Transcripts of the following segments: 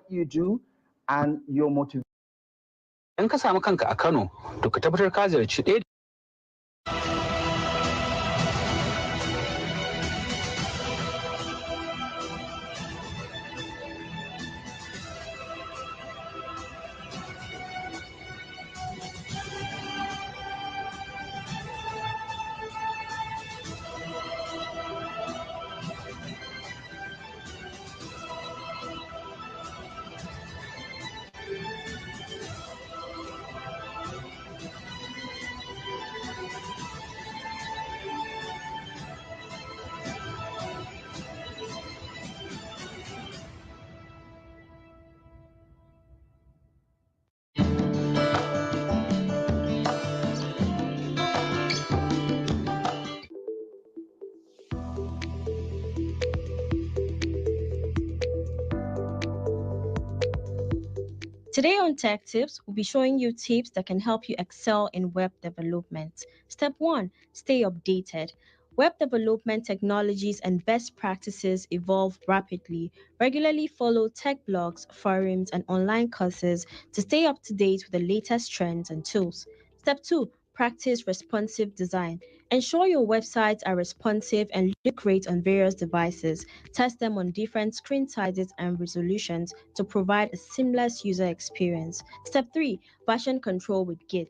You do and your motivation. In ka samu kanka a Kano, to ka tabbatar ka ziyarci ɗaya. Today on Tech Tips, we'll be showing you tips that can help you excel in web development. Step 1. Stay updated. Web development technologies and best practices evolve rapidly. Regularly follow tech blogs, forums, and online courses to stay up to date with the latest trends and tools. Step 2. Practice responsive design. Ensure your websites are responsive and look great on various devices. Test them on different screen sizes and resolutions to provide a seamless user experience. Step 3. Version control with Git,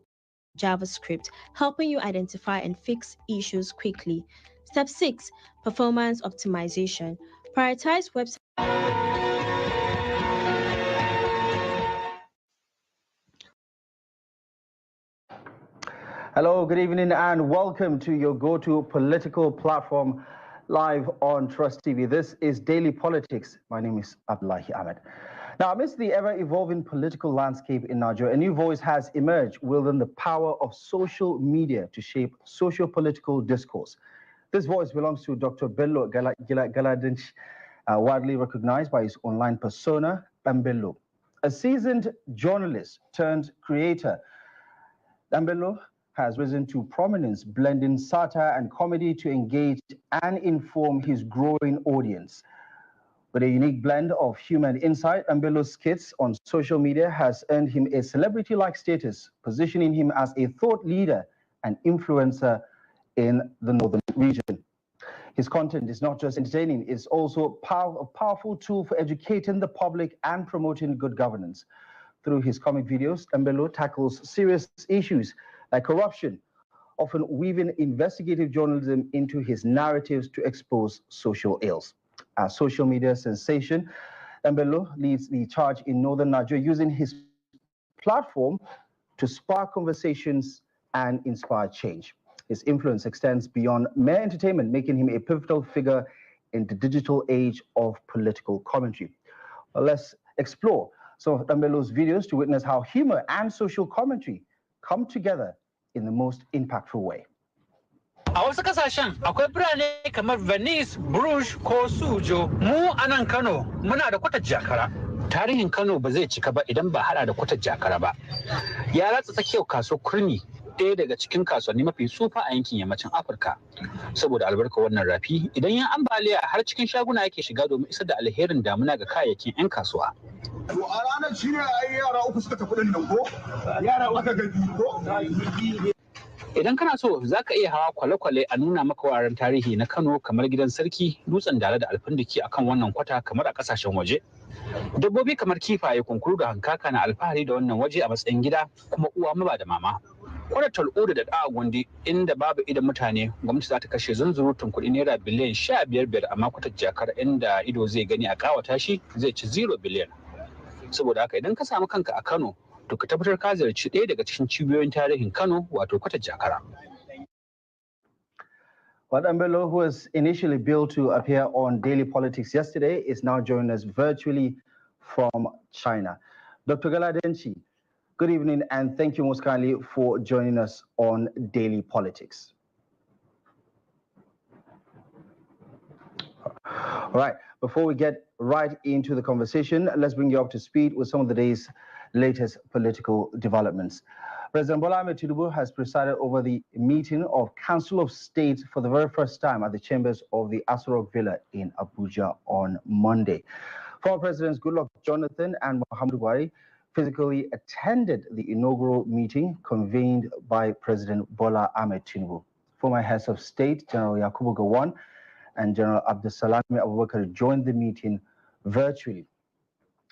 JavaScript, helping you identify and fix issues quickly. Step 6. Performance optimization. Prioritize website. Hello, good evening, and welcome to your go-to political platform live on Trust TV. This is Daily Politics. My name is Abdullahi Ahmed. Now, amidst the ever-evolving political landscape in Nigeria, a new voice has emerged wielding the power of social media to shape socio-political discourse. This voice belongs to Dr. Bello Galadinch, widely recognized by his online persona, Dambello. A seasoned journalist turned creator, Dambello has risen to prominence, blending satire and comedy to engage and inform his growing audience. With a unique blend of humor and insight, Dambello's skits on social media has earned him a celebrity-like status, positioning him as a thought leader and influencer in the northern region. His content is not just entertaining, it's also a powerful tool for educating the public and promoting good governance. Through his comic videos, Dambello tackles serious issues like corruption, often weaving investigative journalism into his narratives to expose social ills. As social media sensation, Dambello leads the charge in northern Nigeria, using his platform to spark conversations and inspire change. His influence extends beyond mere entertainment, making him a pivotal figure in the digital age of political commentary. Well, let's explore some of Dambello's videos to witness how humor and social commentary come together in the most impactful way. A wasu kasashen akwai birane kamar Venice, Bruges ko Sujo. Mu a nan Kano muna da kwatar Jakara. Tarihin Kano ba zai cika ba idan ba hada da kwatar Jakara ba. Ya ratsa tsakiyar kasuwar Kurmi, ɗaya daga cikin kasuwanni mafi tsufa a yankin yammacin Afirka. Saboda albarkar wannan rafi, idan yan ambaliya har cikin shaguna yake shiga domin isar da alherin damuna ga kayayyakin 'yan kasuwa. To a ranar shi ne ai yara uku suka tafi din nan ko? Yara uku ga biyu ko? Idan kana so za ka iya hawa kwale-kwale a nuna maka wuraren tarihi na Kano kamar gidan sarki, dutsen Dala da alfindiki akan wannan kwata kamar a kasashen waje. Dabbobi kamar kifaye, kunkuru da hankaka na alfahari da wannan waje a matsayin gida kuma uwa maba da mama. Kwanar Tal'udu da Da'a Gwandi inda babu idan mutane, gwamnati za ta kashe zunzurutun kuɗi naira biliyan 15 amma kwatar Jakar inda ido zai gani a kawata shi zai ci 0 biliyan. Saboda haka idan ka samu kanka a Kano, to ka tabbatar ka ziyarci ɗaya daga cikin cibiyoyin tarihin Kano wato kwatar Jakara. Well, Dambello, who was initially billed to appear on Daily Politics yesterday, is now joining us virtually from China. Dr. Galadenchi, good evening, and thank you most kindly for joining us on Daily Politics. All right, before we get right into the conversation, let's bring you up to speed with some of the day's latest political developments. President Bola Ahmed Tinubu has presided over the meeting of Council of State for the very first time at the chambers of the Aso Rock Villa in Abuja on Monday. Former Presidents Goodluck Jonathan and Muhammadu Buhari physically attended the inaugural meeting convened by President Bola Ahmed Tinubu. Former heads of state, General Yakubu Gowon and General Abdulsalami Abubakar joined the meeting virtually.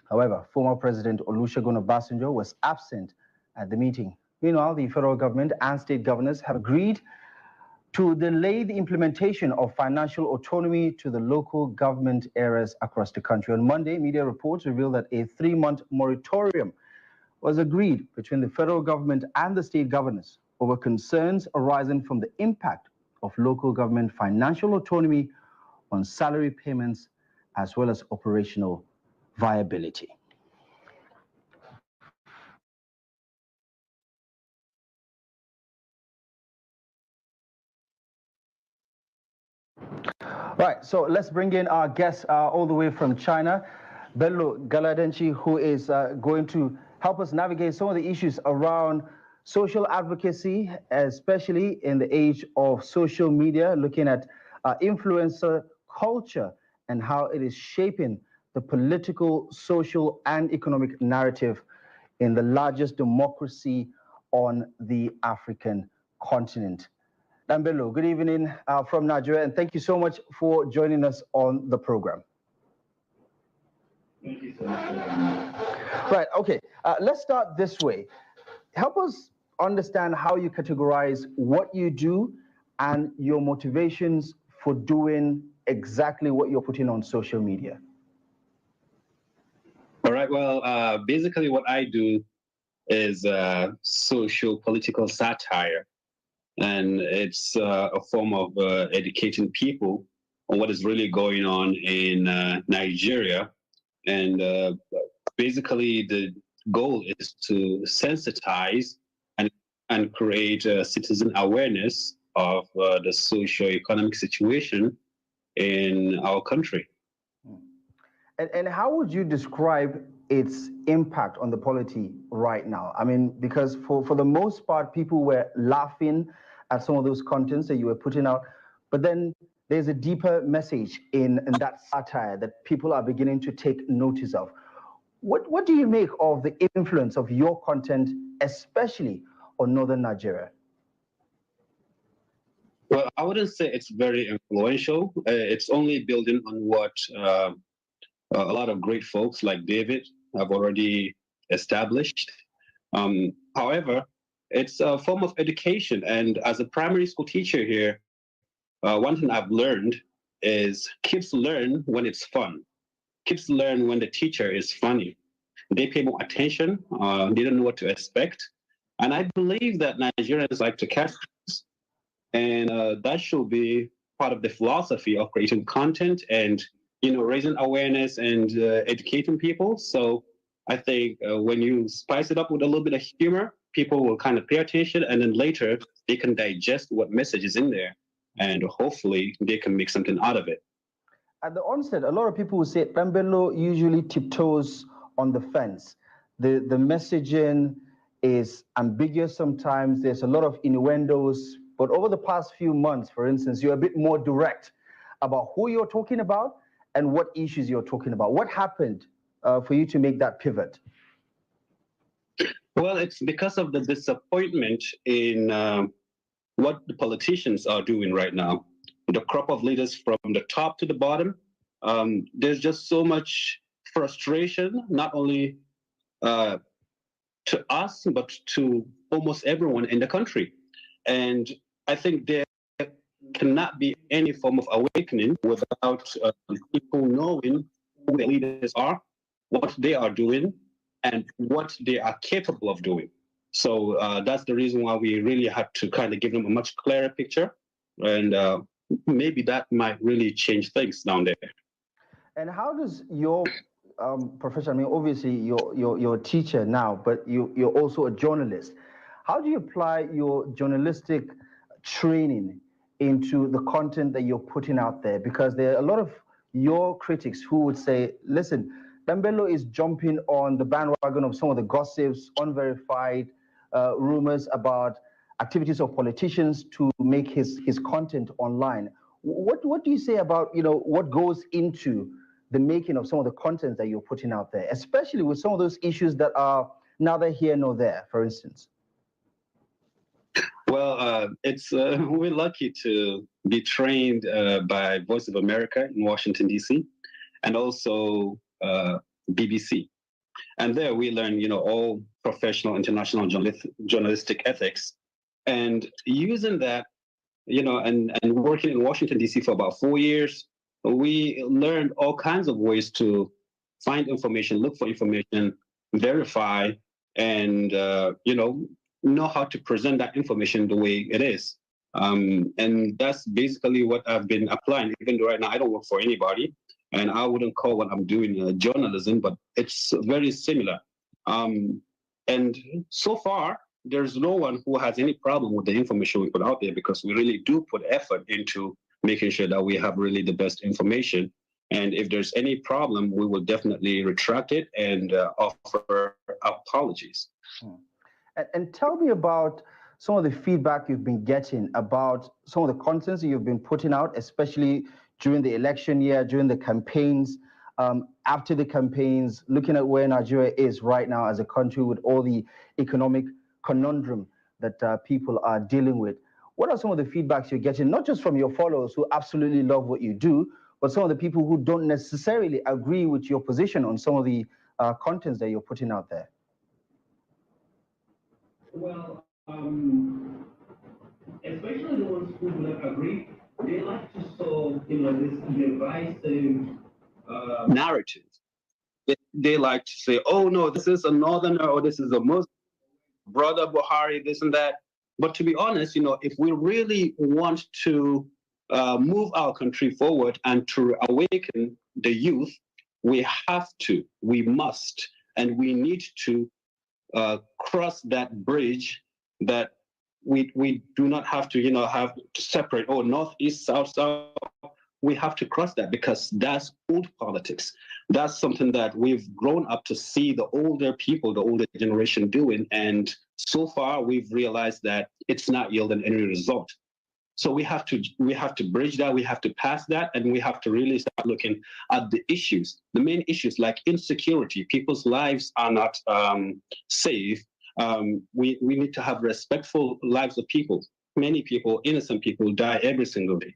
However, former President Olusegun Obasanjo was absent at the meeting. Meanwhile, the federal government and state governors have agreed to delay the implementation of financial autonomy to the local government areas across the country. On Monday, media reports revealed that a 3-month moratorium was agreed between the federal government and the state governors over concerns arising from the impact of local government financial autonomy on salary payments as well as operational viability. Right, so let's bring in our guest all the way from China, Bello Galadanchi, who is going to help us navigate some of the issues around social advocacy, especially in the age of social media, looking at influencer culture and how it is shaping the political, social, and economic narrative in the largest democracy on the African continent. Dambello, good evening from Nigeria, and thank you so much for joining us on the program. Thank you so much. Right, okay, let's start this way. Help us understand how you categorize what you do and your motivations for doing exactly what you're putting on social media. All right, well, basically what I do is social political satire. And it's a form of educating people on what is really going on in Nigeria. And basically the goal is to sensitize and create citizen awareness of the socio-economic situation in our country. And how would you describe its impact on the polity right now? I mean, because for the most part, people were laughing at some of those contents that you were putting out, but then there's a deeper message in that satire that people are beginning to take notice of. What do you make of the influence of your content, especially on Northern Nigeria? Well, I wouldn't say it's very influential. It's only building on what a lot of great folks like David have already established. However, it's a form of education. And as a primary school teacher here, one thing I've learned is kids learn when it's fun. Kids learn when the teacher is funny. They pay more attention. They don't know what to expect. And I believe that Nigerians like to catch things. And that should be part of the philosophy of creating content and, you know, raising awareness and educating people. So I think when you spice it up with a little bit of humor, people will kind of pay attention, and then later they can digest what message is in there, and hopefully they can make something out of it. At the onset, a lot of people will say Dambello usually tiptoes on the fence. The messaging is ambiguous sometimes. There's a lot of innuendos. But over the past few months, for instance, you're a bit more direct about who you're talking about and what issues you're talking about. What happened for you to make that pivot? Well, it's because of the disappointment in what the politicians are doing right now. The crop of leaders from the top to the bottom, there's just so much frustration, not only to us, but to almost everyone in the country. And I think there cannot be any form of awakening without people knowing who the leaders are, what they are doing, and what they are capable of doing. So that's the reason why we really had to kind of give them a much clearer picture. And maybe that might really change things down there. And how does your profession, I mean, obviously you're a teacher now, but you're also a journalist. How do you apply your journalistic training into the content that you're putting out there? Because there are a lot of your critics who would say, listen, Dambello is jumping on the bandwagon of some of the gossips, unverified rumors about activities of politicians to make his content online. What do you say about, what goes into the making of some of the content that you're putting out there, especially with some of those issues that are neither here nor there, for instance? Well, we're lucky to be trained by Voice of America in Washington, D.C., and also BBC. And there we learn, all professional international journalistic ethics. And using that, and working in Washington, D.C. for about 4 years, we learned all kinds of ways to find information, look for information, verify, and, know how to present that information the way it is. And that's basically what I've been applying, even though right now I don't work for anybody. And I wouldn't call what I'm doing journalism, but it's very similar. And so far, there's no one who has any problem with the information we put out there, because we really do put effort into making sure that we have really the best information. And if there's any problem, we will definitely retract it and offer apologies. And tell me about some of the feedback you've been getting about some of the contents that you've been putting out, especially during the election year, during the campaigns, after the campaigns, looking at where Nigeria is right now as a country with all the economic conundrum that people are dealing with. What are some of the feedbacks you're getting, not just from your followers who absolutely love what you do, but some of the people who don't necessarily agree with your position on some of the contents that you're putting out there? Well, especially the ones who do not agree, they like to solve, this divisive narrative. They like to say, oh no, this is a northerner, or this is a Muslim, brother Buhari, this and that. But to be honest, if we really want to move our country forward and to awaken the youth, we must, and we need to cross that bridge that we do not have to, have to separate, north, east, south, south. We have to cross that, because that's old politics. That's something that we've grown up to see the older people, the older generation doing. And so far, we've realized that it's not yielding any result. So we have to bridge that, we have to pass that, and we have to really start looking at the issues, the main issues like insecurity. People's lives are not safe. We need to have respectful lives of people. Many people, innocent people, die every single day.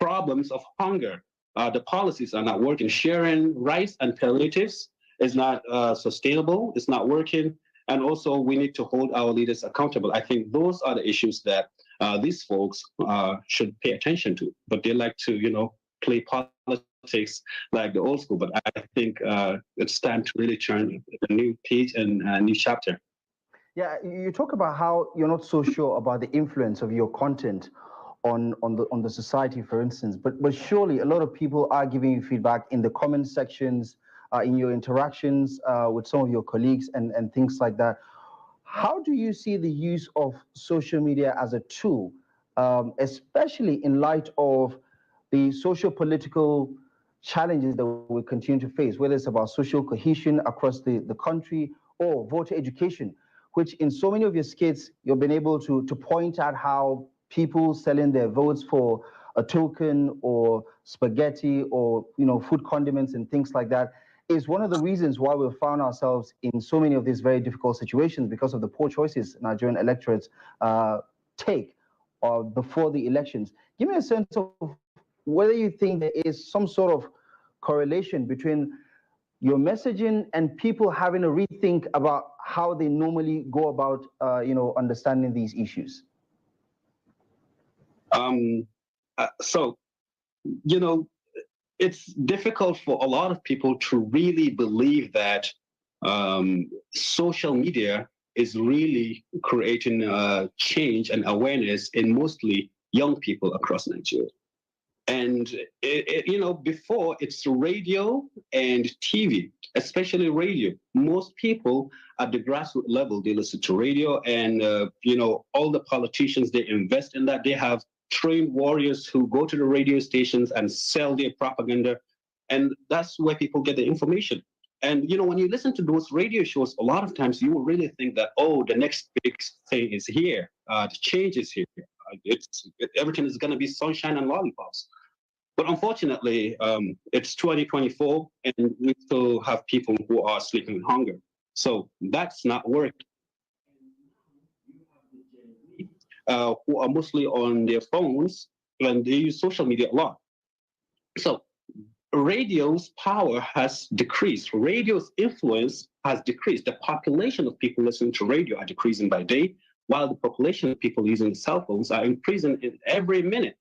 Problems of hunger. The policies are not working. Sharing rice and palliatives is not sustainable. It's not working. And also, we need to hold our leaders accountable. I think those are the issues that these folks should pay attention to. But they like to, play politics like the old school. But I think it's time to really turn a new page and a new chapter. Yeah, you talk about how you're not so sure about the influence of your content on the society, for instance. But surely a lot of people are giving you feedback in the comment sections, in your interactions with some of your colleagues and things like that. How do you see the use of social media as a tool, especially in light of the socio-political challenges that we continue to face, whether it's about social cohesion across the country or voter education, which in so many of your skits, you've been able to point out how people selling their votes for a token or spaghetti or food condiments and things like that is one of the reasons why we've found ourselves in so many of these very difficult situations, because of the poor choices Nigerian electorates take before the elections. Give me a sense of whether you think there is some sort of correlation between your messaging and people having a rethink about how they normally go about understanding these issues. It's difficult for a lot of people to really believe that social media is really creating change and awareness in mostly young people across Nigeria. And, before it's radio and TV, especially radio. Most people at the grassroots level, they listen to radio, and, all the politicians, they invest in that. They have trained warriors who go to the radio stations and sell their propaganda. And that's where people get the information. And, when you listen to those radio shows, a lot of times you will really think that, oh, the next big thing is here. The change is here. Everything is going to be sunshine and lollipops. But unfortunately, it's 2024, and we still have people who are sleeping with hunger. So that's not working. Who are mostly on their phones, and they use social media a lot. So radio's power has decreased. Radio's influence has decreased. The population of people listening to radio are decreasing by day, while the population of people using cell phones are increasing every minute.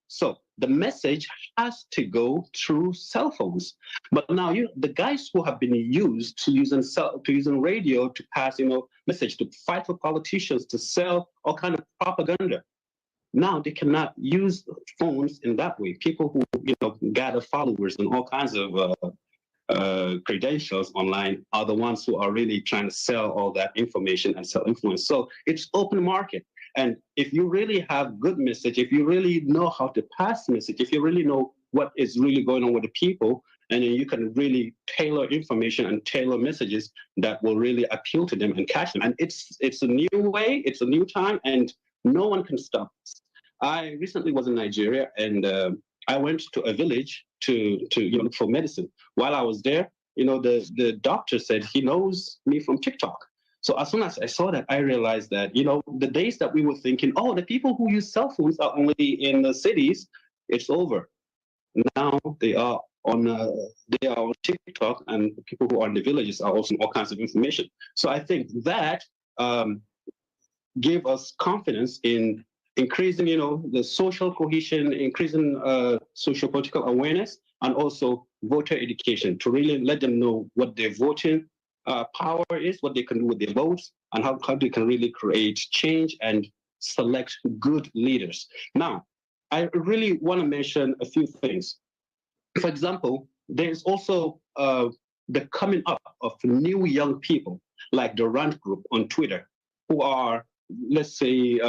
So the message has to go through cell phones. But now the guys who have been used to using radio to pass, message, to fight for politicians, to sell all kind of propaganda. Now they cannot use phones in that way. People who gather followers and all kinds of credentials online are the ones who are really trying to sell all that information and sell influence. So it's open market. And if you really have good message, if you really know how to pass message, if you really know what is really going on with the people, and then you can really tailor information and tailor messages that will really appeal to them and catch them. And it's a new way, it's a new time, and no one can stop us. I recently was in Nigeria, and I went to a village to look for medicine. While I was there, the doctor said he knows me from TikTok. So as soon as I saw that, I realized that, the days that we were thinking, oh, the people who use cell phones are only in the cities, it's over. Now they are on TikTok, and the people who are in the villages are also all kinds of information. So I think that gave us confidence in increasing, the social cohesion, increasing social political awareness, and also voter education to really let them know what their voting power is, what they can do with their votes, and how they can really create change and select good leaders. Now, I really want to mention a few things. For example, there's also the coming up of new young people like the Rand Group on Twitter, who are, let's say,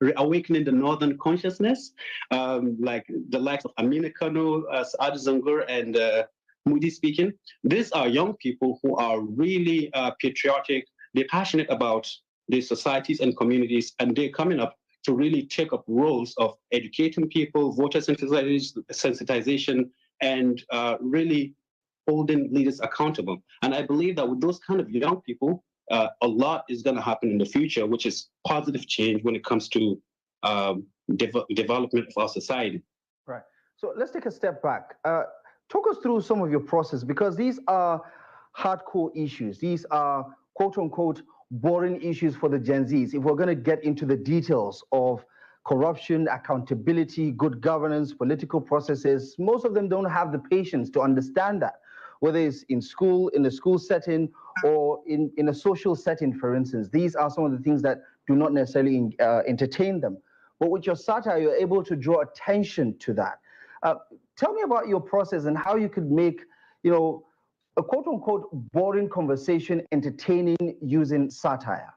reawakening the Northern consciousness, like the likes of Amina Kano, Saad Zangur, and Moody speaking. These are young people who are really patriotic. They're passionate about their societies and communities, and they're coming up to really take up roles of educating people, voter sensitization, and really holding leaders accountable. And I believe that with those kind of young people, a lot is going to happen in the future, which is positive change when it comes to development of our society. Right. So let's take a step back. Talk us through some of your process, because these are hardcore issues. These are quote unquote boring issues for the Gen Zs. If we're going to get into the details of corruption, accountability, good governance, political processes, most of them don't have the patience to understand that, whether it's in school, in a school setting, or in a social setting, for instance. These are some of the things that do not necessarily entertain them. But with your satire, you're able to draw attention to that. Tell me about your process and how you could make, a quote-unquote boring conversation entertaining using satire.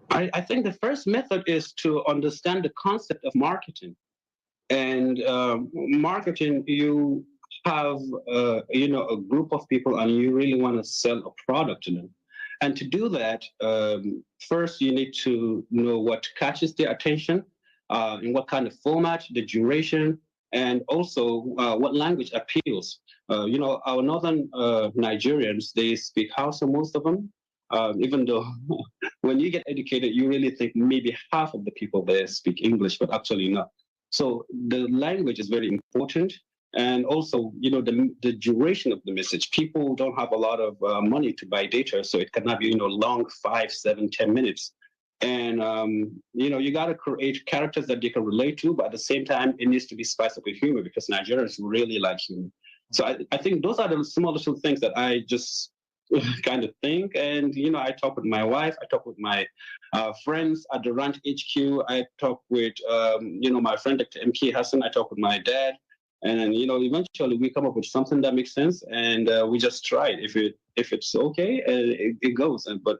I think the first method is to understand the concept of marketing. And marketing, you have a group of people and you really want to sell a product to them. And to do that, first you need to know what catches their attention, in what kind of format, the duration, and also what language appeals. Our northern Nigerians, they speak Hausa, most of them, even though when you get educated, you really think maybe half of the people there speak English, but actually not. So the language is very important. And also, the duration of the message. People don't have a lot of money to buy data, so it cannot be, long 5, 7, 10 minutes. And, you got to create characters that they can relate to, but at the same time, it needs to be spiced up with humor because Nigerians really like humor. So I think those are the small little things that I just kind of think. And, I talk with my wife, I talk with my friends at the Ranch HQ, I talk with, my friend, Dr. M.K. Hassan, I talk with my dad. And then, eventually we come up with something that makes sense, and we just try it. If it's okay, it goes. But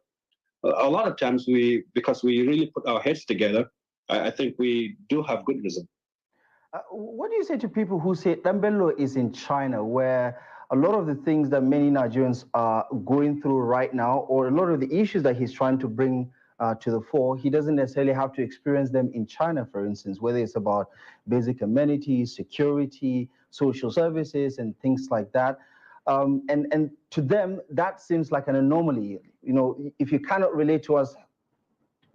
a lot of times because we really put our heads together, I think we do have good results. What do you say to people who say Dambello is in China, where a lot of the things that many Nigerians are going through right now, or a lot of the issues that he's trying to bring to the fore, he doesn't necessarily have to experience them in China, for instance, whether it's about basic amenities, security, social services, and things like that. And to them, that seems like an anomaly. You know, if you cannot relate to us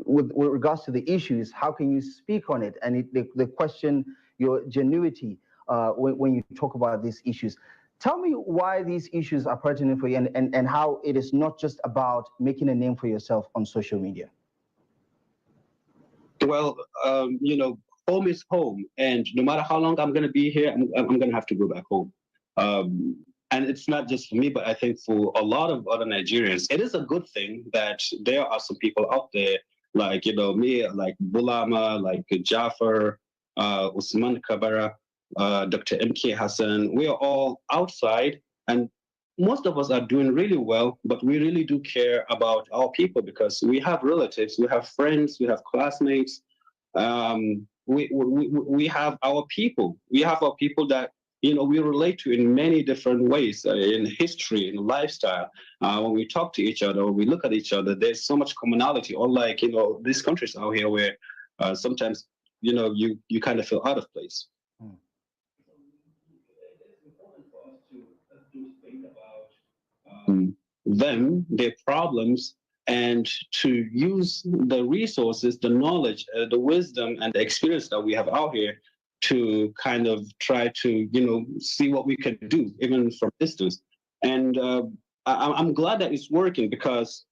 with regards to the issues, how can you speak on it? And they question your genuity when you talk about these issues. Tell me why these issues are pertinent for you, and how it is not just about making a name for yourself on social media. Well, you know, home is home, and no matter how long I'm going to be here, I'm going to have to go back home. And it's not just for me, but I think for a lot of other Nigerians, it is a good thing that there are some people out there like, you know, me, like Bulama, like Jafar, Usman Kabara, Dr. MK Hassan. We are all outside, and most of us are doing really well, but we really do care about our people because we have relatives, we have friends, we have classmates. We have our people. We have our people that, you know, we relate to in many different ways, in history, in lifestyle. When we talk to each other, when we look at each other, there's so much commonality. Unlike, you know, these countries out here where sometimes, you know, you kind of feel out of place. Them, their problems, and to use the resources, the knowledge, the wisdom, and the experience that we have out here to kind of try to, you know, see what we can do, even from distance. And I'm glad that it's working because,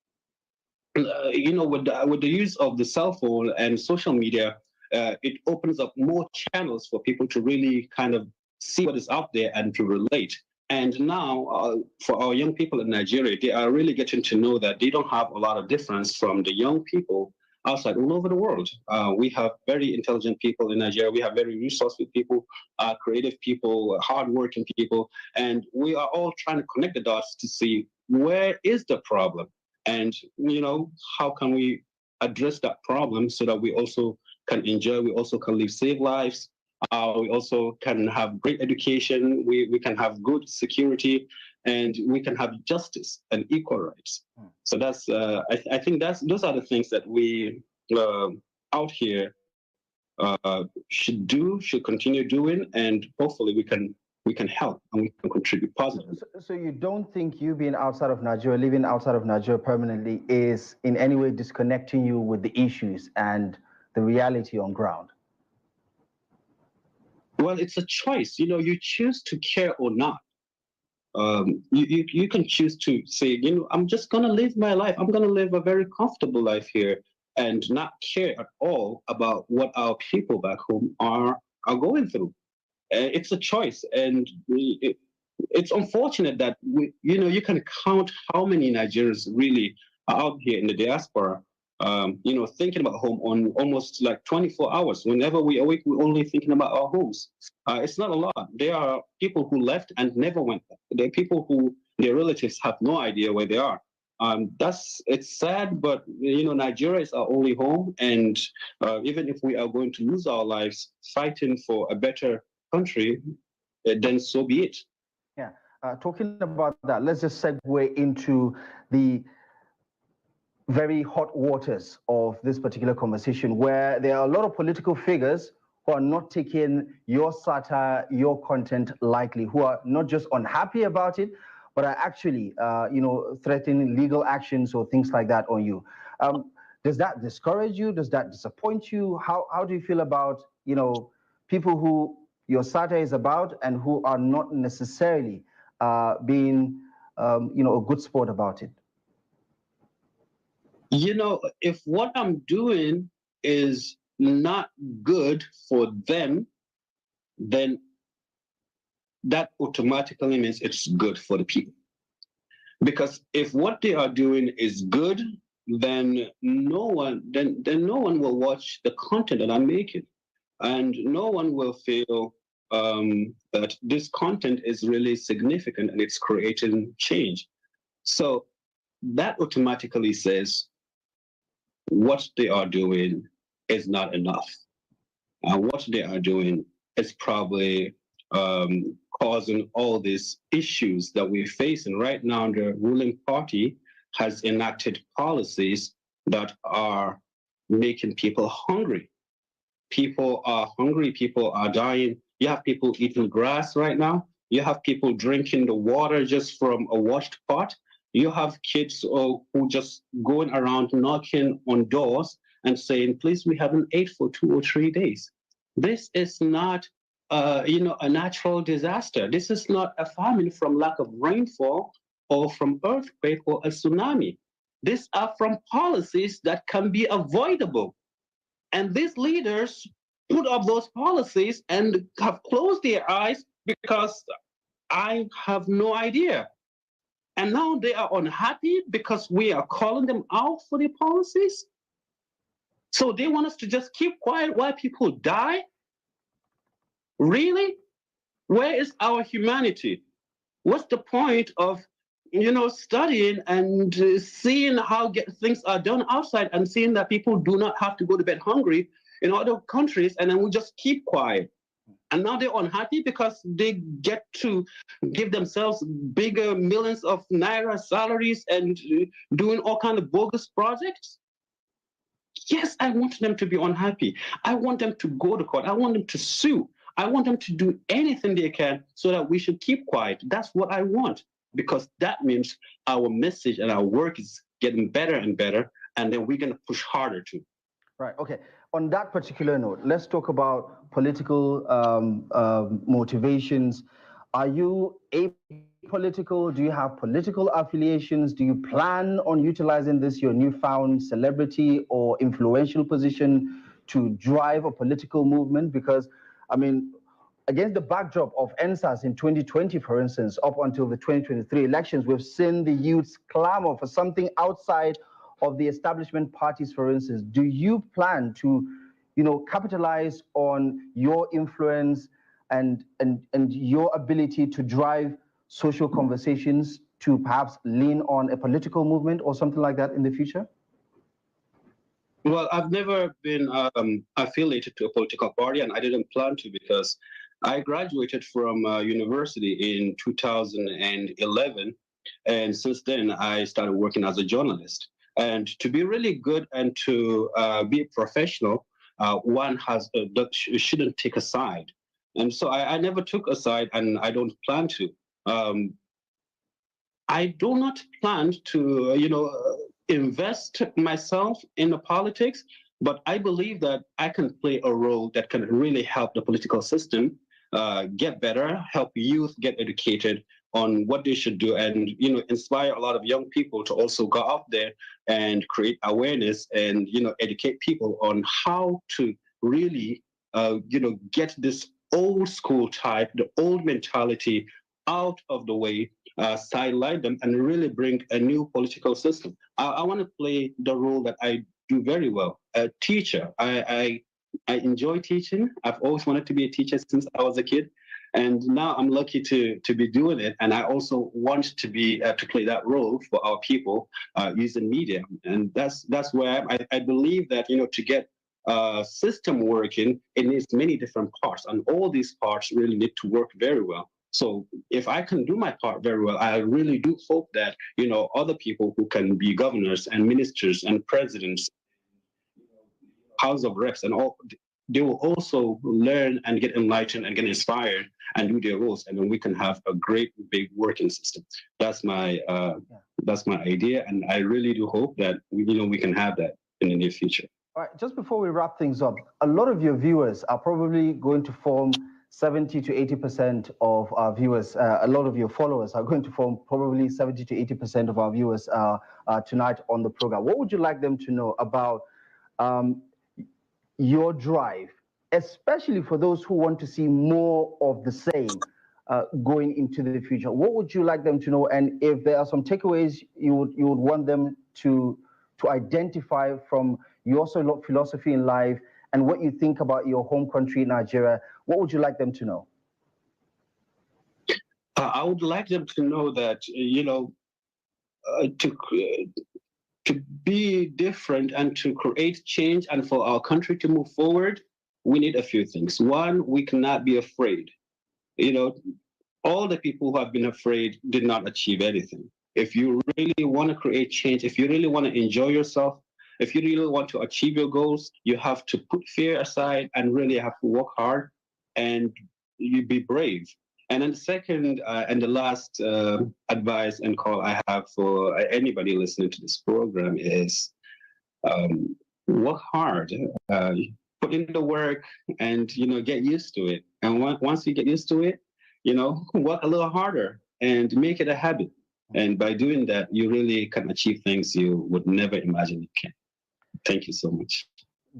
you know, with the use of the cell phone and social media, it opens up more channels for people to really kind of see what is out there and to relate. And now, for our young people in Nigeria, they are really getting to know that they don't have a lot of difference from the young people outside all over the world. We have very intelligent people in Nigeria. We have very resourceful people, creative people, hardworking people, and we are all trying to connect the dots to see where is the problem, and you know, how can we address that problem so that we also can enjoy, we also can live safe lives. We also can have great education, we can have good security, and we can have justice and equal rights. So that's, I think those are the things that we out here should continue doing, and hopefully we can help and we can contribute positively. So you don't think you being outside of Nigeria, living outside of Nigeria permanently, is in any way disconnecting you with the issues and the reality on ground? Well, it's a choice. You know, you choose to care or not. You can choose to say, you know, I'm just going to live my life. I'm going to live a very comfortable life here and not care at all about what our people back home are going through. It's a choice. And it's unfortunate that, you know, you can count how many Nigerians really are out here in the diaspora, you know, thinking about home on almost like 24 hours. Whenever we awake, we're only thinking about our homes. It's not a lot. There are people who left and never went back. There are people who their relatives have no idea where they are. It's sad, but you know, Nigeria is our only home, and even if we are going to lose our lives fighting for a better country, then so be it. Yeah. Talking about that, let's just segue into the very hot waters of this particular conversation, where there are a lot of political figures who are not taking your satire, your content lightly, who are not just unhappy about it, but are actually, you know, threatening legal actions or things like that on you. Does that discourage you? Does that disappoint you? How do you feel about, you know, people who your satire is about and who are not necessarily being, you know, a good sport about it? You know, if what I'm doing is not good for them, then that automatically means it's good for the people. Because if what they are doing is good, then no one will watch the content that I'm making, and no one will feel that this content is really significant and it's creating change. So that automatically says what they are doing is not enough. What they are doing is probably causing all these issues that we're facing right now. The ruling party has enacted policies that are making people hungry. People are hungry, people are dying. You have people eating grass right now. You have people drinking the water just from a washed pot. You have kids who just going around knocking on doors and saying, please, we haven't ate for 2 or 3 days. This is not a natural disaster. This is not a famine from lack of rainfall or from earthquake or a tsunami. These are from policies that can be avoidable. And these leaders put up those policies and have closed their eyes because I have no idea. And now they are unhappy because we are calling them out for the policies. So they want us to just keep quiet while people die? Really? Where is our humanity? What's the point of studying and seeing how things are done outside and seeing that people do not have to go to bed hungry in other countries, and then we just keep quiet? And now they're unhappy because they get to give themselves bigger millions of naira salaries and doing all kinds of bogus projects. Yes, I want them to be unhappy. I want them to go to court. I want them to sue. I want them to do anything they can so that we should keep quiet. That's what I want, because that means our message and our work is getting better and better, and then we're going to push harder too. Right. Okay. On that particular note, let's talk about political motivations. Are you apolitical? Do you have political affiliations? Do you plan on utilizing this, your newfound celebrity or influential position, to drive a political movement? Because, I mean, against the backdrop of NSAS in 2020, for instance, up until the 2023 elections, we've seen the youths clamor for something outside of the establishment parties, for instance. Do you plan to, capitalize on your influence and your ability to drive social conversations to perhaps lean on a political movement or something like that in the future? Well, I've never been affiliated to a political party, and I didn't plan to, because I graduated from university in 2011, and since then I started working as a journalist. And to be really good and to be a professional, one shouldn't take a side. And so I never took a side, and I don't plan to. I do not plan to, invest myself in the politics, but I believe that I can play a role that can really help the political system get better, help youth get educated on what they should do, and inspire a lot of young people to also go out there and create awareness and educate people on how to really get this old school type, the old mentality out of the way, sideline them, and really bring a new political system. I want to play the role that I do very well, a teacher. I enjoy teaching. I've always wanted to be a teacher since I was a kid, and now I'm lucky to be doing it. And I also want to be to play that role for our people using media, and that's where I believe that to get system working, it needs many different parts, and all these parts really need to work very well. So if I can do my part very well, I really do hope that other people who can be governors and ministers and presidents, House of Reps, and all, they will also learn and get enlightened and get inspired and do their roles, and then we can have a great big working system. That's my idea, and I really do hope that we can have that in the near future. All right, just before we wrap things up, a lot of your viewers are probably going to form 70 to 80% of our viewers. A lot of your followers are going to form probably 70 to 80% of our viewers tonight on the program. What would you like them to know about your drive, especially for those who want to see more of the same going into the future? What would you like them to know? And if there are some takeaways you would want them to identify from your philosophy in life and what you think about your home country, Nigeria, what would you like them to know? I would like them to know that, to be different and to create change and for our country to move forward, we need a few things. One, we cannot be afraid. You know, all the people who have been afraid did not achieve anything. If you really want to create change, if you really want to enjoy yourself, if you really want to achieve your goals, you have to put fear aside and really have to work hard and you be brave. And then the second and the last advice and call I have for anybody listening to this program is work hard, put in the work, and get used to it. And once you get used to it, work a little harder and make it a habit. And by doing that, you really can achieve things you would never imagine you can. Thank you so much.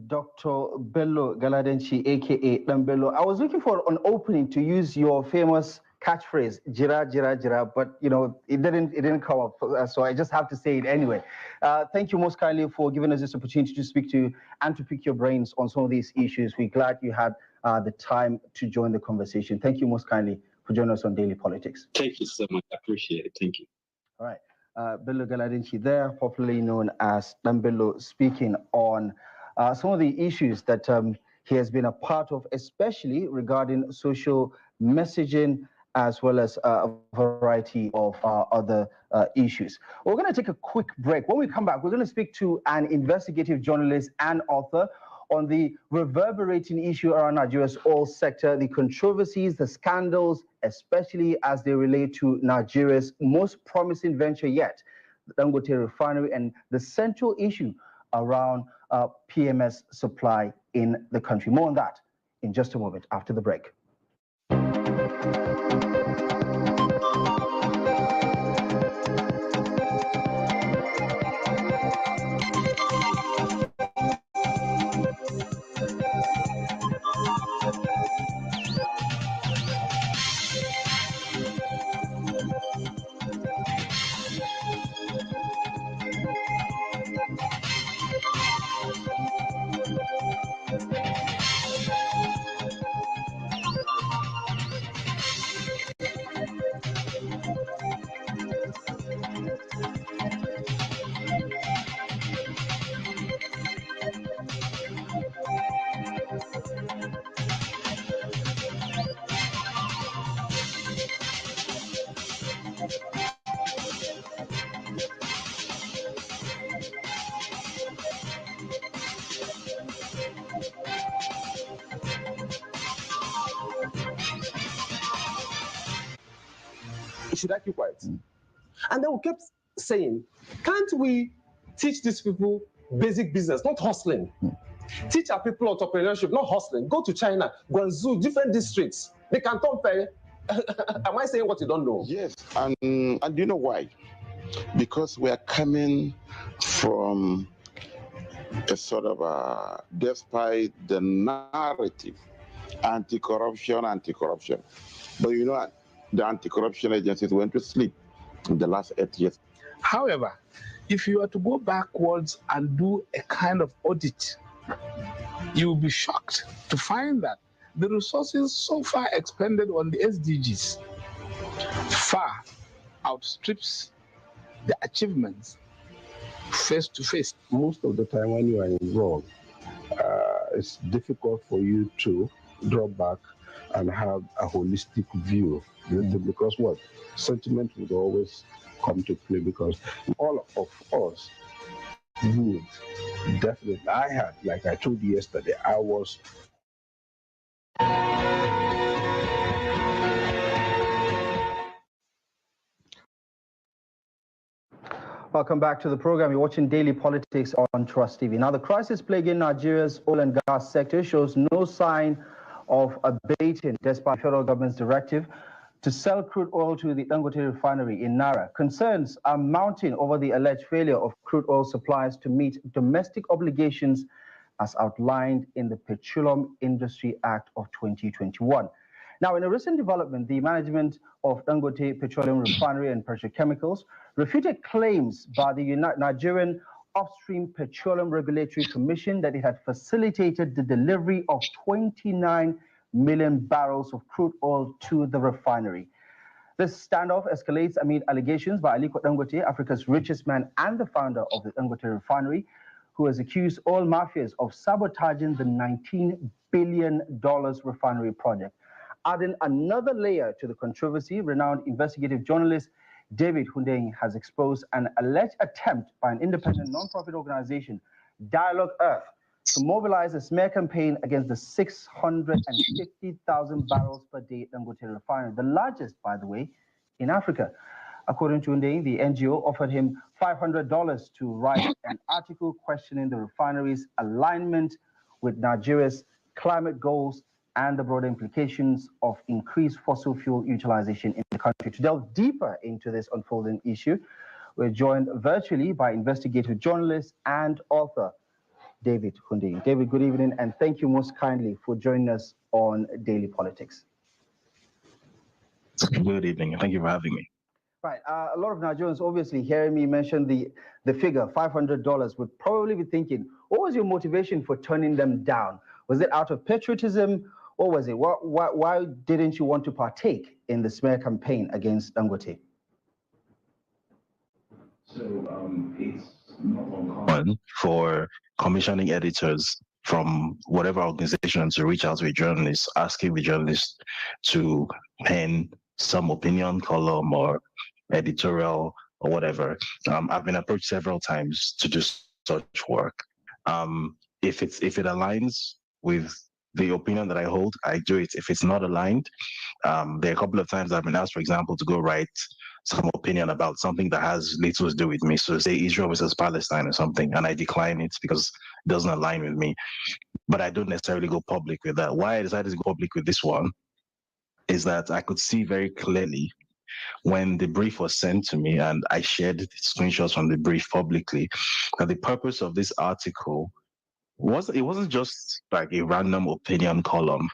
Dr. Bello Galadanchi, aka Dan Bello. I was looking for an opening to use your famous catchphrase, "Jira, jira, jira," but it didn't come up, so I just have to say it anyway. Thank you most kindly for giving us this opportunity to speak to you and to pick your brains on some of these issues. We're glad you had the time to join the conversation. Thank you most kindly for joining us on Daily Politics. Thank you so much. I appreciate it. Thank you. All right. Bello Galadinchi there, popularly known as Dan Bello, speaking on some of the issues that he has been a part of, especially regarding social messaging, as well as a variety of other issues. We're going to take a quick break. When we come back, we're going to speak to an investigative journalist and author on the reverberating issue around Nigeria's oil sector, the controversies, the scandals, especially as they relate to Nigeria's most promising venture yet, the Dangote refinery, and the central issue around PMS supply in the country. More on that in just a moment after the break. Should I keep quiet? And then we kept saying, can't we teach these people basic business, not hustling? Teach our people entrepreneurship, not hustling. Go to China, Guangzhou, different districts. They can compare. Am I saying what you don't know? Yes, and you know why? Because we are coming from a sort of despite the narrative, anti-corruption. But the anti-corruption agencies went to sleep in the last 8 years. However, if you are to go backwards and do a kind of audit, you will be shocked to find that the resources so far expended on the SDGs far outstrips the achievements face to face. Most of the time when you are involved, it's difficult for you to draw back and have a holistic view, because what? Sentiment would always come to play, because all of us would definitely, I had, like I told you yesterday, I was Welcome back to the program. You're watching Daily Politics on Trust TV. Now, the crisis plaguing Nigeria's oil and gas sector shows no sign of abating despite the federal government's directive to sell crude oil to the Dangote refinery in Nara. Concerns are mounting over the alleged failure of crude oil suppliers to meet domestic obligations as outlined in the Petroleum Industry Act of 2021. Now, in a recent development, the management of Dangote Petroleum Refinery and Petrochemicals refuted claims by the Nigerian Upstream Petroleum Regulatory Commission that it had facilitated the delivery of 29 million barrels of crude oil to the refinery. This standoff escalates amid allegations by Aliko Dangote, Africa's richest man and the founder of the Dangote refinery, who has accused oil mafias of sabotaging the $19 billion refinery project. Adding another layer to the controversy, renowned investigative journalist David Hundeyin has exposed an alleged attempt by an independent non-profit organization, Dialogue Earth, to mobilize a smear campaign against the 650,000 barrels per day Dangote refinery, the largest, by the way, in Africa. According to Hundeyin, the NGO offered him $500 to write an article questioning the refinery's alignment with Nigeria's climate goals and the broader implications of increased fossil fuel utilization in the country. To delve deeper into this unfolding issue, we're joined virtually by investigative journalist and author David Hundeyin. David, good evening, and thank you most kindly for joining us on Daily Politics. Good evening, and thank you for having me. Right, a lot of Nigerians obviously hearing me mention the figure, $500, would probably be thinking, what was your motivation for turning them down? Was it out of patriotism, or was it, why didn't you want to partake in the smear campaign against Dangote? So it's not uncommon for commissioning editors from whatever organization to reach out to a journalist, asking the journalist to pen some opinion column or editorial or whatever. I've been approached several times to do such work. If it aligns with the opinion that I hold, I do it. If it's not aligned, there are a couple of times I've been asked, for example, to go write some opinion about something that has little to do with me. So say Israel versus Palestine or something, and I decline it because it doesn't align with me. But I don't necessarily go public with that. Why I decided to go public with this one is that I could see very clearly when the brief was sent to me, and I shared screenshots from the brief publicly, that the purpose of this article wasn't just like a random opinion column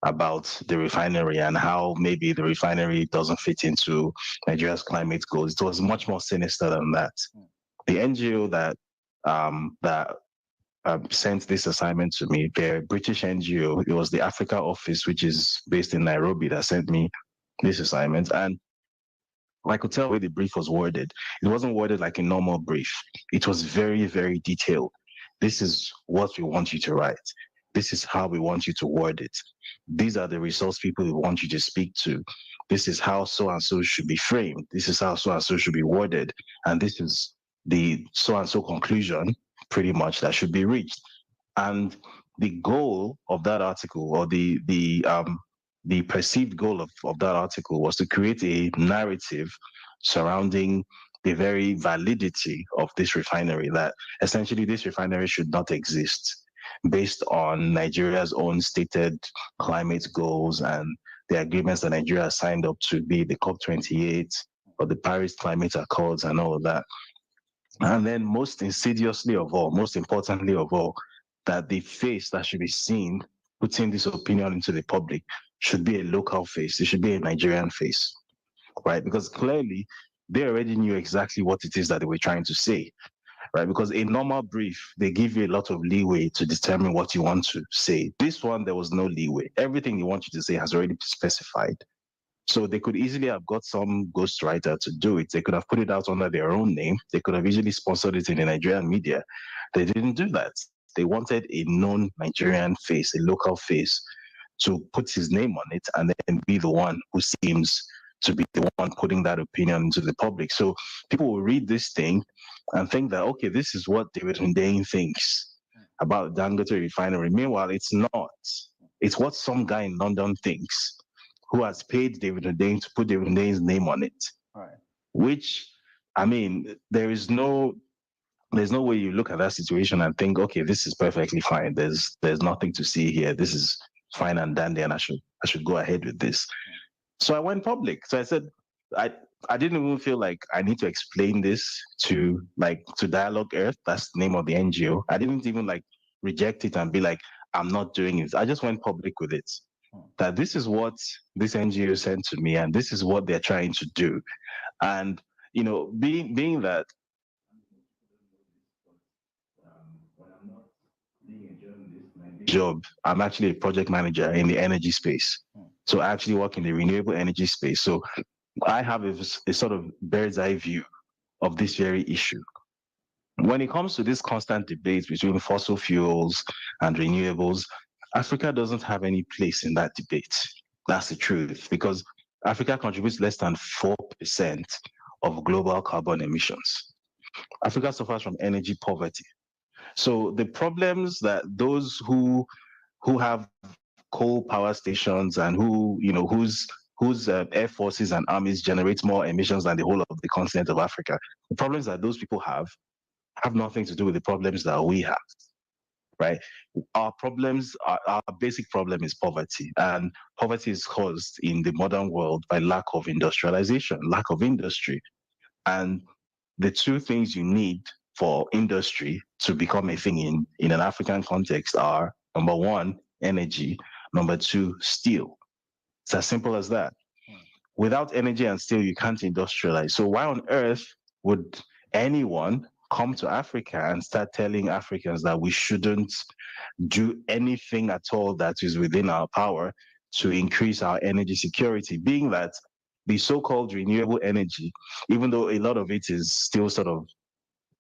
about the refinery and how maybe the refinery doesn't fit into Nigeria's climate goals. It was much more sinister than that. The NGO that sent this assignment to me, they're a British NGO. It was the Africa office, which is based in Nairobi, that sent me this assignment. And I could tell the way the brief was worded. It wasn't worded like a normal brief. It was very, very detailed. This is what we want you to write. This is how we want you to word it. These are the resource people we want you to speak to. This is how so-and-so should be framed. This is how so-and-so should be worded. And this is the so-and-so conclusion, pretty much, that should be reached. And the goal of that article, or the perceived goal of that article, was to create a narrative surrounding the very validity of this refinery, that essentially this refinery should not exist based on Nigeria's own stated climate goals and the agreements that Nigeria has signed up to, be the COP28 or the Paris Climate Accords and all of that. And then most insidiously of all, most importantly of all, that the face that should be seen putting this opinion into the public should be a local face. It should be a Nigerian face, right? Because clearly they already knew exactly what it is that they were trying to say, right? Because a normal brief, they give you a lot of leeway to determine what you want to say. This one, there was no leeway. Everything they want you to say has already been specified. So they could easily have got some ghostwriter to do it. They could have put it out under their own name. They could have easily sponsored it in the Nigerian media. They didn't do that. They wanted a known Nigerian face, a local face, to put his name on it and then be the one who seems to be the one putting that opinion into the public. So people will read this thing and think that, okay, this is what David Hundeyin thinks about Dangote refinery. Meanwhile, it's not. It's what some guy in London thinks, who has paid David Hundeyin to put David Hundeyin's name on it. Right. Which, I mean, there's no way you look at that situation and think, okay, this is perfectly fine. There's nothing to see here. This is fine and dandy, and I should go ahead with this. So I went public. So I said, I didn't even feel like I need to explain this to Dialogue Earth. That's the name of the NGO. I didn't even reject it and be like, I'm not doing it. I just went public with it. That this is what this NGO sent to me, and this is what they're trying to do. And, you know, being that when I'm not being a journalist, my job, I'm actually a project manager in the energy space. So I actually work in the renewable energy space. So I have a sort of bird's eye view of this very issue. When it comes to this constant debate between fossil fuels and renewables, Africa doesn't have any place in that debate. That's the truth, because Africa contributes less than 4% of global carbon emissions. Africa suffers from energy poverty. So the problems that those who have coal power stations and whose air forces and armies generate more emissions than the whole of the continent of Africa, the problems that those people have nothing to do with the problems that we have, right? Our basic problem is poverty, and poverty is caused in the modern world by lack of industrialization, lack of industry. And the two things you need for industry to become a thing in an African context are, number one, energy, number two, steel. It's as simple as that. Without energy and steel, you can't industrialize. So why on earth would anyone come to Africa and start telling Africans that we shouldn't do anything at all that is within our power to increase our energy security, being that the so-called renewable energy, even though a lot of it is still sort of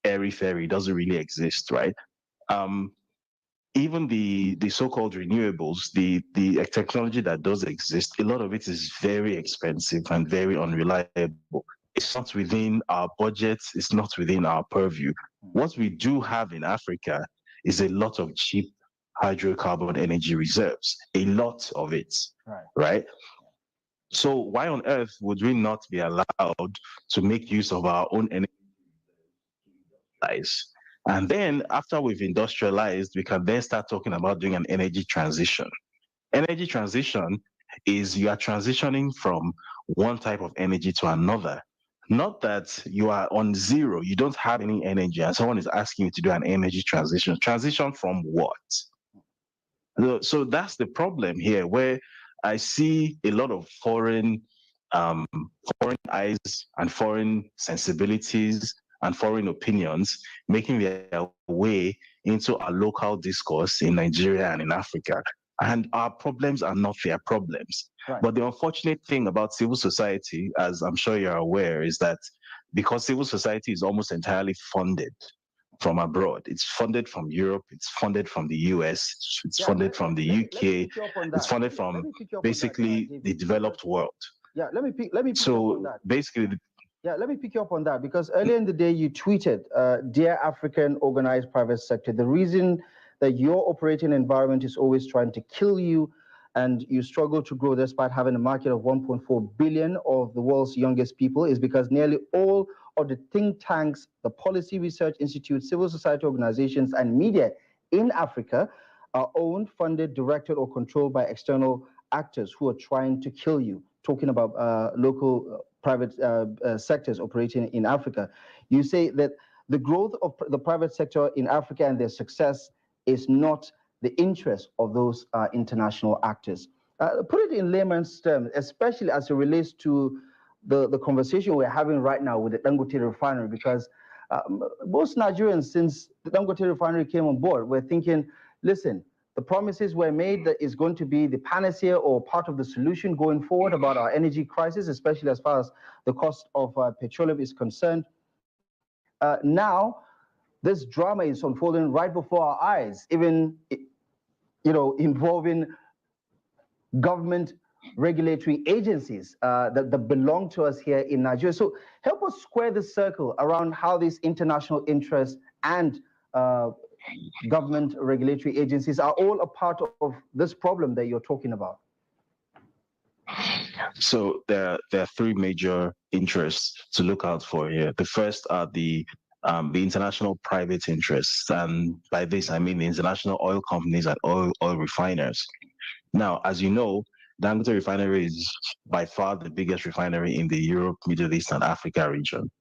airy-fairy, doesn't really exist, right? Even the so-called renewables, the technology that does exist, a lot of it is very expensive and very unreliable. It's not within our budgets, it's not within our purview. What we do have in Africa is a lot of cheap hydrocarbon energy reserves, a lot of it, right? So why on earth would we not be allowed to make use of our own energy? And then after we've industrialized, we can then start talking about doing an energy transition. Energy transition is you are transitioning from one type of energy to another. Not that you are on zero, you don't have any energy, and someone is asking you to do an energy transition. Transition from what? So that's the problem here, where I see a lot of foreign eyes and foreign sensibilities and foreign opinions making their way into our local discourse in Nigeria and in Africa. And our problems are not their problems. Right. But the unfortunate thing about civil society, as I'm sure you're aware, is that because civil society is almost entirely funded from abroad, it's funded from Europe, it's funded from the US, it's funded from the UK, it's funded from basically the developed world. Yeah, let me pick you up on that. Basically, let me pick you up on that, because earlier in the day you tweeted, "Dear African organized private sector, the reason that your operating environment is always trying to kill you and you struggle to grow despite having a market of 1.4 billion of the world's youngest people is because nearly all of the think tanks, the policy research institutes, civil society organizations, and media in Africa are owned, funded, directed, or controlled by external actors who are trying to kill you." Talking about local private sectors operating in Africa. You say that the growth of the private sector in Africa and their success is not the interest of those international actors. Put it in layman's terms, especially as it relates to the conversation we're having right now with the Dangote refinery, because most Nigerians, since the Dangote refinery came on board, were thinking, listen, the promises were made that is going to be the panacea or part of the solution going forward about our energy crisis, especially as far as the cost of petroleum is concerned. Now, this drama is unfolding right before our eyes, even involving government regulatory agencies that belong to us here in Nigeria. So help us square the circle around how these international interests and government regulatory agencies are all a part of this problem that you're talking about. So there are three major interests to look out for here. The first are the international private interests, and by this I mean the international oil companies and oil refiners. Now, as you know, Dangote Refinery is by far the biggest refinery in the Europe, Middle East, and Africa region.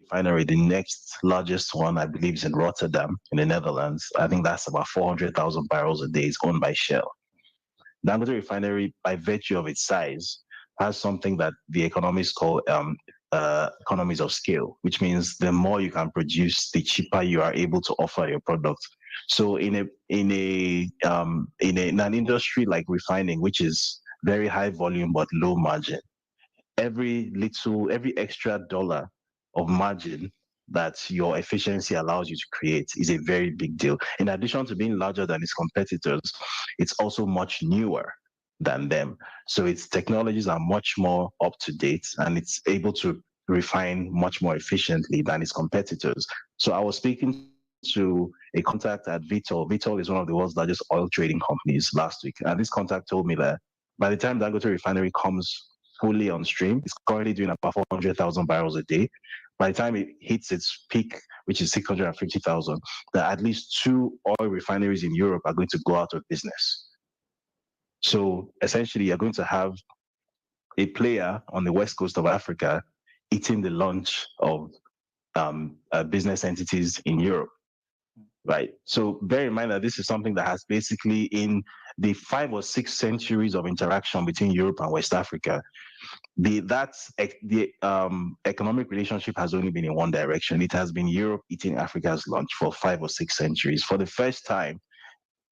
Refinery, the next largest one, I believe, is in Rotterdam, in the Netherlands. I think that's about 400,000 barrels a day. It's owned by Shell. Dangote Refinery, by virtue of its size, has something that the economists call economies of scale, which means the more you can produce, the cheaper you are able to offer your product. So in an industry like refining, which is very high volume but low margin, every extra dollar of margin that your efficiency allows you to create is a very big deal. In addition to being larger than its competitors, it's also much newer than them. So its technologies are much more up to date, and it's able to refine much more efficiently than its competitors. So I was speaking to a contact at Vitol. Vitol is one of the world's largest oil trading companies last week. And this contact told me that by the time Dangote refinery comes fully on stream, it's currently doing about 400,000 barrels a day. By the time it hits its peak, which is 650,000, that at least 2 oil refineries in Europe are going to go out of business. So essentially, you're going to have a player on the west coast of Africa eating the lunch of business entities in Europe, right? So bear in mind that this is something that has basically, in the 5 or 6 centuries of interaction between Europe and West Africa, the economic relationship has only been in one direction. It has been Europe eating Africa's lunch for 5 or 6 centuries. For the first time,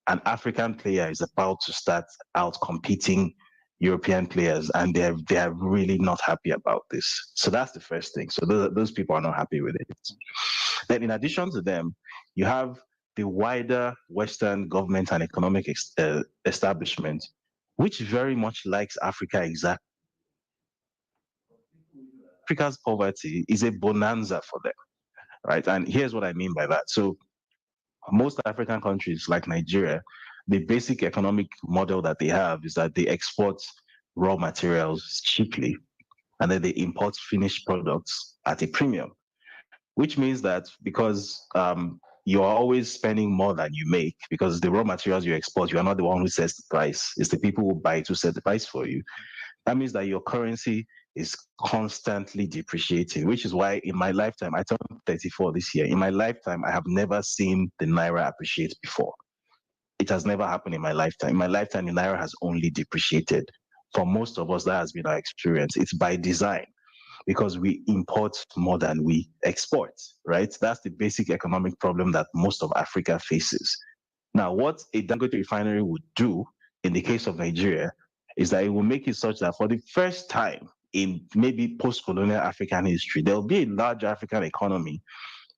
an African player is about to start out competing European players, and they're really not happy about this. So that's the first thing. So those people are not happy with it. Then, in addition to them, you have the wider Western government and economic establishment, which very much likes Africa exactly. Africa's poverty is a bonanza for them, right? And here's what I mean by that. So most African countries like Nigeria, the basic economic model that they have is that they export raw materials cheaply, and then they import finished products at a premium, which means that because you are always spending more than you make, because the raw materials you export, you are not the one who sets the price. It's the people who buy it who set the price for you. That means that your currency is constantly depreciating, which is why in my lifetime, I turned 34 this year. In my lifetime, I have never seen the Naira appreciate before. It has never happened in my lifetime. In my lifetime, the Naira has only depreciated. For most of us, that has been our experience. It's by design, because we import more than we export, right? That's the basic economic problem that most of Africa faces. Now, what a Dangote refinery would do in the case of Nigeria is that it will make it such that for the first time in maybe post-colonial African history, there will be a large African economy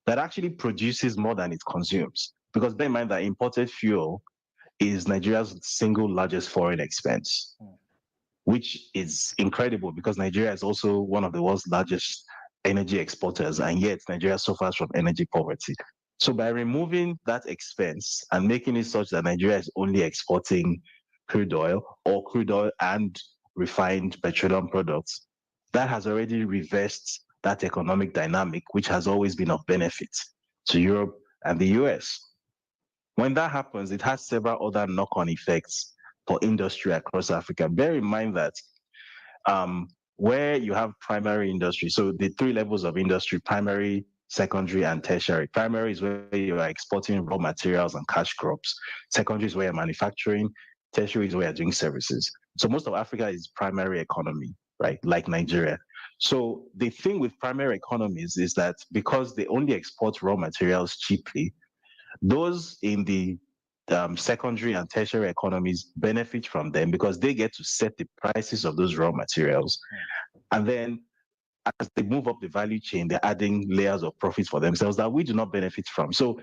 that actually produces more than it consumes. Because bear in mind that imported fuel is Nigeria's single largest foreign expense, which is incredible because Nigeria is also one of the world's largest energy exporters, and yet Nigeria suffers from energy poverty. So by removing that expense and making it such that Nigeria is only exporting crude oil or crude oil and refined petroleum products, that has already reversed that economic dynamic, which has always been of benefit to Europe and the US. When that happens, it has several other knock-on effects for industry across Africa. Bear in mind that where you have primary industry, so the 3 levels of industry, primary, secondary, and tertiary. Primary is where you are exporting raw materials and cash crops. Secondary is where you're manufacturing. Tertiary is where you're doing services. So most of Africa is primary economy, right? Like Nigeria. So the thing with primary economies is that because they only export raw materials cheaply, those in the secondary and tertiary economies benefit from them because they get to set the prices of those raw materials. And then as they move up the value chain, they're adding layers of profits for themselves that we do not benefit from. So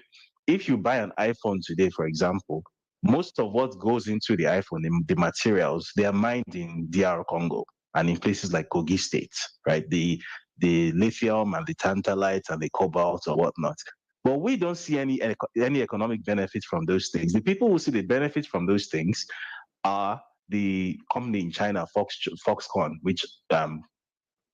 if you buy an iPhone today, for example, most of what goes into the iPhone, the materials, they are mined in DR Congo and in places like Kogi State, right? The lithium and the tantalite and the cobalt or whatnot. But we don't see any economic benefit from those things. The people who see the benefit from those things are the company in China, Foxconn, which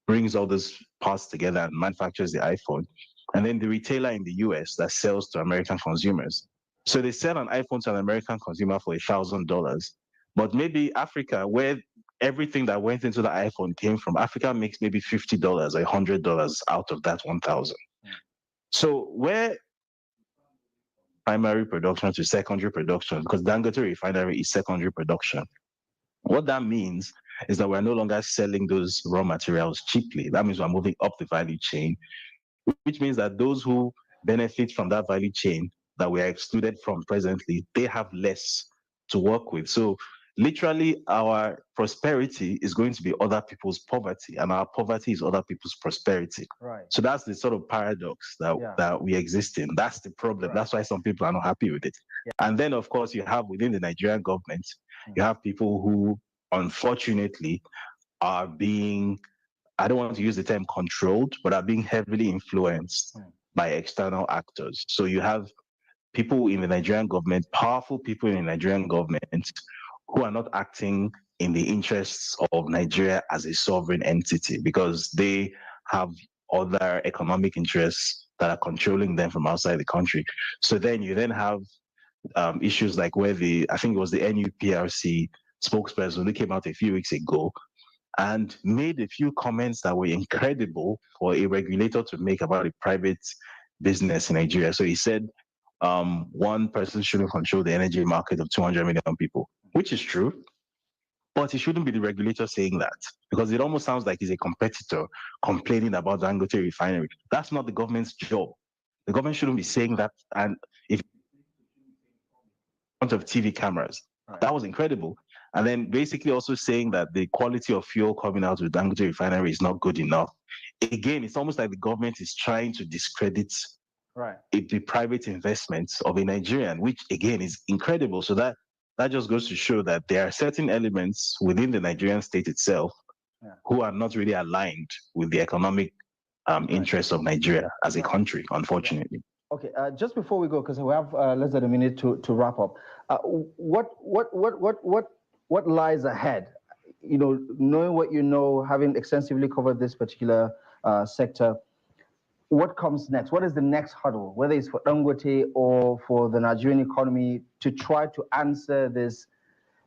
brings all those parts together and manufactures the iPhone, and then the retailer in the US that sells to American consumers. So they sell an iPhone to an American consumer for $1,000, but maybe Africa, where everything that went into the iPhone came from, Africa makes maybe $50 or $100 out of that 1,000. So where primary production to secondary production, because Dangote refinery is secondary production, what that means is that we're no longer selling those raw materials cheaply. That means we're moving up the value chain, which means that those who benefit from that value chain that we are excluded from presently, they have less to work with. So literally our prosperity is going to be other people's poverty, and our poverty is other people's prosperity. Right. So that's the sort of paradox that we exist in. That's the problem. Right. That's why some people are not happy with it. Yeah. And then, of course, you have within the Nigerian government, you have people who, unfortunately, are being, I don't want to use the term controlled, but are being heavily influenced by external actors. So you have people in the Nigerian government, powerful people in the Nigerian government, who are not acting in the interests of Nigeria as a sovereign entity because they have other economic interests that are controlling them from outside the country. So then you have issues like where I think it was the NUPRC spokesperson who came out a few weeks ago and made a few comments that were incredible for a regulator to make about a private business in Nigeria. So he said one person shouldn't control the energy market of 200 million people, which is true. But it shouldn't be the regulator saying that because it almost sounds like he's a competitor complaining about Dangote refinery. That's not the government's job. The government shouldn't be saying that. And if in front of TV cameras, that was incredible. And then basically also saying that the quality of fuel coming out of Dangote refinery is not good enough. Again, it's almost like the government is trying to discredit the private investments of a Nigerian, which again is incredible. So that just goes to show that there are certain elements within the Nigerian state itself who are not really aligned with the economic interests of Nigeria as a country, unfortunately. Okay, just before we go, because we have less than a minute to wrap up, what lies ahead? You know, knowing what you know, having extensively covered this particular sector, what comes next? What is the next hurdle, whether it's for Dangote or for the Nigerian economy, to try to answer this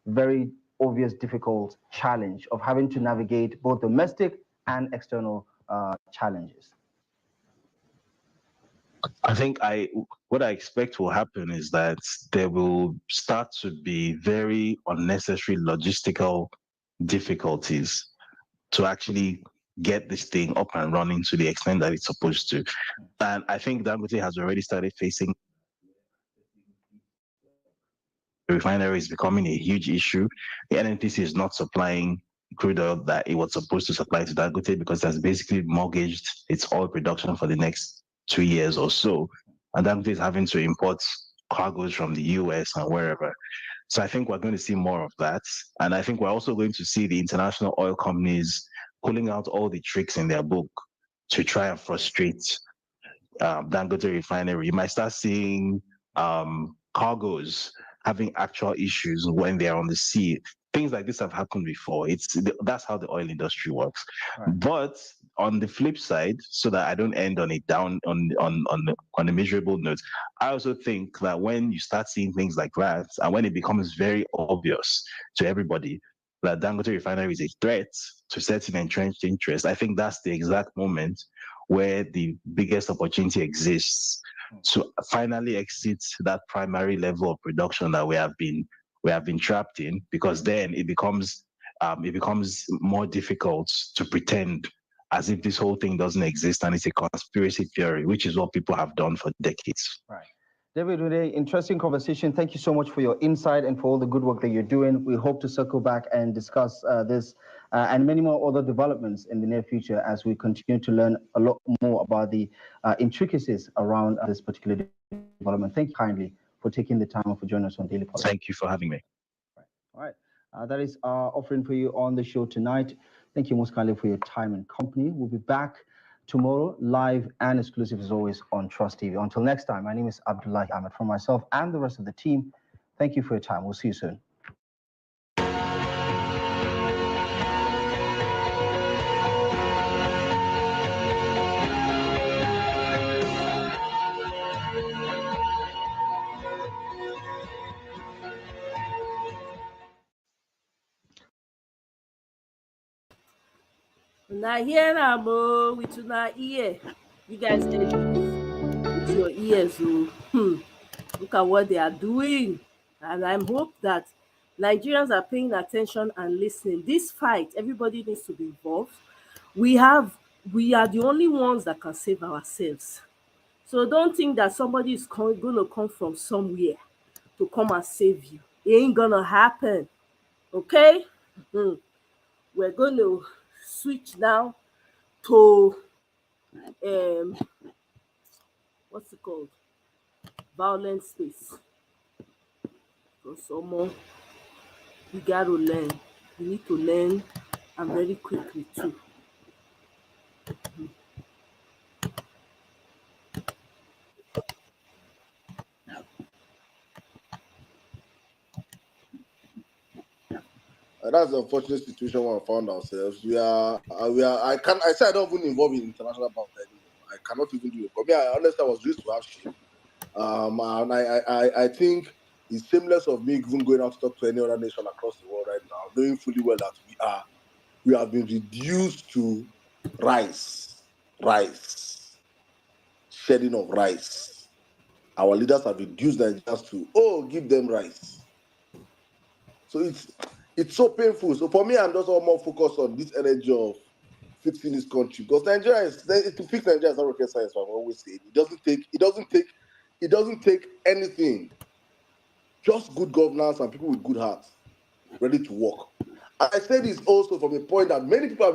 very obvious, difficult challenge of having to navigate both domestic and external challenges? I think what I expect will happen is that there will start to be very unnecessary logistical difficulties to actually get this thing up and running to the extent that it's supposed to. And I think Dangote has already started facing the refinery is becoming a huge issue. The NNPC is not supplying crude oil that it was supposed to supply to Dangote because it has basically mortgaged its oil production for the next 2 years or so. And Dangote is having to import cargoes from the US and wherever. So I think we're going to see more of that. And I think we're also going to see the international oil companies pulling out all the tricks in their book to try and frustrate Dangote refinery. You might start seeing cargoes having actual issues when they're on the sea. Things like this have happened before. That's how the oil industry works. Right. But on the flip side, so that I don't end on a down on a miserable note, I also think that when you start seeing things like that, and when it becomes very obvious to everybody that Dangote refinery is a threat to certain entrenched interests, I think that's the exact moment where the biggest opportunity exists to finally exit that primary level of production that we have been trapped in, because then it becomes more difficult to pretend as if this whole thing doesn't exist and it's a conspiracy theory, which is what people have done for decades. Right. David, really interesting conversation. Thank you so much for your insight and for all the good work that you're doing. We hope to circle back and discuss this and many more other developments in the near future as we continue to learn a lot more about the intricacies around this particular development. Thank you kindly for taking the time and for joining us on Daily Politics. Thank you for having me. All right. That is our offering for you on the show tonight. Thank you most kindly for your time and company. We'll be back tomorrow, live and exclusive as always on Trust TV. Until next time, my name is Abdullahi Ahmed. From myself and the rest of the team, thank you for your time. We'll see you soon. Now here now, with una ear. You guys heard with your ears. Look at what they are doing. And I hope that Nigerians are paying attention and listening. This fight, everybody needs to be involved. We are the only ones that can save ourselves. So don't think that somebody is going to come from somewhere to come and save you. It ain't going to happen. Okay? Mhm. We're going to switch now to what's it called? Violent space. So someone you got to learn. You need to learn and very quickly too. That's the unfortunate situation we found ourselves. I can't. I say I don't even involve in international bout anymore. I cannot even do it. For me, I honestly was used to have shit. And I think it's shameless of me even going out to talk to any other nation across the world right now, knowing fully well that we have been reduced to rice, shedding of rice. Our leaders have reduced Nigerians to give them rice. So it's so painful. So for me, I'm just all more focused on this energy of fixing this country because Nigeria is to fix Nigeria is not rocket science. I've always said it doesn't take anything. Just good governance and people with good hearts ready to work. I say this also from a point that many people have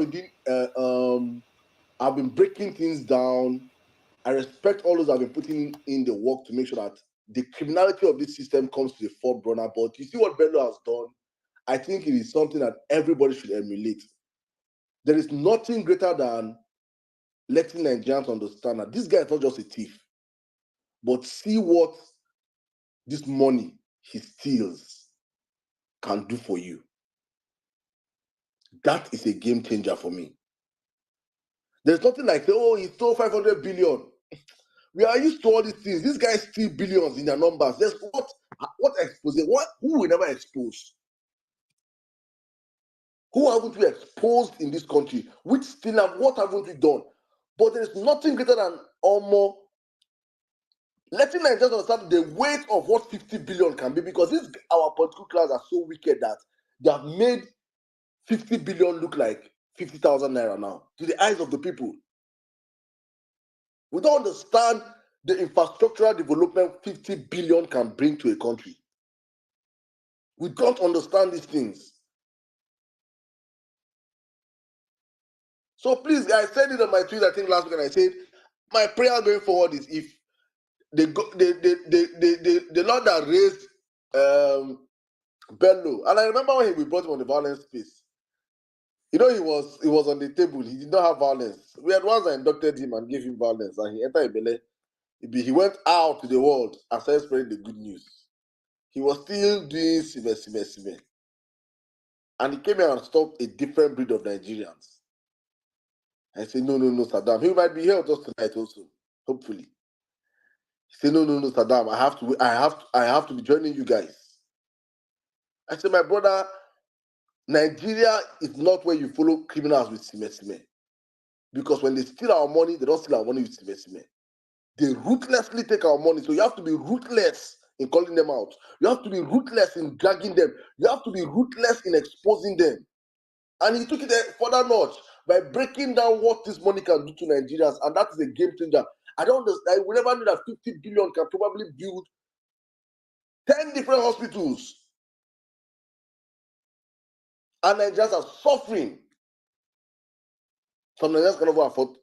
been breaking things down. I respect all those who have been putting in the work to make sure that the criminality of this system comes to the forefront. But you see what Bello has done? I think it is something that everybody should emulate. There is nothing greater than letting Nigerians understand that this guy is not just a thief, but see what this money he steals can do for you. That is a game changer for me. There's nothing like, he stole 500 billion. We are used to all these things. These guys steal billions in their numbers. There's what expose? Who will never expose? Who haven't we exposed in this country? Which still have what haven't we done? But there's nothing greater than almost letting Nigerians understand the weight of what 50 billion can be, because our political class are so wicked that they have made 50 billion look like 50,000 naira now to the eyes of the people. We don't understand the infrastructural development 50 billion can bring to a country. We don't understand these things. So please, I said it on my tweet, I think last week, and I said, my prayer going forward is if the Lord that raised Bello, and I remember when we brought him on the violence space, he was on the table, he did not have violence. We had once inducted him and gave him violence, and he entered Ibele. He went out to the world and started spreading the good news. He was still doing sime. And he came here and stopped a different breed of Nigerians. I said, no, Saddam. He might be here with us tonight also, hopefully. He said, no, Saddam. I have to be joining you guys. I said, my brother, Nigeria is not where you follow criminals with sime. Because when they steal our money, they don't steal our money with sime. They ruthlessly take our money. So you have to be ruthless in calling them out. You have to be ruthless in dragging them. You have to be ruthless in exposing them. And he took it a further notch by breaking down what this money can do to Nigerians, and that is a game changer. I don't understand. We never knew that 50 billion can probably build 10 different hospitals. And Nigerians are suffering. Some Nigerians cannot afford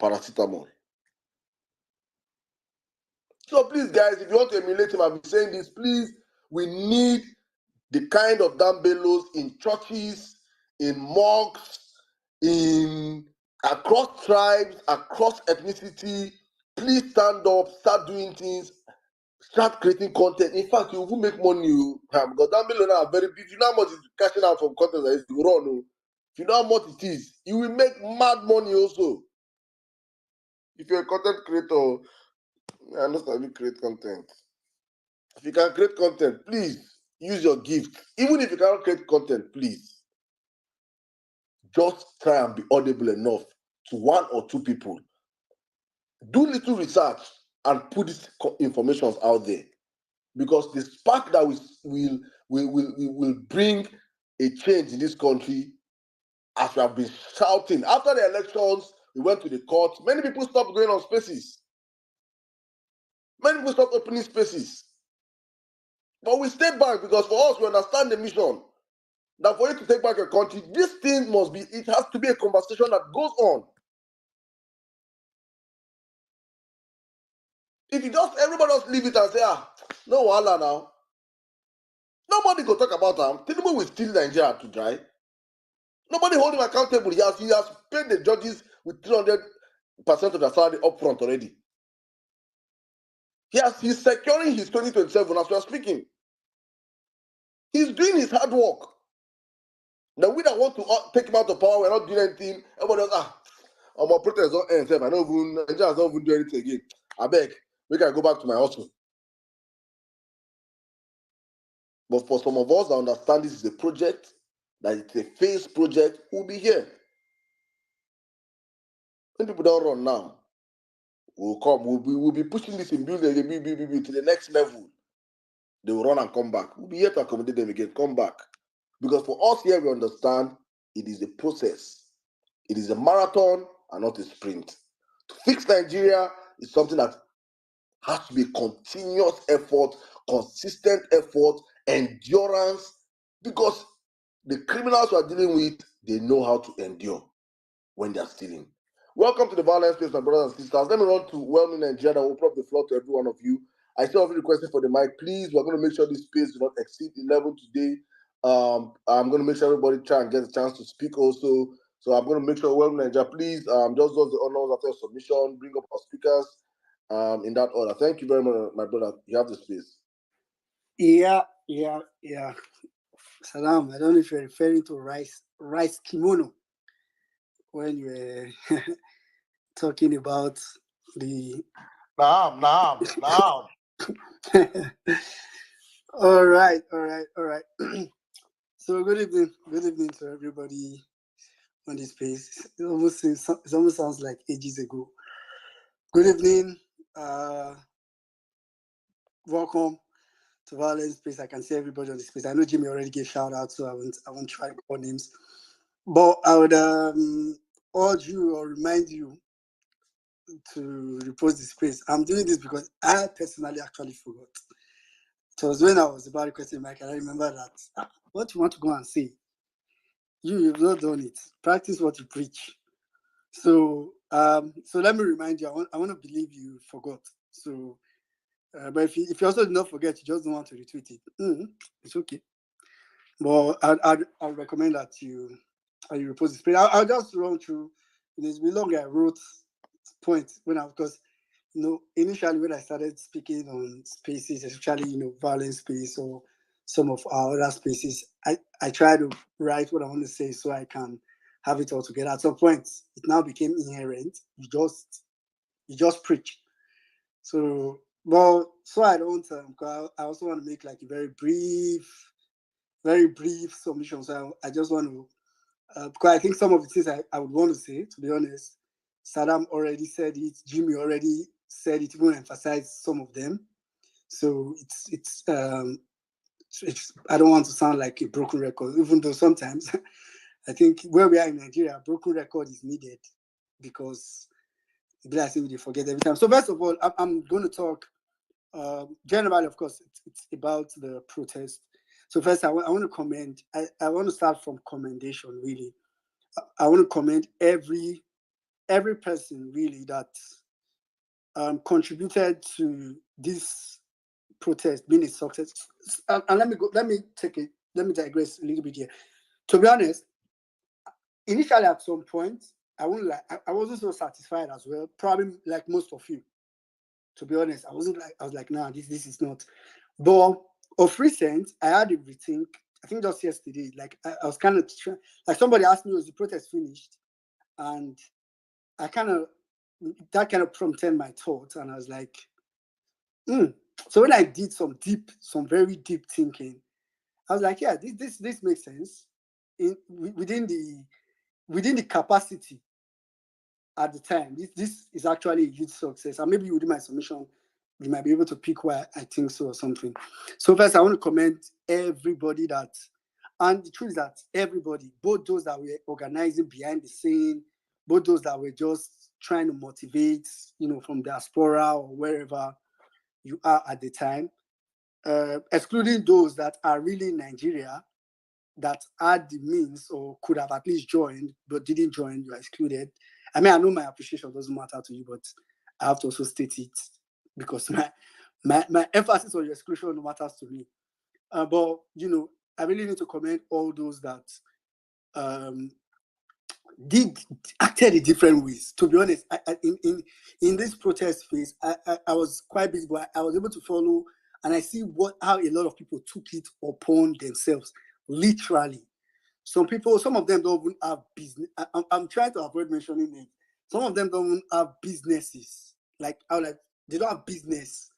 paracetamol. So please, guys, if you want to emulate him, I've been saying this, please, we need the kind of damn Bellos in churches, in mosques, across tribes, across ethnicity. Please stand up, start doing things, start creating content. In fact, you will make money because that millionaire are very big. You know how much is cashing out from content that is to run. If you know how much it is, you will make mad money also. If you're a content creator, I know how to create content. If you can create content, please use your gift. Even if you cannot create content, please just try and be audible enough to one or two people. Do little research and put these information out there, because the spark that will bring a change in this country, as we have been shouting. After the elections, we went to the court. Many people stopped going on spaces. Many people stopped opening spaces. But we stayed back because for us, we understand the mission. That for you to take back your country, this thing must be, it has to be a conversation that goes on. If you just, everybody just leave it and say, no wahala now. Nobody go talk about them. Tinubu will steal Nigeria to dry. Nobody hold him accountable. He has paid the judges with 300% of their salary up front already. He's securing his 2027 as we are speaking. He's doing his hard work. Now we that want to take him out of power, we're not doing anything. Everybody else, my protest don't end. I don't even, Nigeria don't even do anything again. I beg, we can go back to my hustle. But for some of us that understand this is a project, that it's a phase project, we'll be here. When people don't run now, we'll come, we'll be pushing this in building to the next level. They will run and come back. We'll be here to accommodate them again, come back. Because for us here, we understand it is a process. It is a marathon and not a sprint. To fix Nigeria is something that has to be continuous effort, consistent effort, endurance, because the criminals we are dealing with, they know how to endure when they are stealing. Welcome to the Violence Space, my brothers and sisters. Let me run to Well-Known Nigeria and open up the floor to every one of you. I still have requested for the mic. Please, we're going to make sure this space does not exceed 11 today. I'm going to make sure everybody try and get a chance to speak also. So I'm going to make sure Well-Known Nigeria, please, just does the honors after submission, bring up our speakers in that order. Thank you very much, my brother. You have the space. Yeah. Salam, I don't know if you're referring to rice kimono when you were talking about the... Naam. All right. So good evening to everybody on this space. It almost sounds like ages ago. Good evening. Welcome to Violence Space. I can see everybody on the space. I know Jimmy already gave shout out, so I won't try to call names. But I would urge you or remind you to repost the space. I'm doing this because I personally actually forgot. It was when I was about requesting Mike, and I remember that what you want to go and say, you've not done it. Practice what you preach. So let me remind you. I want to believe you forgot. So, but if you also did not forget, you just don't want to retweet it. It's okay. But I'll recommend that you repost the space. I'll just run through. It's been long. I wrote points because initially when I started speaking on spaces, especially violence space or some of our other spaces, I try to write what I want to say so I can have it all together. At some point, it now became inherent. You just preach. So I don't. I also want to make like a very brief submission. So I just want to, because I think some of the things I would want to say, to be honest, Saddam already said it. Jimmy already said it. Even emphasized some of them. So it's I don't want to sound like a broken record, even though sometimes I think where we are in Nigeria, a broken record is needed because I think we forget every time. So first of all, I'm going to talk generally, of course, it's about the protest. So first, I want to commend. I want to start from commendation. Really, I want to commend every person really that contributed to this protest being a success. And let me digress a little bit here. To be honest, initially at some point, I wasn't so satisfied as well. Probably like most of you. To be honest, I was like, nah, this is not. But of recent, I had a rethink. I think just yesterday, like I was kind of like somebody asked me, was the protest finished? And that kind of prompted my thoughts, and I was like, So when I did some very deep thinking, I was like, yeah, this makes sense within the capacity at the time. This is actually a huge success, and maybe within my submission, you might be able to pick why I think so or something. So first, I want to commend everybody and the truth is that everybody, both those that were organizing behind the scene, both those that were just trying to motivate, from diaspora or wherever you are at the time, excluding those that are really in Nigeria, that had the means or could have at least joined but didn't join, you are excluded. I mean, I know my appreciation doesn't matter to you, but I have to also state it because my emphasis on your exclusion matters to me. But you know, I really need to commend all those that acted in different ways. To be honest, in this protest phase, I was quite busy, but I was able to follow and I see how a lot of people took it upon themselves. Literally, some of them don't even have business. I'm trying to avoid mentioning names. Some of them don't even have businesses. They don't have business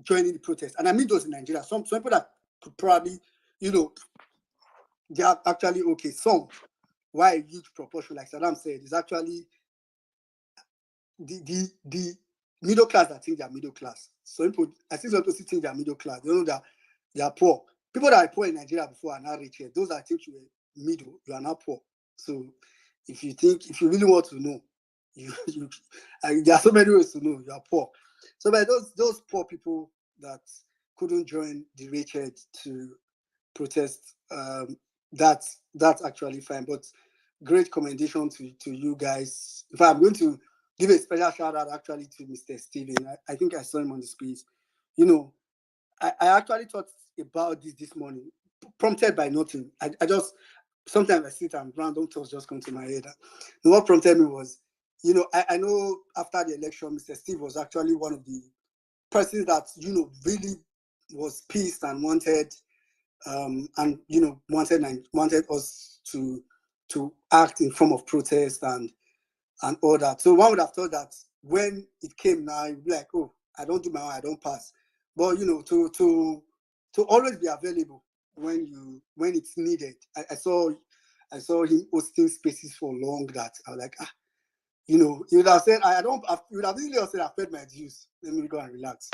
joining the protest. And I mean those in Nigeria. Some people that could probably, you know, they are actually okay. Some, why a huge proportion, like Saddam said, is actually the middle class that think they are middle class. So people, I see some people think they are middle class. They don't know that they are poor. People that are poor in Nigeria before are now rich here. Those that think you were middle, you are now poor. So if you really want to know, there are so many ways to know you are poor. So by those poor people that couldn't join the Rachel to protest, that's actually fine. But great commendation to you guys. In fact, I'm going to give a special shout out actually to Mr. Steven. I think I saw him on the space. You know, I actually thought about this morning, prompted by nothing. I just, sometimes I sit and random thoughts just come to my head. And what prompted me was, you know, I know after the election, Mr. Steve was actually one of the persons that, you know, really was pissed and wanted, you know, wanted us to act in form of protest and all that. So one would have thought that when it came now, you'd be like, oh, I don't do my own, I don't pass. But you know, to always be available when it's needed. I saw him hosting spaces for long that I was like, you know, he would have said, you would have easily said, I've paid my dues. Let me go and relax.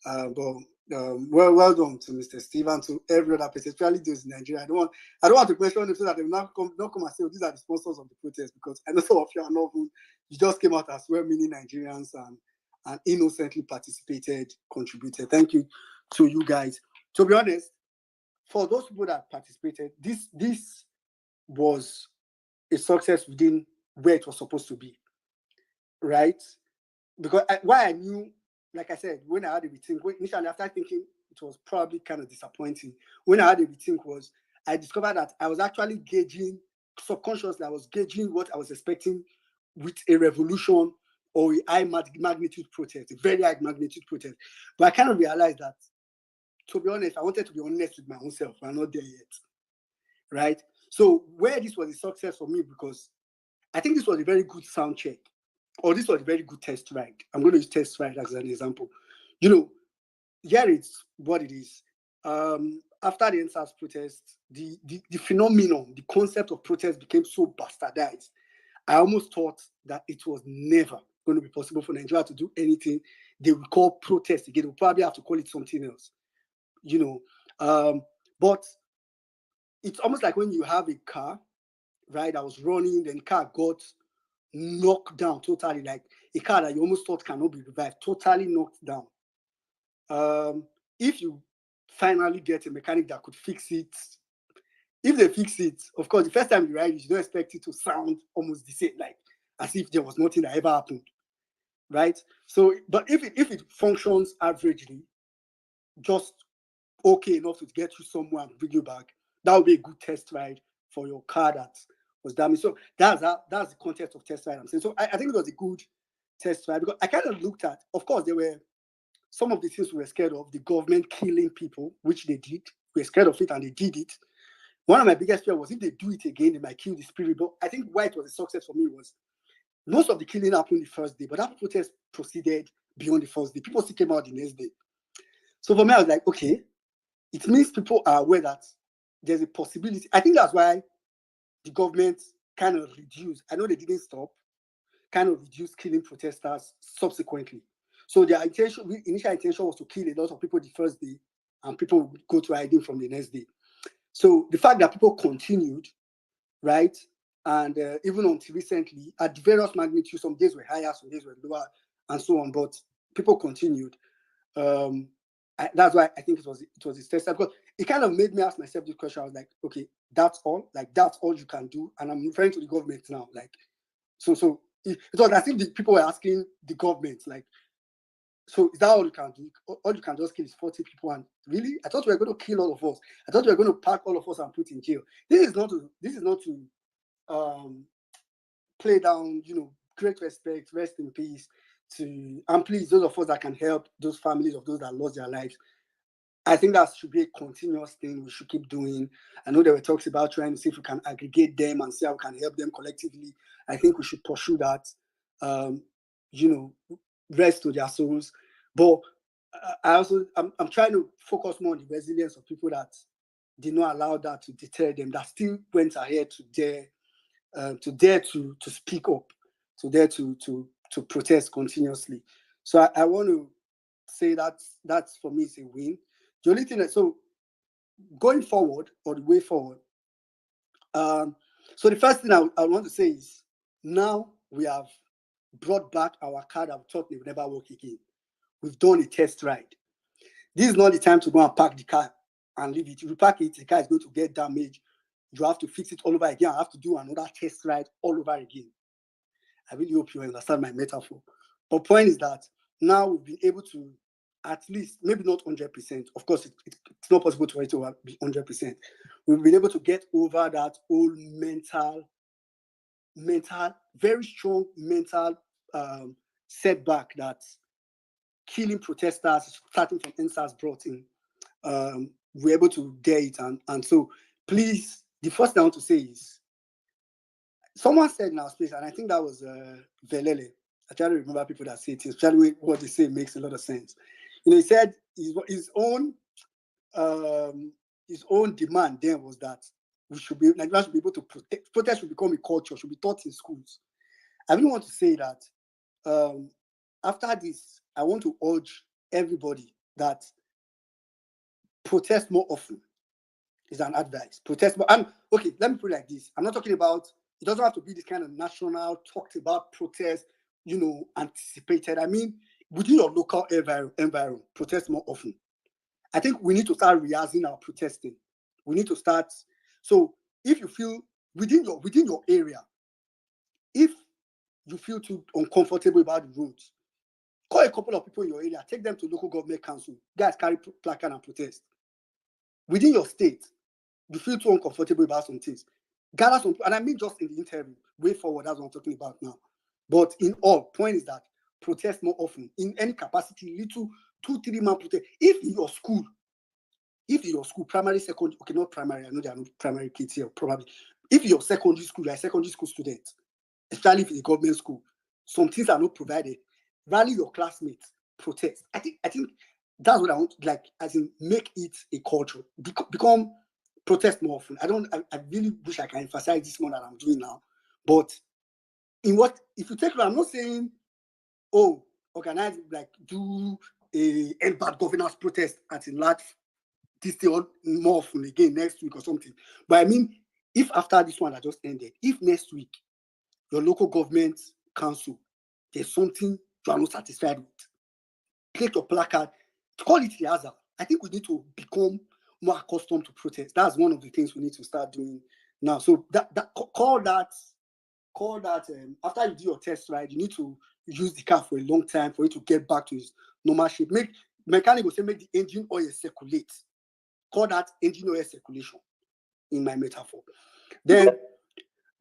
Well done to Mr. Steve and to every other person, especially those in Nigeria. I don't want to question them so that they will not come and say, oh, these are the sponsors of the protest, because I know some of you are not even, you just came out as well-meaning Nigerians and innocently participated, contributed. Thank you to you guys. To be honest, for those people that participated, this was a success within where it was supposed to be, right? Because why I knew, like I said, when I had a rethink, initially after thinking it was probably kind of disappointing, when I had a rethink was, I discovered that I was actually gauging, subconsciously, I was gauging what I was expecting with a revolution or a high magnitude protest, a very high magnitude protest. But I kind of realized that, to be honest, I wanted to be honest with my own self. I'm not there yet, right? So where this was a success for me, because I think this was a very good sound check, or this was a very good test ride. I'm going to use test ride as an example. You know, here it's what it is. After the NSAS protest, the phenomenon, the concept of protest became so bastardized. I almost thought that it was never going to be possible for Nigeria to do anything they would call protest again. We'll probably have to call it something else, you know. But it's almost like when you have a car, right, that was running, then the car got knocked down totally, like a car that you almost thought cannot be revived, totally knocked down. If you finally get a mechanic that could fix it, if they fix it, of course, the first time you ride it, you don't expect it to sound almost the same, like as if there was nothing that ever happened, right? So, but if it functions averagely, just okay enough to get you somewhere and bring you back, that would be a good test ride for your car that was damaged. So that's the context of test ride I'm saying. So I think it was a good test ride, because I kind of looked at, of course, there were some of the things we were scared of, the government killing people, which they did. We were scared of it and they did it. One of my biggest fears was if they do it again, they might kill the spirit. But I think why it was a success for me was most of the killing happened the first day, but that protest proceeded beyond the first day. People still came out the next day. So for me, I was like, okay, it means people are aware that there's a possibility. I think that's why the government kind of reduced. I know they didn't stop, kind of reduced killing protesters subsequently. So their initial intention was to kill a lot of people the first day, and people would go to hiding from the next day. So the fact that people continued, right, and even until recently, at various magnitudes, some days were higher, some days were lower, and so on, but people continued. that's why I think it was his test, because it kind of made me ask myself this question. I was like, okay, that's all you can do, and I'm referring to the government now. Like, so it was as if the people were asking the government, like, so is that all you can do? All you can just kill is 40 people, and really, I thought we were going to kill all of us. I thought we were going to pack all of us and put in jail. This is not to play down, great respect, rest in peace and please, those of us that can help those families of those that lost their lives. I think that should be a continuous thing we should keep doing. I know there were talks about trying to see if we can aggregate them and see how we can help them collectively. I think we should pursue that, rest to their souls. But I'm trying to focus more on the resilience of people that did not allow that to deter them, that still went ahead to dare to speak up, to dare to protest continuously. So I want to say that's for me is a win. The only thing so going forward, or the way forward, so the first thing I want to say is, now we have brought back our car that we thought they would never work again. We've done a test ride. This is not the time to go and park the car and leave it. If you park it, the car is going to get damaged. You have to fix it all over again. I have to do another test ride all over again. I really hope you understand my metaphor. But point is that now we've been able to, at least, maybe not 100%. Of course, it's not possible to be 100%. We've been able to get over that old mental, very strong mental setback that killing protesters, starting from NSAS, brought in. We're able to dare it. And so, please, the first thing I want to say is, someone said in our space, and I think that was Velele. I try to remember people that say it, especially what they say makes a lot of sense. He said his own demand then was that Nigeria should be able to protest should become a culture, should be taught in schools. I really want to say that after this, I want to urge everybody that protest more often is an advice. Protest more. And okay, let me put it like this. I'm not talking about, it doesn't have to be this kind of national talked about protest, anticipated. I mean, within your local environment, protest more often. I think we need to start rehearsing our protesting. We need to start. So if you feel within your area, if you feel too uncomfortable about the roads, call a couple of people in your area, take them to local government council. Guys, carry placard and protest. Within your state, you feel too uncomfortable about some things, gather some, and I mean just in the interview, way forward, that's what I'm talking about now. But in all, point is that protest more often, in any capacity, little 2-3 man protest. If in your school, primary, secondary, okay, not primary, I know there are no primary kids here, probably. If in your secondary school, you're a secondary school student, especially if it's a government school, some things are not provided, rally your classmates, protest. I think that's what I want, like, as in make it a culture, become protest more often. I really wish I can emphasize this more than I'm doing now. But if you take, I'm not saying, organize, like, do a end bad governance protest at a large, this day more often again next week or something. But I mean, if after this one that just ended, if next week your local government council, there's something you are not satisfied with, take your placard, call it rehearsal. I think we need to become more accustomed to protest. That's one of the things we need to start doing now. So call that after you do your test ride, you need to use the car for a long time for it to get back to its normal shape. Mechanic will say make the engine oil circulate. Call that engine oil circulation in my metaphor. Then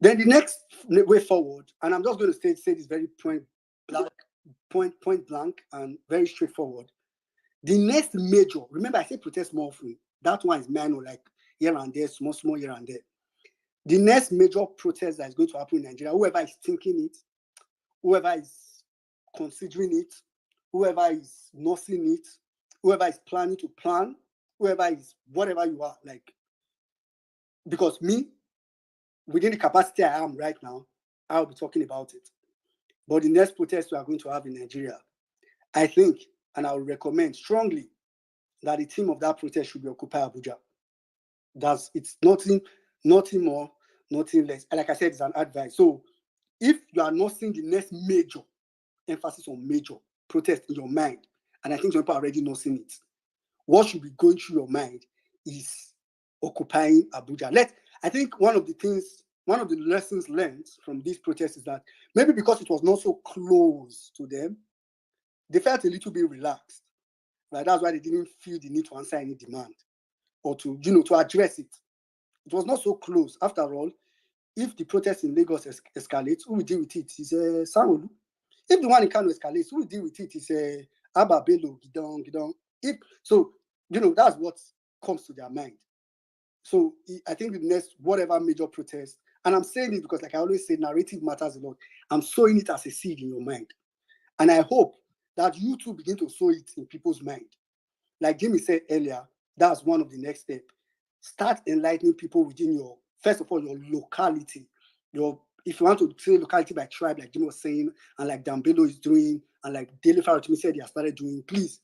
the next way forward, and I'm just going to say this very point blank and very straightforward. The next major, remember I said protest more often. That one is minor, like here and there, small here and there. The next major protest that is going to happen in Nigeria, whoever is thinking it, whoever is considering it, whoever is nursing it, whoever is planning to plan, whoever is whatever you are, like, because me, within the capacity I am right now, I'll be talking about it. But the next protest we are going to have in Nigeria, I think, and I would recommend strongly that the theme of that protest should be Occupy Abuja. It's nothing more, nothing less. And like I said, it's an advice. So if you are not seeing the next major, emphasis on major protest in your mind, and I think some people are already not seeing it, what should be going through your mind is occupying Abuja. I think one of the lessons learned from these protests is that maybe because it was not so close to them, they felt a little bit relaxed. Right? That's why they didn't feel the need to answer any demand or to address it. It was not so close. After all, if the protest in Lagos escalates, who will deal with it? Is Sanwo-Olu. If the one in Kano escalates, who will deal with it? Is Abba Bello, Gidon. That's what comes to their mind. So I think the next whatever major protest, and I'm saying it because, like I always say, narrative matters a lot. I'm sowing it as a seed in your mind, and I hope that you too begin to sow it in people's mind. Like Jimmy said earlier, that's one of the next steps. Start enlightening people within your, first of all, your locality. If you want to say locality by tribe, like Jimmy was saying, and like Dambelo is doing, and like Daily Farotimi said he has started doing, please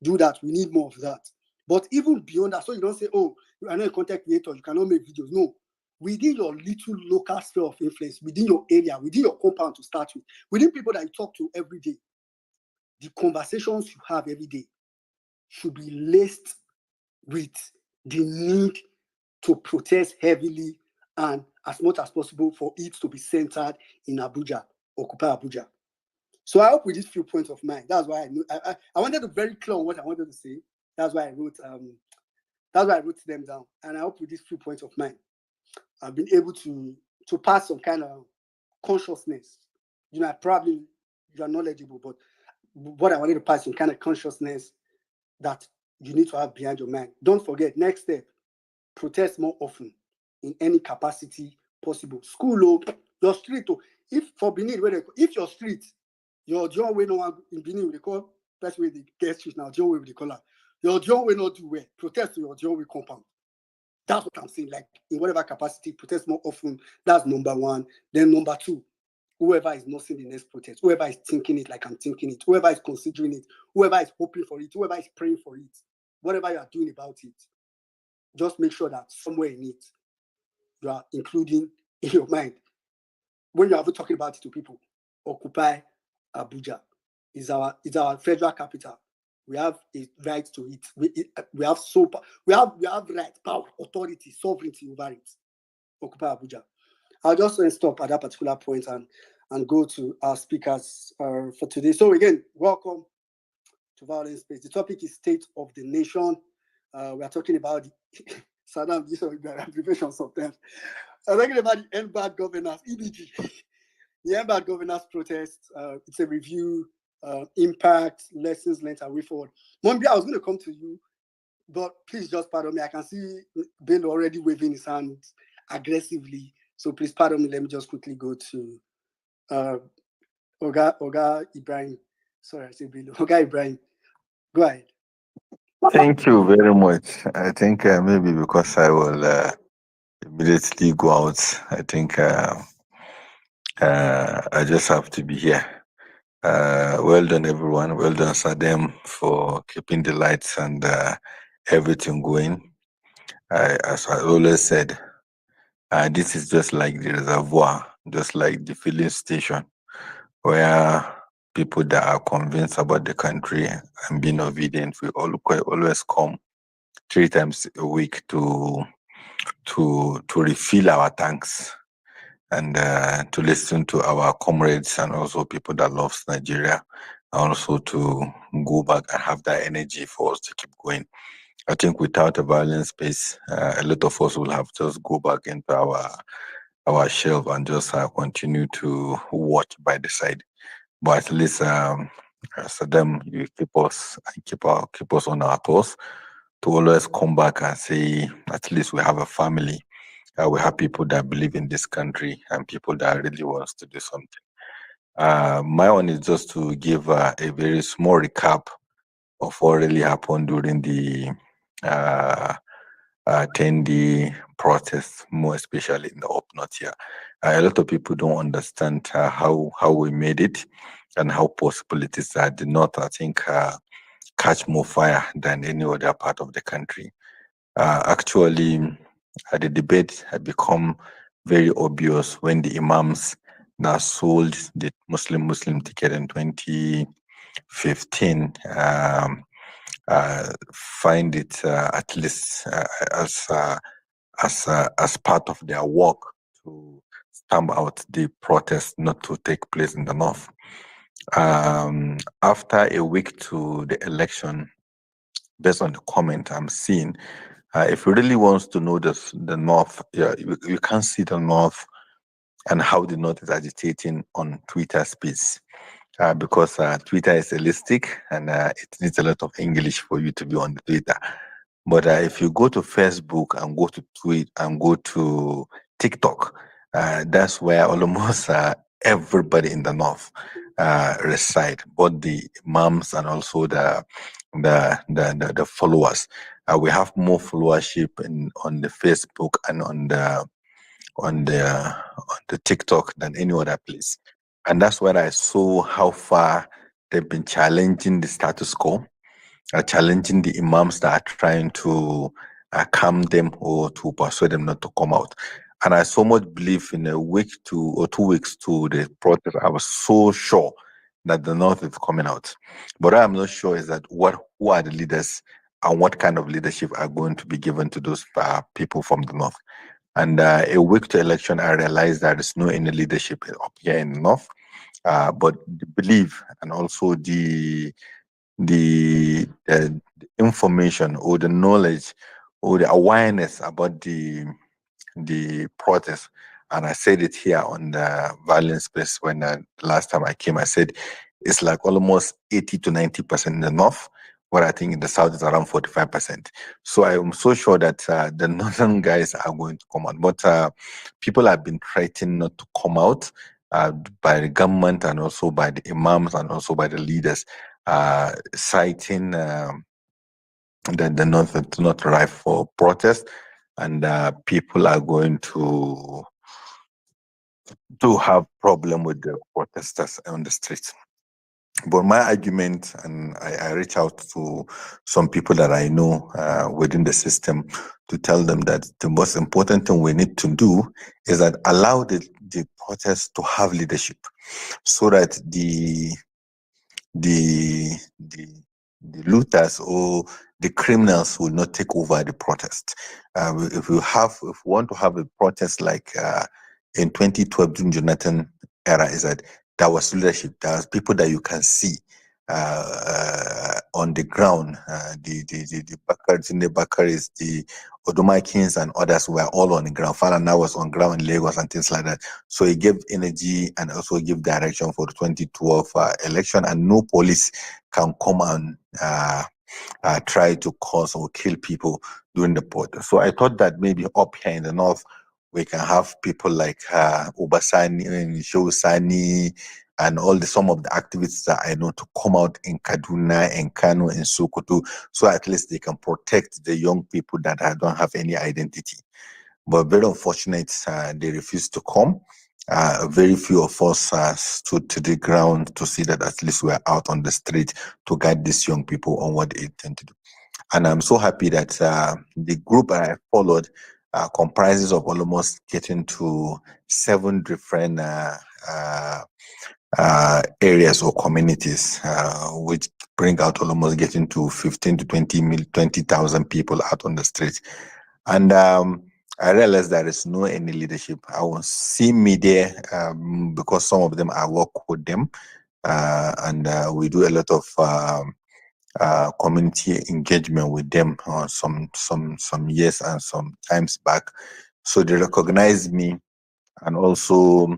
do that. We need more of that. But even beyond that, so you don't say, oh, you are not a content creator, you cannot make videos. No. Within your little local sphere of influence, within your area, within your compound to start with, within people that you talk to every day, the conversations you have every day should be laced with the need to protest heavily and as much as possible for it to be centered in Abuja, Occupy Abuja. So I hope with these few points of mine, that's why I wanted to be very clear on what I wanted to say. That's why I wrote them down. And I hope with these few points of mine, I've been able to pass some kind of consciousness. You are knowledgeable, but what I wanted to pass some kind of consciousness that you need to have behind your mind. Don't forget, next step, protest more often in any capacity possible. School, your street, if for Benin, if your street, your John way no one in Benin, they call that's where they get street now, John way with the color. Your John way not do well. Protest your John way compound. That's what I'm saying. Like in whatever capacity, protest more often. That's number one. Then number two, whoever is not seeing the next protest, whoever is thinking it like I'm thinking it, whoever is considering it, whoever is hoping for it, whoever is praying for it, whatever you are doing about it, just make sure that somewhere in it, you are including in your mind. When you are talking about it to people, Occupy Abuja is our federal capital. We have a right to it. We have right, power, authority, sovereignty over it. Occupy Abuja. I'll just stop at that particular point and go to our speakers for today. So again, welcome to Violence Space. The topic is State of the Nation. We are talking about Saddam, these are abbreviations sometimes. I'm talking about the End-Bad Governance, EBG. The End-Bad Governance protest. It's a review, impact, lessons learned, and way forward. Mombi, I was going to come to you, but please just pardon me. I can see Bill already waving his hand aggressively. So please pardon me. Let me just quickly go to Oga Ibrahim. Sorry, I said Bill. Oga Ibrahim. Go ahead. Thank you very much. I think maybe because I will immediately go out, I think I just have to be here. Well done, everyone. Well done, Sadem, for keeping the lights and everything going. As I always said, this is just like the reservoir, just like the filling station, where people that are convinced about the country and being obedient will always come 3 times a week to refill our tanks and to listen to our comrades and also people that loves Nigeria, and also to go back and have that energy for us to keep going. I think without a violent space, a lot of us will have just go back into our shelf and just continue to watch by the side. But at least Saddam, you keep us on our toes to always come back and say, at least we have a family. We have people that believe in this country and people that really wants to do something. My one is just to give a very small recap of what really happened during the 10-day protest, more especially in the up north here. A lot of people don't understand how we made it and how possible it is that the north, I think, catch more fire than any other part of the country. Actually, the debate had become very obvious when the imams that sold the Muslim ticket in 2015 find it at least as part of their work to stamp out the protest not to take place in the north. After a week to the election, based on the comment I'm seeing, if you really wants to know the north, you can see the north and how the north is agitating on Twitter Space. Because Twitter is holistic and it needs a lot of English for you to be on the Twitter. But if you go to Facebook and go to Tweet and go to TikTok, that's where almost everybody in the north reside, both the imams and also the followers. We have more followership on the Facebook and on the TikTok than any other place. And that's where I saw how far they've been challenging the status quo, challenging the imams that are trying to calm them or to persuade them not to come out. And I so much believe in a week or 2 weeks to the protest, I was so sure that the North is coming out. But what I'm not sure is that who are the leaders and what kind of leadership are going to be given to those people from the North. And a week to election, I realized there is no any leadership up here in the North. But the belief and also the information or the knowledge or the awareness about the protest, and I said it here on the Violence Space when last time I came, I said it's like almost 80 to 90% in the north, where I think in the south is around 45%. So I am so sure that the northern guys are going to come out, but people have been threatened not to come out by the government and also by the imams and also by the leaders, citing that the north is not ripe for protest, and people are going to have problem with the protesters on the streets. But my argument, and I reach out to some people that I know within the system to tell them that the most important thing we need to do is that allow the protest to have leadership, so that the looters or the criminals will not take over the protest. If we want to have a protest like in 2012 during Jonathan era, is that there was leadership, there was people that you can see on the ground. The Bakaris, the Odumakins and others were all on the ground. Falana was on ground in Lagos and things like that. So it gave energy and also give direction for the 2012 election, and no police can come and try to cause or kill people during the protest. So I thought that maybe up here in the north, we can have people like Obasani and Shosani and some of the activists that I know to come out in Kaduna and Kano and Sokoto, so at least they can protect the young people that don't have any identity. But very unfortunate, they refused to come. Very few of us stood to the ground to see that at least we're out on the street to guide these young people on what they intend to do. And I'm so happy that the group I followed comprises of almost getting to 7 different areas or communities, which bring out almost getting to 15 to 20,000 people out on the street. And I realized there is no any leadership. I will see media because some of them I work with them, and we do a lot of community engagement with them some years and some times back. So they recognize me, and also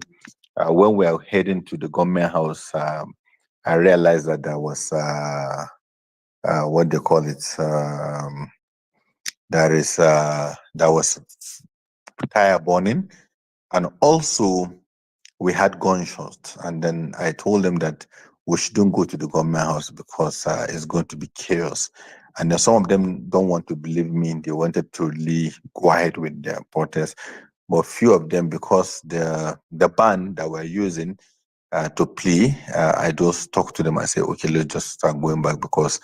when we are heading to the government house, I realized that there was what they call it. There was tire burning, and also we had gunshots. And then I told them that we shouldn't go to the government house because it's going to be chaos. And then some of them don't want to believe me. They wanted to really go ahead with their protest. But few of them, because the band that we're using to play, I just talked to them and say, okay, let's just start going back, because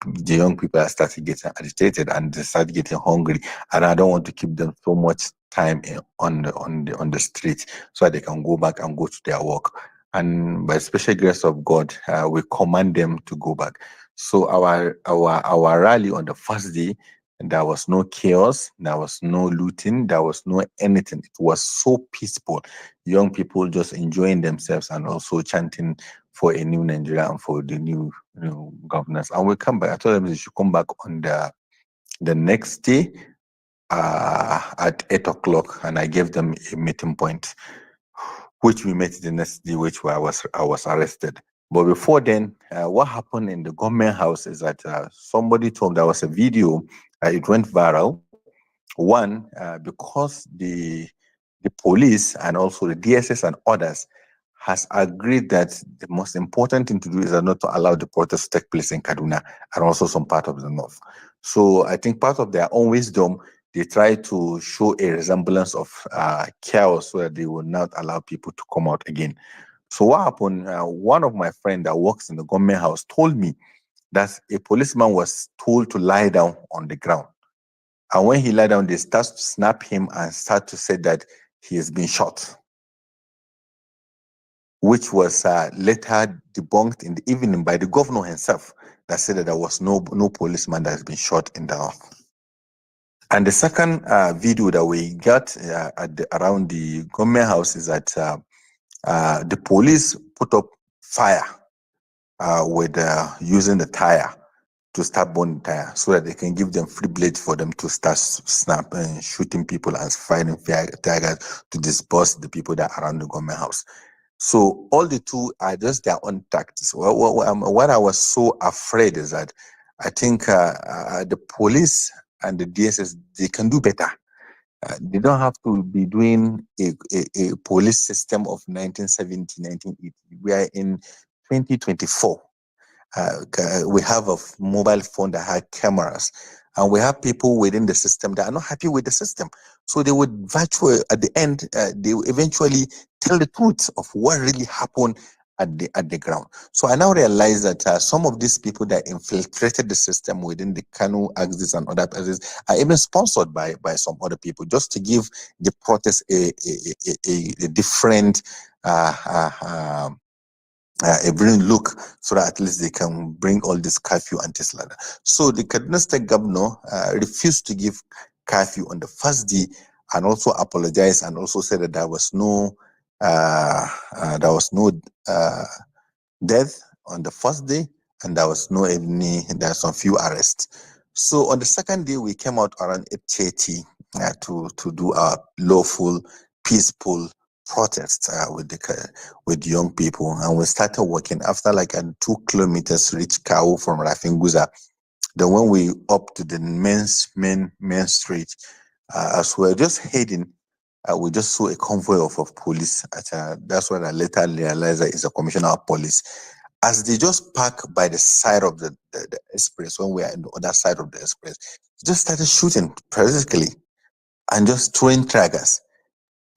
the young people are starting getting agitated and they start getting hungry, and I don't want to keep them so much time on the street, so that they can go back and go to their work. And by special grace of God, we command them to go back. So our rally on the first day, there was no chaos, there was no looting, there was no anything. It was so peaceful. Young people just enjoying themselves and also chanting for a new Nigeria and for the new governors. And we come back. I told them they should come back on the next day at 8 o'clock, and I gave them a meeting point, which we met the next day, which I was arrested. But before then, what happened in the government house is that somebody told there was a video, it went viral. One, because the police and also the DSS and others has agreed that the most important thing to do is not to allow the protests to take place in Kaduna and also some part of the north. So I think part of their own wisdom, they try to show a resemblance of chaos so that they will not allow people to come out again. So what happened, one of my friends that works in the government house told me that a policeman was told to lie down on the ground. And when he lied down, they start to snap him and start to say that he has been shot, which was later debunked in the evening by the governor himself, that said that there was no policeman that has been shot in the north. And the second video that we got around the government house is that the police put up fire with using the tire to start burning the tire so that they can give them free blades for them to start shooting people and firing tear gas to disperse the people that are around the government house. So all the two are just their own tactics. What I was so afraid is that I think the police and the DSS, they can do better. They don't have to be doing a police system of 1970, 1980. We are in 2024. We have a mobile phone that had cameras, and we have people within the system that are not happy with the system. So they would virtually, at the end, they will eventually tell the truth of what really happened at the ground. So I now realize that some of these people that infiltrated the system within the Kanu axis and other axis are even sponsored by some other people, just to give the protest a different a brilliant look, so that at least they can bring all this curfew and things like that. So the Kaduna State Governor refused to give curfew on the first day, and also apologized, and also said that there was no death on the first day, and there was there's some few arrests. So on the second day, we came out around 8:30 to do our lawful, peaceful protest with young people, and we started walking. After like 2 kilometers, reach Kau from Rafinguza. Then when we up to the main street, as we were just heading, we just saw a convoy of police. That's when I later realized that it's a commissioner of police. As they just park by the side of the express, when we are on the other side of the express, just started shooting periodically and just throwing triggers.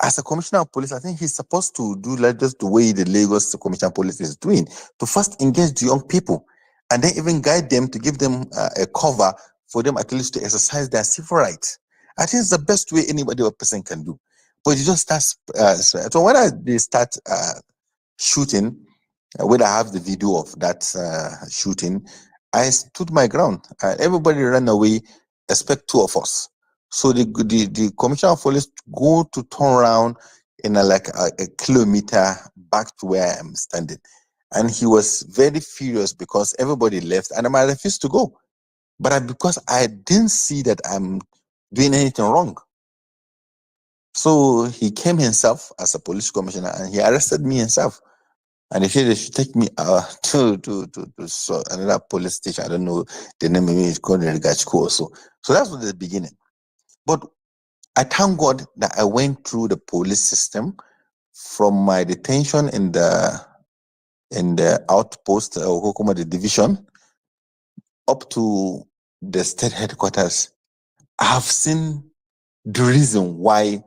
As a commissioner of police, I think he's supposed to do like just the way the Lagos Commissioner of Police is doing, to first engage the young people and then even guide them, to give them a cover for them at least to exercise their civil rights. I think it's the best way anybody or person can do. But you just start. So when they start shooting, when I have the video of that shooting, I stood my ground. Everybody ran away, except 2 of us. So the commissioner of police go to turn around in a kilometer back to where I am standing. And he was very furious because everybody left and I refused to go. But because I didn't see that I'm doing anything wrong. So he came himself as a police commissioner and he arrested me himself. And he said they should take me to another police station. I don't know the name, maybe it's called Rigachko also. So that's the beginning. But I thank God that I went through the police system from my detention in the outpost, Hukuma, the division, up to the state headquarters. I have seen the reason why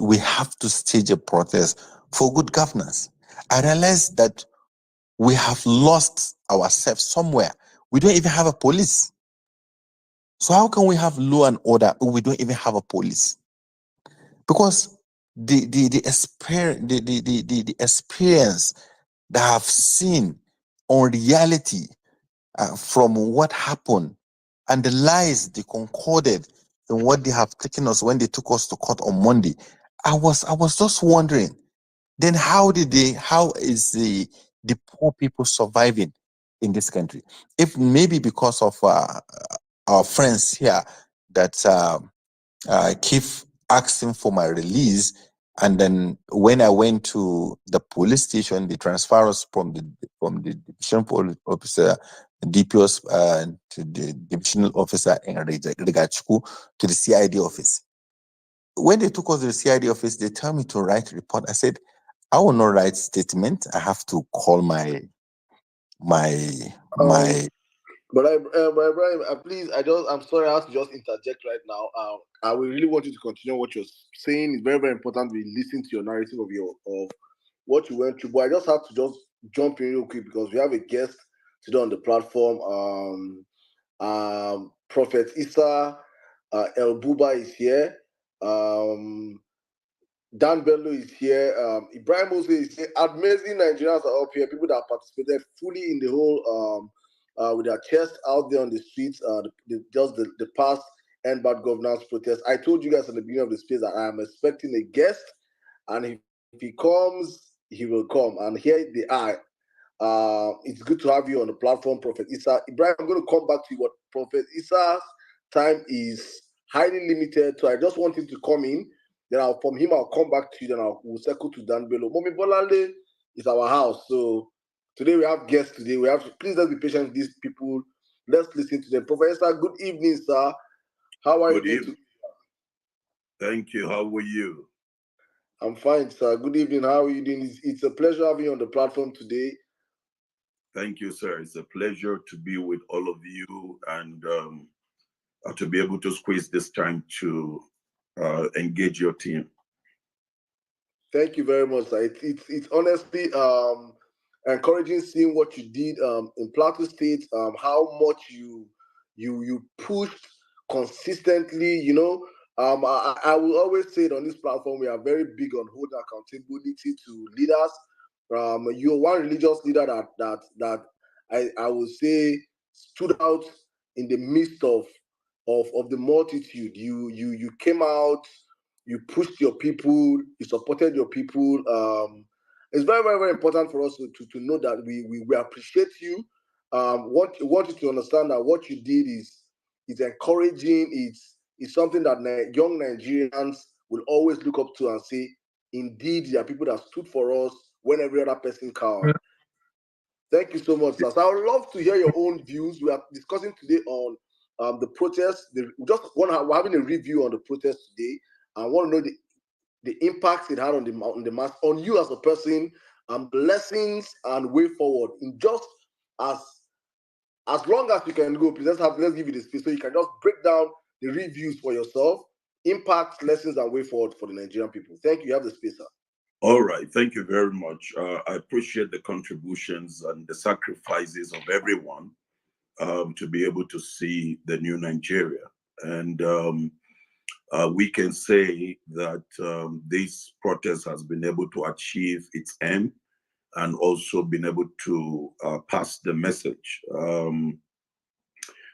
we have to stage a protest for good governance. I realized that we have lost ourselves somewhere. We don't even have a police. So how can we have law and order if we don't even have a police? Because the experience that I've seen on reality from what happened and the lies they concorded in what they have taken us when they took us to court on Monday, I was just wondering, then how is the poor people surviving in this country? If maybe because of our friends here that keep asking for my release, and then when I went to the police station, they transfer us from the division police officer, DPOs, to the divisional officer in Rigachuku to the CID office. When they took us to the CID office, they tell me to write a report. I said, I will not write statement. I have to call my. But Ibrahim, please, I'm sorry, I have to just interject right now. I will really want you to continue what you're saying. It's very, very important we listen to your narrative of what you went through. But I just have to just jump in real quick because we have a guest today on the platform. Prophet Issa El Buba is here. Dan Bello is here. Ibrahim Mose is here. Amazing Nigerians are up here. People that participated fully in the whole, with their chest out there on the streets, the past End Bad Governance protest. I told you guys at the beginning of the space that I am expecting a guest, and if he comes, he will come. And here they are. It's good to have you on the platform, Prophet Issa. Ibrahim, I'm going to come back to you. What Prophet Issa's time is highly limited, so I just want him to come in. Then I'll come back to you. Then we'll circle to Dan Bello. Momi Bolale is our house. So today we have guests. Today we have. Please let's be patient with these people. Let's listen to them. Professor, good evening, sir. How are you doing? Thank you. How are you? I'm fine, sir. Good evening. How are you doing? It's a pleasure having you on the platform today. Thank you, sir. It's a pleasure to be with all of you and to be able to squeeze this time to engage your team. Thank you very much, sir. It's honestly encouraging seeing what you did in Plateau State, how much you pushed consistently. You know, I will always say it on this platform, we are very big on holding accountability to leaders. You're one religious leader that I would say stood out in the midst of the multitude. You came out, you pushed your people, you supported your people. It's very, very, very important for us to know that we appreciate you. Want you to understand that what you did is encouraging. It's something that young Nigerians will always look up to and say, indeed, there are people that stood for us when every other person counted. Thank you so much, sir. So I would love to hear your own views. We are discussing today on the protest. We're having a review on the protest today. I want to know the impact it had on the mass, on you as a person, lessons and way forward. In just as long as you can go, please let's give you the space so you can just break down the reviews for yourself, impact, lessons, and way forward for the Nigerian people. Thank you. You have the space, sir. All right. Thank you very much. I appreciate the contributions and the sacrifices of everyone to be able to see the new Nigeria. And we can say that this protest has been able to achieve its aim and also been able to pass the message.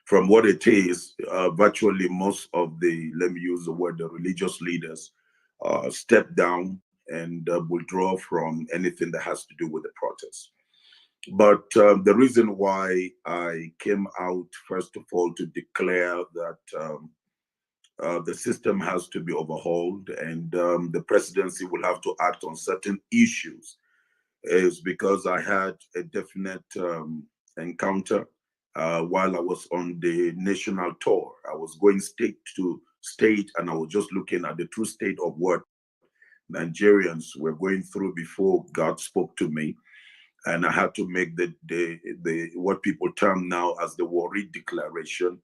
From what it is, virtually most of let me use the word, the religious leaders step down and withdraw from anything that has to do with the protest. But the reason why I came out, first of all, to declare that the system has to be overhauled and the presidency will have to act on certain issues is because I had a definite encounter while I was on the national tour. I was going state to state and I was just looking at the true state of what Nigerians were going through before God spoke to me. And I had to make the what people term now as the Warri Declaration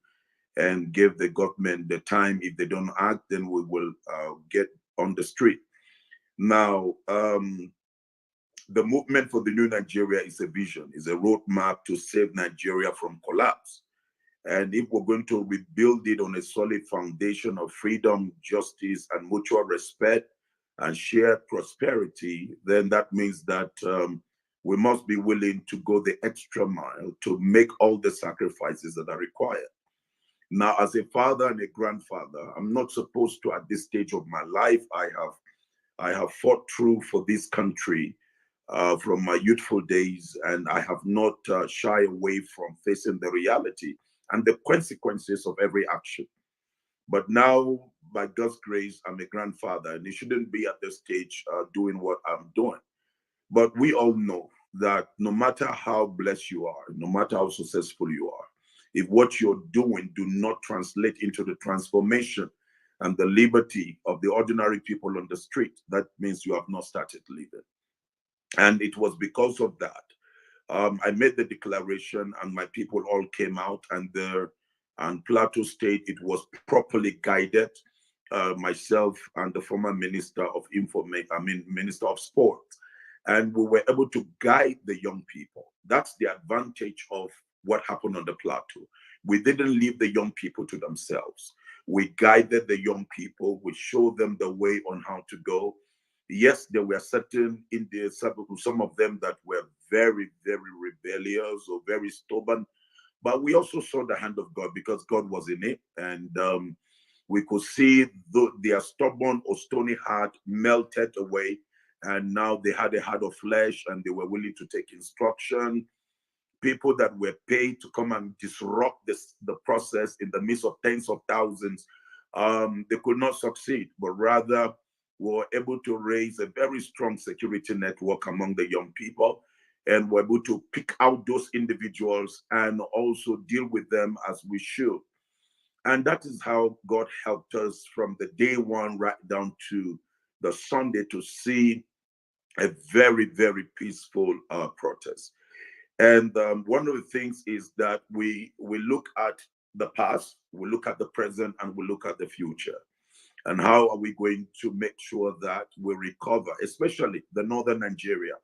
and give the government the time. If they don't act, then we will get on the street. Now, the movement for the new Nigeria is a vision, is a roadmap to save Nigeria from collapse. And if we're going to rebuild it on a solid foundation of freedom, justice, and mutual respect and shared prosperity, then that means that we must be willing to go the extra mile to make all the sacrifices that are required. Now, as a father and a grandfather, I'm not supposed to, at this stage of my life, I have fought through for this country from my youthful days, and I have not shy away from facing the reality and the consequences of every action. But now, by God's grace, I'm a grandfather, and it shouldn't be at this stage doing what I'm doing. But we all know that no matter how blessed you are, no matter how successful you are, if what you're doing do not translate into the transformation and the liberty of the ordinary people on the street, that means you have not started living. And it was because of that I made the declaration, and my people all came out, and Plateau State, it was properly guided. Myself and the former Minister of Minister of Sport, and we were able to guide the young people. That's the advantage of what happened on the plateau. We didn't leave the young people to themselves. We guided the young people. We showed them the way on how to go. Yes, there were certain some of them that were very, very rebellious or very stubborn, but we also saw the hand of God because God was in it, and we could see their stubborn or stony heart melted away, and now they had a heart of flesh, and they were willing to take instruction. People that were paid to come and disrupt the process in the midst of tens of thousands, they could not succeed, but rather were able to raise a very strong security network among the young people, and were able to pick out those individuals and also deal with them as we should. And that is how God helped us from the day one right down to the Sunday to see a very, very peaceful protest. And one of the things is that we look at the past, we look at the present, and we look at the future. And how are we going to make sure that we recover, especially the northern Nigeria?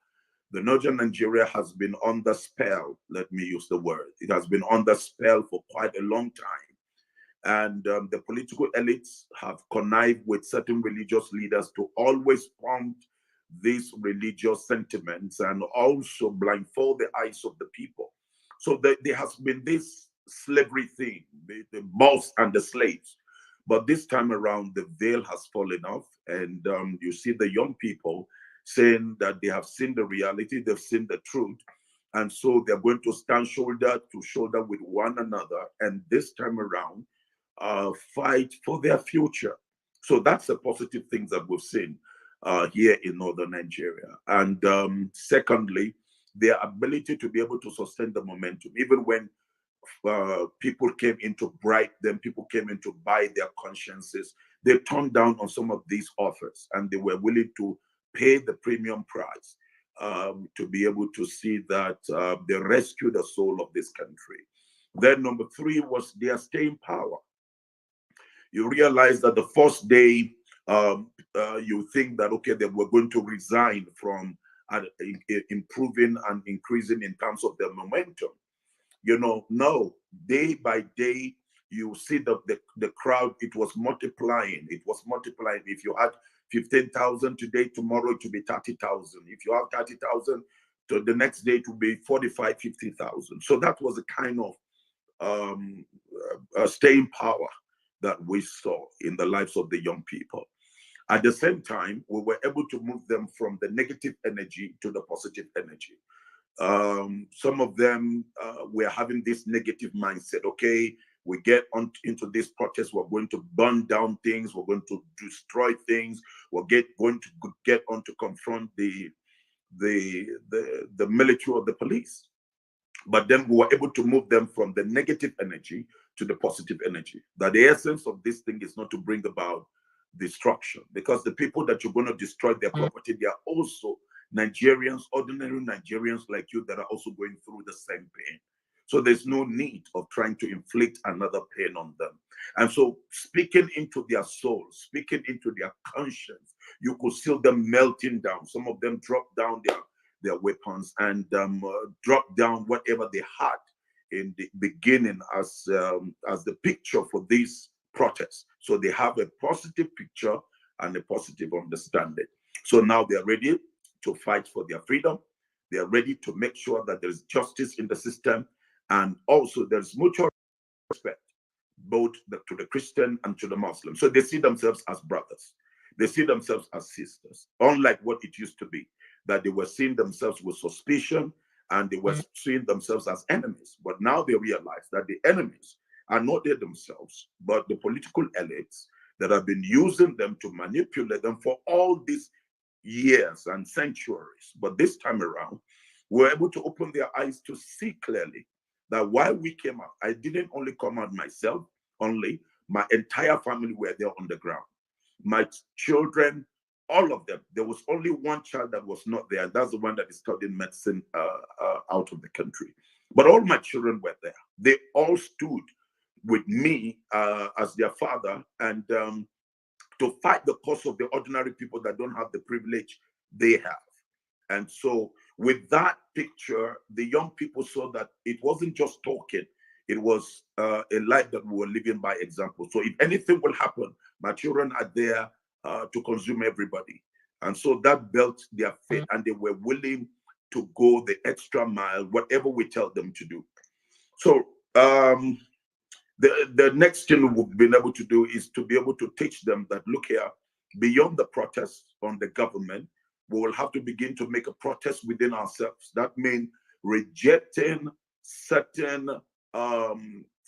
The northern Nigeria has been under spell, let me use the word. It has been under spell for quite a long time. And the political elites have connived with certain religious leaders to always pump these religious sentiments and also blindfold the eyes of the people. So there has been this slavery thing, the boss and the slaves. But this time around, the veil has fallen off, and you see the young people saying that they have seen the reality, they've seen the truth, and so they're going to stand shoulder to shoulder with one another, and this time around, fight for their future. So that's the positive things that we've seen here in northern Nigeria. And secondly, their ability to be able to sustain the momentum, even when people came in to bribe them, people came in to buy their consciences, they turned down on some of these offers, and they were willing to pay the premium price to be able to see that they rescue the soul of this country. Then number three was their staying power. You realize that the first day, you think that, okay, they were going to resign from improving and increasing in terms of their momentum. You know, no, day by day, you see the crowd, it was multiplying. It was multiplying. If you had 15,000 today, tomorrow it will be 30,000. If you have 30,000, to the next day it will be 45, 50,000. So that was a kind of staying power that we saw in the lives of the young people. At the same time, we were able to move them from the negative energy to the positive energy. Some of them were having this negative mindset. Okay, we get into this protest, we're going to burn down things, we're going to destroy things, we're going to get on to confront the military or the police. But then we were able to move them from the negative energy to the positive energy. That the essence of this thing is not to bring about destruction, because the people that you're going to destroy their property, they are also Nigerians, ordinary Nigerians like you, that are also going through the same pain. So there's no need of trying to inflict another pain on them. And so speaking into their soul, speaking into their conscience, you could see them melting down. Some of them dropped down their weapons and dropped down whatever they had in the beginning as the picture for these protests. So they have a positive picture and a positive understanding. So now they're ready to fight for their freedom. They are ready to make sure that there is justice in the system, and also there's mutual respect, both to the Christian and to the Muslim. So they see themselves as brothers. They see themselves as sisters, unlike what it used to be, that they were seeing themselves with suspicion and they were seeing themselves as enemies. But now they realize that the enemies are not they themselves, but the political elites that have been using them to manipulate them for all these years and centuries. But this time around, we're able to open their eyes to see clearly that while we came out, I didn't only come out myself, only my entire family were there on the ground. My children, all of them. There was only one child that was not there. That's the one that is studying medicine out of the country. But all my children were there. They all stood with me as their father, and to fight the cause of the ordinary people that don't have the privilege they have. And so with that picture, the young people saw that it wasn't just talking, it was a life that we were living by example. So if anything will happen, my children are there to consume everybody. And so that built their faith, and they were willing to go the extra mile, whatever we tell them to do. So the next thing we've been able to do is to be able to teach them that, look here, beyond the protests on the government, we will have to begin to make a protest within ourselves. That means rejecting certain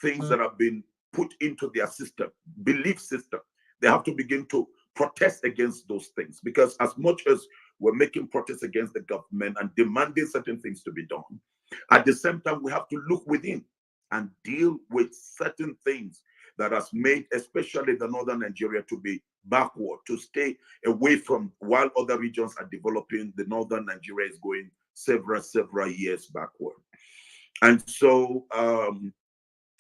things that have been put into their system, belief system. They have to begin to protest against those things, because as much as we're making protests against the government and demanding certain things to be done, at the same time, we have to look within and deal with certain things that has made, especially the northern Nigeria, to be backward, to stay away from, while other regions are developing, the northern Nigeria is going several years backward. And so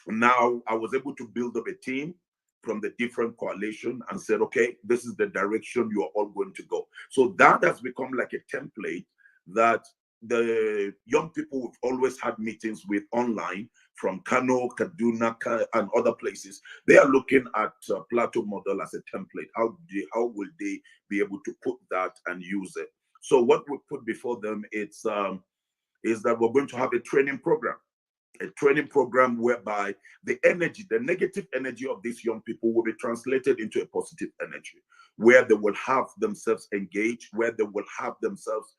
now I was able to build up a team from the different coalition and said, okay, this is the direction you are all going to go. So that has become like a template that the young people we've always had meetings with online from Kano, Kaduna, and other places. They are looking at Plateau model as a template. How will they be able to put that and use it? So what we put before them is that we're going to have a training program whereby the energy, the negative energy of these young people will be translated into a positive energy, where they will have themselves engaged, where they will have themselves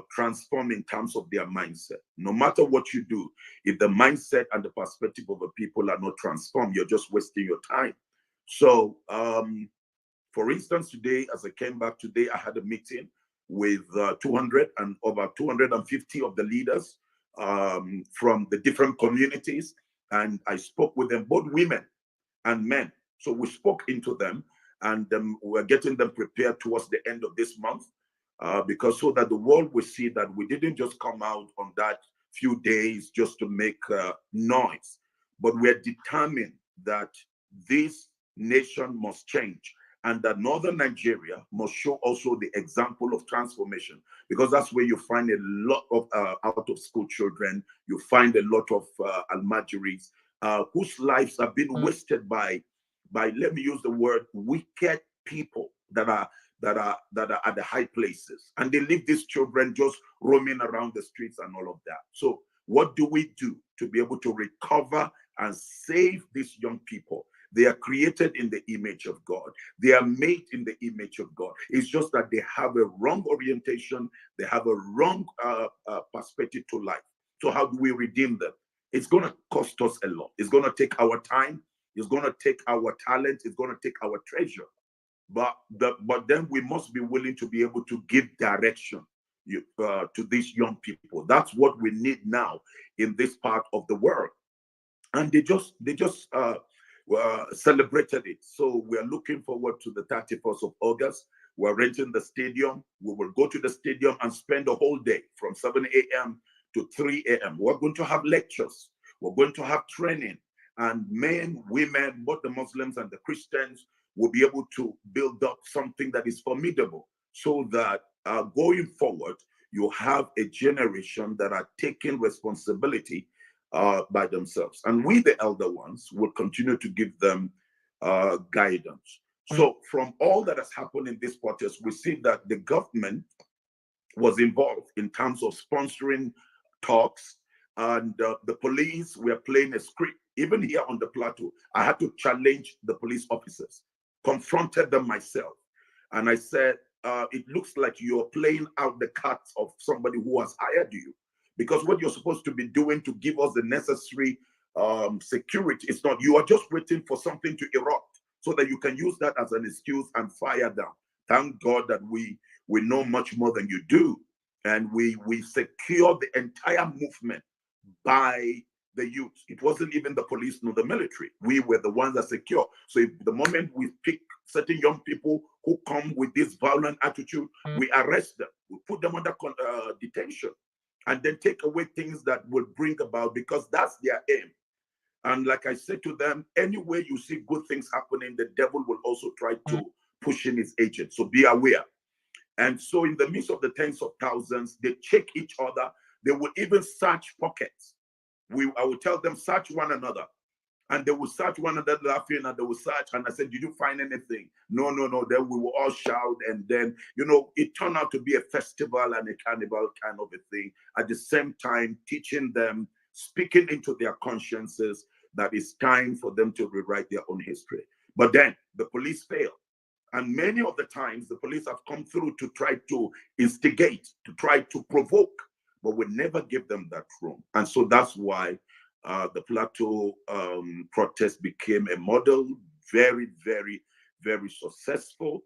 transform in terms of their mindset. No matter what you do, if the mindset and the perspective of the people are not transformed, you're just wasting your time. So, for instance, today, as I came back today, I had a meeting with 200 and over 250 of the leaders from the different communities, and I spoke with them, both women and men. So we spoke into them, and we're getting them prepared towards the end of this month, because so that the world will see that we didn't just come out on that few days just to make noise, but we're determined that this nation must change, and that northern Nigeria must show also the example of transformation, because that's where you find a lot of out-of-school children, you find a lot of almajiris whose lives have been wasted by, let me use the word, wicked people that are at the high places, and they leave these children just roaming around the streets and all of that. So what do we do to be able to recover and save these young people? They are created in the image of God. They are made in the image of God. It's just that they have a wrong orientation. They have a wrong perspective to life. So how do we redeem them? It's going to cost us a lot. It's going to take our time. It's going to take our talent. It's going to take our treasure. But then we must be willing to be able to give direction to these young people. That's what we need now in this part of the world. And they just celebrated it. So we are looking forward to the 31st of August. We're renting the stadium. We will go to the stadium and spend the whole day from 7 a.m. to 3 a.m. We're going to have lectures. We're going to have training. And men, women, both the Muslims and the Christians will be able to build up something that is formidable, so that going forward, you have a generation that are taking responsibility by themselves. And we, the elder ones, will continue to give them guidance. So from all that has happened in this protest, we see that the government was involved in terms of sponsoring talks, and the police were playing a script. Even here on the plateau, I had to challenge the police officers, confronted them myself, and I said, it looks like you're playing out the cards of somebody who has hired you, because what you're supposed to be doing to give us the necessary security, it's not. You are just waiting for something to erupt so that you can use that as an excuse and fire down. Thank God that we know much more than you do, and we secure the entire movement by the youth. It wasn't even the police nor the military. We were the ones that secure. So if the moment we pick certain young people who come with this violent attitude, we arrest them, we put them under detention, and then take away things that will bring about, because that's their aim. And like I said to them, anywhere you see good things happening, the devil will also try to push in his agent. So be aware. And so in the midst of the tens of thousands, they check each other. They will even search pockets. I will tell them, search one another. And they will search one another, laughing, and they will search. And I said, did you find anything? No, no, no. Then we will all shout. And then, it turned out to be a festival and a carnival kind of a thing. At the same time, teaching them, speaking into their consciences that it's time for them to rewrite their own history. But then the police failed. And many of the times the police have come through to try to instigate, to try to provoke, but we never give them that room. And so that's why the Plateau protest became a model, very, very, very successful.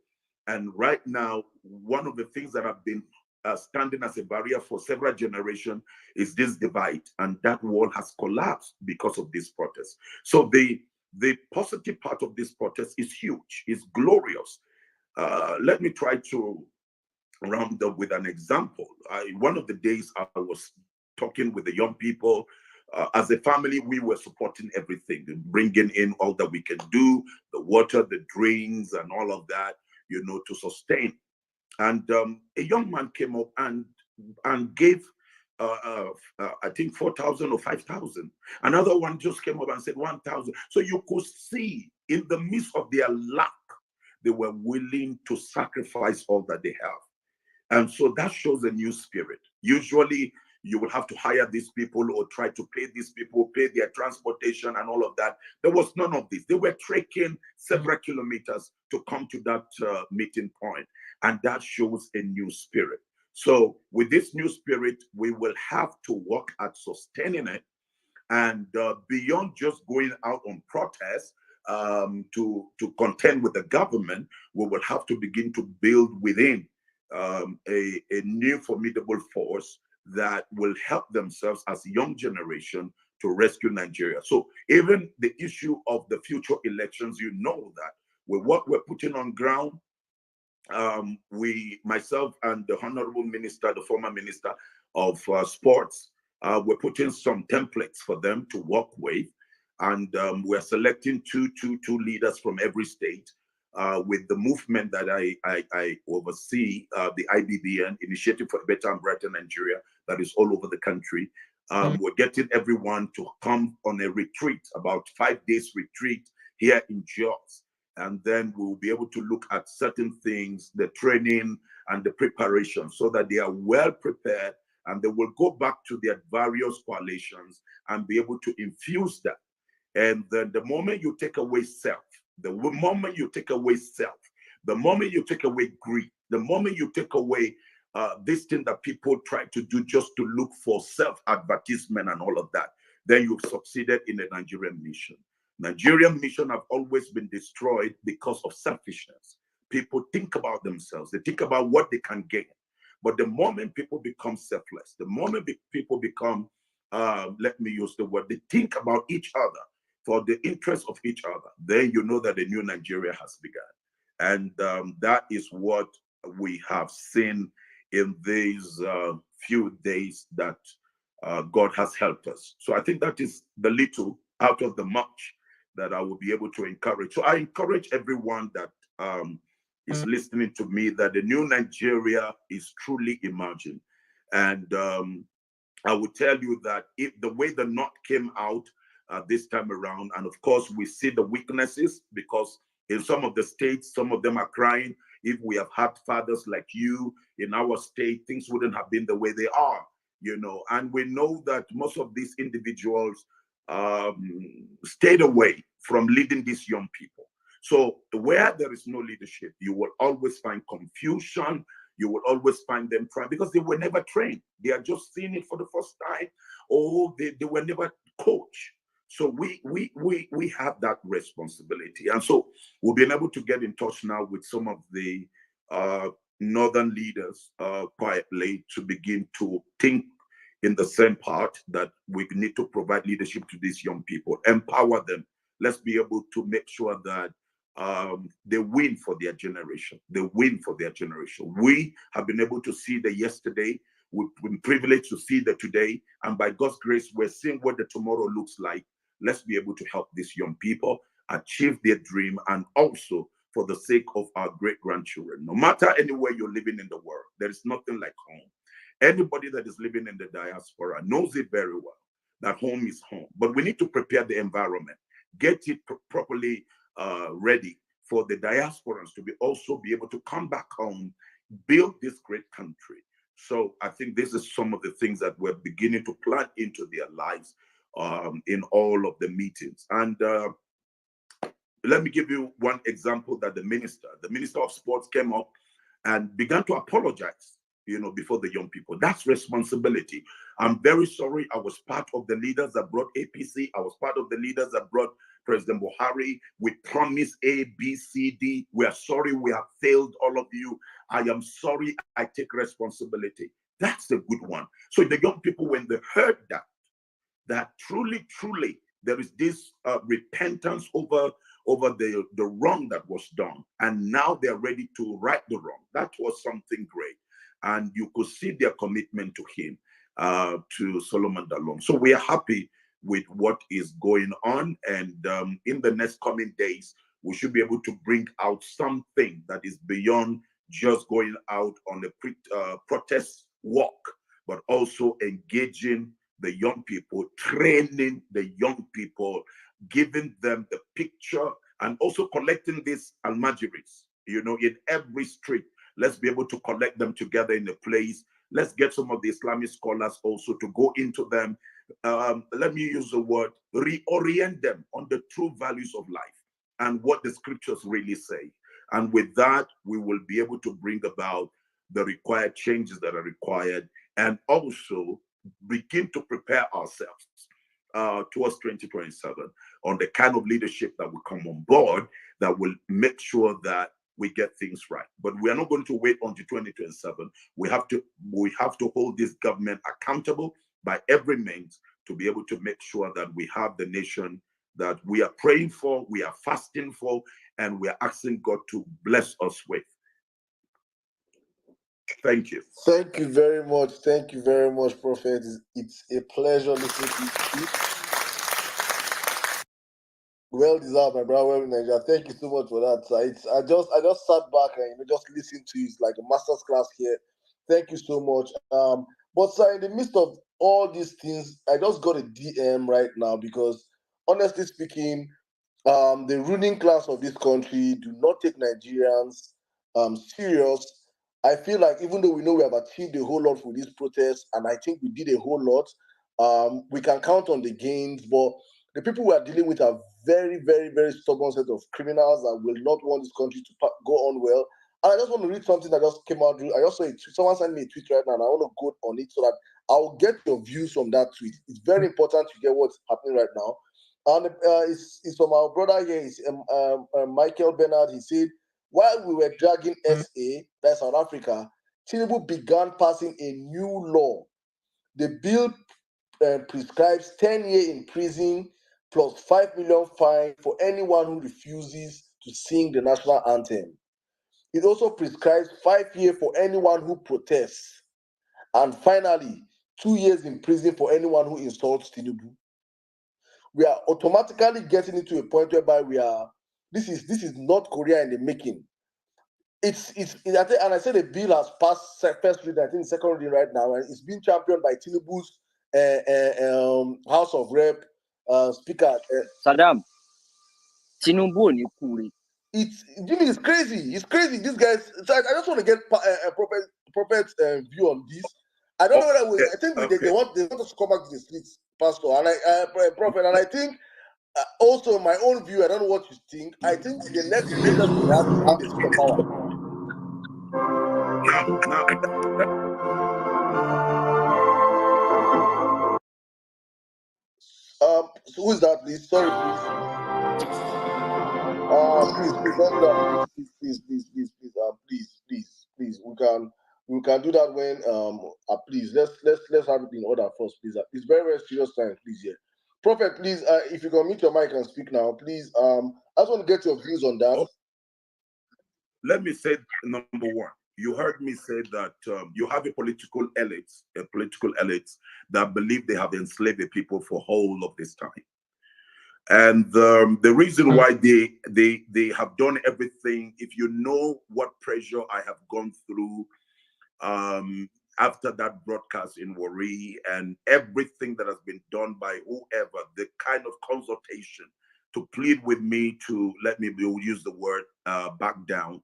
And right now, one of the things that have been standing as a barrier for several generations is this divide, and that wall has collapsed because of this protest. So the positive part of this protest is huge, it's glorious. Let me try to round up with an example. One of the days I was talking with the young people. As a family, we were supporting everything, bringing in all that we can do, the water, the drinks, and all of that, to sustain. And a young man came up and gave, I think, 4,000 or 5,000. Another one just came up and said 1,000. So you could see in the midst of their lack, they were willing to sacrifice all that they have. And so that shows a new spirit. Usually, you will have to hire these people or try to pay these people, pay their transportation and all of that. There was none of this. They were trekking several kilometers to come to that meeting point. And that shows a new spirit. So with this new spirit, we will have to work at sustaining it. And beyond just going out on protest to contend with the government, we will have to begin to build within a new formidable force that will help themselves as a young generation to rescue Nigeria. So even the issue of the future elections, that with what we're putting on ground, myself and the Honorable Minister, the former Minister of Sports, we're putting some templates for them to work with. And we're selecting two leaders from every state. With the movement that I oversee, the IBBN, Initiative for a Better and Brighter Nigeria, that is all over the country. We're getting everyone to come on a retreat, about 5 days retreat here in Jos. And then we'll be able to look at certain things, the training and the preparation, so that they are well prepared and they will go back to their various coalitions and be able to infuse that. And then the moment you take away self, the moment you take away greed, the moment you take away this thing that people try to do just to look for self-advertisement and all of that, then you've succeeded in the Nigerian mission. Nigerian mission have always been destroyed because of selfishness. People think about themselves. They think about what they can gain. But the moment people become selfless, the moment people become, let me use the word, they think about each other for the interest of each other, then you know that the new Nigeria has begun. And that is what we have seen in these few days that God has helped us. So I think that is the little out of the much that I will be able to encourage. So I encourage everyone that is listening to me that the new Nigeria is truly emerging. And I will tell you that if the way the North came out this time around, and of course we see the weaknesses, because in some of the states, some of them are crying, If we have had fathers like you in our state, things wouldn't have been the way they are, you know. And we know that most of these individuals stayed away from leading these young people. So where there is no leadership, you will always find confusion. You will always find them trying, because they were never trained. They are just seeing it for the first time, or they were never coached. So we have that responsibility. And so we've been able to get in touch now with some of the northern leaders quietly to begin to think in the same part that we need to provide leadership to these young people, empower them. Let's be able to make sure that they win for their generation. They win for their generation. We have been able to see the yesterday. We've been privileged to see the today. And by God's grace, we're seeing what the tomorrow looks like. Let's be able to help these young people achieve their dream, and also for the sake of our great-grandchildren. No matter anywhere you're living in the world, there is nothing like home. Anybody that is living in the diaspora knows it very well, that home is home. But we need to prepare the environment, get it properly ready for the diasporans to also be able to come back home, build this great country. So I think this is some of the things that we're beginning to plant into their lives in all of the meetings. And let me give you one example that the minister of sports came up and began to apologize, you know, before the young people. That's responsibility. I'm very sorry. I was part of the leaders that brought APC. I was part of the leaders that brought President Buhari. We promised A, B, C, D. We are sorry we have failed all of you. I am sorry. I take responsibility. That's a good one. So the young people, when they heard that truly there is this repentance over the wrong that was done, and now they're ready to right the wrong. That was something great. And you could see their commitment to him, to Solomon Dalung. So we are happy with what is going on. And in the next coming days, we should be able to bring out something that is beyond just going out on a protest walk, but also engaging the young people, training the young people, giving them the picture, and also collecting these almajiris, you know, in every street. Let's be able to collect them together in a place. Let's get some of the Islamic scholars also to go into them. Let me use the word, reorient them on the true values of life and what the scriptures really say. And with that, we will be able to bring about the required changes that are required, and also begin to prepare ourselves towards 2027 on the kind of leadership that will come on board that will make sure that we get things right. But we are not going to wait until 2027. We have to hold this government accountable by every means to be able to make sure that we have the nation that we are praying for, we are fasting for, and we are asking God to bless us with. Thank you. Thank you very much. Thank you very much, Prophet. It's a pleasure listening to you speak. Well deserved, my brother. Well, Nigeria. Thank you so much for that. I just sat back and just listened to you. It's like a master's class here. Thank you so much. But sir, in the midst of all these things, I just got a DM right now because, honestly speaking, the ruling class of this country do not take Nigerians serious. I feel like even though we know we have achieved a whole lot for these protests, and I think we did a whole lot, we can count on the gains, but the people we are dealing with are very, very, very stubborn set of criminals that will not want this country to go on well. And I just want to read something that just came out. I also someone sent me a tweet right now, and I want to go on it so that I'll get your views from that tweet. It's very important to get what's happening right now. And it's from our brother here, it's Michael Bernard. He said, while we were dragging SA, that's South Africa, Tinubu began passing a new law. The bill prescribes 10 years in prison plus 5 million fine for anyone who refuses to sing the national anthem. It also prescribes 5 years for anyone who protests. And finally, 2 years in prison for anyone who insults Tinubu. We are automatically getting into a point whereby this is North Korea in the making. And I said the bill has passed first reading, I think second reading right now, and it's being championed by Tinubu's House of Rep Speaker. Saddam, Tinubu ni kuri. Jimmy is crazy. It's crazy. These guys. So I just want to get Prophet's view on this. I don't know whether I think they want us to come back to the streets, Pastor, and Prophet, and I think also my own view. I don't know what you think. I think the next leader we have to bring the seat of power. So who is that, please? Sorry, please. Please, don't do that, please. Please. We can do that when please let's have it in order first, please. It's very, very serious time, please. Here, Prophet, please. If you can mute your mic and speak now, please. I just want to get your views on that. Let me say number one. You heard me say that you have a political elite that believe they have enslaved the people for whole of this time. And the reason why they have done everything, if you know what pressure I have gone through after that broadcast in Warri, and everything that has been done by whoever, the kind of consultation to plead with me to let me use the word back down.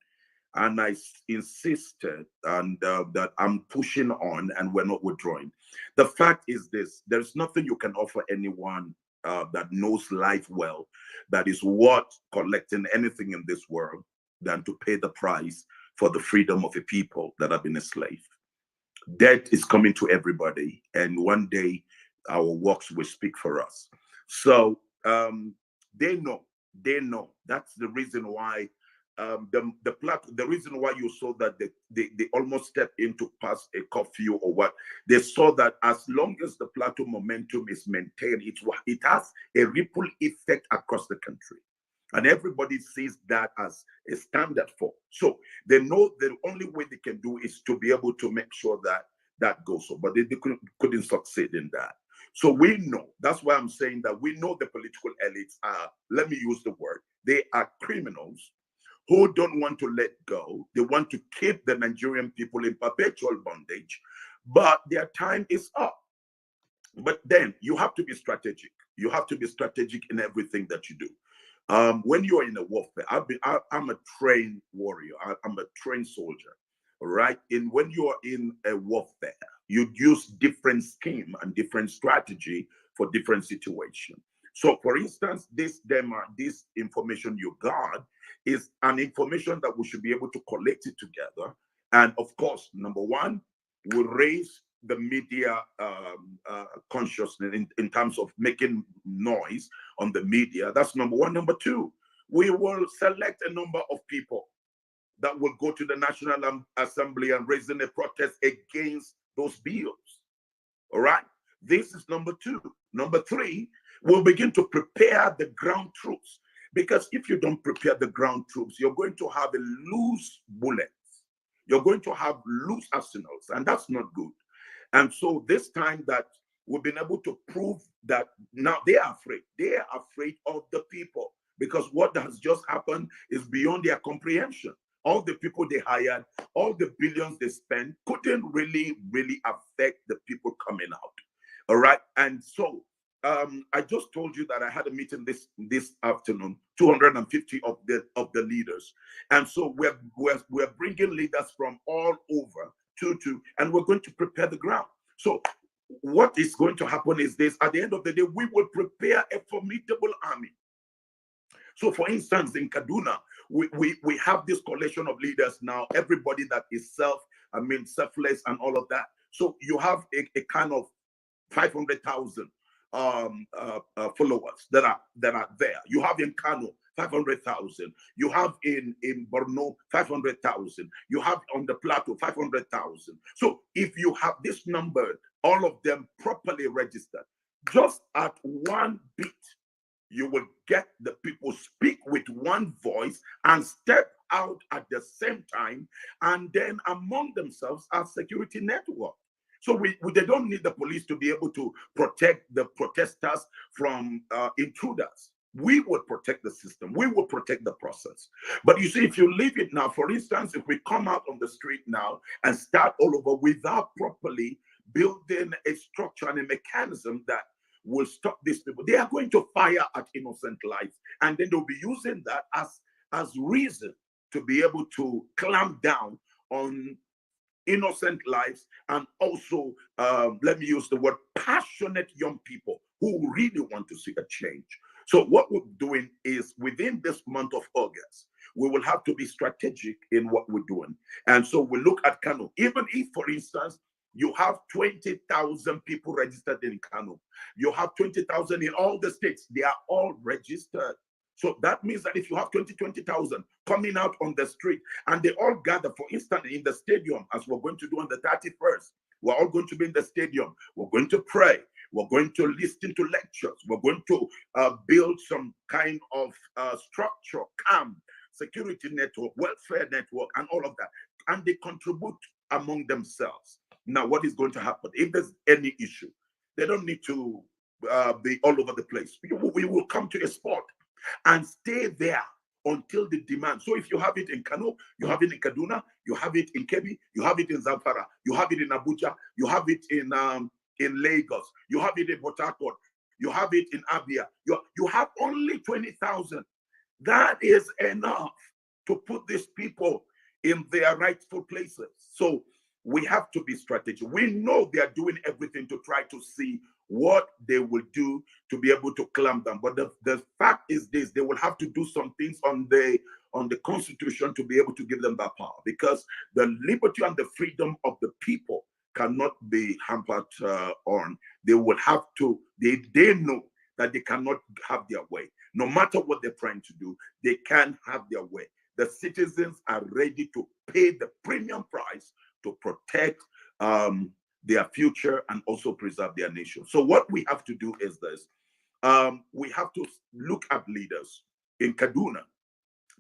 And I insisted and that I'm pushing on and we're not withdrawing. The fact is this: there's nothing you can offer anyone that knows life well, that is worth collecting anything in this world, than to pay the price for the freedom of a people that have been enslaved. Death is coming to everybody, and one day our works will speak for us. So they know. That's the reason why the reason why you saw that they almost stepped in to pass a curfew or what, they saw that as long as the plateau momentum is maintained, it has a ripple effect across the country. And everybody sees that as a standard for. So they know the only way they can do is to be able to make sure that that goes on. But they couldn't succeed in that. So we know, that's why I'm saying that we know the political elites are, let me use the word, they are criminals who don't want to let go. They want to keep the Nigerian people in perpetual bondage, but their time is up. But then you have to be strategic. You have to be strategic in everything that you do. When you're in a warfare, I'm a trained warrior. I'm a trained soldier, right? And when you're in a warfare, you use different scheme and different strategy for different situations. So, for instance, this information you got is an information that we should be able to collect it together. And of course, number one, we raise the media consciousness in terms of making noise on the media. That's number one. Number two, we will select a number of people that will go to the National Assembly and raising a protest against those bills. All right. This is number two. Number three, we'll begin to prepare the ground troops. Because if you don't prepare the ground troops, you're going to have a loose bullets. You're going to have loose arsenals, and that's not good. And so this time that we've been able to prove that now they are afraid. They are afraid of the people, because what has just happened is beyond their comprehension. All the people they hired, all the billions they spent couldn't really affect the people coming out. All right. And so I just told you that I had a meeting this afternoon, 250 of the leaders. And so we're bringing leaders from all over and we're going to prepare the ground. So what is going to happen is this: at the end of the day, we will prepare a formidable army. So for instance, in Kaduna, we have this coalition of leaders now, everybody that is selfless and all of that. So you have a kind of 500,000 followers that are there. You have in Kano 500,000. You have in Borno 500,000. You have on the plateau 500,000. So if you have this number, all of them properly registered, just at one beat, you will get the people speak with one voice and step out at the same time, and then among themselves as security network. So they don't need the police to be able to protect the protesters from intruders. We will protect the system. We will protect the process. But you see, if you leave it now, for instance, if we come out on the street now and start all over without properly building a structure and a mechanism that will stop these people, they are going to fire at innocent lives. And then they'll be using that as as reason to be able to clamp down on innocent lives and also, let me use the word, passionate young people who really want to see a change. So what we're doing is within this month of August, we will have to be strategic in what we're doing. And so we look at Kano. Even if, for instance, you have 20,000 people registered in Kano, you have 20,000 in all the states, they are all registered. So that means that if you have 20,000 coming out on the street and they all gather, for instance, in the stadium, as we're going to do on the 31st, we're all going to be in the stadium. We're going to pray. We're going to listen to lectures. We're going to build some kind of structure, camp, security network, welfare network, and all of that. And they contribute among themselves. Now, what is going to happen? If there's any issue, they don't need to be all over the place. We will come to a spot and stay there until the demand. So if you have it in Kano, you have it in Kaduna, you have it in Kebbi, you have it in Zamfara, you have it in Abuja, you have it in Lagos, you have it in Port Harcourt, you have it in Abia. You have only 20,000. That is enough to put these people in their rightful places. So we have to be strategic. We know they are doing everything to try to see what they will do to be able to clamp down. But the fact is this: they will have to do some things on the Constitution to be able to give them that power, because the liberty and the freedom of the people cannot be hampered on. They will have to, they know that they cannot have their way. No matter what they're trying to do, they can have their way. The citizens are ready to pay the premium price to protect their future and also preserve their nation. So what we have to do is this. We have to look at leaders in Kaduna,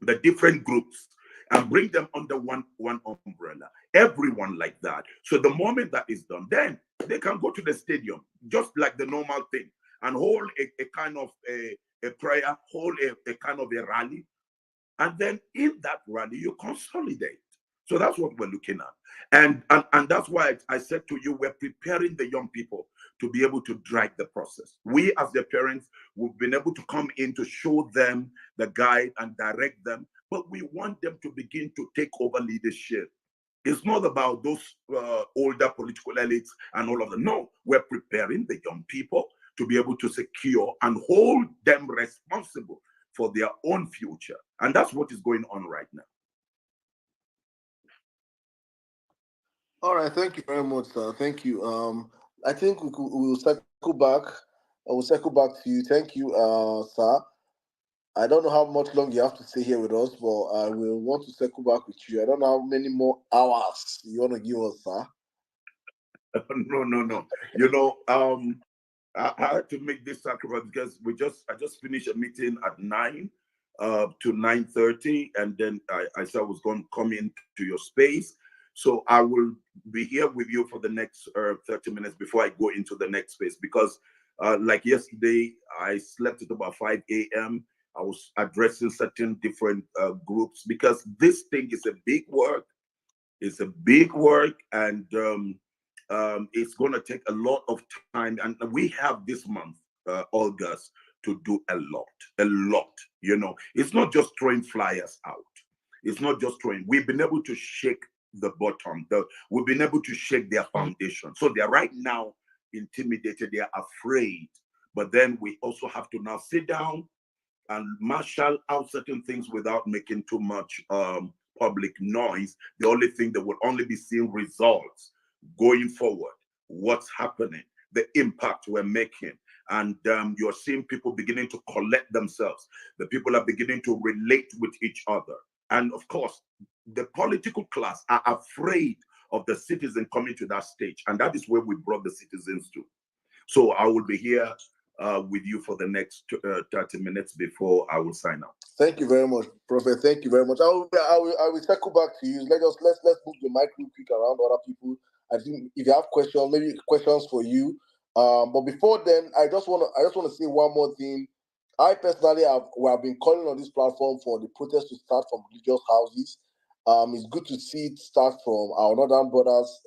the different groups, and bring them under one umbrella. Everyone like that. So the moment that is done, then they can go to the stadium, just like the normal thing, and hold a kind of a prayer, hold a kind of a rally. And then in that rally, you consolidate. So that's what we're looking at. And that's why I said to you, we're preparing the young people to be able to drive the process. We as their parents, we've been able to come in to show them the guide and direct them, but we want them to begin to take over leadership. It's not about those older political elites and all of them. No, we're preparing the young people to be able to secure and hold them responsible for their own future. And that's what is going on right now. All right, thank you very much, sir. Thank you. I think we'll circle back. I will circle back to you. Thank you, sir. I don't know how much longer you have to stay here with us, but I will want to circle back with you. I don't know how many more hours you want to give us, sir. No. You know, I had to make this sacrifice because I just finished a meeting at 9 to 9:30, and then I said I was going to come into your space. So I will be here with you for the next 30 minutes before I go into the next space, because like yesterday, I slept at about 5 a.m. I was addressing certain different groups, because this thing is a big work. It's a big work, and it's going to take a lot of time. And we have this month, August, to do a lot. You know, it's not just throwing flyers out. It's not just throwing. We've been able to shake the bottom. We've been able to shake their foundation. So they're right now intimidated. They are afraid. But then we also have to now sit down and marshal out certain things without making too much public noise. The only thing that will only be seeing results going forward, what's happening, the impact we're making. And you're seeing people beginning to collect themselves. The people are beginning to relate with each other. And of course, the political class are afraid of the citizen coming to that stage. And that is where we brought the citizens to. So I will be here with you for the next 30 minutes before I will sign out. Thank you very much, Prophet. Thank you very much. I will circle back to you. Let's move the mic real quick around other people. I think if you have questions, maybe questions for you. But before then, I just want to say one more thing. I personally have been calling on this platform for the protest to start from religious houses. It's good to see it start from our northern brothers.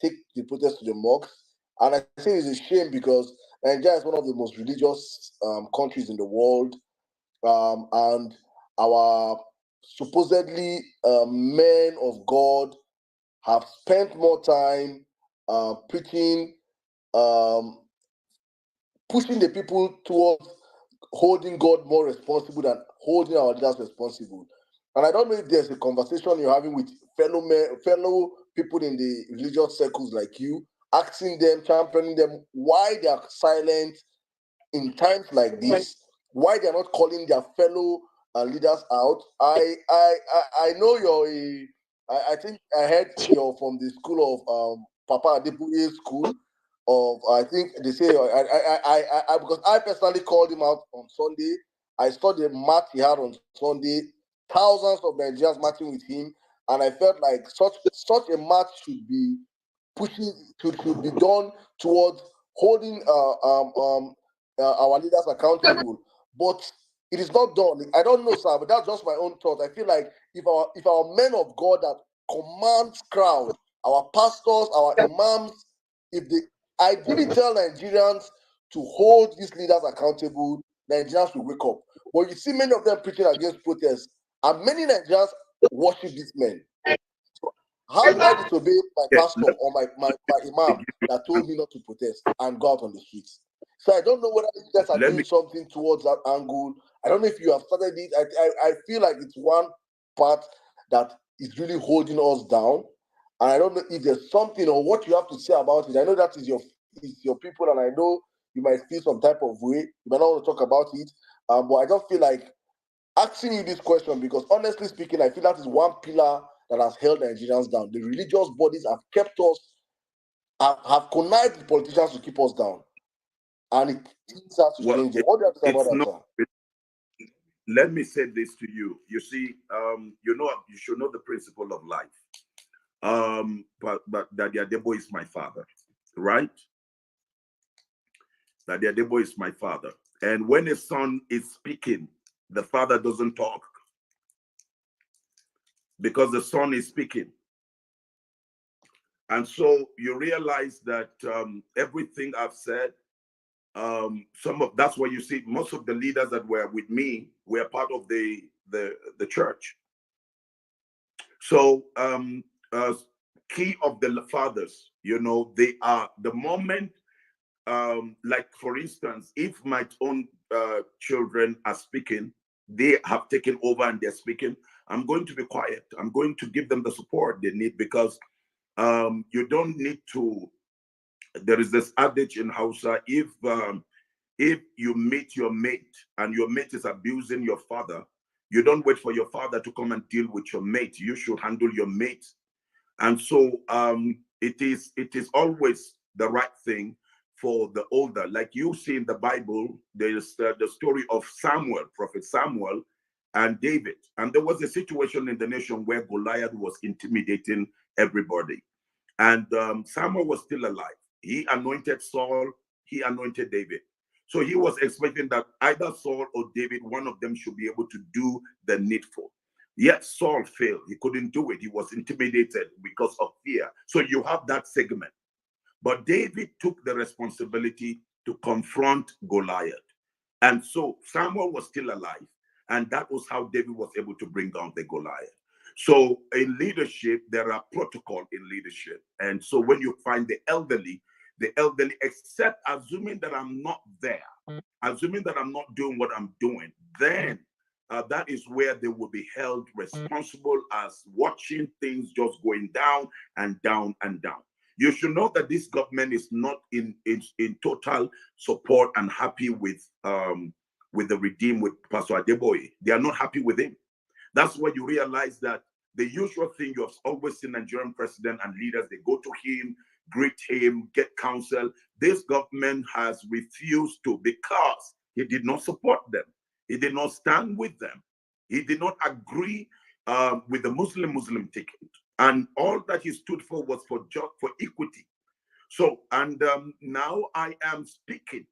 Take the protest to the mosques, and I think it's a shame because Nigeria is one of the most religious countries in the world, and our supposedly men of God have spent more time preaching, pushing the people towards holding God more responsible than holding our leaders responsible. And I don't know if there's a conversation you're having with fellow people in the religious circles like you, asking them, championing them, why they are silent in times like this, why they are not calling their fellow leaders out. I know I think I heard you're from the school of Papa Adebuye school of, I think they say, because I personally called him out on Sunday. I saw the march he had on Sunday, thousands of Nigerians marching with him, and I felt like such a march should be should be done towards holding our leaders accountable. But it is not done. I don't know, sir, but that's just my own thought. I feel like if our men of God that commands crowd, our pastors, our imams, if they ideally tell Nigerians to hold these leaders accountable, Nigerians will wake up. But you see many of them preaching against protests, and many Nigerians worship these men. So how do I disobey my pastor or my imam that told me not to protest and go out on the streets? So I don't know whether you guys are doing something towards that angle. I don't know if you have started it. I feel like it's one part that is really holding us down. And I don't know if there's something or what you have to say about it. I know that is your people, and I know you might feel some type of way. You might not want to talk about it. But I don't feel like asking you this question because, honestly speaking, I feel that is one pillar that has held Nigerians down. The religious bodies have kept us, have connived with politicians to keep us down. And it starts to change it. What do you have to say about that, sir? Let me say this to you. You see, you should know the principle of life. But Daddy Adebo is my father, right? Daddy Adebo is my father. And when a son is speaking, the father doesn't talk because the son is speaking. And so you realize that everything I've said, that's why you see most of the leaders that were with me were part of the church. So key of the fathers, they are the moment, like for instance, if my own children are speaking, they have taken over and they're speaking, I'm going to be quiet. I'm going to give them the support they need because you don't need to. There is this adage in Hausa: if you meet your mate and your mate is abusing your father, you don't wait for your father to come and deal with your mate. You should handle your mate. And so it is always the right thing for the older. Like you see in the Bible, there is the story of Samuel, Prophet Samuel, and David. And there was a situation in the nation where Goliath was intimidating everybody. And Samuel was still alive. He anointed Saul, he anointed David. So he was expecting that either Saul or David, one of them should be able to do the needful. Yet Saul failed. He couldn't do it. He was intimidated because of fear. So you have that segment. But David took the responsibility to confront Goliath. And so Samuel was still alive. And that was how David was able to bring down the Goliath. So in leadership, there are protocol in leadership. And so when you find the elderly, except assuming that I'm not there, assuming that I'm not doing what I'm doing, then that is where they will be held responsible as watching things just going down and down and down. You should know that this government is not in total support and happy with the regime with Pastor Adeboye. They are not happy with him. That's why you realize that the usual thing you have always seen Nigerian president and leaders, they go to him, greet him, get counsel. This government has refused to because he did not support them. He did not stand with them. He did not agree with the Muslim ticket. And all that he stood for was for equity. So, and now I am speaking.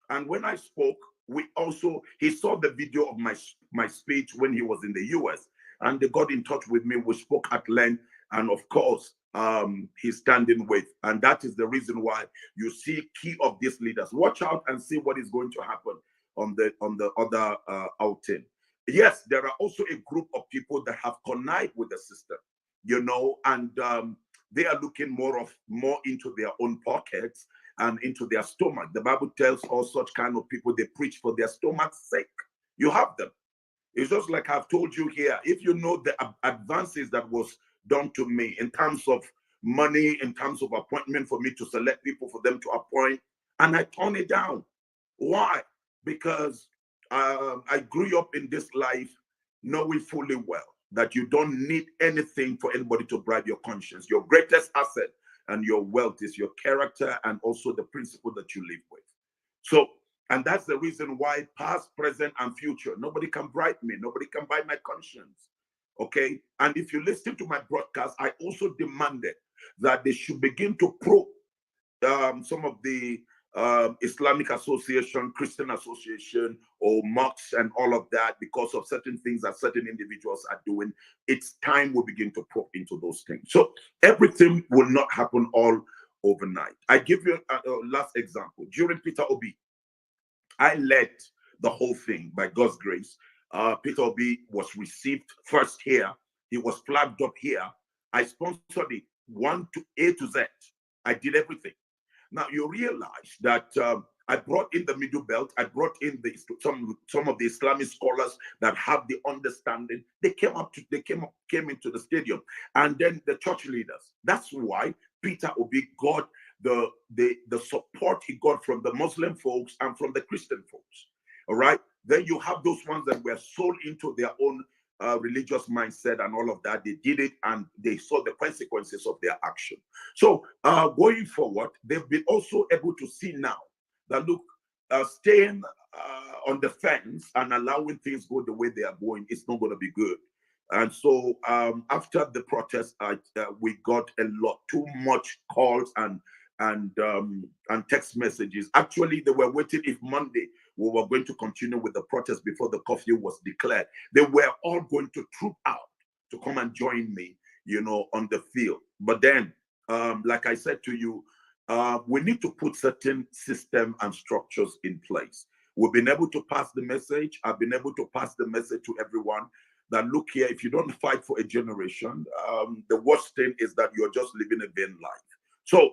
And when I spoke, he saw the video of my speech when he was in the US, and they got in touch with me. We spoke at length, and of course, he's standing with, and that is the reason why you see key of these leaders. Watch out and see what is going to happen on the other outing. yes, there are also a group of people that have connived with the system, and they are looking more into their own pockets and into their stomach. The Bible tells all such kind of people, they preach for their stomach's sake. You have them. It's just like I've told you here. If you know the advances that was done to me in terms of money, in terms of appointment for me to select people for them to appoint, and I turn it down. Why? Because I grew up in this life knowing fully well that you don't need anything for anybody to bribe your conscience. Your greatest asset and your wealth is your character and also the principle that you live with. So, and that's the reason why past, present, and future, nobody can bribe me. Nobody can buy my conscience. Okay? And if you listen to my broadcast, I also demanded that they should begin to probe some of the Islamic Association, Christian Association, or mosques and all of that, because of certain things that certain individuals are doing. It's time we begin to probe into those things. So everything will not happen all overnight. I give you a last example. During Peter Obi, I led the whole thing by God's grace. Peter Obi was received first here. He was flagged up here. I sponsored it A to Z. I did everything. Now you realize that I brought in the Middle Belt. I brought in some of the Islamic scholars that have the understanding. They came into the stadium, and then the church leaders. That's why Peter Obi got the support he got from the Muslim folks and from the Christian folks. All right. Then you have those ones that were sold into their own religious mindset and all of that. They did it and they saw the consequences of their action. So going forward, they've been also able to see now that, look, staying on the fence and allowing things go the way they are going is not going to be good. And so after the protest, we got too much calls and text messages. Actually, they were waiting if Monday we were going to continue with the protest before the curfew was declared. They were all going to troop out to come and join me, on the field. But then, like I said to you, we need to put certain system and structures in place. We've been able to pass the message. I've been able to pass the message to everyone that, look here, if you don't fight for a generation, the worst thing is that you're just living a vain life. So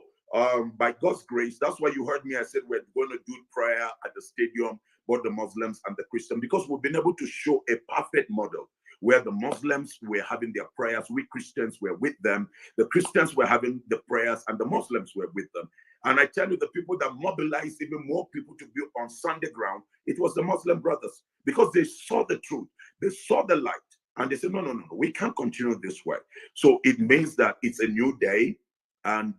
by God's grace, that's why you heard me. I said we're going to do prayer at the stadium, both the Muslims and the Christians, because we've been able to show a perfect model where the Muslims were having their prayers, we Christians were with them, the Christians were having the prayers, and the Muslims were with them. And I tell you, the people that mobilized even more people to be on Sunday ground, it was the Muslim brothers, because they saw the truth, they saw the light, and they said, no, we can't continue this way. So it means that it's a new day. And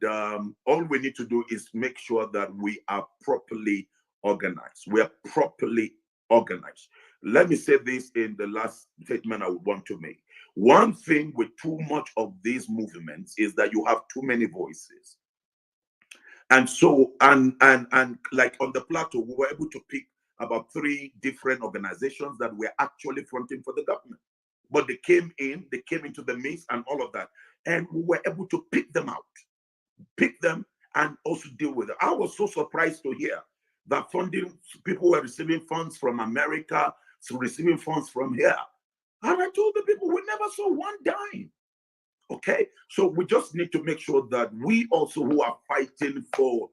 all we need to do is make sure that we are properly organized. We are properly organized. Let me say this in the last statement I would want to make. One thing with too much of these movements is that you have too many voices. And so, and like on the plateau, we were able to pick about 3 different organizations that were actually fronting for the government. But they came into the midst and all of that. And we were able to pick them out. Pick them and also deal with it. I was so surprised to hear that people were receiving funds from America, so receiving funds from here. And I told the people, we never saw one dime. Okay, so we just need to make sure that we also, who are fighting for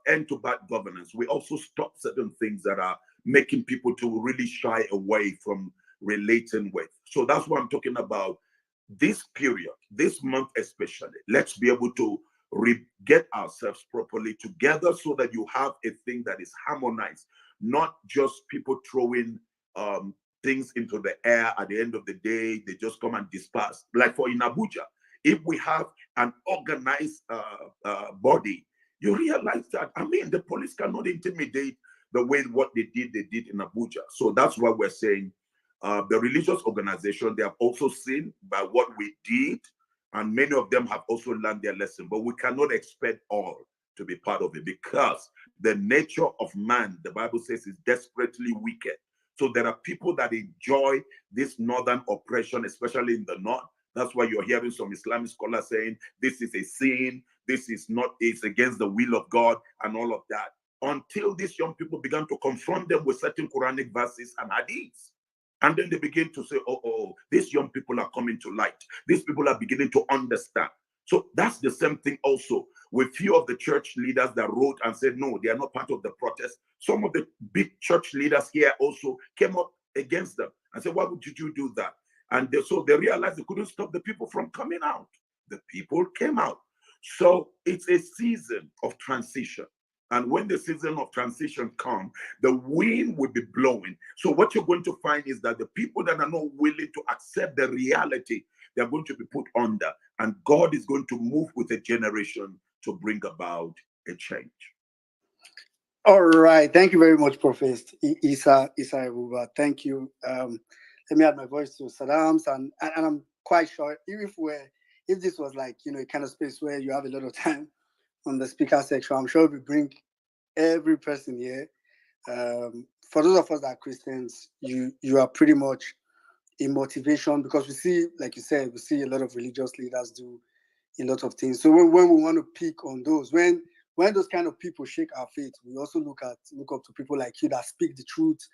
end to bad governance, we also stop certain things that are making people to really shy away from relating with. So that's what I'm talking about. This period, this month especially, let's be able to get ourselves properly together so that you have a thing that is harmonized, not just people throwing things into the air. At the end of the day, they just come and disperse. Like in Abuja, if we have an organized body, you realize that, the police cannot intimidate the way what they did in Abuja. So that's why we're saying the religious organization, they have also seen by what we did, and many of them have also learned their lesson. But we cannot expect all to be part of it, because the nature of man, the Bible says, is desperately wicked. So there are people that enjoy this northern oppression, especially in the north. That's why you're hearing some Islamic scholars saying this is a sin, this is not, it's against the will of God, and all of that. Until these young people began to confront them with certain Quranic verses and hadiths. And then they begin to say, oh, these young people are coming to light. These people are beginning to understand. So that's the same thing also with few of the church leaders that wrote and said, no, they are not part of the protest. Some of the big church leaders here also came up against them and said, why would you do that? And so they realized they couldn't stop the people from coming out. The people came out. So it's a season of transition. And when the season of transition comes, the wind will be blowing. So what you're going to find is that the people that are not willing to accept the reality, they're going to be put under. And God is going to move with a generation to bring about a change. All right. Thank you very much, Professor Isa Ebuba. Thank you. Let me add my voice to Saddam's. And I'm quite sure if this was like, a kind of space where you have a lot of time on the speaker section, I'm sure we bring every person here. For those of us that are Christians, you are pretty much a motivation, because we see, like you said, we see a lot of religious leaders do a lot of things. So when we want to pick on those, when those kind of people shake our faith, we also look up to people like you that speak the truth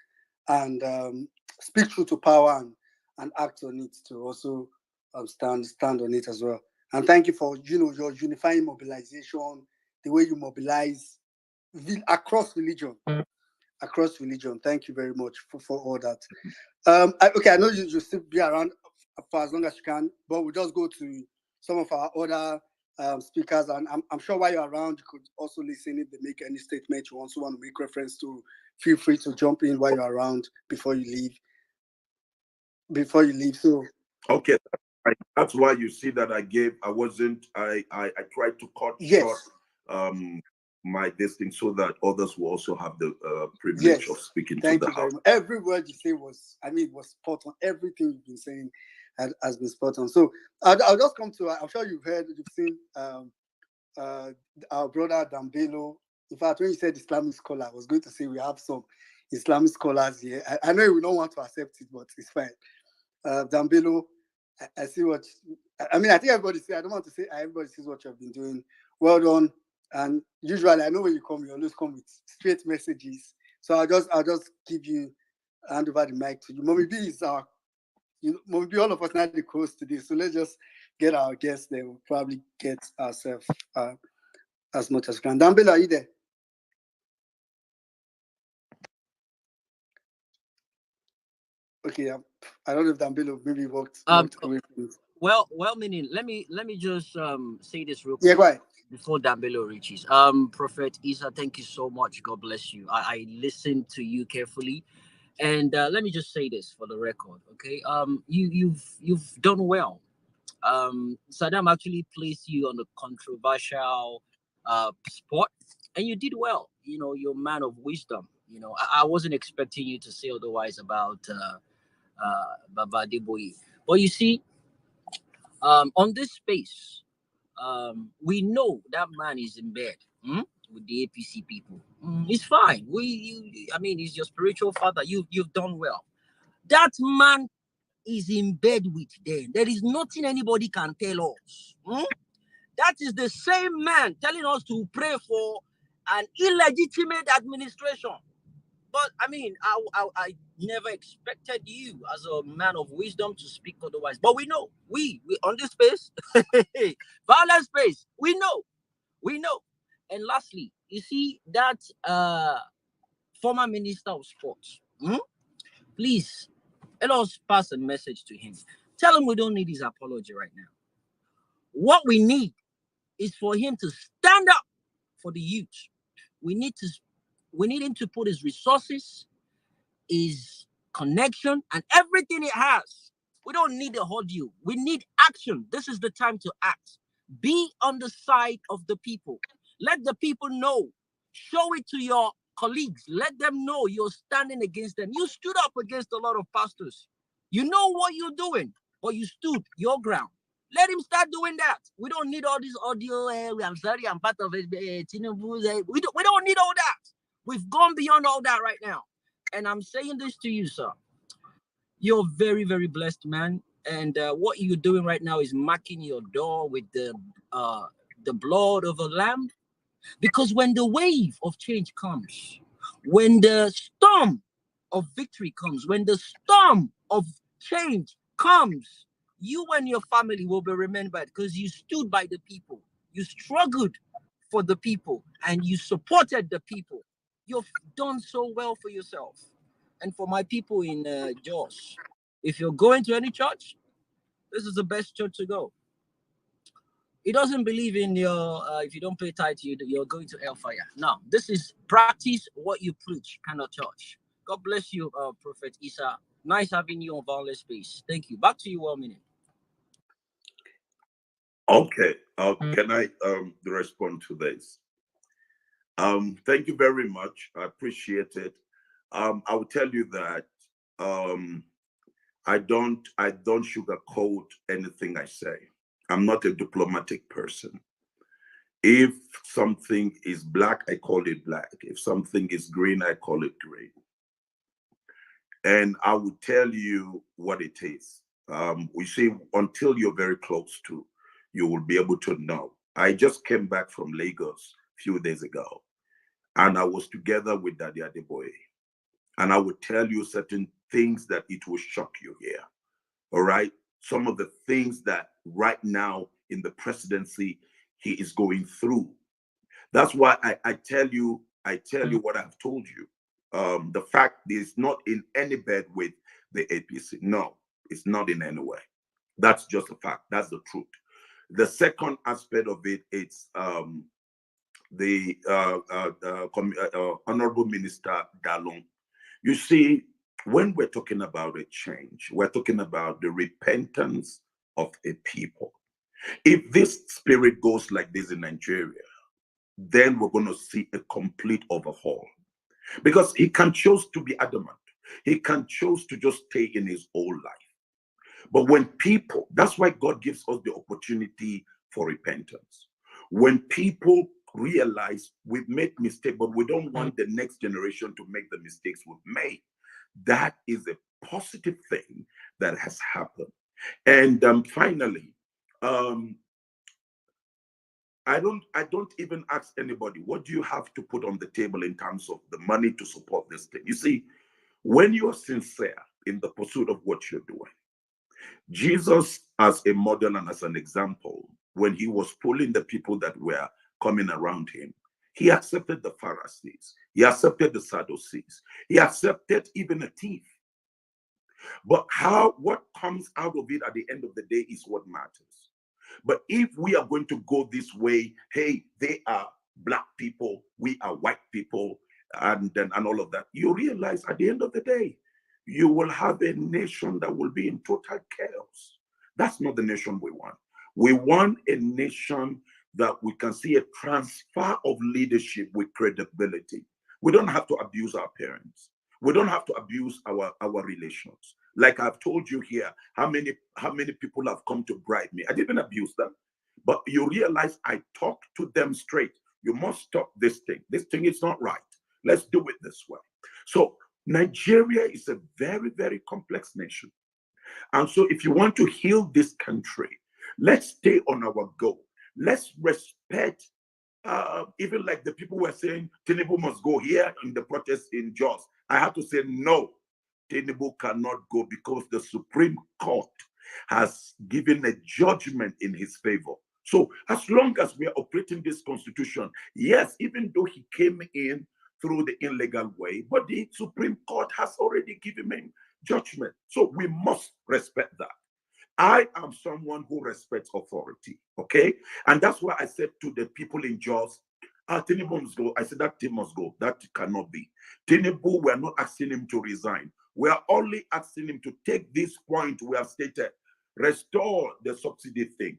and speak truth to power and act on it to also stand on it as well. And thank you for your unifying mobilization, the way you mobilize across religion. Thank you very much for all that. I know you still be around for as long as you can, but we'll just go to some of our other speakers, and I'm sure while you're around, you could also listen if they make any statement you also want to make reference to. Feel free to jump in while you're around before you leave. So okay, that's why you see that I tried to cut short my listing so that others will also have the privilege of speaking to the House. Every word you say was spot on. Everything you've been saying has been spot on. So I'll just come to, I'm sure you've seen our brother Dambilo. In fact, when you said Islamic scholar, I was going to say we have some Islamic scholars here. I know we don't want to accept it, but it's fine. Dambilo, I see what, I think everybody I don't want to say everybody sees what you've been doing. Well done. And usually, I know when you come, you always come with straight messages. So I'll just hand over the mic to you. Mommy B is Mommy B, all of us not the host today. So let's just get our guests there. We'll probably get ourselves as much as we can. Dambilo, are you there? Okay, I don't know if Dambilo maybe walked away from it. Well, meaning, let me just say this real quick. Yeah, go ahead. Before Dambilo reaches, Prophet Isa, thank you so much. God bless you. I listened to you carefully, and let me just say this for the record, okay? You've done well. Saddam actually placed you on a controversial spot, and you did well. You're a man of wisdom. I wasn't expecting you to say otherwise about Baba Adeboye, but you see, on this space. We know that man is in bed with the APC people. It's fine. He's your spiritual father. You've done well. That man is in bed with them. There is nothing anybody can tell us. That is the same man telling us to pray for an illegitimate administration. But I never expected you as a man of wisdom to speak otherwise. But we know, we on this space, violent space, we know. And lastly, you see that former Minister of Sports, please let us pass a message to him. Tell him we don't need his apology right now. What we need is for him to stand up for the youth. We need him to put his resources, his connection, and everything he has. We don't need a audio. We need action. This is the time to act. Be on the side of the people. Let the people know. Show it to your colleagues. Let them know you're standing against them. You stood up against a lot of pastors. You know what you're doing, but you stood your ground. Let him start doing that. We don't need all this audio. I'm sorry, I'm part of it. We don't need all that. We've gone beyond all that right now. And I'm saying this to you, sir. You're very, very blessed, man. And what you're doing right now is marking your door with the blood of a lamb. Because when the wave of change comes, when the storm of victory comes, when the storm of change comes, you and your family will be remembered because you stood by the people. You struggled for the people and you supported the people. You've done so well for yourself. And for my people in Jos, if you're going to any church, this is the best church to go. It doesn't believe in your, if you don't pay tithe, you're going to hellfire. Now, this is practice what you preach kind of church. God bless you, Prophet Isa. Nice having you on Violent Space. Thank you. Back to you, 1 minute. Okay. Can I respond to this? Thank you very much. I appreciate it. I will tell you that I don't sugarcoat anything I say. I'm not a diplomatic person. If something is black, I call it black. If something is green, I call it green. And I will tell you what it is. We see until you're very close to, you will be able to know. I just came back from Lagos a few days ago, and I was together with Daddy Adeboye. And I would tell you certain things that it will shock you here. All right? Some of the things that right now in the presidency he is going through. That's why I tell you what I've told you. The fact is not in any bed with the APC. No, it's not in any way. That's just a fact. That's the truth. The second aspect of it, it's the Honorable Minister Dalon. You see, when we're talking about a change, we're talking about the repentance of a people. If this spirit goes like this in Nigeria, then we're going to see a complete overhaul. Because he can choose to be adamant. He can choose to just stay in his old life. But when people, that's why God gives us the opportunity for repentance. When people realize we've made mistakes, but we don't want the next generation to make the mistakes we've made, that is a positive thing that has happened. And finally, I don't even ask anybody, what do you have to put on the table in terms of the money to support this thing? You see, when you are sincere in the pursuit of what you're doing, Jesus as a model and as an example, when he was pulling the people that were coming around him, he accepted the Pharisees, he accepted the Sadducees, he accepted even a thief. But what comes out of it at the end of the day is what matters. But if we are going to go this way, hey, they are black people, we are white people, and all of that, you realize at the end of the day, you will have a nation that will be in total chaos. That's not the nation we want. We want a nation that we can see a transfer of leadership with credibility. We don't have to abuse our parents. We don't have to abuse our relations. Like I've told you here, how many people have come to bribe me. I didn't abuse them, but you realize I talked to them straight. You must stop this thing. This thing is not right. Let's do it this way. So Nigeria is a very, very complex nation. And so if you want to heal this country, let's stay on our goal. Let's respect, even like the people were saying, Tinubu must go here in the protest in Jos. I have to say, no, Tinubu cannot go because the Supreme Court has given a judgment in his favor. So as long as we are operating this constitution, yes, even though he came in through the illegal way, but the Supreme Court has already given him judgment. So we must respect that. I am someone who respects authority, okay? And that's why I said to the people in Jos, Tinubu must go. I said that thing must go. That cannot be. Tinubu, we are not asking him to resign. We are only asking him to take this point we have stated, restore the subsidy thing,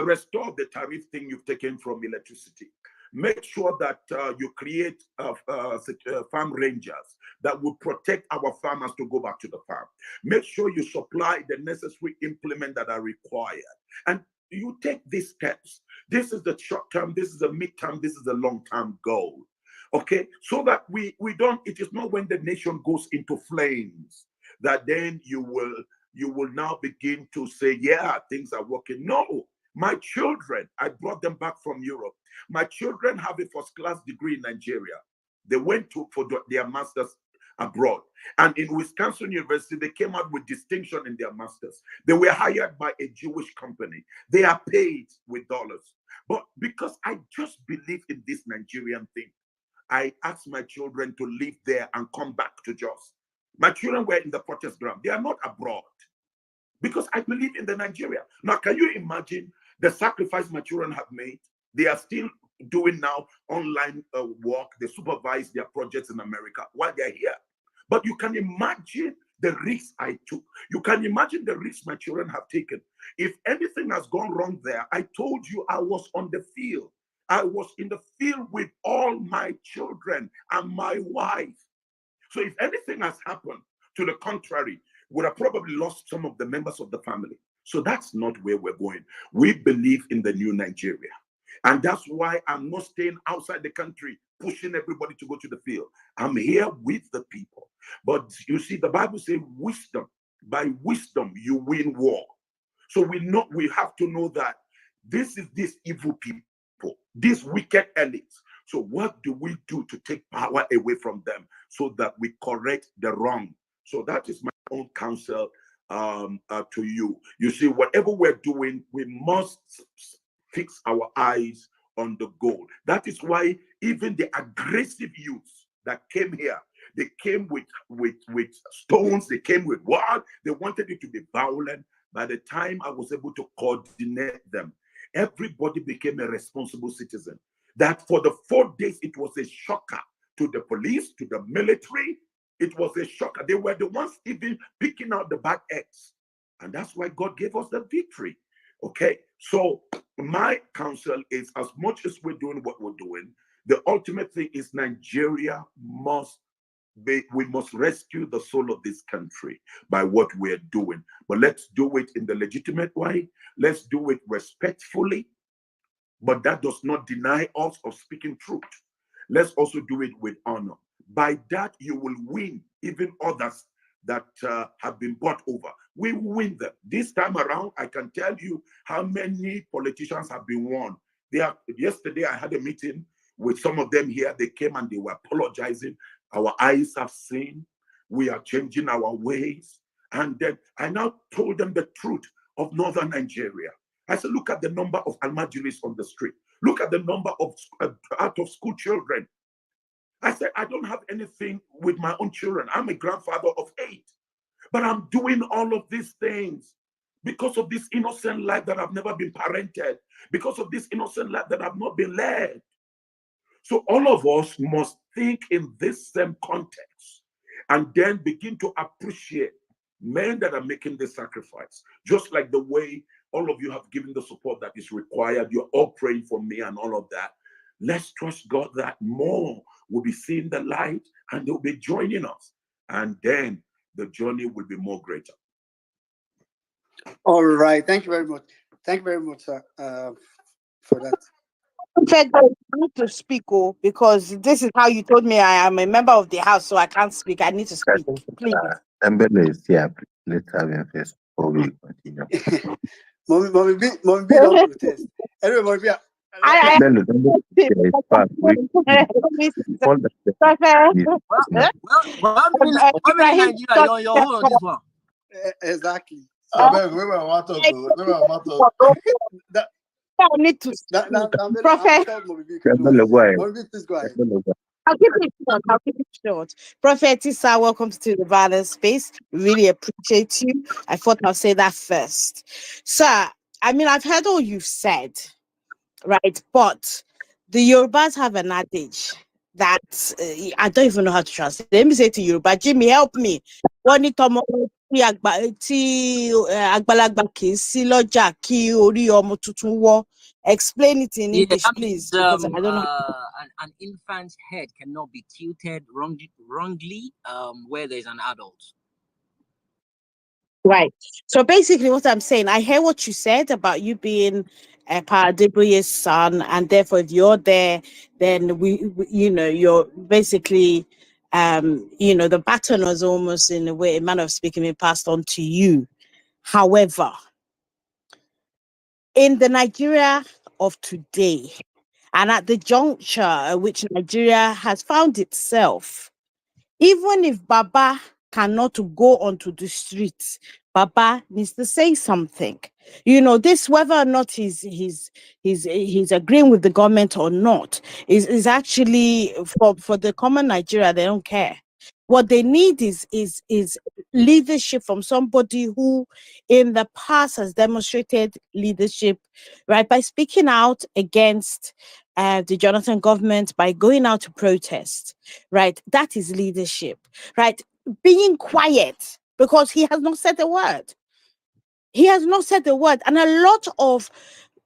restore the tariff thing you've taken from electricity. Make sure that you create farm rangers that will protect our farmers to go back to the farm. Make sure you supply the necessary implements that are required. And you take these steps. This is the short term, this is the mid-term, this is the long-term goal. Okay, so that we don't, it is not when the nation goes into flames that then you will now begin to say, yeah, things are working. No, my children, I brought them back from Europe. My children have a first-class degree in Nigeria. They went for their master's abroad. And in Wisconsin University, they came out with distinction in their masters. They were hired by a Jewish company. They are paid with dollars. But because I just believe in this Nigerian thing, I asked my children to live there and come back to Jos. My children were in the protest ground. They are not abroad because I believe in the Nigeria. Now, can you imagine the sacrifice my children have made? They are still doing now online work. They supervise their projects in America while they're here. But you can imagine the risks I took. You can imagine the risks my children have taken. If anything has gone wrong there, I told you I was on the field. I was in the field with all my children and my wife. So if anything has happened to the contrary, would have probably lost some of the members of the family. So that's not where we're going. We believe in the new Nigeria. And that's why I'm not staying outside the country, pushing everybody to go to the field. I'm here with the people. But you see, the Bible says wisdom. By wisdom, you win war. So we have to know that this is these evil people, these wicked elites. So what do we do to take power away from them so that we correct the wrong? So that is my own counsel to you. You see, whatever we're doing, we must fix our eyes on the goal. That is why even the aggressive youths that came here, they came with stones, they came with what? They wanted it to be violent. By the time I was able to coordinate them, everybody became a responsible citizen. That for the 4 days, it was a shocker to the police, to the military. It was a shocker. They were the ones even picking out the bad eggs. And that's why God gave us the victory. Okay, so my counsel is, as much as we're doing what we're doing, the ultimate thing is Nigeria we must rescue the soul of this country by what we're doing. But let's do it in the legitimate way. Let's do it respectfully. But that does not deny us of speaking truth. Let's also do it with honor. By that, you will win even others that have been bought over. We win them. This time around, I can tell you how many politicians have been won. Yesterday, I had a meeting with some of them here. They came and they were apologizing. Our eyes have seen. We are changing our ways. And then I now told them the truth of Northern Nigeria. I said, look at the number of Almajiris on the street. Look at the number of out-of-school children. I said, I don't have anything with my own children. I'm a grandfather of 8. But I'm doing all of these things because of this innocent life that I've never been parented, because of this innocent life that I've not been led. So all of us must think in this same context and then begin to appreciate men that are making this sacrifice, just like the way all of you have given the support that is required. You're all praying for me and all of that. Let's trust God that more will be seeing the light and they'll be joining us. And then the journey will be more greater. All right. Thank you very much. Thank you very much, sir, for that. I need to speak, because this is how you told me I am a member of the house, so I can't speak. I need to speak, please. Mbele is here. Let's have him first before we continue. Mommy B don't protest. Anyway, Mommy B. Exactly. I need to Prophet. I'll keep it short. Prophet Issa, welcome to the Violence Space. Really appreciate you. I thought I'll say that first. Sir, I mean, I've heard all you've said, right? But the Yorubas have an adage that I don't even know how to translate. Let me say to Yoruba, Jimmy, help me. Explain it in English, please, because I don't know. An infant's head cannot be tilted wrongly where there's an adult. Right. So basically what I'm saying, I hear what you said about you being Pa Adeboye's son, and therefore if you're there, then we you're basically, the baton was almost, in a way, a manner of speaking, being passed on to you. However, in the Nigeria of today, and at the juncture at which Nigeria has found itself, Even if Baba cannot go onto the streets, Baba needs to say something. This, whether or not he's agreeing with the government or not, is actually for the common Nigeria. They don't care. What they need is leadership from somebody who in the past has demonstrated leadership, right, by speaking out against the Jonathan government, by going out to protest, right? That is leadership, right? Being quiet because he has not said a word. He has not said a word. And a lot of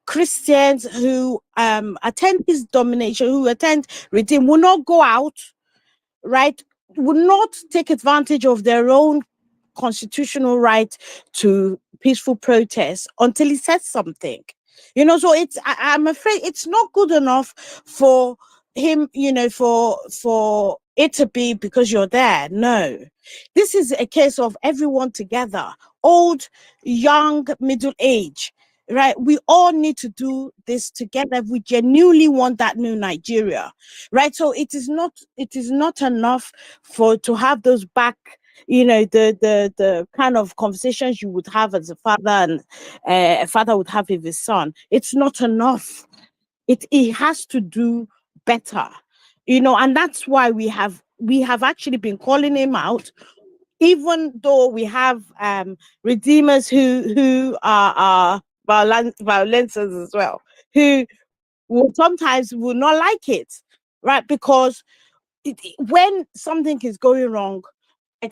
Christians who attend his domination, who attend Redeem, will not go out, right? Will not take advantage of their own constitutional right to peaceful protest until he says something. So I'm afraid it's not good enough for him, for it to be because you're there. No, this is a case of everyone together, old, young, middle age, right? We all need to do this together if we genuinely want that new Nigeria, right? So it is not enough to have those back, the kind of conversations you would have as a father and a father would have with his son. It's not enough. It has to do better, and that's why we have actually been calling him out, even though we have redeemers who are violencers as well, who sometimes will not like it, right? Because when something is going wrong,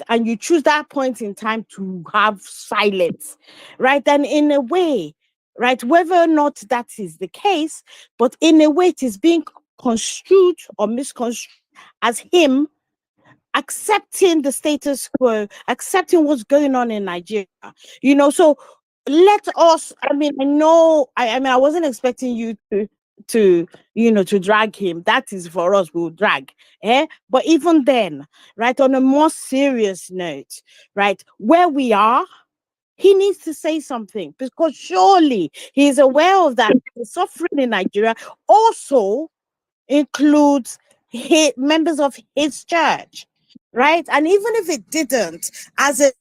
and you choose that point in time to have silence, right? Then in a way, right, whether or not that is the case, but in a way it is being construed or misconstrued as him accepting the status quo, accepting what's going on in Nigeria. So let us, I know, I wasn't expecting you to drag him. That is for us, we'll drag. But even then, right, on a more serious note, right, where we are, he needs to say something, because surely he is aware of that. The suffering in Nigeria also includes members of his church, right? And even if it didn't, as a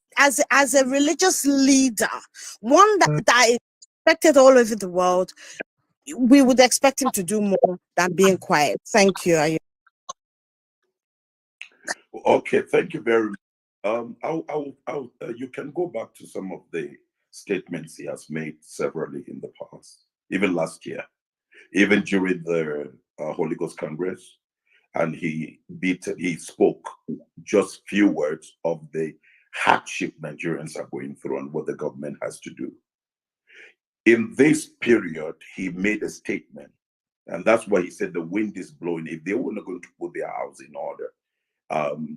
religious leader, one that is respected all over the world, we would expect him to do more than being quiet. Thank you. Okay, thank you very much. You can go back to some of the statements he has made severally in the past, even last year, even during the Holy Ghost Congress, and he spoke just few words of the hardship Nigerians are going through and what the government has to do. In this period, he made a statement, and that's why he said the wind is blowing. If they were not going to put their house in order,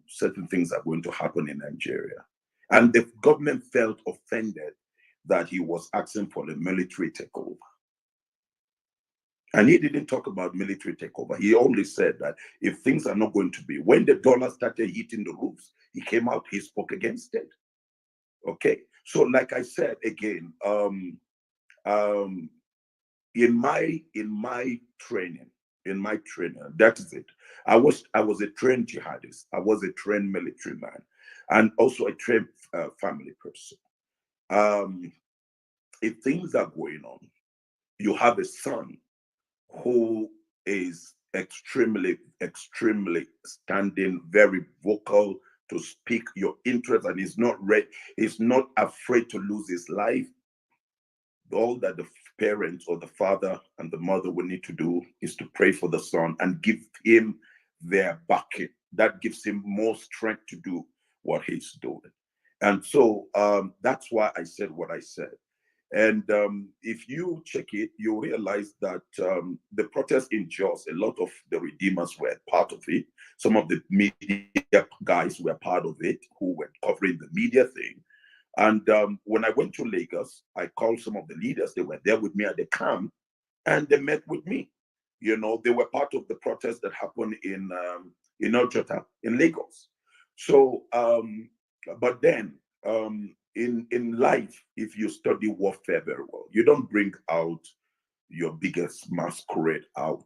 certain things are going to happen in Nigeria. And the government felt offended that he was asking for a military takeover. And he didn't talk about military takeover. He only said that if things are not going to be, when the dollar started hitting the roofs, he came out, he spoke against it. Okay. So like I said, again, in my training, that is it. I was a trained jihadist. I was a trained military man, and also a trained family person. If things are going on, you have a son who is extremely standing, very vocal to speak your interest, and he's not afraid to lose his life. All that the parents or the father and the mother will need to do is to pray for the son and give him their backing. That gives him more strength to do what he's doing. And so that's why I said what I said. And if you check it, you realize that the protest in Jos, a lot of the Redeemers were part of it. Some of the media guys were part of it who were covering the media thing. And when I went to Lagos, I called some of the leaders. They were there with me at the camp, and they met with me. They were part of the protest that happened in Ojota, in Lagos. So, but then in life, if you study warfare very well, you don't bring out your biggest masquerade out.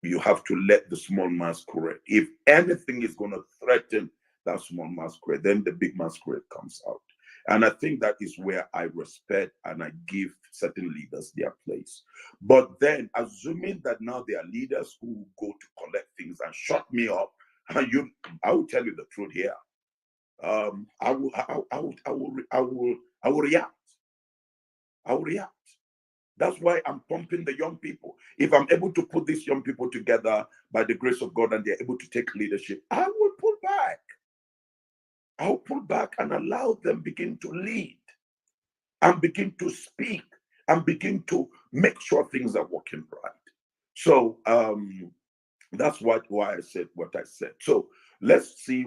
You have to let the small masquerade. If anything is going to threaten that small masquerade, then the big masquerade comes out. And I think that is where I respect and I give certain leaders their place. But then, assuming that now there are leaders who go to collect things and shut me up, I will tell you the truth here. I will react. I will react. That's why I'm pumping the young people. If I'm able to put these young people together by the grace of God and they're able to take leadership, I will pull back. I'll pull back and allow them begin to lead and begin to speak and begin to make sure things are working right. So that's why I said what I said. So let's see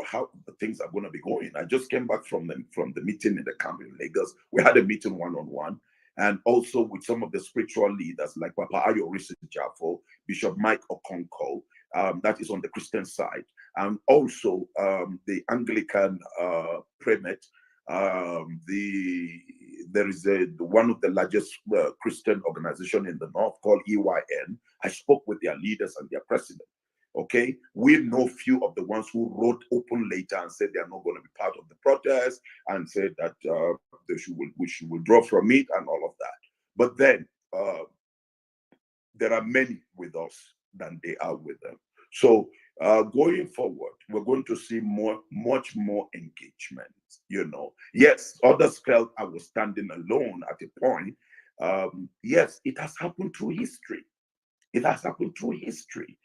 how things are going to be going. I just came back from the meeting in the camp in Lagos. We had a meeting one-on-one, and also with some of the spiritual leaders like Papa Ayo Jafo, Bishop Mike Okonko, that is on the Christian side, and also the Anglican primate. There is one of the largest Christian organization in the north called EYN. I spoke with their leaders and their president. Okay, we know few of the ones who wrote open later and said they are not going to be part of the protest and said that we should withdraw from it and all of that. But then there are many with us than they are with them. So going forward, we're going to see much more engagement. Yes, others felt I was standing alone at a point. Yes, it has happened through history. It has happened through history.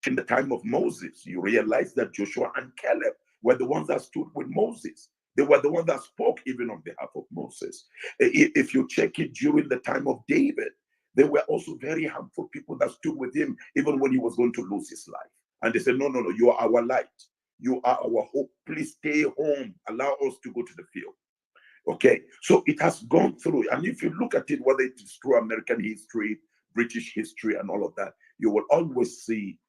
In the time of Moses, you realize that Joshua and Caleb were the ones that stood with Moses. They were the ones that spoke even on behalf of Moses. If you check it during the time of David, they were also very harmful people that stood with him even when he was going to lose his life. And they said, no, you are our light. You are our hope. Please stay home. Allow us to go to the field. Okay, so it has gone through. And if you look at it, whether it is through American history, British history, and all of that, you will always see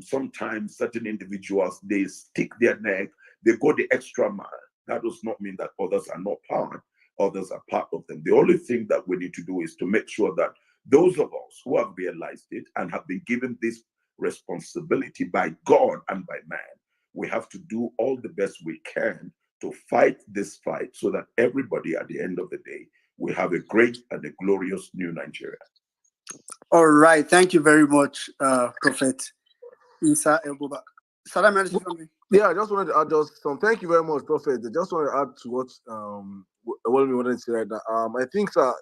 sometimes certain individuals, they stick their neck, they go the extra mile. That does not mean that others are not part. Others are part of them. The only thing that we need to do is to make sure that those of us who have realized it and have been given this responsibility by God and by man, we have to do all the best we can to fight this fight so that everybody at the end of the day, we have a great and a glorious new Nigeria. All right. Thank you very much, Prophet Isa Elboba. Salam, something? Yeah, I just wanted to add just some. Thank you very much, Prophet. I just want to add to what we wanted to say right now. I think, sir,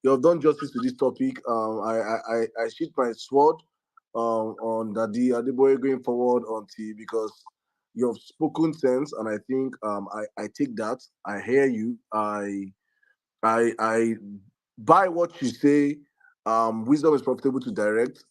you have done justice to this topic. I sheet my sword on Daddy Adeboye going forward because you have spoken sense, and I think I take that. I hear you. I buy what you say. Wisdom is profitable to direct.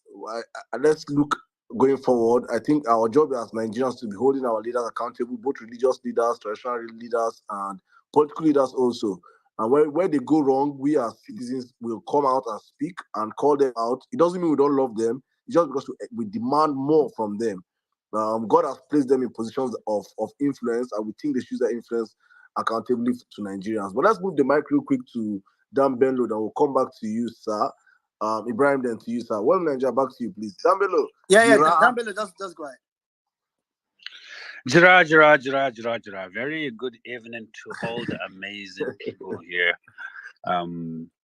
Let's look going forward. I think our job as Nigerians to be holding our leaders accountable, both religious leaders, traditional leaders, and political leaders also. And where they go wrong, we as citizens will come out and speak and call them out. It doesn't mean we don't love them. It's just because we demand more from them. God has placed them in positions of influence, and we think they should use that influence accountably to Nigerians. But let's move the mic real quick to Dan Benlo, then we'll come back to you, sir. Ibrahim, then to you, sir. Well, Nigeria, back to you, please. Dan Bello. Dan Bello, just go ahead. Jira. Very good evening to all the amazing people here.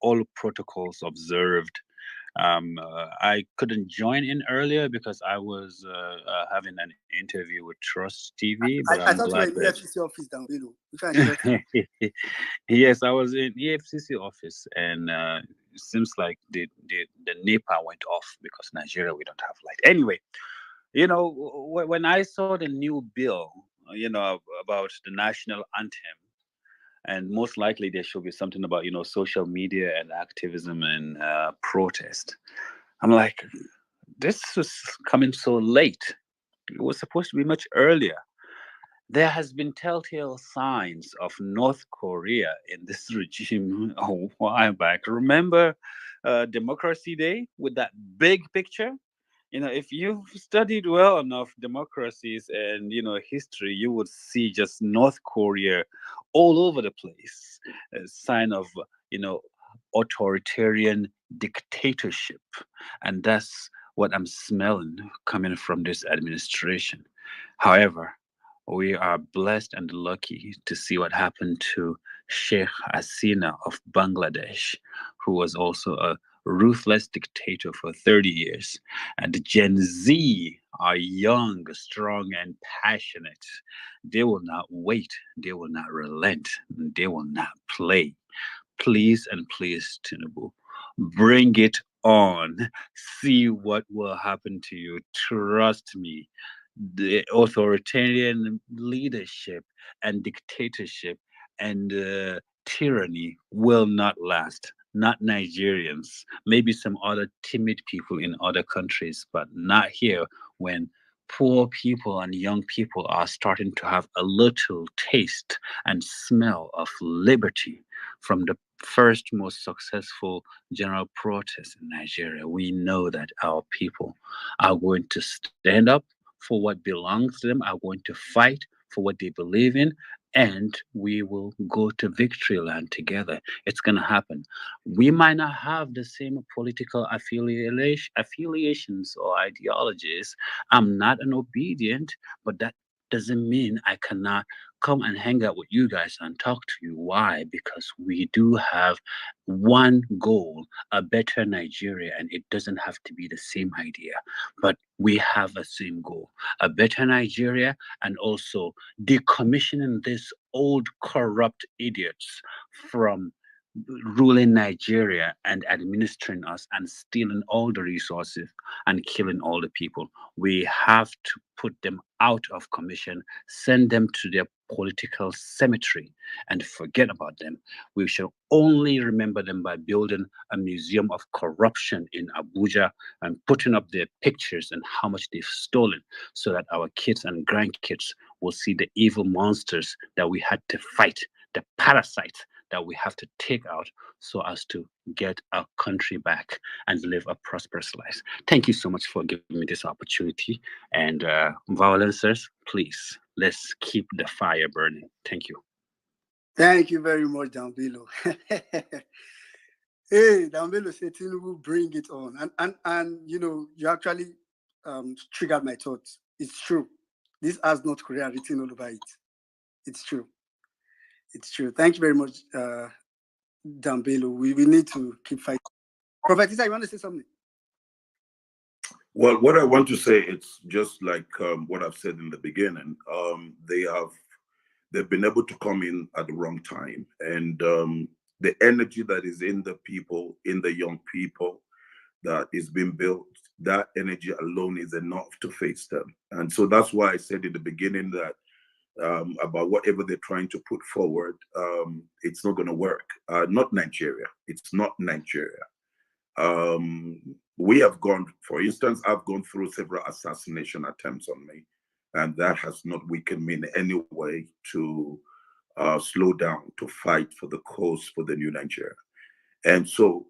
All protocols observed. I couldn't join in earlier because I was having an interview with Trust TV. But I thought you were in the EFCC office, Dan Bello. Yes, I was in EFCC office, and it seems like the NEPA went off because Nigeria, we don't have light. Anyway, when I saw the new bill, about the national anthem, and most likely there should be something about, social media and activism and protest. I'm like, this is coming so late. It was supposed to be much earlier. There has been telltale signs of North Korea in this regime a while back. Remember Democracy Day with that big picture? If you've studied well enough democracies and, history, you would see just North Korea all over the place. A sign of, authoritarian dictatorship. And that's what I'm smelling coming from this administration. However, we are blessed and lucky to see what happened to Sheikh Hasina of Bangladesh, who was also a ruthless dictator for 30 years. And the Gen Z are young, strong, and passionate. They will not wait, they will not relent, they will not play. Please and please, Tinubu, bring it on. See what will happen to you. Trust me. The authoritarian leadership and dictatorship and tyranny will not last. Not Nigerians, maybe some other timid people in other countries, but not here when poor people and young people are starting to have a little taste and smell of liberty from the first most successful general protest in Nigeria. We know that our people are going to stand up for what belongs to them, are going to fight for what they believe in, and we will go to victory land together. It's going to happen. We might not have the same political affiliations or ideologies. I'm not an obedient, but that doesn't mean I cannot come and hang out with you guys and talk to you. Why? Because we do have one goal, a better Nigeria, and it doesn't have to be the same idea, but we have a same goal, a better Nigeria, and also decommissioning these old corrupt idiots from ruling Nigeria and administering us and stealing all the resources and killing all the people. We have to put them out of commission, send them to their political cemetery, and forget about them. We should only remember them by building a museum of corruption in Abuja and putting up their pictures and how much they've stolen, so that our kids and grandkids will see the evil monsters that we had to fight, the parasites that we have to take out so as to get our country back and live a prosperous life. Thank you so much for giving me this opportunity. And violencers, please, let's keep the fire burning. Thank you. Thank you very much, Dambilo. Hey, Dambilo said Tinubu, bring it on. And you know, you actually triggered my thoughts. It's true. This has North Korea written all over it. It's true. It's true. Thank you very much, Dambilo. We need to keep fighting. Prophet Issa, you want to say something? Well, what I want to say, it's just like what I've said in the beginning. They've been able to come in at the wrong time, and the energy that is in the people, in the young people, that is being built, that energy alone is enough to face them. And so that's why I said in the beginning that about whatever they're trying to put forward, it's not going to work. Not Nigeria. It's not Nigeria. We have gone, for instance, I've gone through several assassination attempts on me, and that has not weakened me in any way to slow down, to fight for the cause for the new Nigeria. And so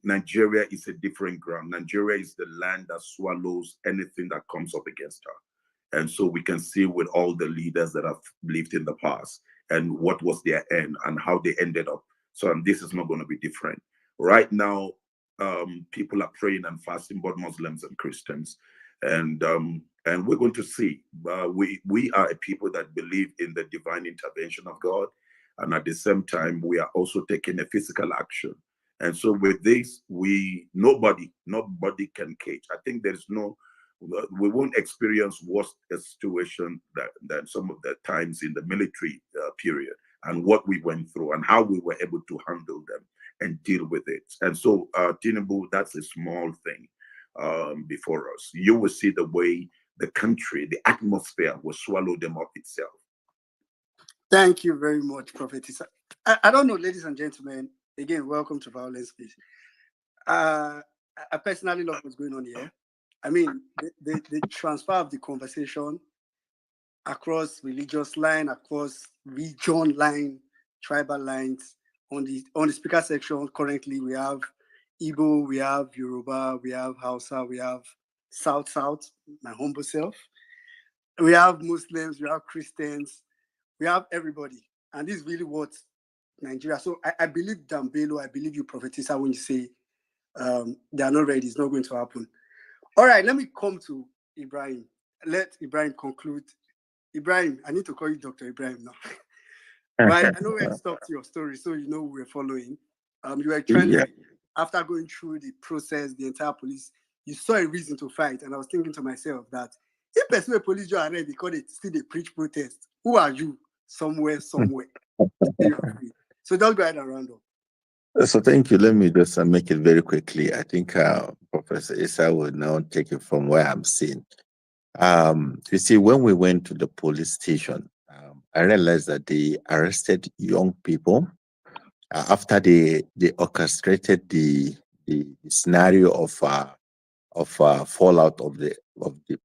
Nigeria is a different ground. Nigeria is the land that swallows anything that comes up against her. And so we can see with all the leaders that have lived in the past and what was their end and how they ended up. So this is not going to be different. Right now, people are praying and fasting, both Muslims and Christians. And we're going to see. We are a people that believe in the divine intervention of God. And at the same time, we are also taking a physical action. And so with this, nobody can cage. I think we won't experience worse situation than some of the times in the military period, and what we went through and how we were able to handle them and deal with it. And so Tinubu, that's a small thing before us. You will see the way the country, the atmosphere will swallow them up itself. Thank you very much, Prophet Issa. I don't know, ladies and gentlemen, again, welcome to Violence Space. I personally love what's going on here. I mean, the transfer of the conversation across religious line, across region line, tribal lines. On the speaker section, currently we have Igbo, we have Yoruba, we have Hausa, we have South, my humble self. We have Muslims, we have Christians, we have everybody. And this is really what Nigeria. So I believe Dambilo, I believe you, Prophet Issa, when you say they are not ready, it's not going to happen. All right, let me come to Ibrahim. let Ibrahim conclude. Ibrahim, I need to call you Dr. Ibrahim now. Right, I know where to stop your story, so you know we're following. You were trending after going through the process, the entire police. You saw a reason to fight, and I was thinking to myself that if person police you are ready because they still they preach protest, who are you? Somewhere. So don't go ahead and round up. So thank you. Let me just make it very quickly. I think Professor Issa will now take it from where I'm seeing. You see, when we went to the police station, I realized that they arrested young people after they orchestrated the scenario of fallout of the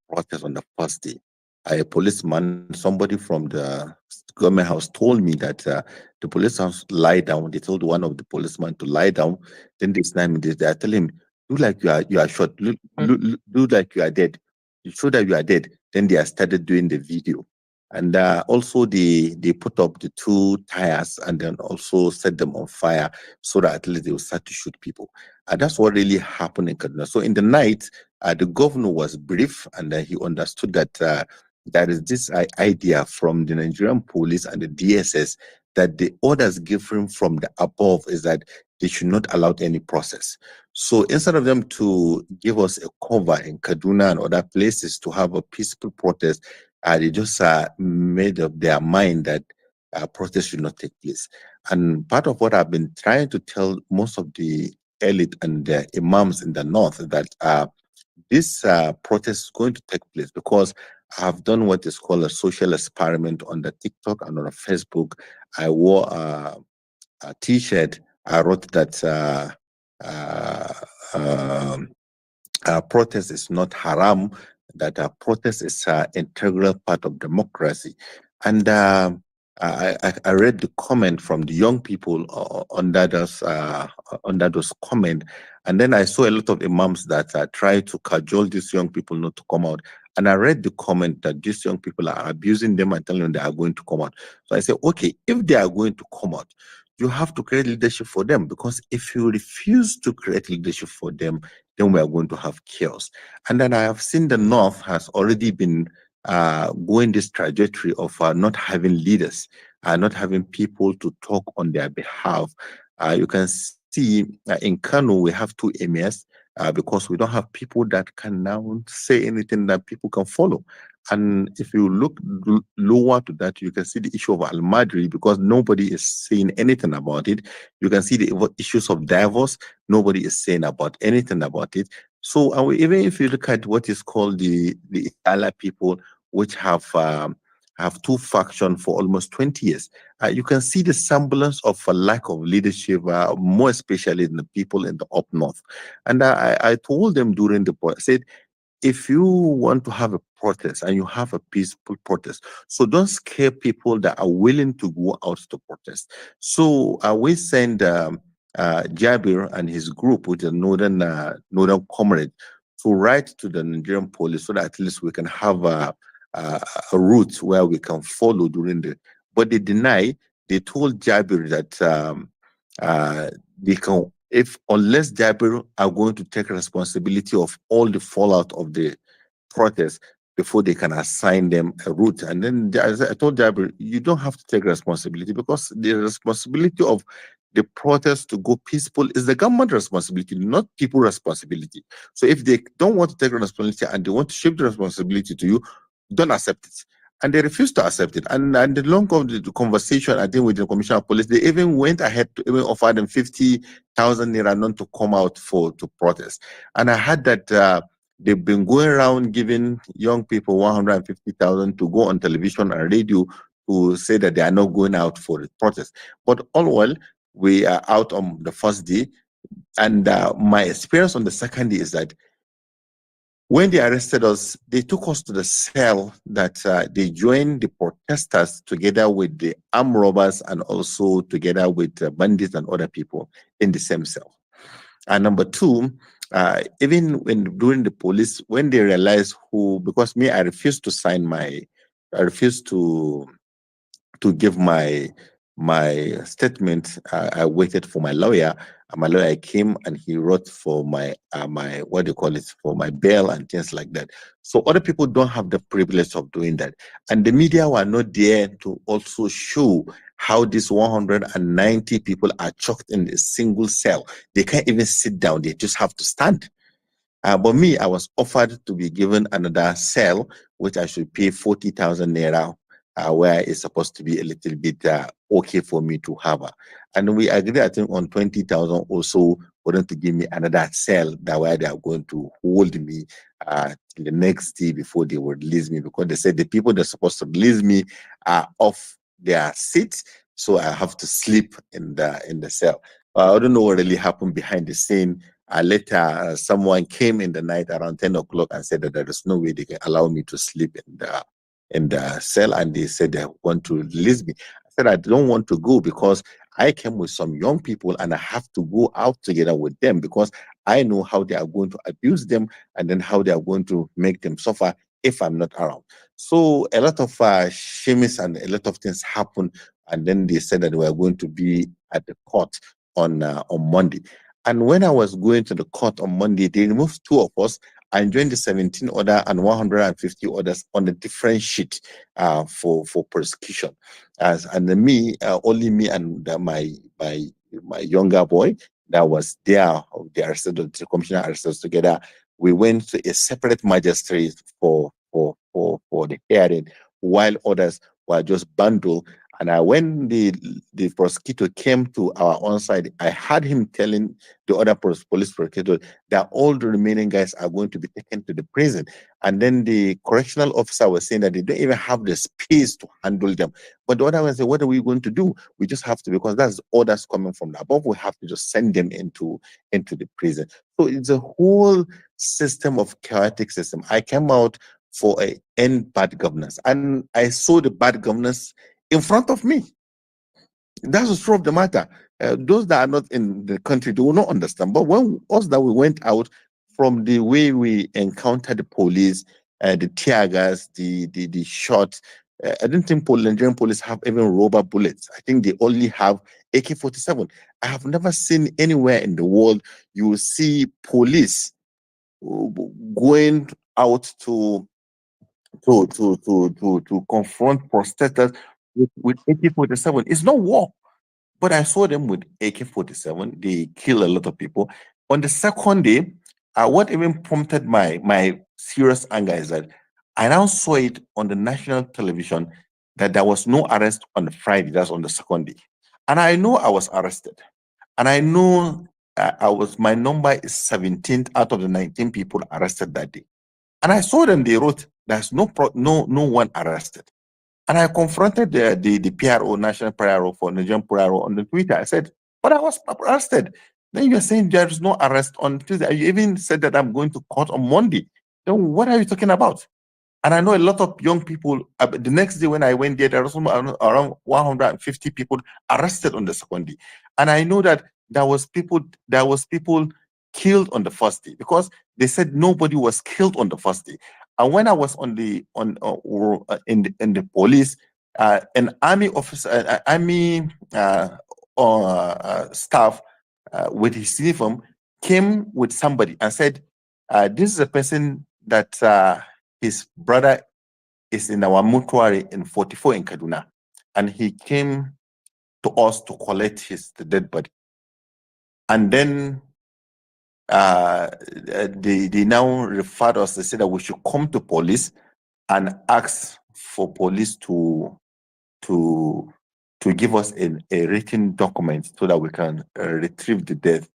protest on the first day. A policeman, somebody from the government house, told me that the police house lie down. They told one of the policemen to lie down. Then they snap me. They are telling him, "Do like you are shot. Do like you are dead. You show that you are dead." Then they started doing the video. And also they put up the 2 tires and then also set them on fire so that at least they will start to shoot people. And that's what really happened in Kaduna. So in the night, the governor was brief and he understood that there is this idea from the Nigerian police and the DSS that the orders given from the above is that they should not allow any process. So instead of them to give us a cover in Kaduna and other places to have a peaceful protest, they just made up their mind that protest should not take place. And part of what I've been trying to tell most of the elite and the imams in the north is that this protest is going to take place because I've done what is called a social experiment on the TikTok and on the Facebook. I wore a T-shirt. I wrote that protest is not haram, that protest is an integral part of democracy. And I read the comment from the young people under those comments, and then I saw a lot of imams that try to cajole these young people not to come out. And I read the comment that these young people are abusing them and telling them they are going to come out. So I said, okay, if they are going to come out, you have to create leadership for them, because if you refuse to create leadership for them, then we are going to have chaos. And then I have seen the North has already been going this trajectory of not having leaders, not having people to talk on their behalf. You can see in Kano, we have 2 emirs because we don't have people that can now say anything that people can follow. And if you look lower to that, you can see the issue of Al-Madri, because nobody is saying anything about it. You can see the issues of divorce. Nobody is saying about anything about it. So even if you look at what is called the Ala people, which have 2 factions for almost 20 years, you can see the semblance of a lack of leadership, more especially in the people in the up north. And I told them during the point, I said, if you want to have a protest and you have a peaceful protest, so don't scare people that are willing to go out to protest. So we send Jabir and his group with the Northern Comrade to write to the Nigerian police so that at least we can have a route where we can follow during the. But they deny. They told Jabir that they can. Unless Jabir are going to take responsibility of all the fallout of the protest before they can assign them a route. And then I told Jabir, you don't have to take responsibility, because the responsibility of the protest to go peaceful is the government responsibility, not people responsibility. So if they don't want to take responsibility and they want to shift the responsibility to you, don't accept it. And they refused to accept it. And the long of the conversation, I think, with the Commissioner of Police, they even went ahead to even offer them 50,000 naira not to come out to protest. And I heard that they've been going around giving young people 150,000 to go on television and radio to say that they are not going out for the protest. But all well, we are out on the first day. And my experience on the second day is that when they arrested us, they took us to the cell that they joined the protesters together with the armed robbers and also together with bandits and other people in the same cell. And number 2, even when during the police, when they realized because me, I refused to sign I refused to give my statement. I waited for my lawyer. My lawyer came and he wrote for my what do you call it, for my bail and things like that. So other people don't have the privilege of doing that, and the media were not there to also show how these 190 people are choked in a single cell. They can't even sit down; they just have to stand. But me, I was offered to be given another cell, which I should pay 40,000 naira, where it's supposed to be a little bit okay for me to have. And we agreed, I think, on 20,000 also for them to give me another cell, that way they are going to hold me till the next day before they would release me, because they said the people that are supposed to release me are off their seats, so I have to sleep in the cell. I don't know what really happened behind the scene. Later, someone came in the night around 10 o'clock and said that there is no way they can allow me to sleep in the cell, and they said they want to release me. I said I don't want to go because I came with some young people and I have to go out together with them, because I know how they are going to abuse them and then how they are going to make them suffer if I'm not around. So a lot of shames and a lot of things happened, and then they said that we are going to be at the court on Monday. And when I was going to the court on Monday, they removed 2 of us and joined the 17 other and 150 others on a different sheet for prosecution. And me, only me and my younger boy that was there, the arrested, the commissioner arrested us together. We went to a separate magistrate for the hearing, while others were just bundled. And when the prosecutor came to our own side, I had him telling the other police prosecutor that all the remaining guys are going to be taken to the prison. And then the correctional officer was saying that they don't even have the space to handle them. But the other one said, what are we going to do? We just have to, because that's orders coming from the above, we have to just send them into the prison. So it's a whole system of chaotic system. I came out for a end bad governance, and I saw the bad governance in front of me. That's the truth of the matter. Those that are not in the country, they will not understand. But when us that we went out, from the way we encountered the police, the tear gas, the shot, I don't think Nigerian police have even rubber bullets. I think they only have AK-47. I have never seen anywhere in the world you will see police going out to confront protesters with AK-47. It's not war. But I saw them with AK-47. They kill a lot of people. On the second day, what even prompted my serious anger is that I now saw it on the national television that there was no arrest on the Friday. That's on the second day. And I know I was arrested. And I know my number is 17th out of the 19 people arrested that day. And I saw them, they wrote, there's no one arrested. And I confronted the PRO, National PRO for Nigerian PRO, on the Twitter. I said, but I was arrested. Then you're saying there is no arrest on Tuesday. You even said that I'm going to court on Monday. Then what are you talking about? And I know a lot of young people, the next day when I went there was around 150 people arrested on the second day. And I know that there was people killed on the first day, because they said nobody was killed on the first day. And when I was in the police, an army officer, staff with his uniform came with somebody and said, "This is a person that his brother is in our mortuary in 44 in Kaduna, and he came to us to collect the dead body." And then they now referred us. They said that we should come to police and ask for police to give us a written document so that we can retrieve the death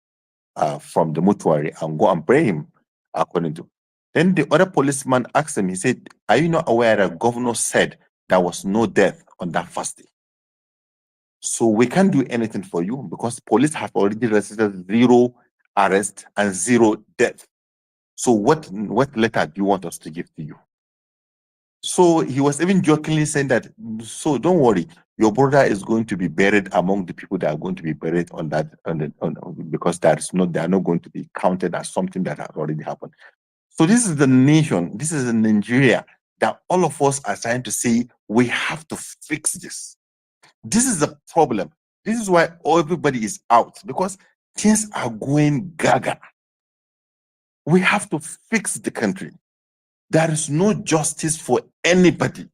from the mortuary and go and bury him according to. Then the other policeman asked him, he said, "Are you not aware that governor said there was no death on that first day? So we can't do anything for you because police have already registered 0 arrest and 0 death. So what letter do you want us to give to you?" So he was even jokingly saying that, "So don't worry, your brother is going to be buried among the people that are going to be buried because they are not going to be counted as something that has already happened." So this is the nation, this is in Nigeria that all of us are trying to say we have to fix this. This is the problem. This is why everybody is out, because Things are going gaga. We have to fix the country. There is no justice for anybody.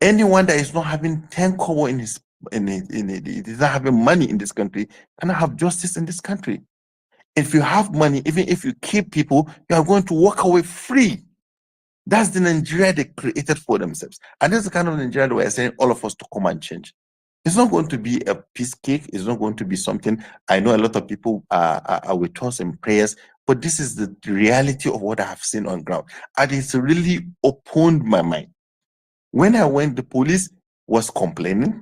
Anyone that is not having 10 kobo in his is not having money in this country cannot have justice in this country. If you have money, even if you keep people, you are going to walk away free. That's the Nigeria they created for themselves. And this is the kind of Nigeria that we're saying all of us to come and change. It's not going to be a piece cake. It's not going to be something. I know a lot of people are with us in prayers, but this is the reality of what I have seen on ground. And it's really opened my mind. When I went, the police was complaining.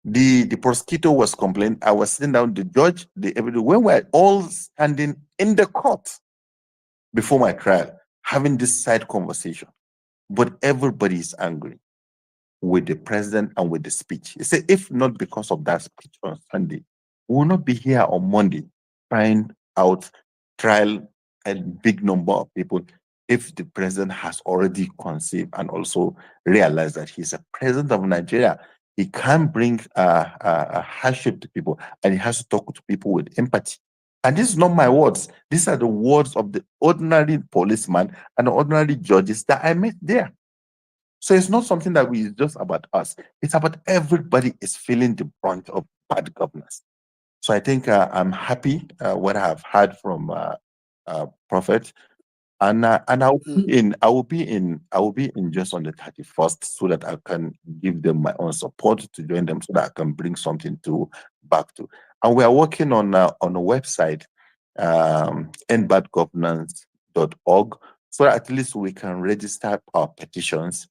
The prosecutor was complaining. I was sitting down, the judge, when we were all standing in the court before my trial, having this side conversation. But everybody is angry with the president and with the speech. He said, if not because of that speech on Sunday, we will not be here on Monday trying out trial a big number of people if the president has already conceived and also realized that he's a president of Nigeria. He can't bring a hardship to people, and he has to talk to people with empathy. And this is not my words. These are the words of the ordinary policeman and the ordinary judges that I met there. So it's not something that is just about us. It's about everybody is feeling the brunt of bad governance. So I think I'm happy what I have heard from Prophet, and I will be in just on the 31st so that I can give them my own support to join them so that I can bring something to back to. And we are working on a website, endbadgovernance.org, so that at least we can register our petitions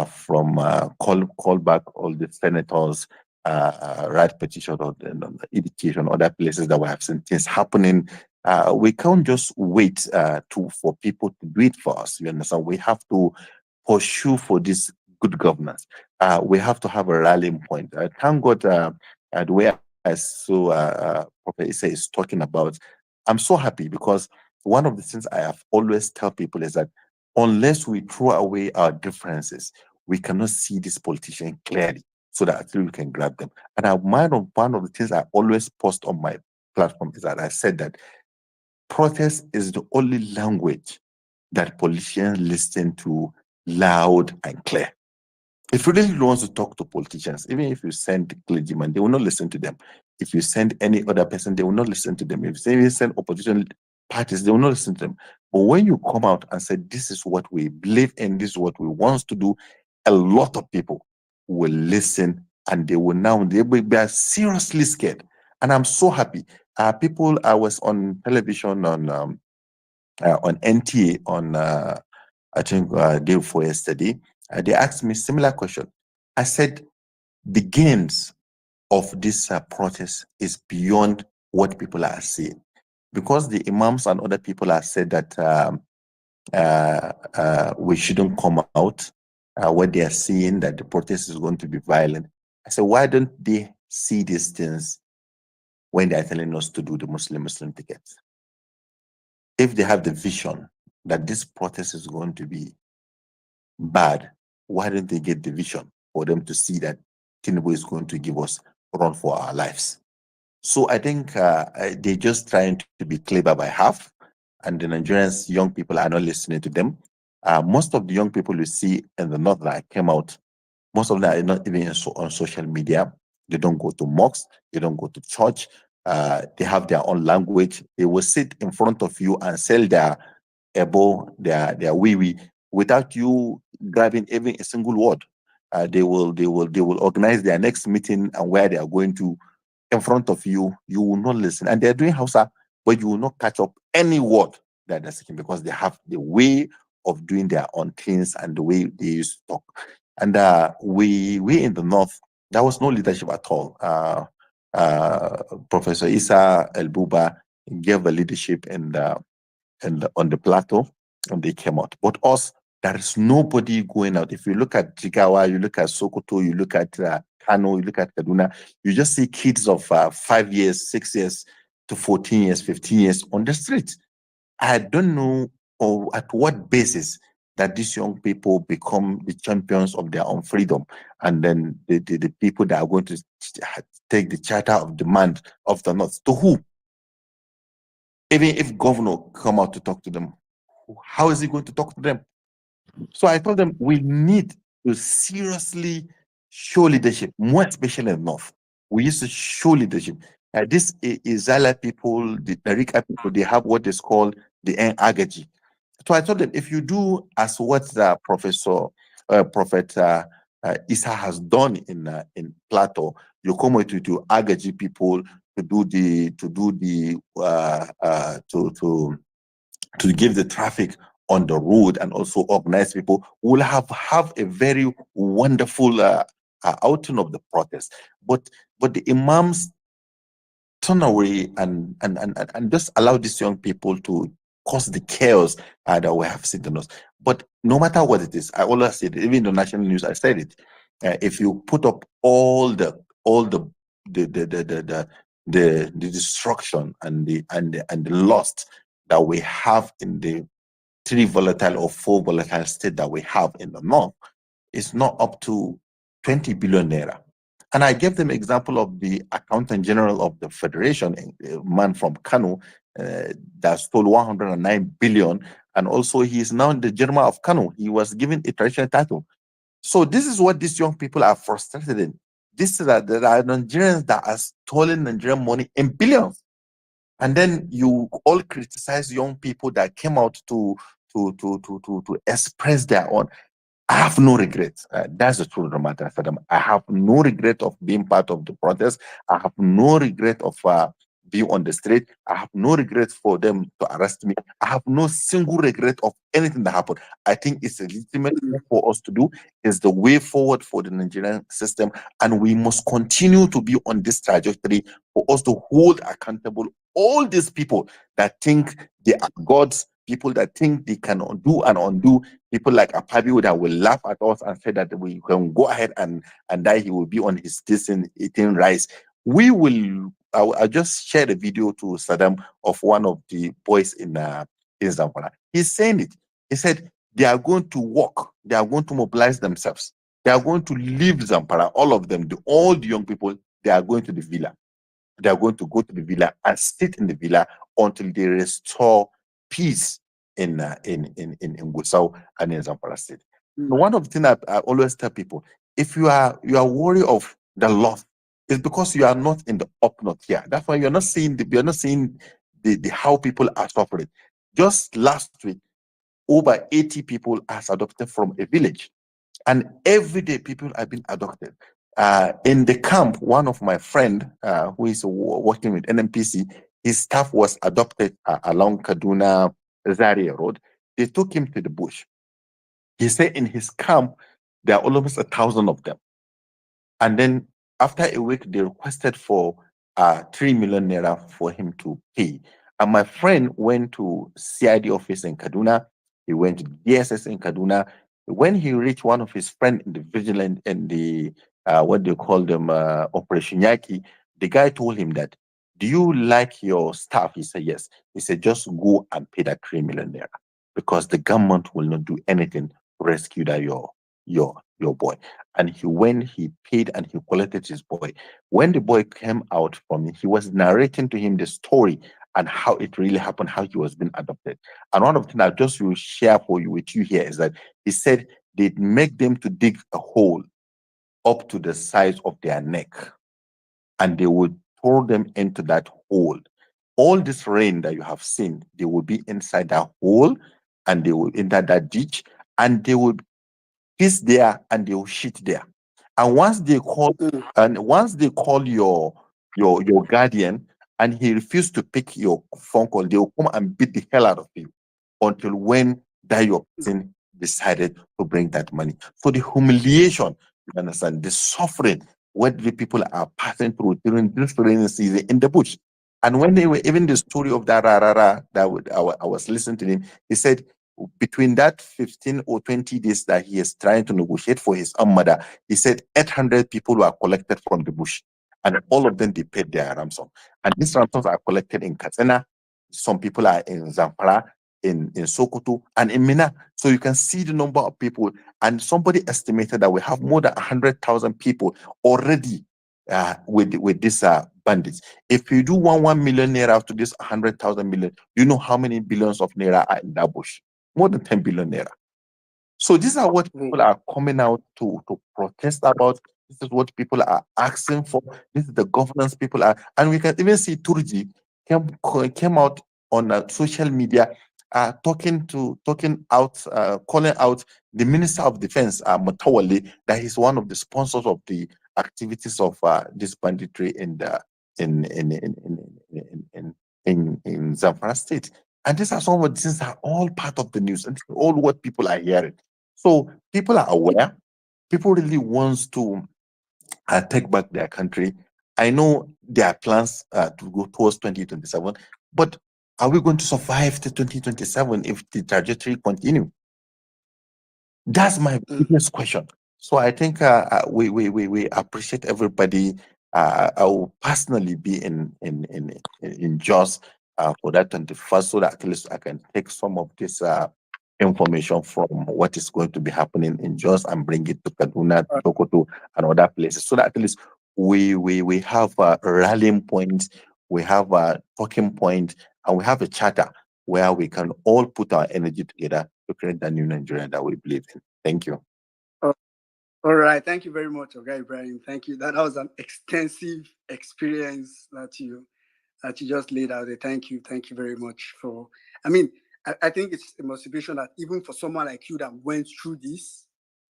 from call back all the senators, write petition on education, other places that we have seen things happening. We can't just wait for people to do it for us. You understand? We have to pursue for this good governance. We have to have a rallying point. Thank God the way Prophet Issa is talking about, I'm so happy because one of the things I have always tell people is that unless we throw away our differences, we cannot see this politician clearly so that we can grab them. And one of the things I always post on my platform is that I said that protest is the only language that politicians listen to loud and clear. If you really want to talk to politicians, even if you send clergymen, they will not listen to them. If you send any other person, they will not listen to them. If you send opposition parties, they will not listen to them. But when you come out and say, this is what we believe in, this is what we want to do, a lot of people will listen, and they are seriously scared. And I'm so happy. I was on television on NTA on I think day before yesterday. They asked me similar question. I said the gains of this protest is beyond what people are saying, because the imams and other people have said that we shouldn't come out. What they are seeing, that the protest is going to be violent. I said, why don't they see these things when they are telling us to do the Muslim tickets? If they have the vision that this protest is going to be bad, why don't they get the vision for them to see that Tinubu is going to give us a run for our lives? So I think they're just trying to be clever by half, and the Nigerians, young people, are not listening to them. Most of the young people you see in the north that came out, most of them are not even on social media. They don't go to mosques, they don't go to church. They have their own language. They will sit in front of you and sell their ebo, their wee without you grabbing even a single word. They will organize their next meeting and where they are going to in front of you. You will not listen, and they're doing Hausa, but you will not catch up any word that they're speaking because they have the way of doing their own things and the way they used to talk. And we in the north, there was no leadership at all. Professor Issa El-Buba gave the leadership on the plateau, and they came out. But us, there is nobody going out. If you look at Jigawa, you look at Sokoto, you look at Kano, you look at Kaduna, you just see kids of 5 years, 6 years to 14 years, 15 years on the street. I don't know at what basis that these young people become the champions of their own freedom, and then the people that are going to take the charter of demand of the North. To who? Even if governor come out to talk to them, how is he going to talk to them? So I told them we need to seriously show leadership, more especially in the North. We used to show leadership. This Izala people, the Narika people, they have what is called the Agaji. So I told them, if you do as what the Prophet Isa has done in Plateau, you come to Agaji people to give the traffic on the road and also organize people, will have a very wonderful outing of the protest. But the imams turn away and just allow these young people to cause the chaos that we have seen in us. But no matter what it is, I always say it, even in the national news, I said it. If you put up all the destruction and the loss that we have in the 3 volatile or 4 volatile states that we have in the North, it's not up to 20 billion naira. And I gave them example of the Accountant General of the Federation, a man from Kano, that stole 109 billion. And also he is now the General of Kano. He was given a traditional title. So this is what these young people are frustrated in. There are Nigerians that are stolen Nigerian money in billions. And then you all criticize young people that came out to express their own. I have no regret. That's the truth of the matter for them. I have no regret of being part of the protest. I have no regret of being on the street. I have no regret for them to arrest me. I have no single regret of anything that happened. I think it's a legitimate thing for us to do. It's the way forward for the Nigerian system. And we must continue to be on this trajectory for us to hold accountable all these people that think they are gods, people that think they can do and undo, people like Akpabio that will laugh at us and say that we can go ahead and die. He will be on his distance eating rice. We will. I just shared a video to Saddam of one of the boys in Zamfara. He's saying it. He said they are going to walk. They are going to mobilize themselves. They are going to leave Zamfara. All of them, all the young people, they are going to the villa. They are going to go to the villa and sit in the villa until they restore peace in Gusau and in Zamfara State. One of the things I always tell people, if you are worried of the loss, it's because you are not in the up north here. That's why you're not seeing the how people are suffering. Just last week, over 80 people are adopted from a village, and every day people have been adopted. In the camp, one of my friend who is working with NMPC, his staff was adopted along Kaduna Zaria Road. They took him to the bush. He said in his camp, there are almost 1,000 of them. And then after a week, they requested for 3 million naira for him to pay. And my friend went to CID office in Kaduna. He went to DSS in Kaduna. When he reached one of his friends in the vigilance and the what they call them, Operation Yaki, the guy told him that, do you like your staff? He said, yes. He said, just go and pay that 3 million naira because the government will not do anything to rescue that your boy. And he paid and he collected his boy. When the boy came out from it, he was narrating to him the story and how it really happened, how he was being adopted. And one of the things I just will share with you here is that he said they'd make them to dig a hole up to the size of their neck, and they would throw them into that hole. All this rain that you have seen, they will be inside that hole, and they will enter that ditch, and they will piss there, and they will shit there. And once they call, your guardian, and he refused to pick your phone call, they will come and beat the hell out of you until when that your person decided to bring that money. So the humiliation, you understand, the suffering, what the people are passing through during this rainy season in the bush. And when they were, even the story of that Rarara, I was listening to him, he said between that 15 or 20 days that he is trying to negotiate for his own mother, he said 800 people were collected from the bush. And all of them, they paid their ransom. And these ransoms are collected in Katsina. Some people are in Zamfara. in Sokoto, and in Mina. So you can see the number of people. And somebody estimated that we have more than 100,000 people already with these bandits. If you do 1 million naira to this 100,000 million, you know how many billions of naira are in that bush? More than 10 billion naira. So these are what people are coming out to protest about. This is what people are asking for. This is the governance people are, and we can even see Turji came out on social media, calling out the Minister of Defense, Mutawalli, that he's one of the sponsors of the activities of this banditry in Zamfara State. And these are some of these are all part of the news, and all what people are hearing. So people are aware. People really wants to take back their country. I know there are plans to go towards 2027, but are we going to survive to 2027 if the trajectory continue? That's my biggest question. So I think we appreciate everybody. I will personally be in Jos for that 21st, so that at least I can take some of this information from what is going to be happening in Jos and bring it to Kaduna, Sokoto, and other places, so that at least we have a rallying point, we have a talking point, and we have a charter where we can all put our energy together to create the new Nigeria that we believe in. Thank you. All right. Thank you very much, Oga Ibrahim. Thank you. That was an extensive experience that you just laid out there. Thank you. Thank you very much for, I think it's a motivation that even for someone like you that went through this,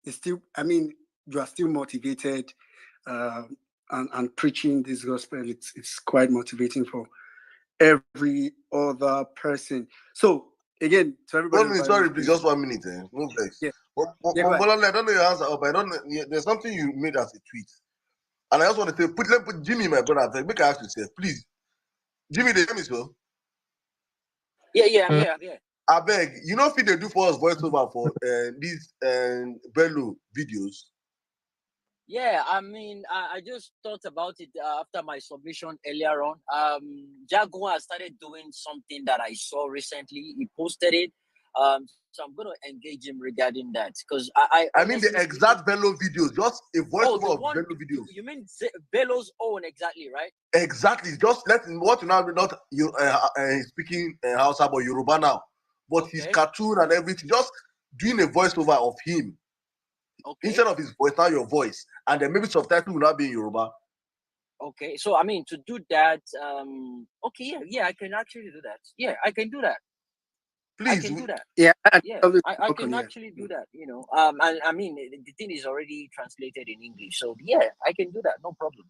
it's still, you are still motivated and preaching this gospel. It's quite motivating for every other person. So again, to everybody. 1 minute, sorry, please, just 1 minute. No place. Yeah. I don't know your answer, but I don't know. There's something you made as a tweet. And I just want to say, let put Jimmy, my brother, make I ask you, please. Jimmy, they hear me, so? Yeah, I'm here. I beg, you know if they do for us voiceover for these Bello videos? Yeah, I just thought about it after my submission earlier on. Jaguar started doing something that I saw recently. He posted it. So I'm going to engage him regarding that, because I mean the exact Bello videos, just a voiceover of Bello videos. You mean Bello's own, exactly, right? Exactly. Just let him, what you now not speaking Hausa or Yoruba now, but his cartoon and everything, just doing a voiceover of him. Okay. Instead of his voice, now your voice, and then maybe subtitle will not be in Yoruba. Okay, so to do that, I can actually do that. Yeah, I can do that. Please, I can do that. Yeah, I can actually do that. And the thing is already translated in English, so yeah, I can do that. No problem.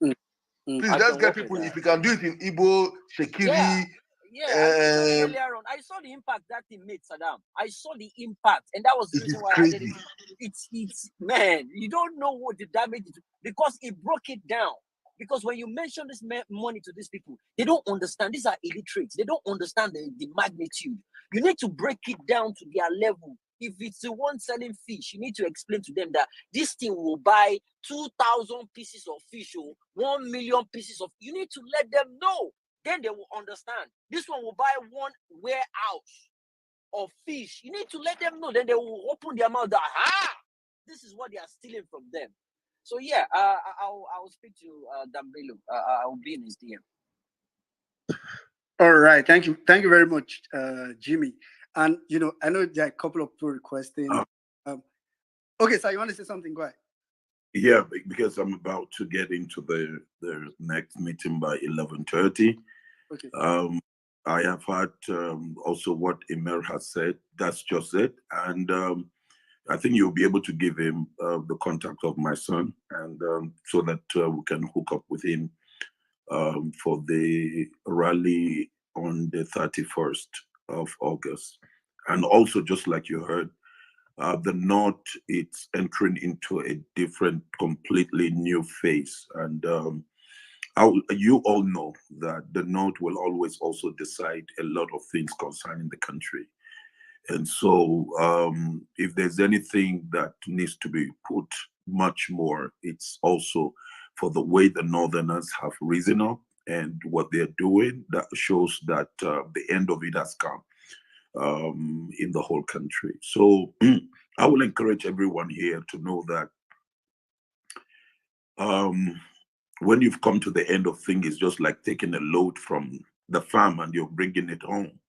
Please, let's get people. If you can do it in Igbo, Shekiri. Earlier on, I saw the impact that thing made, Saddam. I saw the impact, and that was the reason why I did it. It's man, you don't know what the damage is, because it broke it down. Because when you mention this money to these people, they don't understand. These are illiterates. They don't understand the magnitude. You need to break it down to their level. If it's the one selling fish, you need to explain to them that this thing will buy 2,000 pieces of fish or 1 million pieces of. You need to let them know. Then they will understand. This one will buy one warehouse of fish. You need to let them know. Then they will open their mouth. This is what they are stealing from them. So yeah, I'll speak to Dambelo. I'll be in his DM. All right, thank you very much, Jimmy. And I know there are a couple of people requesting. Okay, so you want to say something? Go ahead. Yeah, because I'm about to get into the next meeting by 11:30. Okay. I have heard also what Emir has said. That's just it, and I think you'll be able to give him the contact of my son, and so that we can hook up with him for the rally on the 31st of August. And also, just like you heard, the North, it's entering into a different, completely new phase. And you all know that the North will always also decide a lot of things concerning the country. And so if there's anything that needs to be put much more, it's also for the way the Northerners have risen up and what they're doing, that shows that the end of it has come. in the whole country. So I will encourage everyone here to know that when you've come to the end of things, it's just like taking a load from the farm and you're bringing it home.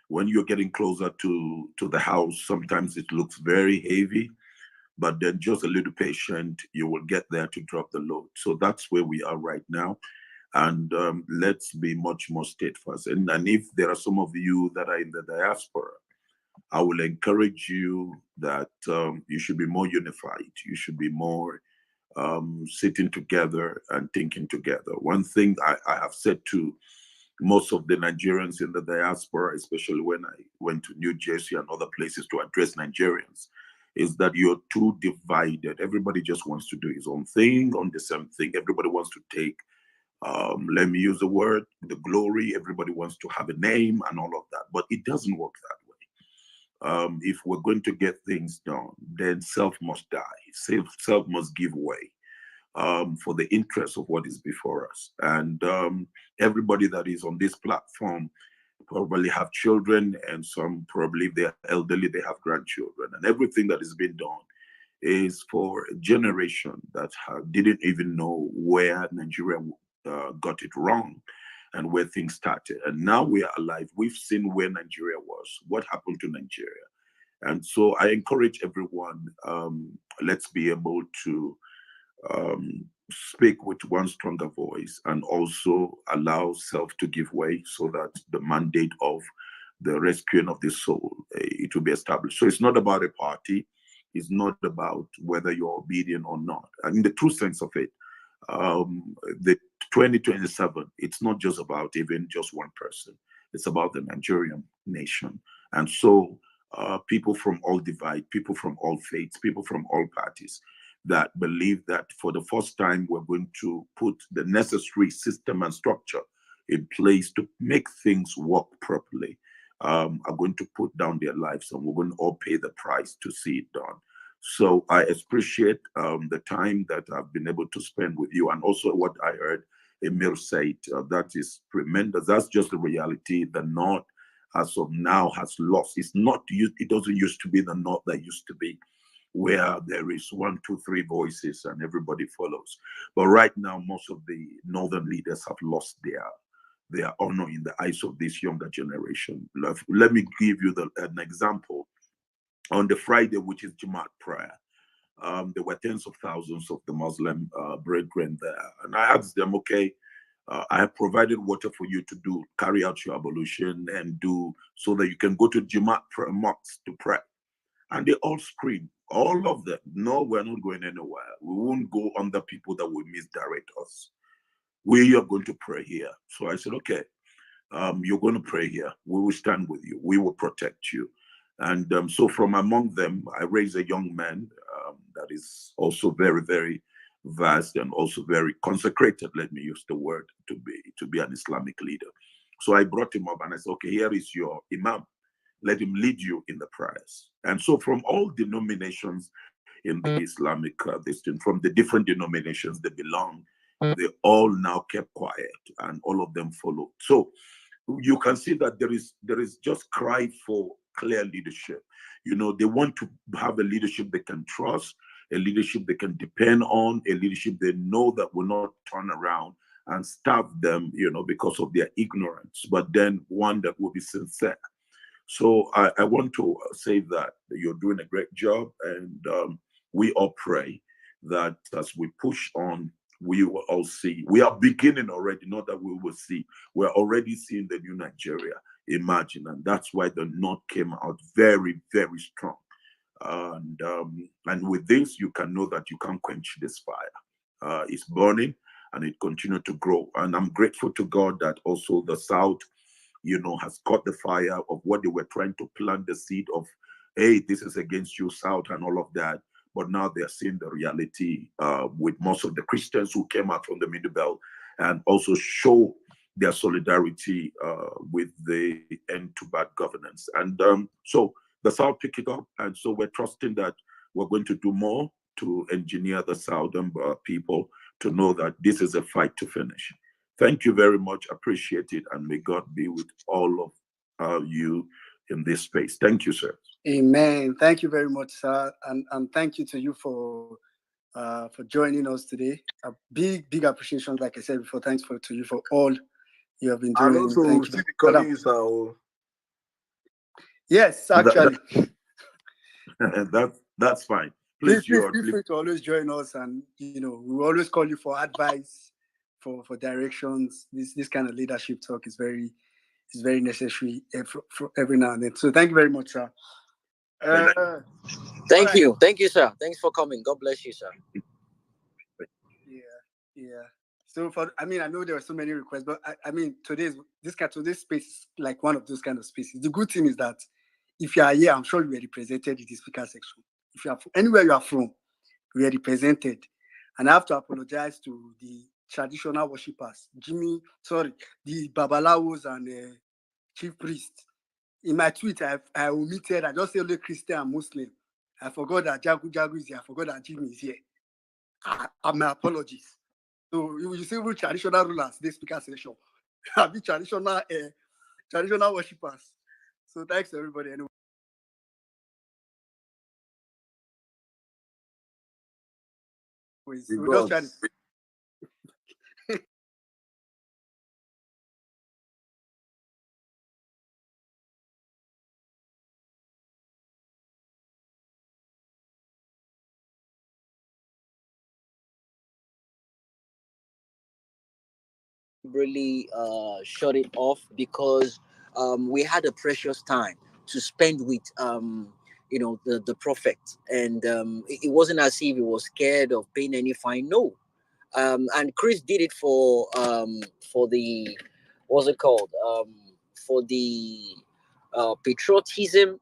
When you're getting closer to the house, sometimes it looks very heavy, but then just a little patient, you will get there to drop the load. So that's where we are right now. And let's be much more steadfast. And if there are some of you that are in the diaspora, I will encourage you that you should be more unified. You should be more sitting together and thinking together. One thing I have said to most of the Nigerians in the diaspora, especially when I went to New Jersey and other places to address Nigerians, is that you're too divided. Everybody just wants to do his own thing on the same thing. Everybody wants to take, let me use the word, the glory. Everybody wants to have a name and all of that, but it doesn't work that way. If we're going to get things done, then self must die. Self must give way for the interest of what is before us. And everybody that is on this platform probably have children, and some probably, if they're elderly, they have grandchildren. And everything that is being done is for a generation that didn't even know where Nigeria got it wrong and where things started. And now we are alive. We've seen where Nigeria was, what happened to Nigeria. And so I encourage everyone, let's be able to speak with one stronger voice and also allow self to give way so that the mandate of the rescuing of the soul, it will be established. So it's not about a party. It's not about whether you're obedient or not. I mean, the true sense of it, the 2027, it's not just about even just one person. It's about the Nigerian nation. And so people from all divide, people from all faiths, people from all parties that believe that for the first time we're going to put the necessary system and structure in place to make things work properly, are going to put down their lives, and we're going to all pay the price to see it done. So I appreciate the time that I've been able to spend with you, and also what I heard Emil say, that is tremendous. That's just the reality. The North, as of now, has lost. It's not, it doesn't used to be the North that used to be, where there is 1, 2, 3 voices and everybody follows. But right now, most of the northern leaders have lost their honor in the eyes of this younger generation. Let me give you an example. On the Friday, which is Jamaat prayer, there were tens of thousands of the Muslim brethren there. And I asked them, okay, I have provided water for you to carry out your ablution and do, so that you can go to Jamaat mosques to pray. And they all screamed, all of them, no, we're not going anywhere. We won't go under people that will misdirect us. We are going to pray here. So I said, okay, you're going to pray here. We will stand with you. We will protect you. And so from among them, I raised a young man that is also very, very vast and also very consecrated, let me use the word, to be an Islamic leader. So I brought him up and I said, okay, here is your imam. Let him lead you in the prayers. And so from all denominations in the Islamic from the different denominations they belong, they all now kept quiet and all of them followed. So you can see that there is just cry for clear leadership. You know, they want to have a leadership they can trust, a leadership they can depend on, a leadership they know that will not turn around and starve them, you know, because of their ignorance, but then one that will be sincere. So I want to say that you're doing a great job, and we all pray that as we push on, we will all see. We are beginning already, not that we will see. We're already seeing the new Nigeria emerging, and that's why the North came out very, very strong. And with this, you can know that you can't quench this fire. It's burning, and it continues to grow. And I'm grateful to God that also the South, you know, has caught the fire of what they were trying to plant the seed of, hey, this is against you, South, and all of that. But now they're seeing the reality with most of the Christians who came out from the Middle Belt and also show their solidarity with the end to bad governance. And so the South picked it up. And so we're trusting that we're going to do more to engineer the Southern people to know that this is a fight to finish. Thank you very much. Appreciate it. And may God be with all of you in this space. Thank you, sir. Amen. Thank you very much, sir, and thank you to you for joining us today. A big appreciation, like I said before. Thanks to you for all you have been doing. And also, thank you. calling you, Yes, actually. That's fine. Please feel free to always join us, and we always call you for advice, for directions. This kind of leadership talk is very necessary for every now and then. So thank you very much, sir. Thank you, sir. Thanks for coming. God bless you, sir. Yeah. So I know there were so many requests, but today's space is like one of those kind of spaces. The good thing is that if you are here, I'm sure you were represented in the speaker section. If you are anywhere you are from, we are represented. And I have to apologize to the traditional worshippers, the Babalawos and chief priests. In my tweet, I omitted, I just said only Christian and Muslim. I forgot that Jagu is here. I forgot that Jimmy is here. My apologies. So you see, we traditional rulers, this speaker session. I'll be traditional worshippers. So thanks to everybody anyway. We're just trying to... Really shut it off because we had a precious time to spend with the prophet, and it wasn't as if he was scared of paying any fine. No. And Chris did it for the what's it called, for the patriotism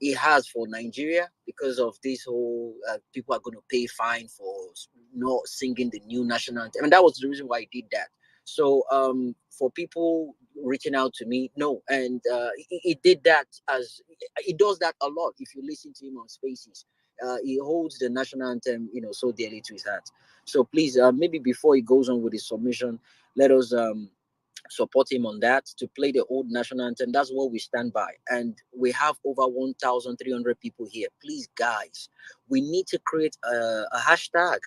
he has for Nigeria, because of this whole people are going to pay fine for not singing the new national anthem, and that was the reason why he did that. So for people reaching out to me, no, and he did that, as he does that a lot. If you listen to him on Spaces, he holds the national anthem, so dearly to his heart. So please, maybe before he goes on with his submission, let us support him on that, to play the old national anthem. That's what we stand by, and we have over 1,300 people here. Please, guys, we need to create a hashtag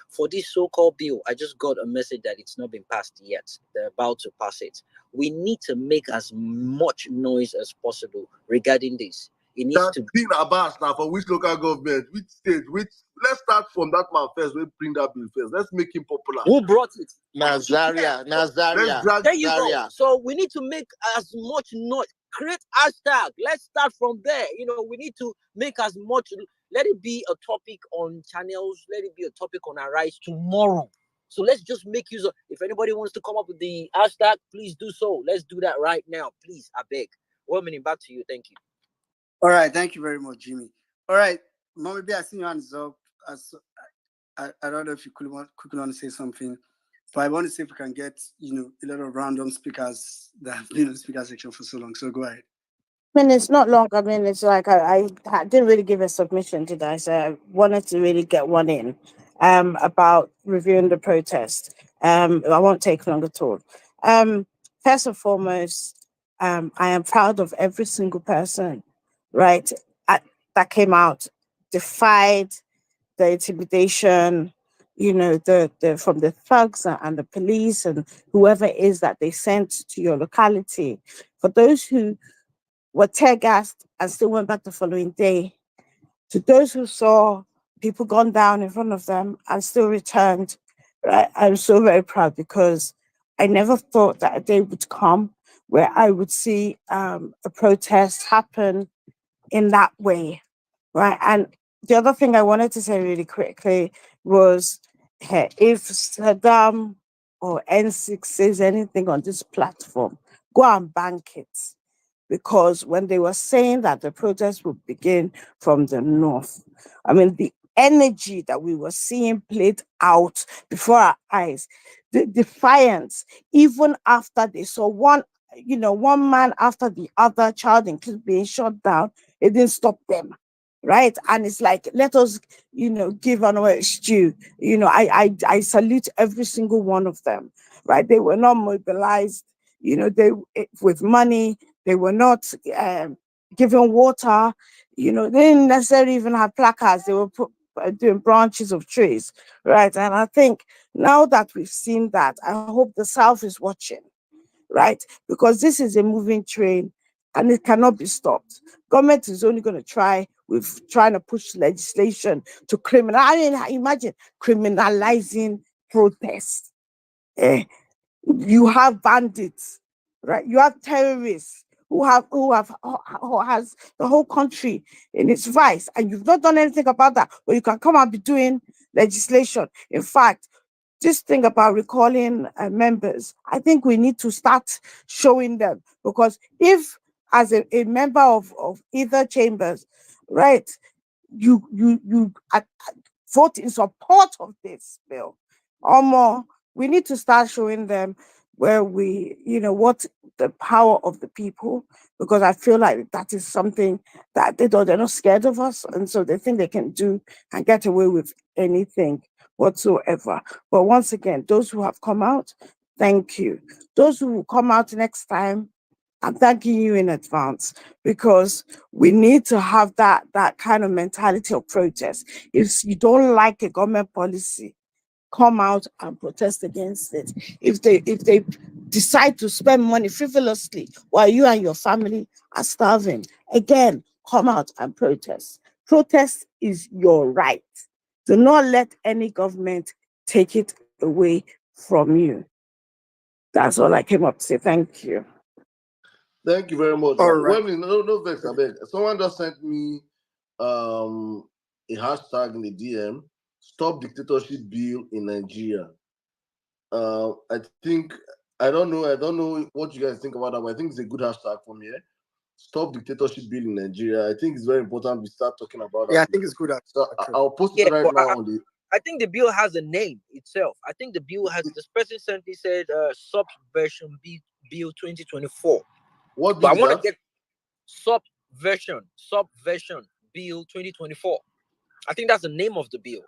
for this so-called bill. I just got a message that it's not been passed yet. They're about to pass it. We need to make as much noise as possible regarding this. It needs to be Abbas now. For which local government, which state, let's start from that man first. We'll bring that bill first. Let's make him popular. Who brought it? Nazaria. There you go. So we need to make as much noise. Create hashtag. Let's start from there. We need to make as much. Let it be a topic on channels. Let it be a topic on Arise tomorrow. So let's just make use of. If anybody wants to come up with the hashtag, please do so. Let's do that right now, please. I beg. 1 minute, back to you. Thank you. All right, thank you very much, Jimmy. All right, Mama B, I see your hands up. I don't know if you quickly want to say something, but I want to see if we can get a lot of random speakers that have been in the speaker section for so long. So go ahead. It's not long. It's like I didn't really give a submission today, so I wanted to really get one in about reviewing the protest. I won't take long at all. First and foremost, I am proud of every single person, right, that came out, defied the intimidation, the from the thugs and the police and whoever it is that they sent to your locality. For those who were tear gassed and still went back the following day, to those who saw people gone down in front of them and still returned, right? I'm so very proud, because I never thought that a day would come where I would see a protest happen in that way, right? And the other thing I wanted to say really quickly was, if Saddam or N6 says anything on this platform, go and bank it. Because when they were saying that the protest would begin from the north, the energy that we were seeing played out before our eyes, the defiance, even after they saw one man after the other, child included, being shot down, it didn't stop them, right? And it's like, let us, give an stew. I salute every single one of them, right? They were not mobilized, they with money. They were not giving water. They didn't necessarily even have placards. They were doing branches of trees, right? And I think now that we've seen that, I hope the South is watching, right? Because this is a moving train and it cannot be stopped. Government is only going to trying to push legislation to imagine criminalizing protest. You have bandits, right? You have terrorists who has the whole country in its vice, and you've not done anything about that. But you can come and be doing legislation. In fact, this thing about recalling members, I think we need to start showing them, because if as a member of either chambers, right, you vote in support of this bill, or more, we need to start showing them where what the power of the people, because I feel like that is something that they're not scared of us, and so they think they can do and get away with anything whatsoever. But once again, those who have come out, thank you. Those who will come out next time, I'm thanking you in advance, because we need to have that kind of mentality of protest. If you don't like a government policy, come out and protest against it. If they decide to spend money frivolously while you and your family are starving, again, come out and protest. Protest is your right. Do not let any government take it away from you. That's all I came up to say. Thank you. Thank you very much. All right. Well, no vex, I beg. Someone just sent me a hashtag in the DM. Stop dictatorship bill in Nigeria. I don't know what you guys think about that, but I think it's a good hashtag from here. Stop dictatorship bill in Nigeria. I think it's very important we start talking about that. Yeah, I think it's good. So I'll post it right now on the. I think the bill has a name itself. I think the bill has. This person simply said subversion bill 2024. What but I bill want is to that? get subversion bill 2024. I think that's the name of the bill.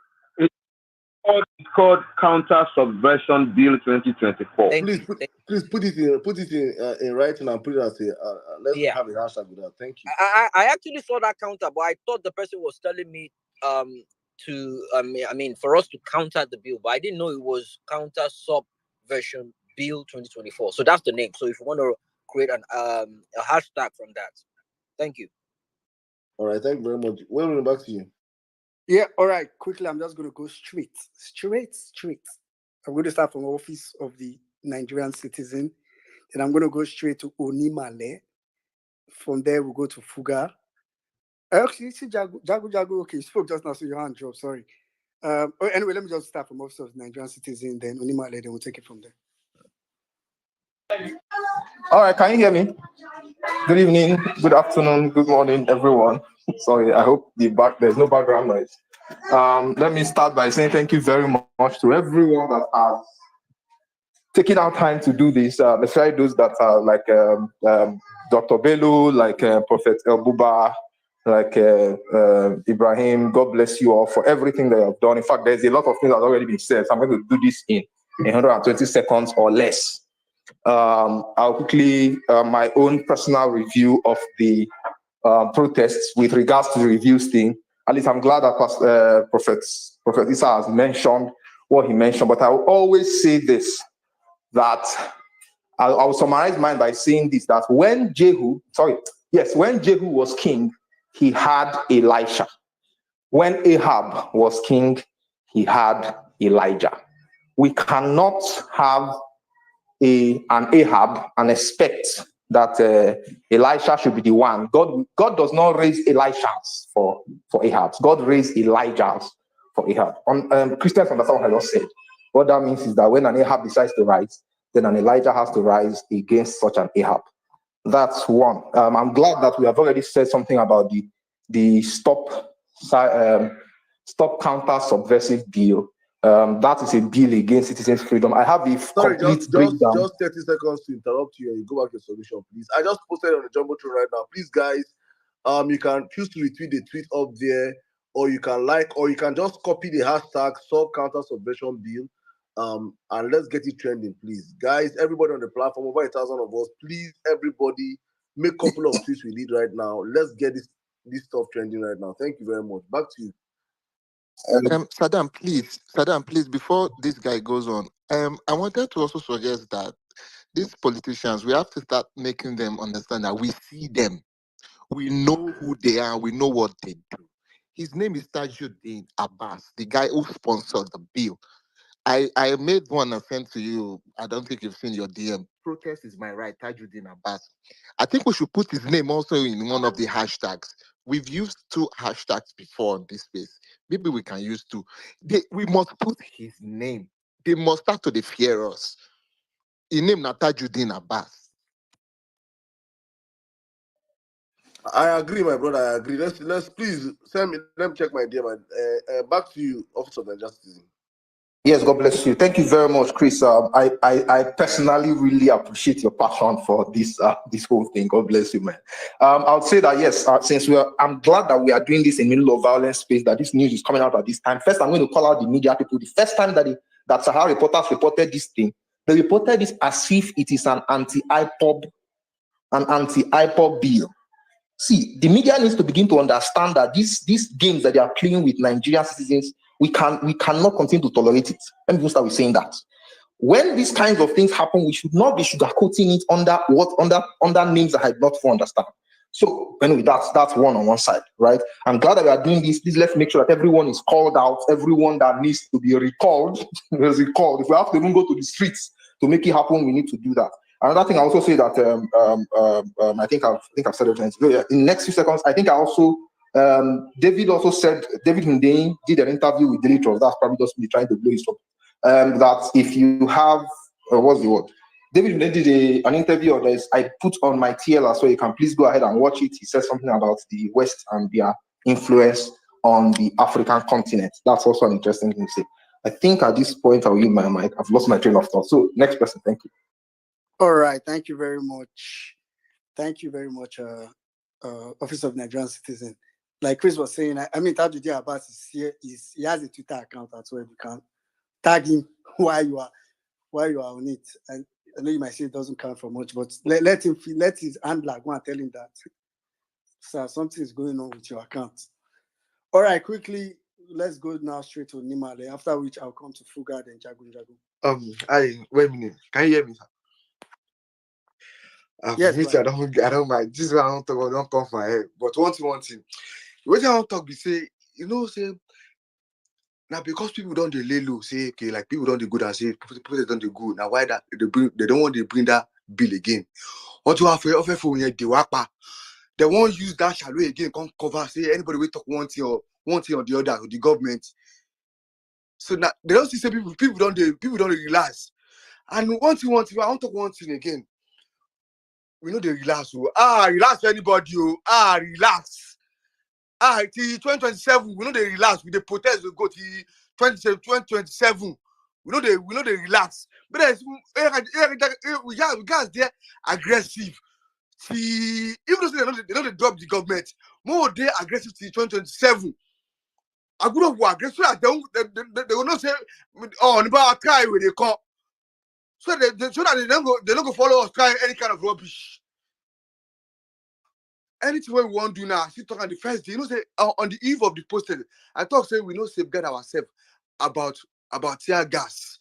It's called Counter Subversion Bill 2024. Please put it in writing and put it as a let's have a hashtag with that. Thank you. I actually saw that counter, but I thought the person was telling me for us to counter the bill, but I didn't know it was Counter Subversion Bill 2024. So that's the name. So if you want to create a hashtag from that, thank you. All right, thank you very much. Well, back to you. Yeah, all right. Quickly, I'm just going to go straight. I'm going to start from Office of the Nigerian Citizen. Then I'm going to go straight to Onimale. From there, we'll go to Fuga. Actually, see Jago. Okay, you spoke just now, so your hand dropped. Sorry. Anyway, let me just start from Office of the Nigerian Citizen, then Onimale, then we'll take it from there. All right, can you hear me? Good evening, good afternoon, good morning, everyone. Sorry, I hope there's no background noise. Let me start by saying thank you very much to everyone that has taken our time to do this, especially those that are like Dr. Bello, like Prophet Elbuba, like Ibrahim. God bless you all for everything that you have done. In fact, there's a lot of things that have already been said, so I'm going to do this in 120 seconds or less. I'll quickly, my own personal review of the protests with regards to the reviews thing. At least I'm glad that Prophet Issa has mentioned what he mentioned, but I will always say this, that I'll summarize mine by saying this, that when Jehu was king, he had Elisha. When Ahab was king, he had Elijah. We cannot have an Ahab and expect that Elisha should be the one. God does not raise Elishas for Ahabs. God raised Elijahs for Ahab. Christians understand what I just said. What that means is that when an Ahab decides to rise, then an Elijah has to rise against such an Ahab. That's one. I'm glad that we have already said something about the stop counter subversive bill. That is a bill against citizens' freedom. I have the complete breakdown. Just 30 seconds to interrupt you and you go back to your solution, please. I just posted on the Jumbotron right now. Please, guys, you can choose to retweet the tweet up there, or you can like, or you can just copy the hashtag counter subversion bill. And let's get it trending, please. Guys, everybody on the platform, over 1,000 of us, please, everybody, make a couple of tweets we need right now. Let's get this stuff trending right now. Thank you very much. Back to you. Saddam, please, before this guy goes on, I wanted to also suggest that these politicians, we have to start making them understand that we see them. We know who they are. We know what they do. His name is Tajuddin Abbas, the guy who sponsored the bill. I made one and sent to you. I don't think you've seen your DM. Protest is my right, Tajuddin Abbas. I think we should put his name also in one of the hashtags. We've used 2 hashtags before in this space. Maybe we can use 2. We must put his name. They must start to fear us. His name is Tajuddin Abbas. I agree, my brother. I agree. Let's please send me. Let me check my DM. Back to you, Office of Nigerian Citizen. Yes, God bless you. Thank you very much, Chris. I personally really appreciate your passion for this whole thing. God bless you, man. I'll say that yes, since I'm glad that we are doing this in the middle of violence space, that this news is coming out at this time. First, I'm going to call out the media people. The first time that Sahara reporters reported this thing, they reported this as if it is an anti-IPOB bill. See, the media needs to begin to understand that these games that they are playing with Nigerian citizens, we cannot continue to tolerate it. Let me just start with saying that. When these kinds of things happen, we should not be sugarcoating it under names that I do not fully understand. So anyway, that's one on one side, right? I'm glad that we are doing this. Please let's make sure that everyone is called out. Everyone that needs to be recalled is recalled. If we have to even go to the streets to make it happen, we need to do that. Another thing I also say that I think I've said everything. In the next few seconds, I think I also David Hundeyin did an interview with Daily Trust. That's probably just me trying to blow his up. That if you have what's the word? David Hundeyin did an interview on this. I put on my TLR, so you can please go ahead and watch it. He said something about the West and their influence on the African continent. That's also an interesting thing to say. I think at this point I'll use my mic. I've lost my train of thought. So next person, thank you. All right, thank you very much. Thank you very much, Office of Nigerian Citizen. Like Chris was saying, I mean, Tajuddin Abbas is here. He has a Twitter account as well. You can tag him while you are on it. And I know you might say it doesn't count for much, but let his handler go and tell him that, sir, something is going on with your account. All right, quickly, let's go now straight to Nimale. After which I'll come to Fugad and Jagun. Wait a minute. Can you hear me? Yes, I don't mind. This is what I don't talk about, don't come for my head. But one thing. What I don't talk, be say, say, now because people don't lay low, say, okay, like people don't do good and say, people don't do good. Now why that they don't want to bring that bill again? What you have for they won't use that shallow again, come cover, say anybody will talk one thing or the other, or the government. So now they don't see say people don't relax. And one thing, I want to talk one thing again. We know they relax. Relax for anybody. Relax. Till 2027, we know they relax. With the protest, we go to 2027. We know they relax. But we guys there aggressive. See, even though they know they drop the government, more they aggressive till 2027. I go to aggressive. They will not say, oh, about try where they come. So that they don't go follow us trying any kind of rubbish. Anything we want to do now, still talk on the first day. Say on the eve of the posted, I talk say we know safeguard ourselves about tear gas.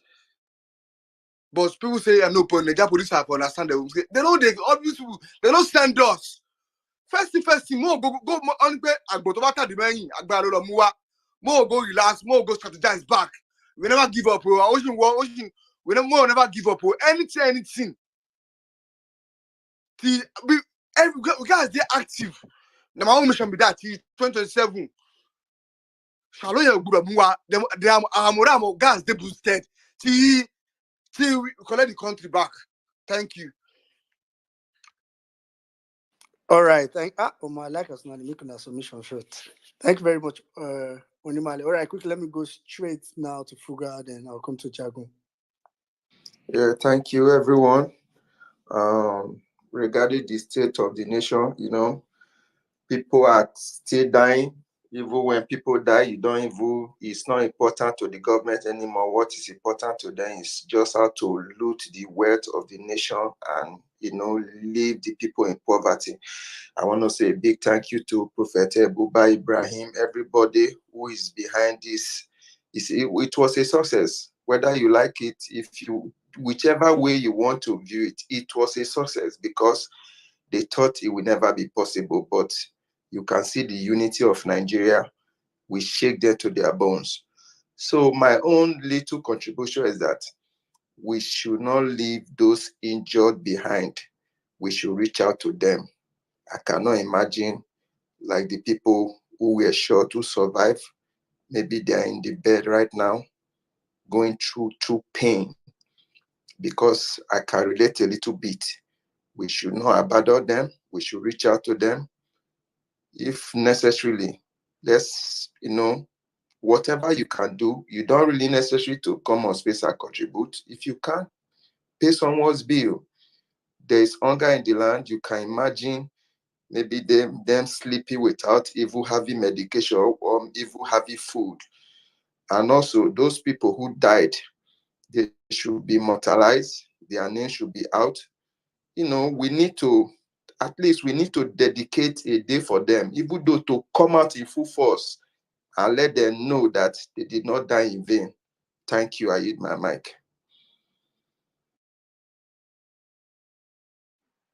But people say no point. Nigeria police have understand them. They know they obvious people. They don't send us. First thing, more go on and go to water the money. More go relax. More go strategize back. We never give up. We never give up. Anything. We guys, they're active. Now, my own mission be that 2027. Shaloya Guramuwa, they are guys, they boosted. Till we collect the country back. Thank you. All right. Omar, like us now, making a submission short. Thank you very much, Onimale. All right, quickly, let me go straight now to Fugad and I'll come to Jagun. Yeah, thank you, everyone. Regarding the state of the nation, people are still dying. Even when people die, it's not important to the government anymore. What is important to them is just how to loot the wealth of the nation and, leave the people in poverty. I want to say a big thank you to Prophet Buba Ibrahim, everybody who is behind this. It was a success. Whether you like it, whichever way you want to view it, it was a success because they thought it would never be possible. But you can see the unity of Nigeria. We shake them to their bones. So my own little contribution is that we should not leave those injured behind. We should reach out to them. I cannot imagine like the people who were shot to survive. Maybe they are in the bed right now, going through pain, because I can relate a little bit. We should not abandon them. We should reach out to them. If necessarily, let's, whatever you can do, you don't really necessarily to come on space and contribute. If you can, pay someone's bill. There is hunger in the land. You can imagine maybe them sleeping without even having medication or even having food. And also those people who died, they should be immortalized. Their names should be out. We need to dedicate a day for them, even though to come out in full force and let them know that they did not die in vain. Thank you. I yield my mic.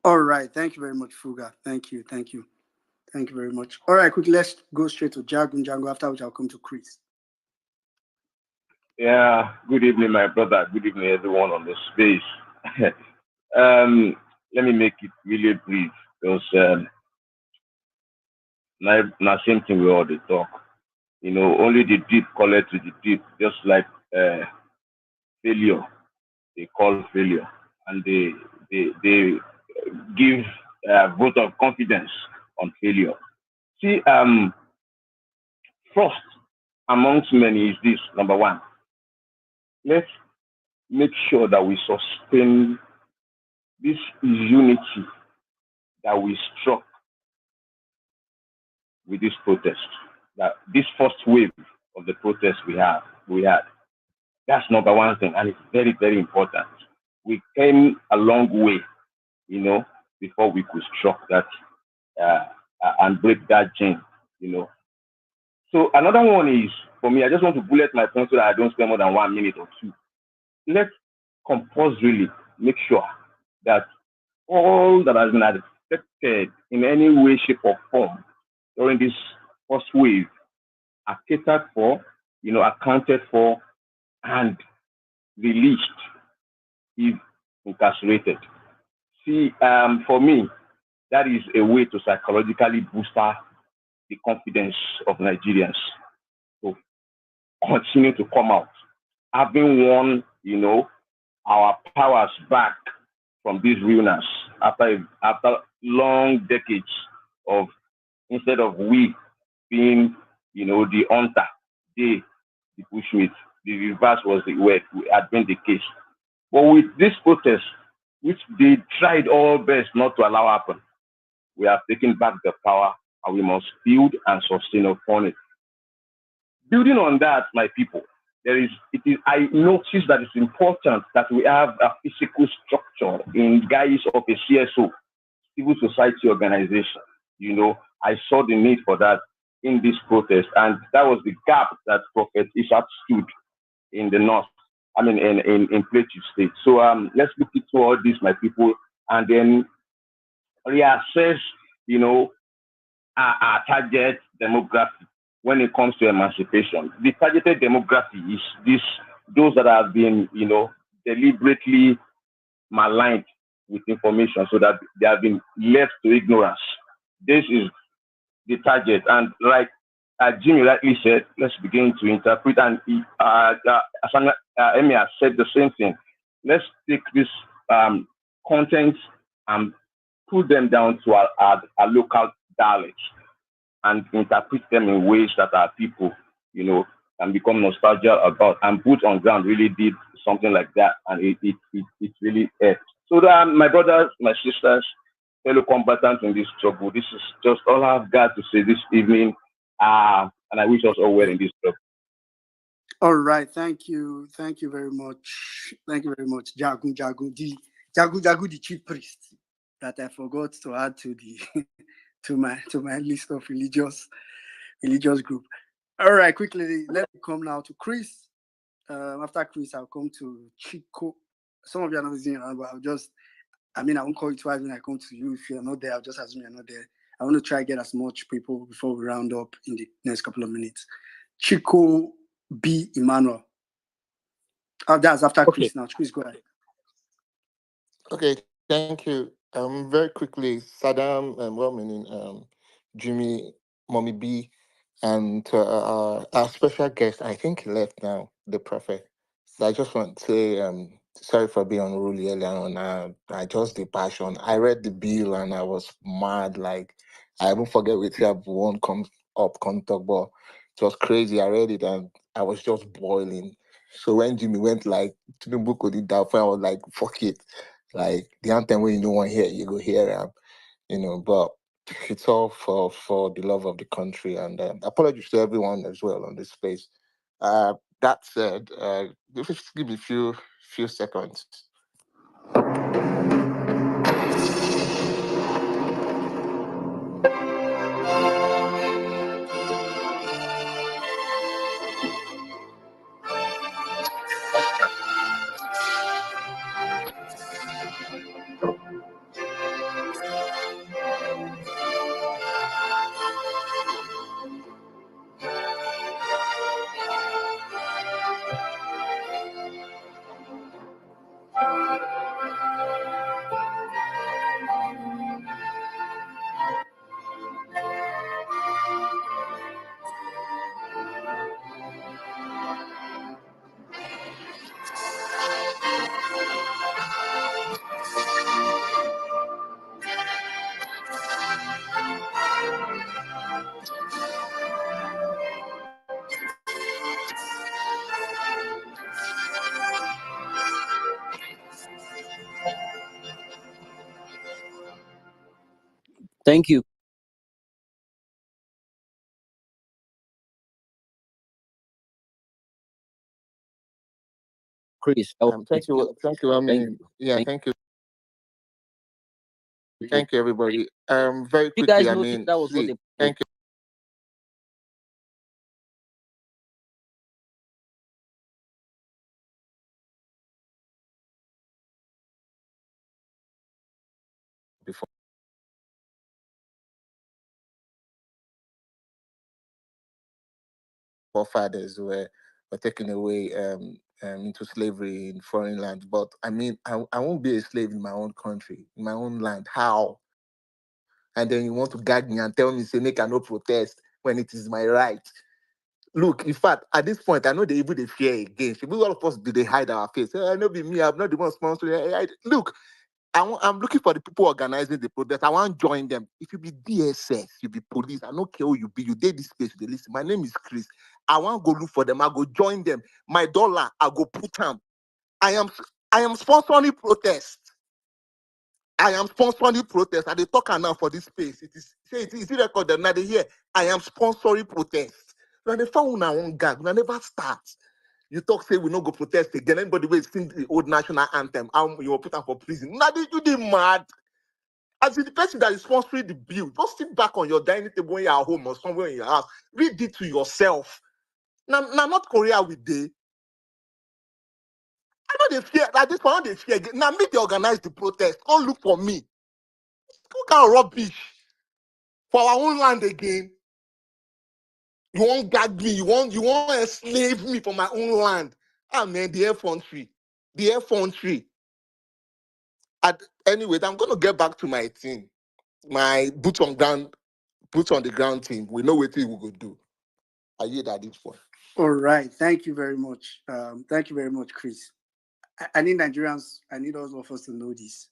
All right. Thank you very much, Fuga. Thank you. Thank you very much. All right, quickly, let's go straight to Django, after which I'll come to Chris. Yeah, good evening, my brother. Good evening, everyone on the space. Let me make it really brief because now same thing we all the talk. Only the deep collect to the deep, just like failure. They call failure, and they give a vote of confidence on failure. See, first amongst many is this: number one, let's make sure that we sustain this unity that we struck with this protest. That this first wave of the protest we had. That's number one thing, and it's very, very important. We came a long way, before we could struck that and break that chain, So another one is, for me, I just want to bullet my point so that I don't spend more than 1 minute or two. Let's compulsorily make sure that all that has been affected in any way, shape, or form during this first wave are catered for, accounted for, and released if incarcerated. See, for me, that is a way to psychologically boost the confidence of Nigerians to continue to come out, having won, our powers back from these ruiners after long decades of, instead of we being, the hunter, they the bushmeat. The reverse was the way it had been the case. But with this protest, which they tried all best not to allow happen, we have taken back the power and we must build and sustain upon it. Building on that, my people, I notice that it's important that we have a physical structure in guise of a CSO, civil society organization. I saw the need for that in this protest, and that was the gap that Prophet Isaac stood in the north, in Plateau State. So let's look into all this, my people, and then reassess, our target demography when it comes to emancipation. The targeted demography is those that have been, deliberately maligned with information so that they have been left to ignorance. This is the target. And like Jimmy rightly said, let's begin to interpret. And Emmy has said the same thing. Let's take this content and put them down to our local dialect and interpret them in ways that our people, can become nostalgia about, and Boots on Ground really did something like that, and it really helped. So that my brothers, my sisters, fellow combatants in this struggle, this is just all I've got to say this evening, and I wish us all well in this struggle. All right, thank you very much, Jagu, the chief priest. that I forgot to add to the to my list of religious group. All right, quickly, let me come now to Chris. After Chris, I'll come to Chico. Some of you are not listening around, but I won't call you twice when I come to you. If you're not there, I'll just assume you're not there. I want to try to get as much people before we round up in the next couple of minutes. Chico B. Emmanuel. That's after Chris now. Chris, go ahead. Okay, thank you. Very quickly, Saddam, well-meaning Jimmy, Mommy B, and our special guest. I think he left now, the prophet. So I just want to say, sorry for being unruly earlier on. I just the passion. I read the bill and I was mad. Like I won't forget with you. One come up, come talk, but it was crazy. I read it and I was just boiling. So when Jimmy went like to the book of the Dalphin, I was like, fuck it. Like the anthem when you don't want to hear it, you go hear it, but it's all for the love of the country. And apologies to everyone as well on this space. That said, just give me a few seconds. Thank you. Chris. Thank you. Thank you. Thank you, everybody. Very You guys quickly, noticed that was what they thank you. Before forefathers were taken away into slavery in foreign lands. But I won't be a slave in my own country, in my own land. How? And then you want to gag me and tell me, say, make I no protest when it is my right. Look, in fact, at this point, I know they even they fear again. All of us do they hide our face? I know be me, I'm not the one sponsoring. Look, I'm looking for the people organizing the protest. I want to join them. If you be DSS, you be police, I don't care who you be, you did this place, you listen. My name is Chris. I want to go look for them. I go join them. My dollar, I go put them. I am sponsoring protest. I am sponsoring protest. And they talk now for this space. It is recorded now. They hear I am sponsoring protest. Now they found one gag. Now never start. You talk say we no go protest again. Anybody will sing the old national anthem. You will put them for prison. Now you did mad. As the person that is sponsoring the bill, just sit back on your dining table when you're at home or somewhere in your house. Read it to yourself. Now not Korea with day. I know they fear. Like this one, they fear. Now me they organize the protest. Don't look for me. Who can rubbish for our own land again? You won't gag me. You won't enslave me for my own land. Ah man, the air infantry. Anyway, I'm gonna get back to my team. My boots on the ground team. We know what we will do. I hear that this point. All right. Thank you very much. Thank you very much, Chris. I need Nigerians, I need all of us to know this.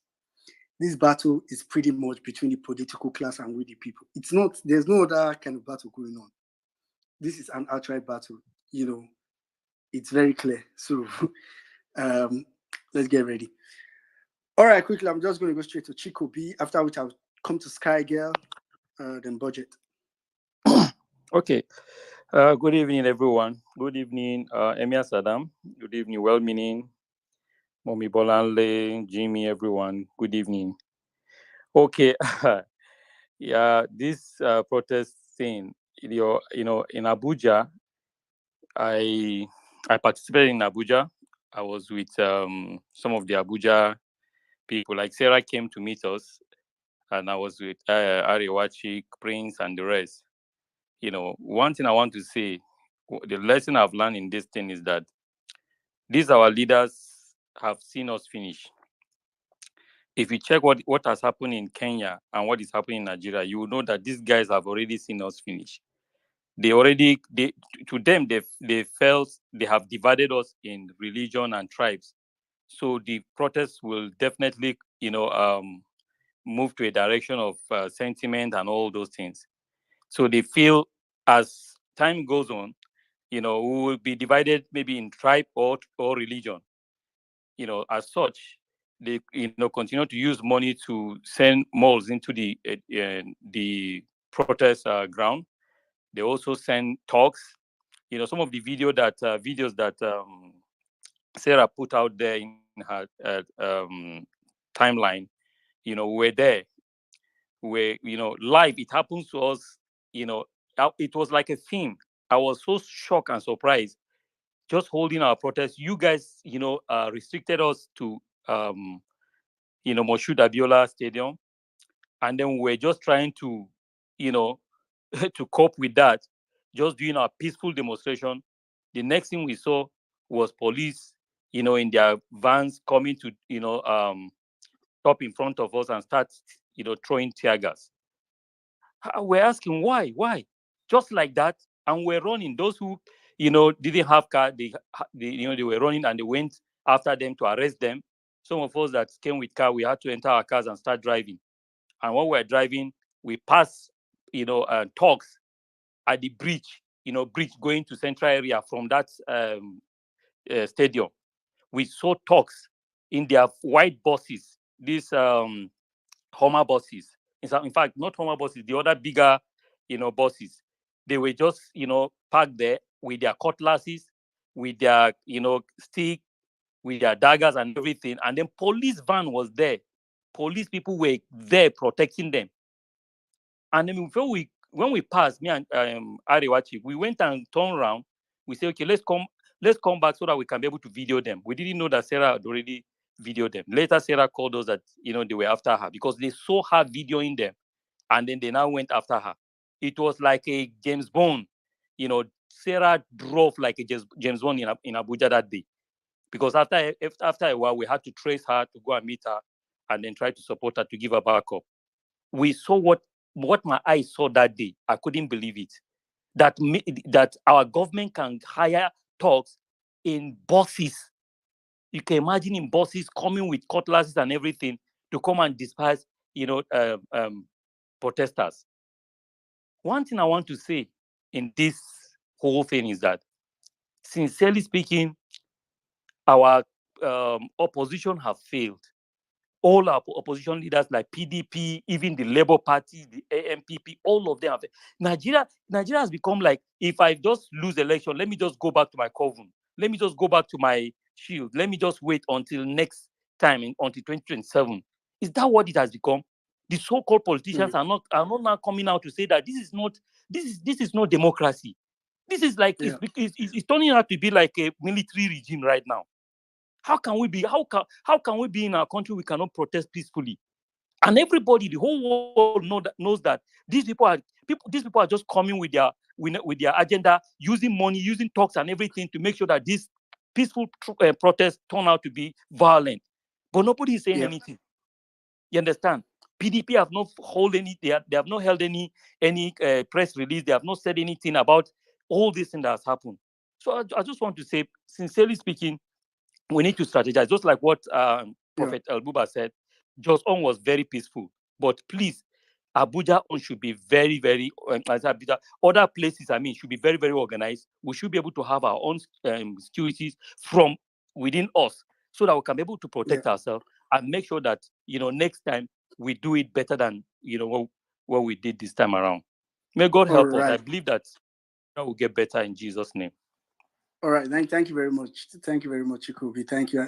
This battle is pretty much between the political class and we the people. There's no other kind of battle going on. This is an outright battle. It's very clear. So let's get ready. All right, quickly, I'm just going to go straight to Chico B, after which I'll come to Sky Girl, then Budget. Okay. Good evening, everyone. Good evening, Emir Saddam. Good evening, well-meaning Mommy Bolanle, Jimmy, everyone. Good evening. Okay. Yeah, this protest thing, in Abuja, I participated in Abuja. I was with some of the Abuja people. Like Sarah came to meet us, and I was with Arewachi, Prince, and the rest. One thing I want to say, the lesson I've learned in this thing is that these our leaders have seen us finish. If you check what has happened in Kenya and what is happening in Nigeria, you will know that these guys have already seen us finish. To them, they felt they have divided us in religion and tribes. So the protests will definitely, move to a direction of sentiment and all those things. So they feel as time goes on, we will be divided maybe in tribe or religion. As such, they continue to use money to send malls into the protest ground. They also send talks. Some of the videos that Sarah put out there in her timeline, we're there. Where live, it happens to us. It was like a theme. I was so shocked and surprised. Just holding our protest, you guys, restricted us to Moshood Abiola Stadium, and then we're just trying to, to cope with that, just doing our peaceful demonstration. The next thing we saw was police, in their vans coming to, stop in front of us and start, throwing tear gas. We're asking why, just like that, and we're running. Those who, didn't have car, they were running, and they went after them to arrest them. Some of us that came with car, we had to enter our cars and start driving. And when we're driving, we pass, talks at the bridge, bridge going to central area from that stadium. We saw talks in their white buses, these Hummer buses. In fact, not Hummer buses, the other bigger, buses. They were just, parked there with their cutlasses, with their, stick, with their daggers and everything. And then police van was there. Police people were there protecting them. And then when we passed, me and Arewachi, we went and turned around. We said, okay, let's come back so that we can be able to video them. We didn't know that Sarah had already videoed them. Later, Sarah called us that, they were after her because they saw her videoing them. And then they now went after her. It was like a James Bond. Sarah drove like a James Bond in Abuja that day. Because after a while, we had to trace her to go and meet her and then try to support her to give her backup. We saw what my eyes saw that day. I couldn't believe it. That our government can hire thugs in buses. You can imagine in buses coming with cutlasses and everything to come and disperse, protesters. One thing I want to say in this whole thing is that, sincerely speaking, our opposition have failed. All our opposition leaders like PDP, even the Labour Party, the AMPP, all of them have. Nigeria has become like, if I just lose election, let me just go back to my coven. Let me just go back to my shield. Let me just wait until next time, until 2027. Is that what it has become? The so-called politicians are not now coming out to say that this is not democracy. This is like it's turning out to be like a military regime right now. How can we be in our country we cannot protest peacefully? And everybody, the whole world knows that these people are just coming with their agenda, using money, using talks and everything to make sure that this peaceful protests turn out to be violent. But nobody is saying anything. You understand? PDP have not they have not held any press release. They have not said anything about all this thing that has happened. So I just want to say, sincerely speaking, we need to strategize. Just like what Prophet Elbuba said, Jos On was very peaceful. But please, Abuja On should be very, very, other places, should be very, very organized. We should be able to have our own securities from within us so that we can be able to protect ourselves and make sure that, next time we do it better than, what we did this time around. May God help us. I believe that will get better in Jesus' name. All right. Thank you very much. Thank you very much, Chukwubi. Thank you.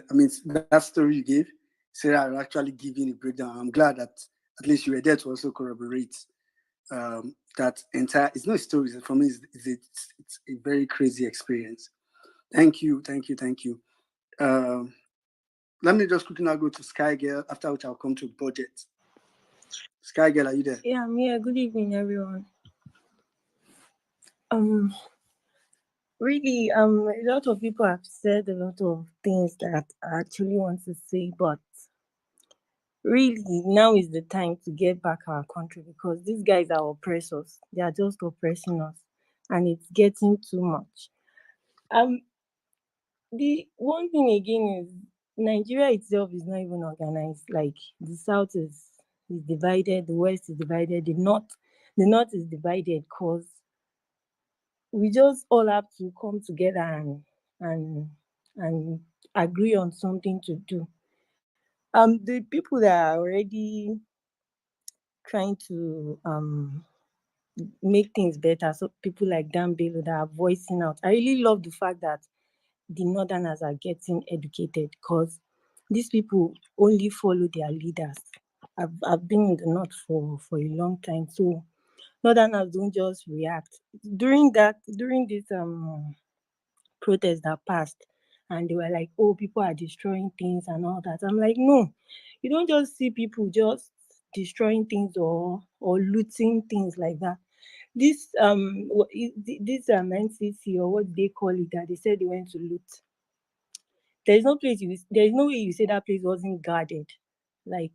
That story you gave, Sarah, are actually giving a breakdown. I'm glad that at least you were there to also corroborate that entire. It's not a story. For me, it's a very crazy experience. Thank you. Let me just quickly now go to Sky Girl, after which I'll come to budget. Sky Girl, are you there? Yeah, I'm here. Good evening, everyone. Really, a lot of people have said a lot of things that I actually want to say, but really, now is the time to get back our country, because these guys are oppressors. They are just oppressing us, and it's getting too much. The one thing again is Nigeria itself is not even organized. Like, the South is divided, the West is divided, the North is divided, because we just all have to come together and agree on something to do. The people that are already trying to make things better, so people like Dan Bello that are voicing out. I really love the fact that the Northerners are getting educated, because these people only follow their leaders. I've been in the North for a long time, so Northerners don't just react. During this protest that passed, and they were like, oh, people are destroying things and all that. I'm like, no, you don't just see people just destroying things or looting things like that. This NCC, or what they call it, that they said they went to loot. There's no way you say that place wasn't guarded. Like,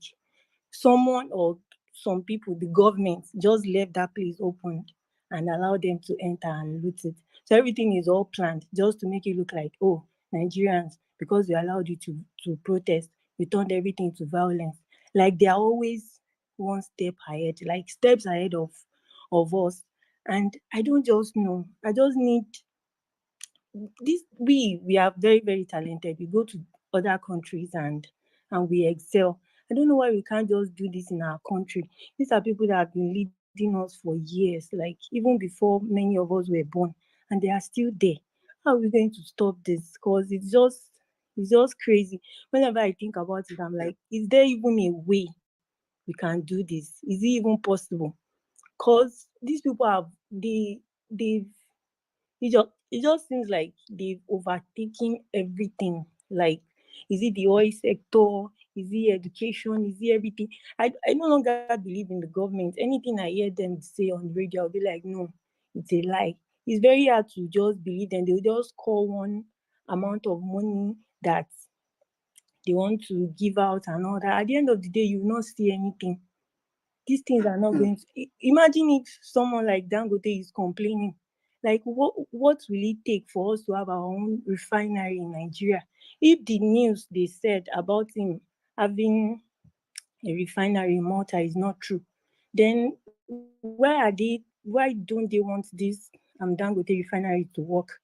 someone or some people, the government, just left that place open and allowed them to enter and loot it. So everything is all planned just to make it look like, oh, Nigerians, because we allowed you to protest, we turned everything to violence. Like, they are always one step ahead, like steps ahead of us. And I don't just know. I just need this. We are very, very talented. We go to other countries and we excel. I don't know why we can't just do this in our country. These are people that have been leading us for years, like even before many of us were born, and they are still there. How are we going to stop this? Because it's just crazy. Whenever I think about it, I'm like, is there even a way we can do this? Is it even possible? Because these people it just seems like they've overtaken everything. Like, is it the oil sector? Is it education? Is it everything? I no longer believe in the government. Anything I hear them say on the radio, I'll be like, no, it's a lie. It's very hard to just believe them. They'll just call one amount of money that they want to give out and all that. At the end of the day, you will not see anything. These things are not going to... Imagine if someone like Dangote is complaining. Like, what will it take for us to have our own refinery in Nigeria? If the news they said about him having a refinery in Malta is not true, then why don't they want this Dangote refinery to work?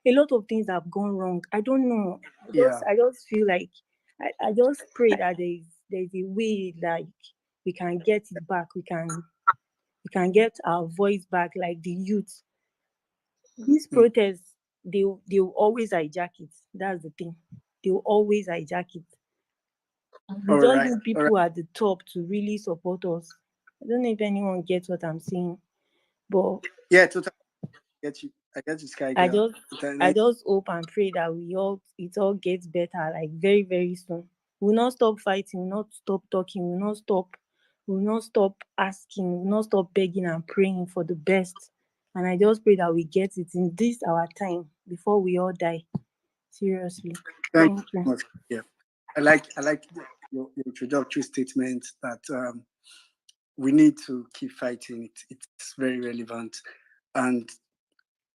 A lot of things have gone wrong. I don't know. I just feel like I just pray that there's a way, like, we can get it back. We can get our voice back, like the youth. These protests, they'll always hijack it. That's the thing. They'll always hijack it. We just need people at the top to really support us. I don't know if anyone gets what I'm saying, but yeah, totally get you. I get you, Sky Girl. I just hope and pray that it all gets better, like, very, very soon. We'll not stop fighting, we'll not stop talking, we'll not stop asking, we'll not stop begging and praying for the best. And I just pray that we get it in this our time before we all die. Seriously. Thank you. Much. Yeah. I like your introductory statement that we need to keep fighting. It's very relevant. And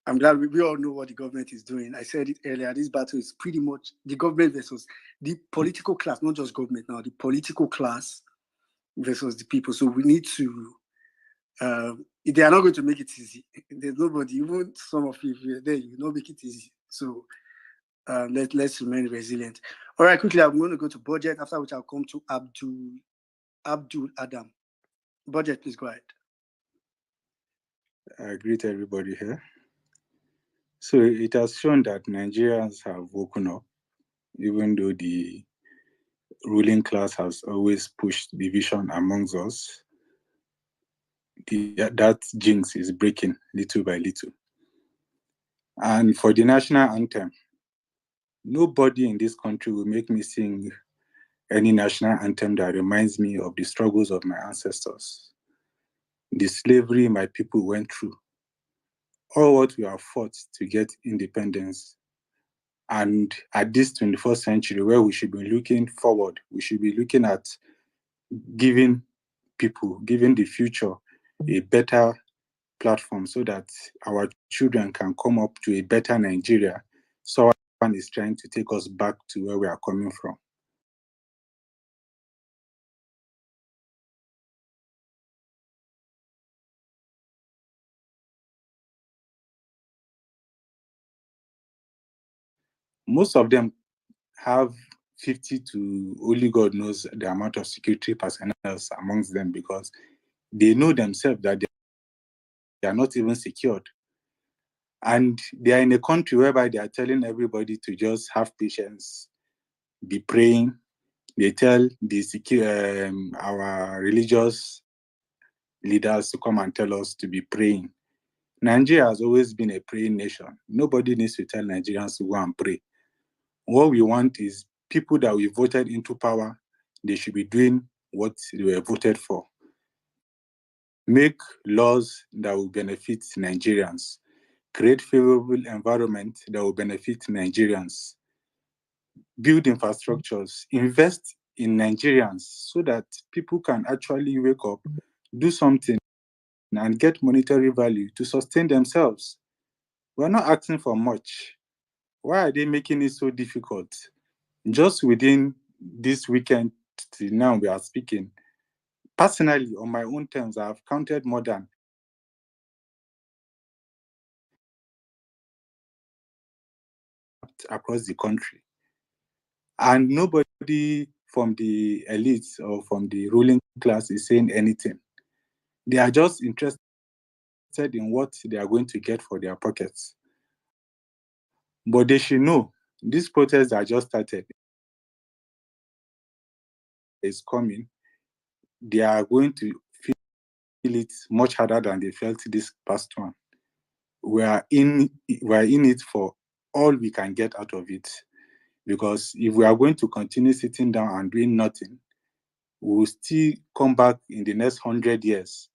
I'm glad we all know what the government is doing. I said it earlier, this battle is pretty much the government versus the political class, not just government now, the political class versus the people. So we need to, they are not going to make it easy. There's nobody, even some of you, if you're there, you will not make it easy. So let's remain resilient. All right, quickly, I'm going to go to budget, after which I'll come to Abdul Adam. Budget, please go ahead. I greet everybody here. So it has shown that Nigerians have woken up, even though the ruling class has always pushed division amongst us. That jinx is breaking little by little. And for the national anthem, nobody in this country will make me sing any national anthem that reminds me of the struggles of my ancestors, the slavery my people went through, all what we have fought to get independence. And at this 21st century, where we should be looking forward, we should be looking at giving people, giving the future a better platform so that our children can come up to a better Nigeria. Someone is trying to take us back to where we are coming from. Most of them have 50 to only God knows the amount of security personnel amongst them, because they know themselves that they are not even secured. And they are in a country whereby they are telling everybody to just have patience, be praying. They tell our religious leaders to come and tell us to be praying. Nigeria has always been a praying nation. Nobody needs to tell Nigerians to go and pray. What we want is people that we voted into power, they should be doing what they were voted for. Make laws that will benefit Nigerians. Create favorable environment that will benefit Nigerians. Build infrastructures. Invest in Nigerians so that people can actually wake up, do something, and get monetary value to sustain themselves. We're not asking for much. Why are they making it so difficult? Just within this weekend till now we are speaking, personally, on my own terms, I have counted more than across the country. And nobody from the elites or from the ruling class is saying anything. They are just interested in what they are going to get for their pockets. But they should know these protests are just started. It's coming. They are going to feel it much harder than they felt this past one. We are in it for all we can get out of it. Because if we are going to continue sitting down and doing nothing, we will still come back in the next 100 years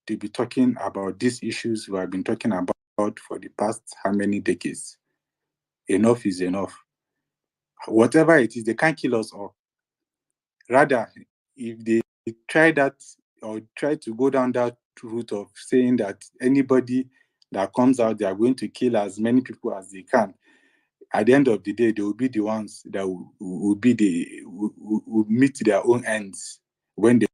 to be talking about these issues we have been talking about for the past how many decades. Enough is enough. Whatever it is, they can't kill us all. Rather, if they try that or try to go down that route of saying that anybody that comes out, they are going to kill as many people as they can, at the end of the day, they will be the ones that will meet their own ends when they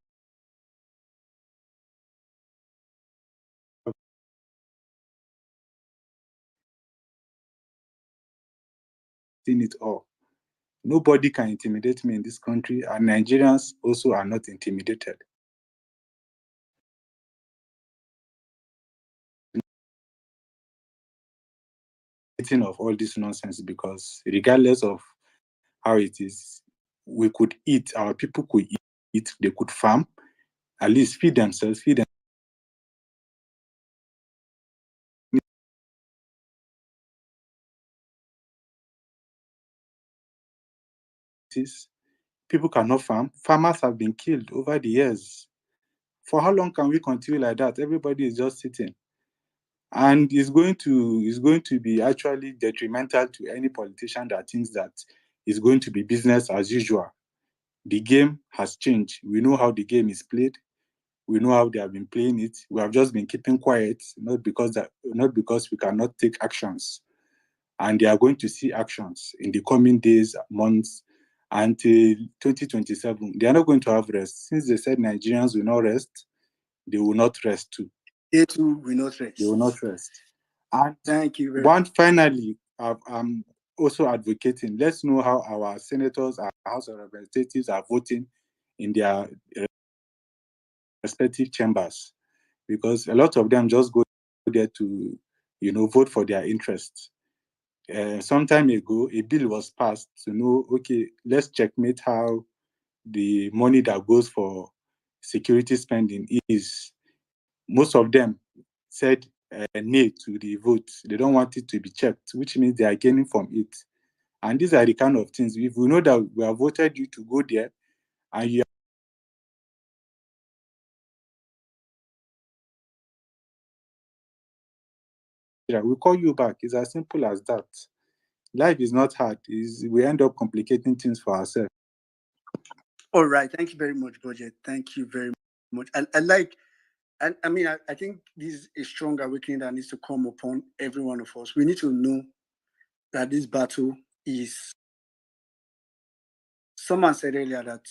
seen it all. Nobody can intimidate me in this country, and Nigerians also are not intimidated. Of all this nonsense, because regardless of how it is, we could eat, our people could eat, they could farm, at least feed themselves, feed them. People cannot farm. Farmers have been killed over the years. For how long can we continue like that? Everybody is just sitting. And it's going to be actually detrimental to any politician that thinks that it's going to be business as usual. The game has changed. We know how the game is played. We know how they have been playing it. We have just been keeping quiet, not because we cannot take actions. And they are going to see actions in the coming days, months, until 2027. They are not going to have rest. Since they said Nigerians will not rest, they will not rest too. They too will not rest. They will not rest. And thank you very much. Finally, I'm also advocating, let's know how our senators, our House of Representatives are voting in their respective chambers, because a lot of them just go there to, vote for their interests. some time ago, a bill was passed to know, okay, let's checkmate how the money that goes for security spending is. Most of them said nay to the vote. They don't want it to be checked, which means they are gaining from it. And these are the kind of things, if we know that we have voted you to go there, and you we call you back. It's as simple as that. Life is not hard. We end up complicating things for ourselves. All right. Thank you very much, Budget. Thank you very much. I think this is a strong awakening that needs to come upon every one of us. We need to know that this battle is. Someone said earlier that,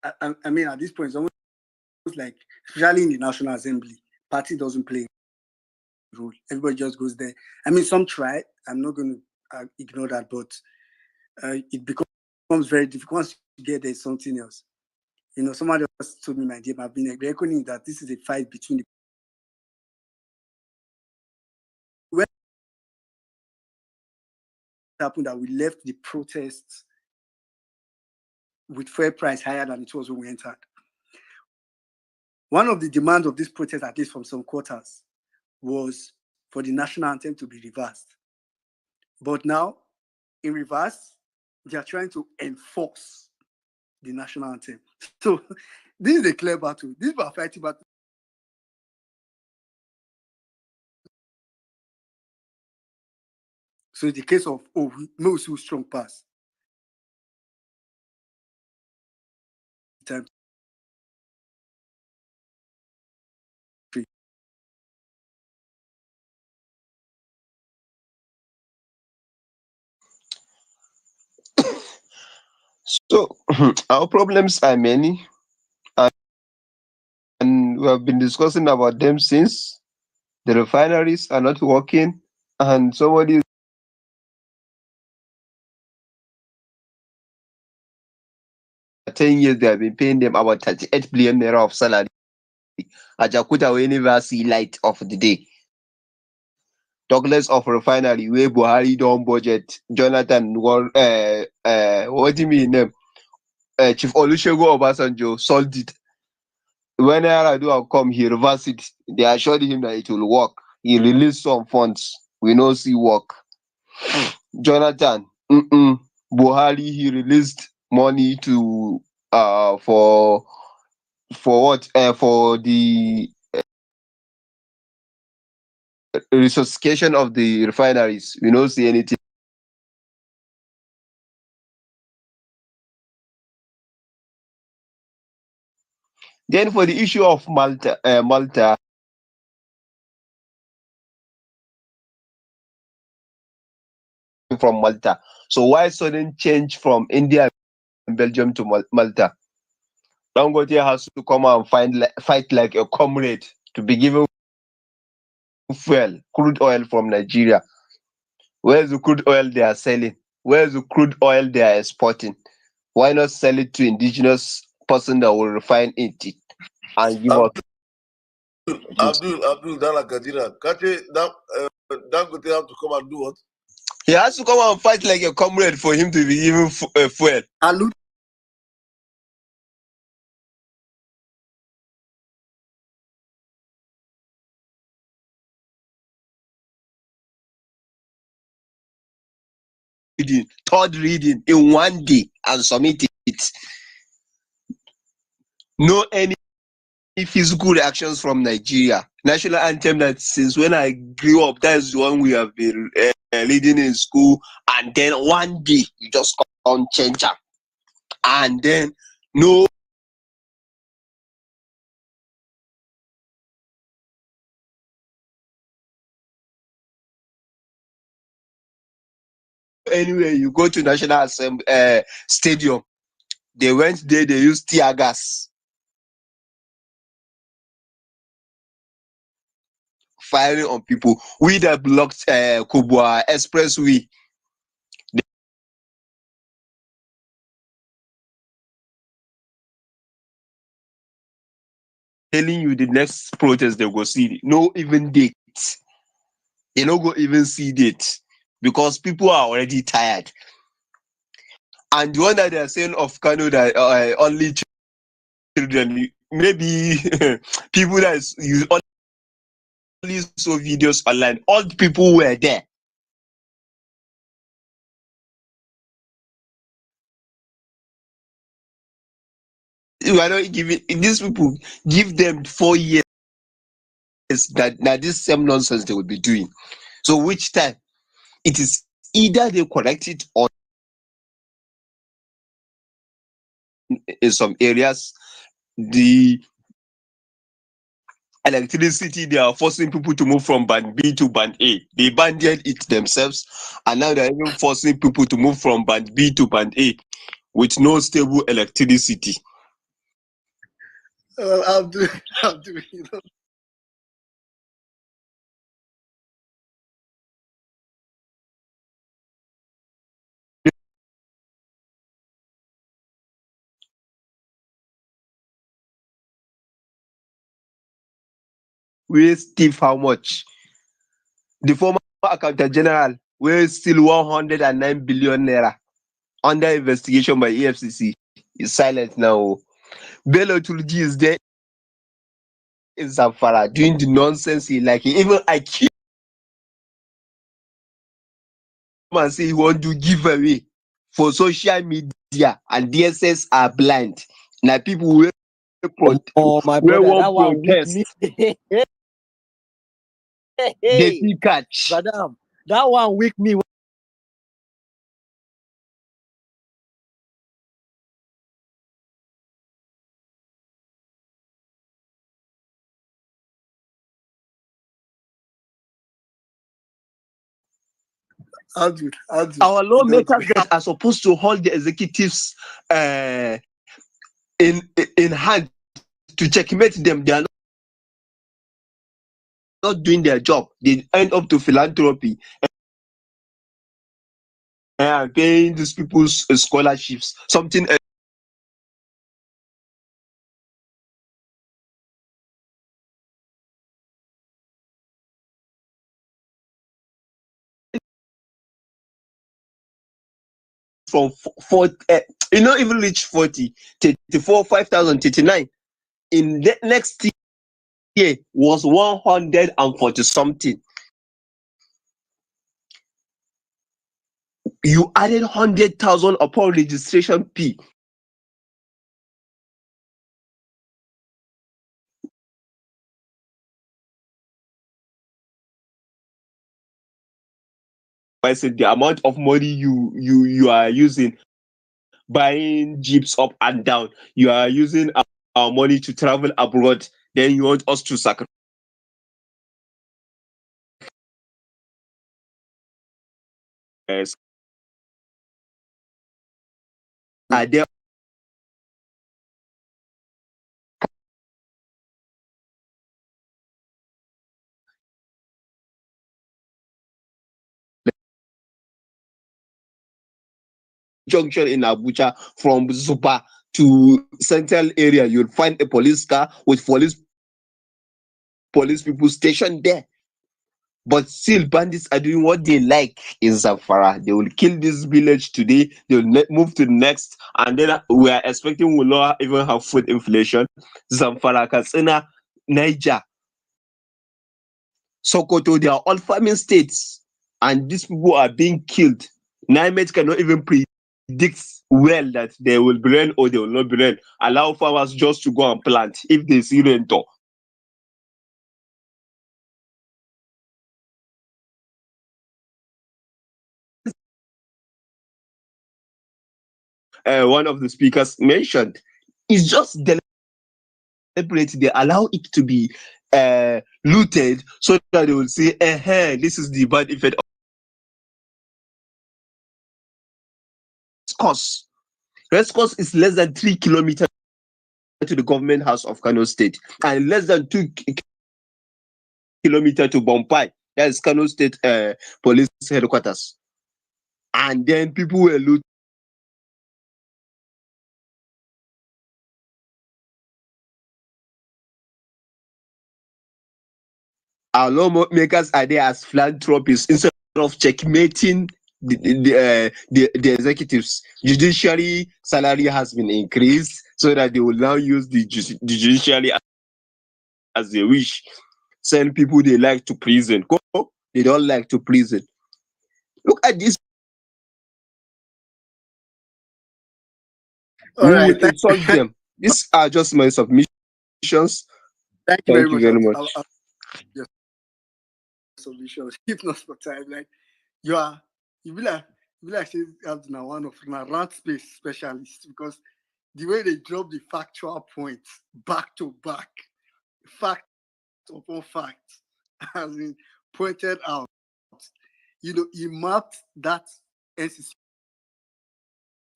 at this point, it's almost like, especially in the National Assembly, party doesn't play a role. Everybody just goes there. Some try. I'm not going to ignore that, but it becomes very difficult. Once you get there, something else. Somebody else told me my dear, I've been reckoning that this is a fight between the. When it happened that we left the protests with fuel price higher than it was when we entered. One of the demands of this protest, at least from some quarters, was for the national anthem to be reversed. But now, in reverse, they are trying to enforce the national anthem. So this is a clear battle. This is a fighting battle. So in the case of, we see strong pass. Time. So our problems are many, and we have been discussing about them since. The refineries are not working, and somebody 10 years they have been paying them about 38 billion naira of salary. Ajakuta will never see light of the day. Talk less of refinery where Buhari don't budget. Jonathan, what do you mean? Chief Olusegun Obasanjo sold it. When Yar'Adua come, he reversed it. They assured him that it will work. He released some funds. We know see work. Jonathan, Buhari, he released money to for what? For the resuscitation of the refineries. We don't see anything. Then for the issue of Malta, from Malta. So why sudden change from India and Belgium to Malta? Dangote has to come and fight like a comrade to be given fuel, crude oil from Nigeria. Where's the crude oil they are selling? Where's the crude oil they are exporting? Why not sell it to indigenous person that will refine it and give us? Abdul Dala Kadira, Dangote have to come and do what? He has to come and fight like a comrade for him to be given fuel. Third reading in one day and submit it. No any physical reactions from Nigeria. National anthem that since when I grew up, that is the one we have been leading in school, and then one day you just come change up, and then no. Anyway, you go to National Assembly Stadium. They went there. They used tear gas, firing on people. We that blocked Kubwa Expressway. Telling you the next protest they go see. No even date. They no go even see date. because people are already tired. And the one that they are saying of Kano that only children, maybe people that you only saw videos online, all the people were there. You are not giving these people, give them 4 years that now this same nonsense they will be doing. So which time it is either they correct it or in some areas the electricity, they are forcing people to move from band B to band A. They banded it themselves, and now they're even forcing people to move from band B to band A with no stable electricity. I'll do you know. We Steve how much? The former accountant general will still 109 billion naira under investigation by EFCC. Is silent now. Bello Turji is there in Zamfara doing the nonsense he like. Even I keep and say he want to give away for social media, and DSS are blind. Now people will My where brother, that one one weak protest, me. they Hey, see catch. madam, that one weak me. I'll do. Our You know, lawmakers that are supposed to hold the executives in hand to checkmate them, they are not doing their job. They end up to philanthropy and paying these people's scholarships. Something from you know, even reach 40, 34, 5,000, 39. In the next year was 140 something. You added 100,000 upon registration fee. I said the amount of money you are using buying jeeps up and down, you are using our money to travel abroad, then you want us to sacrifice. Are there junction in Abuja from Zuba to central area, you'll find a police car with police people stationed there. But still, bandits are doing what they like in Zamfara. They will kill this village today, they will move to the next, and then we are expecting we'll not even have food inflation. Zamfara, Katsina, Niger, Sokoto, they are all farming states, and these people are being killed. NIMET cannot even predict well that they will be rain or they will not be rain. Allow farmers just to go and plant if they see rain. One of the speakers mentioned is just deliberate. They allow it to be looted so that they will say, this is the bad effect of Rescos. Rescos is less than 3 kilometers to the government house of Kano State and less than 2 kilometers to Bompai. That is Kano State Police Headquarters. And then people were looted. Our lawmakers are there as philanthropists instead of checkmating the executives. Judiciary salary has been increased so that they will now use the judiciary as they wish. Send people they like to prison. They don't like to prison. Look at this. All We right. will insult them. These are just my submissions. Thank you Thank very you much. very much. I'll your solution. If not for time, like you be like say now one of my rant space specialists because the way they drop the factual points back to back, fact upon fact, has been pointed out. He mapped that NCC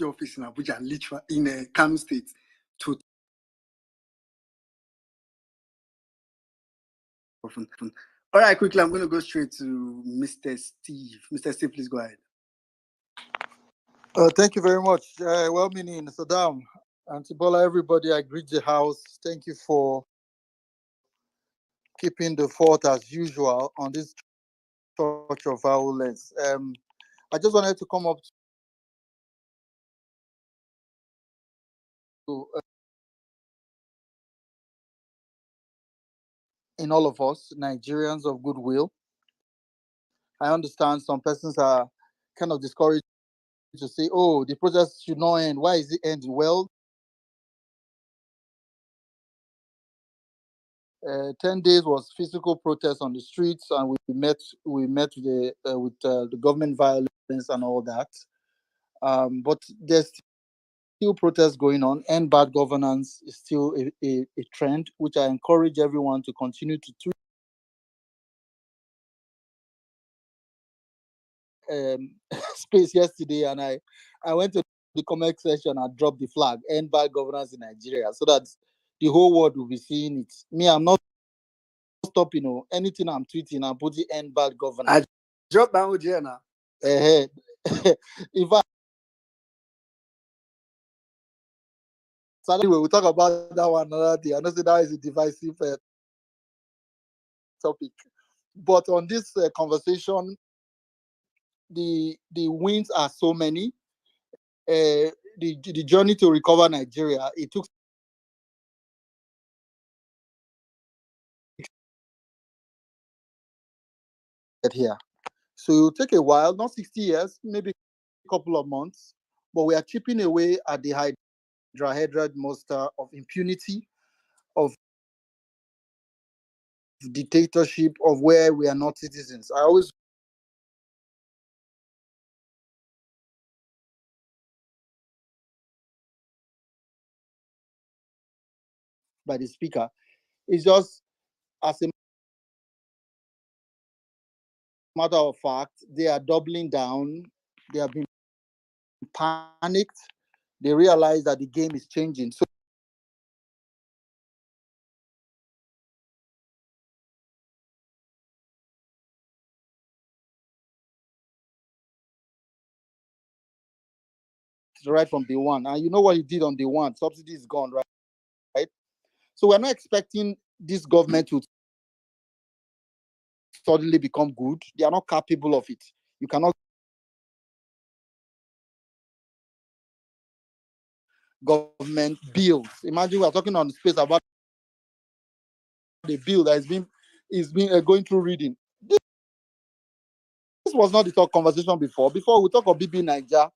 office in Abuja, literally in Kano State, to. All right, quickly, I'm going to go straight to Mr. Steve. Mr. Steve, please go ahead. Thank you very much. Well-meaning Saddam, Antibola, everybody, I greet the house. Thank you for keeping the fort as usual on this touch of violence. I just wanted to come up to in all of us, Nigerians of goodwill. I understand some persons are kind of discouraged to say, oh, the protest should not end. Why is it ending? Well, 10 days was physical protest on the streets, and we met with the government violence and all that. But there's still protests going on, and bad governance is still a trend, which I encourage everyone to continue to tweet. Space yesterday, and I went to the comment section and dropped the flag, end bad governance in Nigeria, so that the whole world will be seeing it. Me, I'm not stopping, anything I'm tweeting, I'm putting end bad governance. I dropped down with you now. In fact, so anyway, we'll talk about that one another day. I know that is a divisive topic, but on this conversation, the wins are so many. The journey to recover Nigeria, it took get here. So it will take a while, not 60 years, maybe a couple of months, but we are chipping away at the hydra monster of impunity, of dictatorship, of where we are not citizens. I always by the speaker. It's just as a matter of fact, they are doubling down. They have been panicked. They realize that the game is changing. So right from day one. And you know what he did on day one? Subsidy is gone, right? So we're not expecting this government to suddenly become good. They are not capable of it. You cannot government bills. Imagine we're talking on the space about the bill that is being going through reading. This was not the talk conversation before. Before we talk of BB Niger.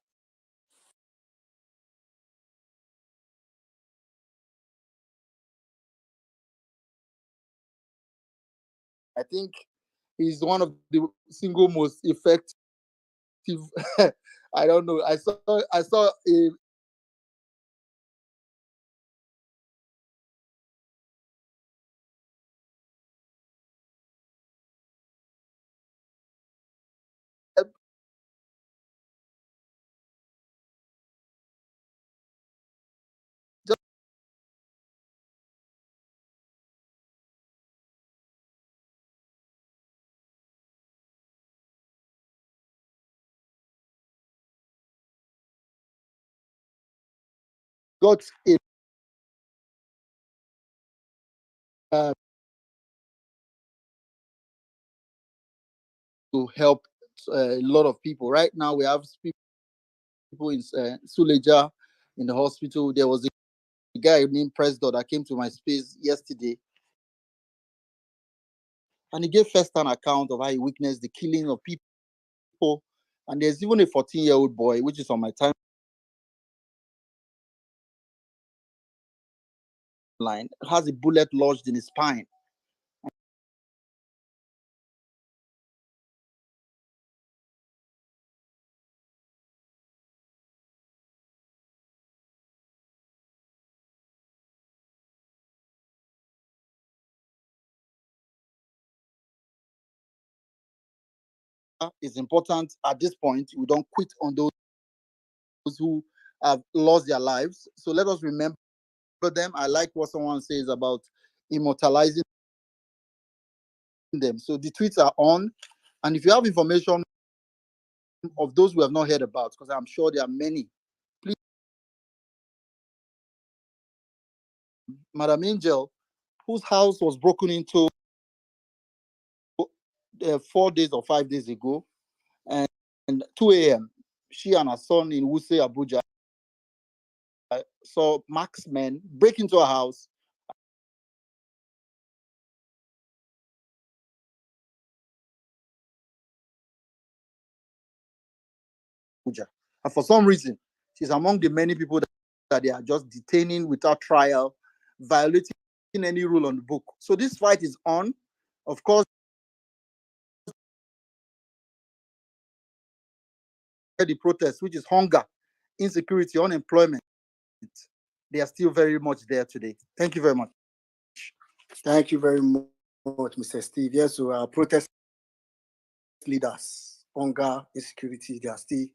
I think he's one of the single most effective. I don't know. I saw a just got a to help a lot of people. Right now, we have people in Suleja in the hospital. There was a guy named Presdo that came to my space yesterday, and he gave first-hand account of how he witnessed the killing of people. And there's even a 14-year-old boy, which is on my timeline, has a bullet lodged in his spine. It's important at this point we don't quit on those who have lost their lives. So let us remember them. I like what someone says about immortalizing them. So the tweets are on, and if you have information of those we have not heard about, because I'm sure there are many, please, Madam Angel, whose house was broken into 4 days or 5 days ago, and 2 a.m. she and her son in Wuse, Abuja, saw marksmen break into her house. And for some reason, she's among the many people that they are just detaining without trial, violating any rule on the book. So this fight is on. Of course, the protest, which is hunger, insecurity, unemployment, they are still very much there today. Thank you very much. Thank you very much, Mr. Steve. Yes, so our protest leaders, hunger, insecurity, they are still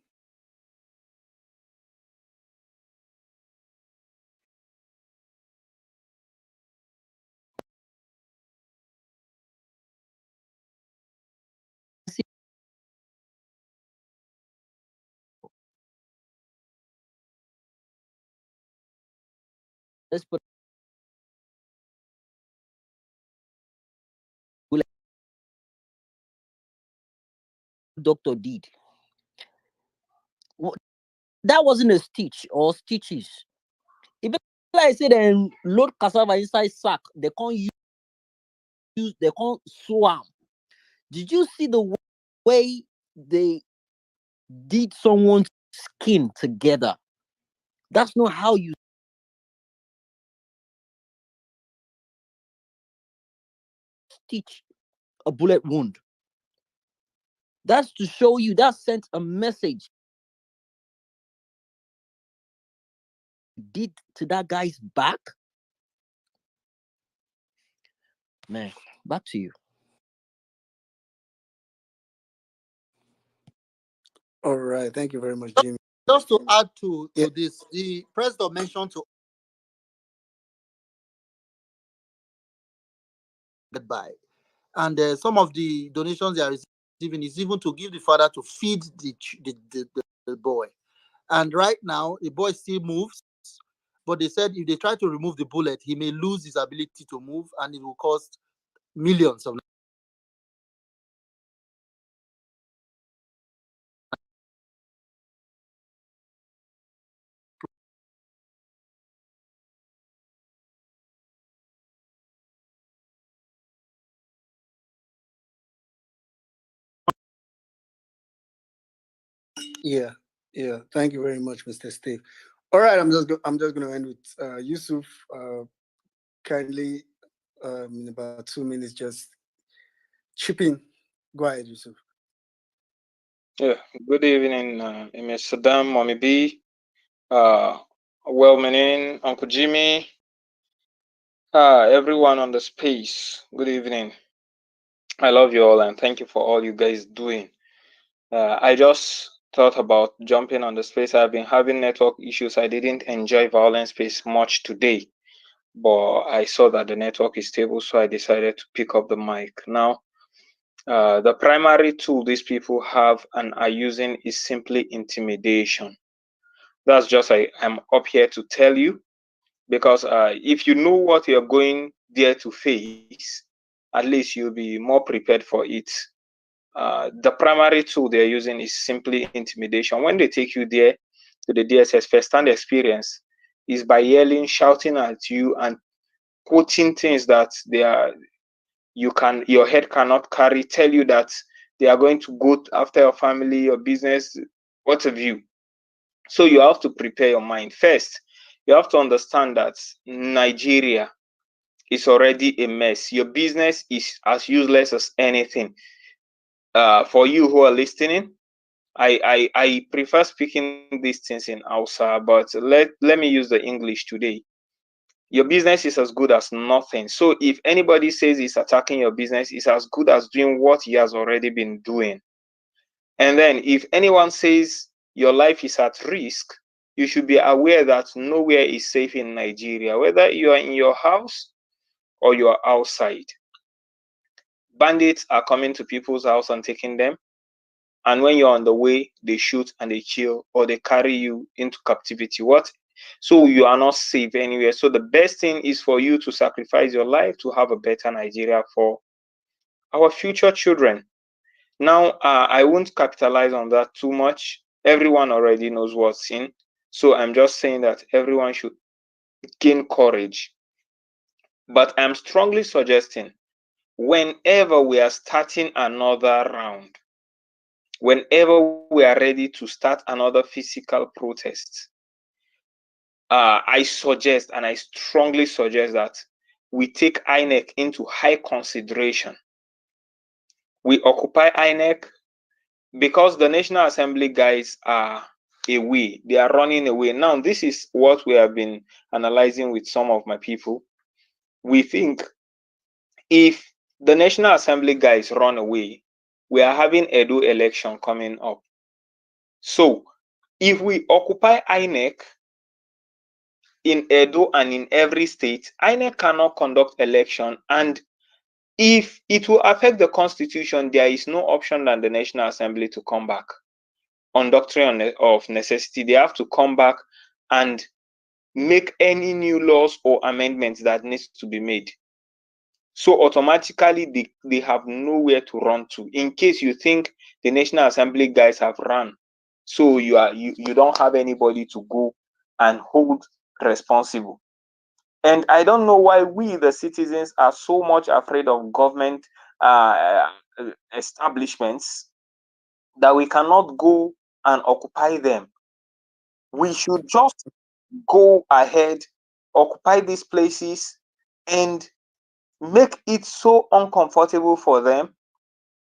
Let's put doctor did. That wasn't a stitch or stitches. Even like I said, then load cassava inside sack. They can't use. They can't swam. Did you see the way they did someone's skin together? That's not how you stitch a bullet wound. That's to show you. That sent a message. Did to that guy's back. Man, back to you. all right. Thank you very much, Jimmy. Just to add to this, the president mentioned to goodbye, and some of the donations they are receiving is even to give the father to feed the boy. And right now, the boy still moves, but they said if they try to remove the bullet, he may lose his ability to move, and it will cost millions of. Yeah, yeah. Thank you very much, Mr. Steve. All right, I'm just going to end with Yusuf. Kindly, in about 2 minutes, just chip in. Go ahead, Yusuf. Yeah. Good evening, Ms. Saddam, Mommy B, Wellmanin, Uncle Jimmy, everyone on the space. Good evening. I love you all and thank you for all you guys doing. I just thought about jumping on the space. I've been having network issues. I didn't enjoy Violence Space much today, but I saw that the network is stable, so I decided to pick up the mic. Now, the primary tool these people have and are using is simply intimidation. That's just I'm up here to tell you, because if you know what you're going there to face, at least you'll be more prepared for it. the primary tool they're using is simply intimidation. When they take you there to the DSS, first-hand experience is by yelling, shouting at you, and quoting things that your head cannot carry, tell you that they are going to go after your family, your business, what have you. So you have to prepare your mind. First, you have to understand that Nigeria is already a mess. Your business is as useless as anything. For you who are listening, I prefer speaking these things in Hausa, but let me use the English today. Your business is as good as nothing. So if anybody says he's attacking your business, it's as good as doing what he has already been doing. And then if anyone says your life is at risk, you should be aware that nowhere is safe in Nigeria, whether you are in your house or you are outside. Bandits are coming to people's house and taking them. And when you're on the way, they shoot and they kill, or they carry you into captivity. So you are not safe anywhere. So the best thing is for you to sacrifice your life to have a better Nigeria for our future children. Now, I won't capitalize on that too much. Everyone already knows what's in. So I'm just saying that everyone should gain courage. But I'm strongly suggesting whenever we are starting another round, whenever we are ready to start another physical protest, I suggest, and I strongly suggest, that we take INEC into high consideration. We occupy INEC because the National Assembly guys are away. They are running away. Now, this is what we have been analyzing with some of my people. We think if the National Assembly guys run away, we are having Edo election coming up. So if we occupy INEC in Edo and in every state, INEC cannot conduct election, and if it will affect the constitution, there is no option than the National Assembly to come back. On doctrine of necessity, they have to come back and make any new laws or amendments that needs to be made. So automatically they have nowhere to run to. In case you think the National Assembly guys have run, so you don't have anybody to go and hold responsible. And I don't know why we, the citizens, are so much afraid of government establishments that we cannot go and occupy them. We should just go ahead, occupy these places, and make it so uncomfortable for them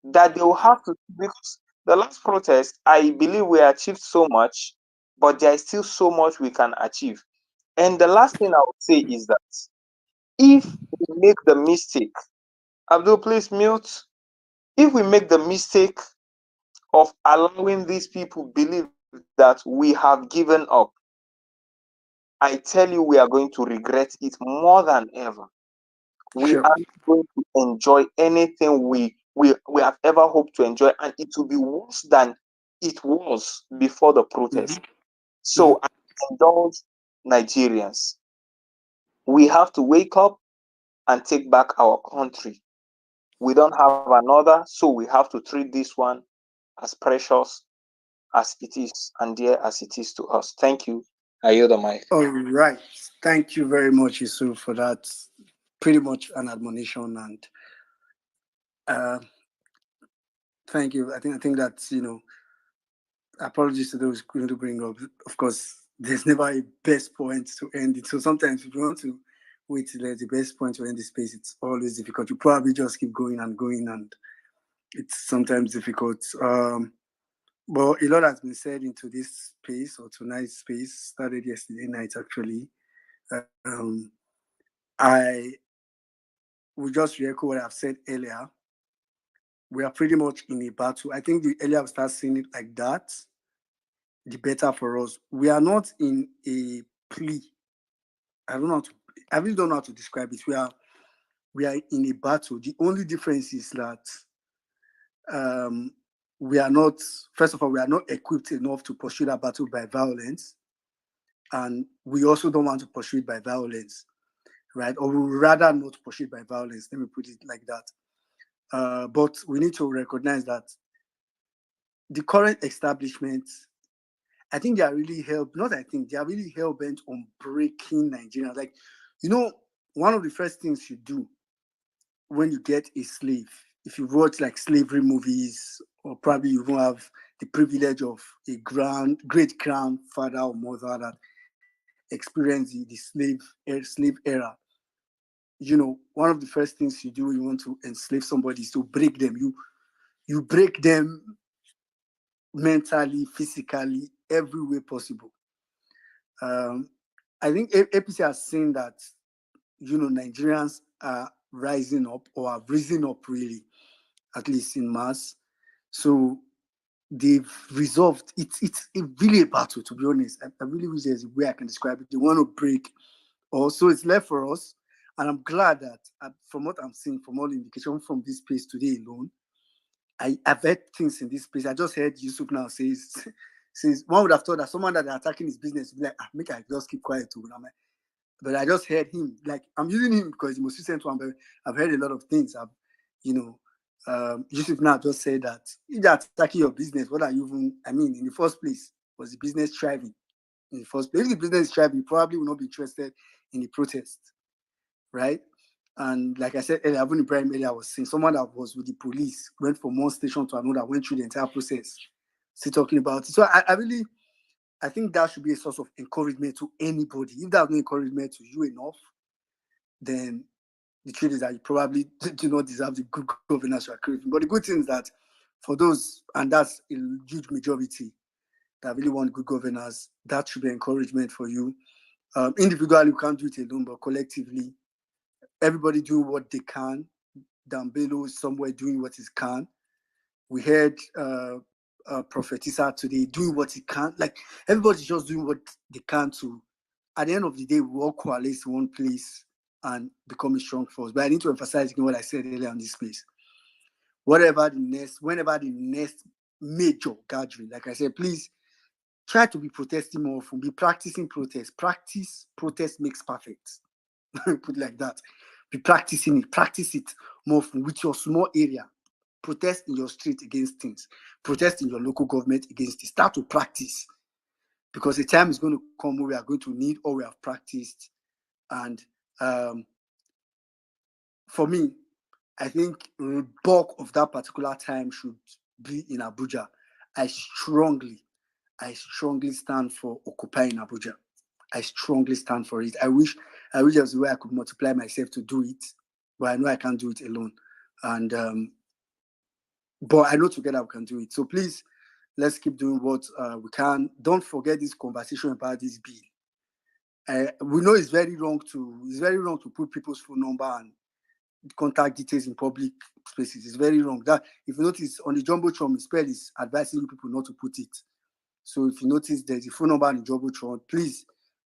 that they will have to. Because the last protest, I believe we achieved so much, but there is still so much we can achieve. And the last thing I would say is that if we make the mistake, Abdul, please mute. If we make the mistake of allowing these people believe that we have given up, I tell you, we are going to regret it more than ever. We are not going to enjoy anything we have ever hoped to enjoy, and it will be worse than it was before the protest. So I indulge Nigerians. We have to wake up and take back our country. We don't have another, so we have to treat this one as precious as it is and dear as it is to us. Thank you. I yield the mic. All right. Thank you very much, Yusuf, for that. Pretty much an admonition, and thank you. I think that's, apologies to those going to bring up. Of course, there's never a best point to end it. So sometimes if you want to wait till there's the best point to end the space, it's always difficult. You probably just keep going and going, and it's sometimes difficult. But a lot has been said into this space, or tonight's space. Started yesterday night, actually. I will just re-echo what I've said earlier. We are pretty much in a battle. I think the earlier we start seeing it like that, the better for us. We are not in a plea. I really don't know how to describe it. We are in a battle. The only difference is that we are not, first of all, we are not equipped enough to pursue that battle by violence. And we also don't want to pursue it by violence, right? Or we would rather not pursue it by violence. Let me put it like that. But we need to recognize that the current establishment, I think they are really they are really hell-bent on breaking Nigeria. Like, one of the first things you do when you get a slave, if you watch like slavery movies, or probably you even have the privilege of a great grandfather or mother that experienced the slave era, one of the first things you do when you want to enslave somebody is to break them. You break them mentally, physically, every way possible. I think APC has seen that, Nigerians are rising up, or have risen up really, at least in mass. So they've resolved, it's really a battle, to be honest. I really wish there's a way I can describe it. They want to break. Also, it's left for us. And I'm glad that from what I'm seeing, from all the indication from this place today alone, I've heard things in this place. I just heard Yusuf now says one would have thought that someone that they're attacking his business would be like, make I just keep quiet too. But I just heard him, like, I'm using him because he's the most recent one, but I've heard a lot of things. Yusuf now just said that if they're attacking your business, what are you even, in the first place, was the business thriving? In the first place, if the business is thriving, you probably will not be interested in the protest, right? And like I said earlier, even Ibrahim earlier was saying, someone that was with the police went from one station to another, went through the entire process, still talking about it. So I think that should be a source of encouragement to anybody. If there's no encouragement to you enough, then the truth is that you probably do not deserve the good governance you are craving. But the good thing is that for those, and that's a huge majority that really want good governance, that should be encouragement for you. Individually, you can't do it alone, but collectively, everybody doing what they can. Dambelo is somewhere doing what he can. We heard Prophet Issa today doing what he can. Like, everybody's just doing what they can to, at the end of the day, we all coalesce in one place and become a strong force. But I need to emphasize again what I said earlier on this place. Whenever the next major gathering, like I said, please try to be protesting more often, be practicing protest. Protest makes perfect. Put it like that. Be practicing it. Practice it more often with your small area. Protest in your street against things. Protest in your local government against it. Start to practice. Because the time is going to come where we are going to need all we have practiced. And for me, I think the bulk of that particular time should be in Abuja. I strongly stand for occupying Abuja. I strongly stand for it. I wish there was a way I could multiply myself to do it, but I know I can't do it alone. And but I know together we can do it. So please, let's keep doing what we can. Don't forget this conversation about this bill. We know it's very wrong to put people's phone number and contact details in public spaces. It's very wrong. That, if you notice on the Jumbotron, Spell is advising you people not to put it. So if you notice there's a phone number in the Jumbotron, please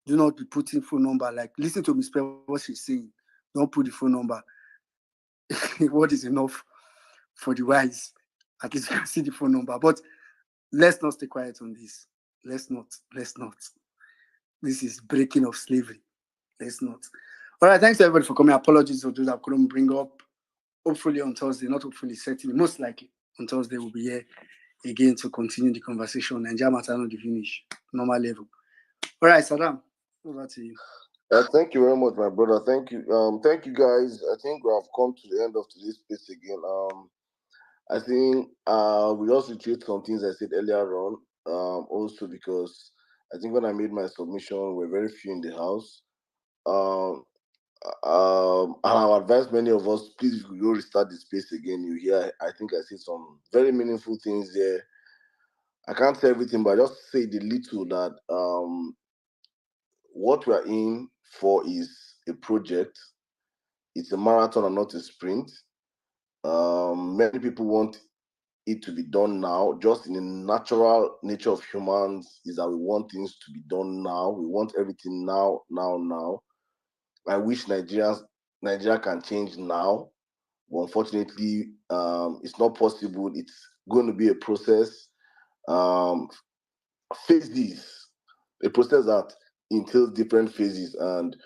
do not be putting phone number. Like, listen to Ms. Spell, what she's saying. Don't put the phone number. What is enough for the wise? At least you can see the phone number. But let's not stay quiet on this. Let's not. This is breaking of slavery. Let's not. All right, thanks everybody for coming. Apologies for those that couldn't bring up. Hopefully on Thursday, not hopefully, certainly, most likely on Thursday we'll be here again to continue the conversation. Nigeria matter not the finish, normal level. All right, Saddam, over to you. Thank you very much, my brother. Thank you. Thank you guys. I think we have come to the end of today's space again. I think we also treat some things I said earlier on. Also because I think when I made my submission, we're very few in the house. And I advise many of us, please, if you go restart the space again, you hear, I think I see some very meaningful things there. I can't say everything, but I just say the little that what we are in for is a project. It's a marathon and not a sprint. Many people want it to be done now. Just in the natural nature of humans is that we want things to be done now. We want everything now. I wish Nigeria can change now, but unfortunately, it's not possible. It's going to be a process. Phases, a process that entails different phases, and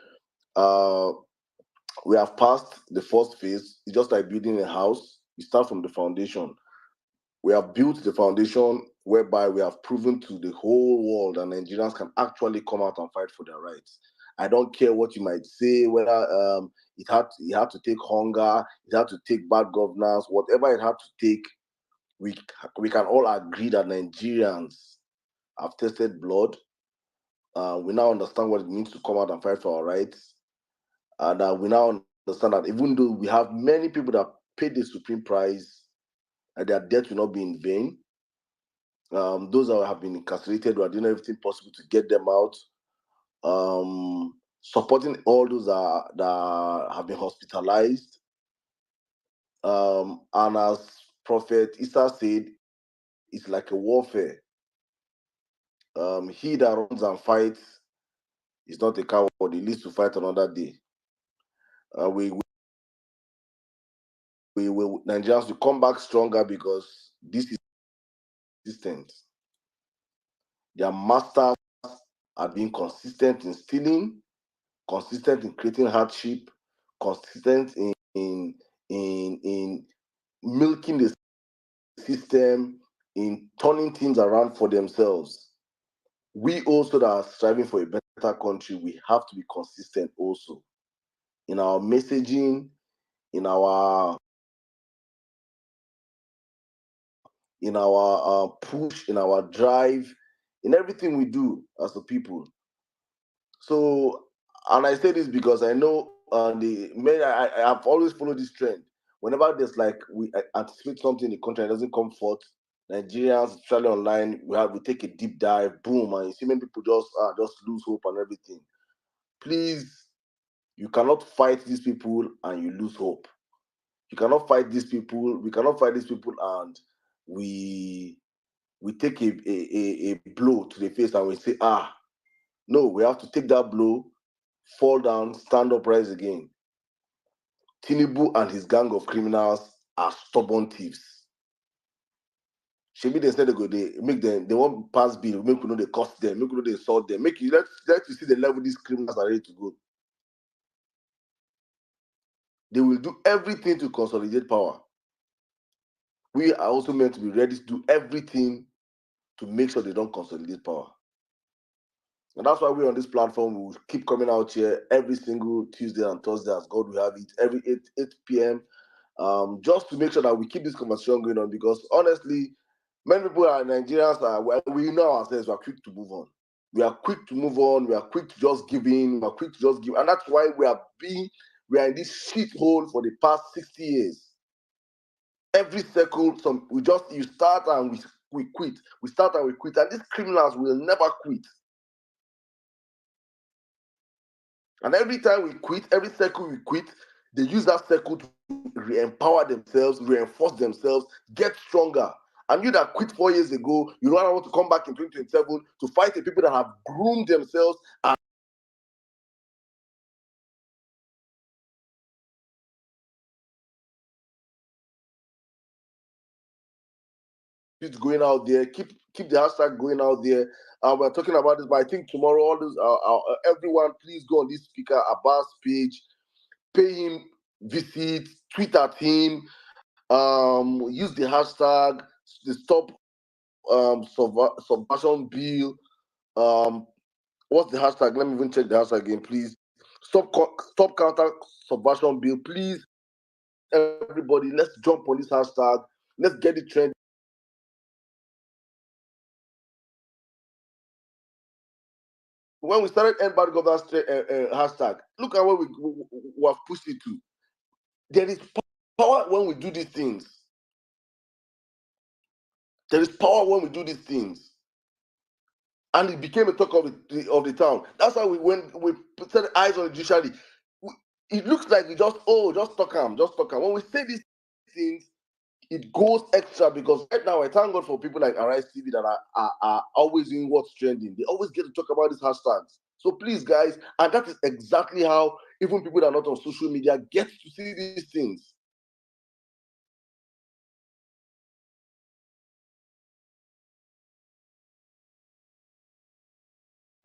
we have passed the first phase. It's just like building a house. We start from the foundation. We have built the foundation whereby we have proven to the whole world that Nigerians can actually come out and fight for their rights. I don't care what you might say, whether it had to take hunger, it had to take bad governance, whatever it had to take. We can all agree that Nigerians have tasted blood. We now understand what it means to come out and fight for our rights. And we now understand that even though we have many people that paid the supreme price, their death will not be in vain. Those that have been incarcerated, we are doing everything possible to get them out. Supporting all those that have been hospitalized. And as Prophet Isa said, it's like a warfare. He that runs and fights is not a coward. He lives to fight another day. Nigerians will come back stronger because this is consistent. Their masters are being consistent in stealing, consistent in creating hardship, consistent in milking the system, in turning things around for themselves. We also that are striving for a better country, we have to be consistent also in our messaging, in our push, in our drive, in everything we do as a people. So, and I say this because I know I have always followed this trend. Whenever there's like we anticipate something in the country that doesn't come forth, Nigerians, especially online, we take a deep dive, boom, and you see many people just lose hope and everything. Please, you cannot fight these people and you lose hope. You cannot fight these people. We cannot fight these people and we take a blow to the face and we say, no, we have to take that blow, fall down, stand up, rise again. Tinubu and his gang of criminals are stubborn thieves. Shebi they said they won't pass bill, make you know they cost them, make you know they insult them, let you see the level these criminals are ready to go. They will do everything to consolidate power. We are also meant to be ready to do everything to make sure they don't consolidate power. And that's why we're on this platform. We will keep coming out here every single Tuesday and Thursday as God will have it, every 8 p.m. Just to make sure that we keep this conversation going on, because honestly, many people are Nigerians, we know ourselves, we are quick to move on. We are quick to move on, we are quick to just give in, we are quick to just give. And that's why we are in this shithole for the past 60 years. Every circle, you start and we quit. We start and we quit. And these criminals will never quit. And every time we quit, every circle we quit, they use that circle to re-empower themselves, reinforce themselves, get stronger. And you that quit 4 years ago, you don't want to come back in 2027 to fight the people that have groomed themselves and keep going out there, keep the hashtag going out there. We're talking about this, but I think tomorrow, all those everyone, please go on this speaker Abbas page, pay him visit, tweet at him, use the hashtag, the stop subversion bill. What's the hashtag? Let me even check the hashtag again, please. Stop counter subversion bill, please. Everybody, let's jump on this hashtag. Let's get it trending. When we started End Bad Governance hashtag, look at where we have pushed it to. There is power when we do these things. There is power when we do these things. And it became a talk of the town. That's why when we set eyes on the judiciary, it looks like we just talk them. When we say these things, it goes extra, because right now I thank God for people like Arise TV that are always doing what's trending. They always get to talk about these hashtags. So please, guys, and that is exactly how even people that are not on social media get to see these things.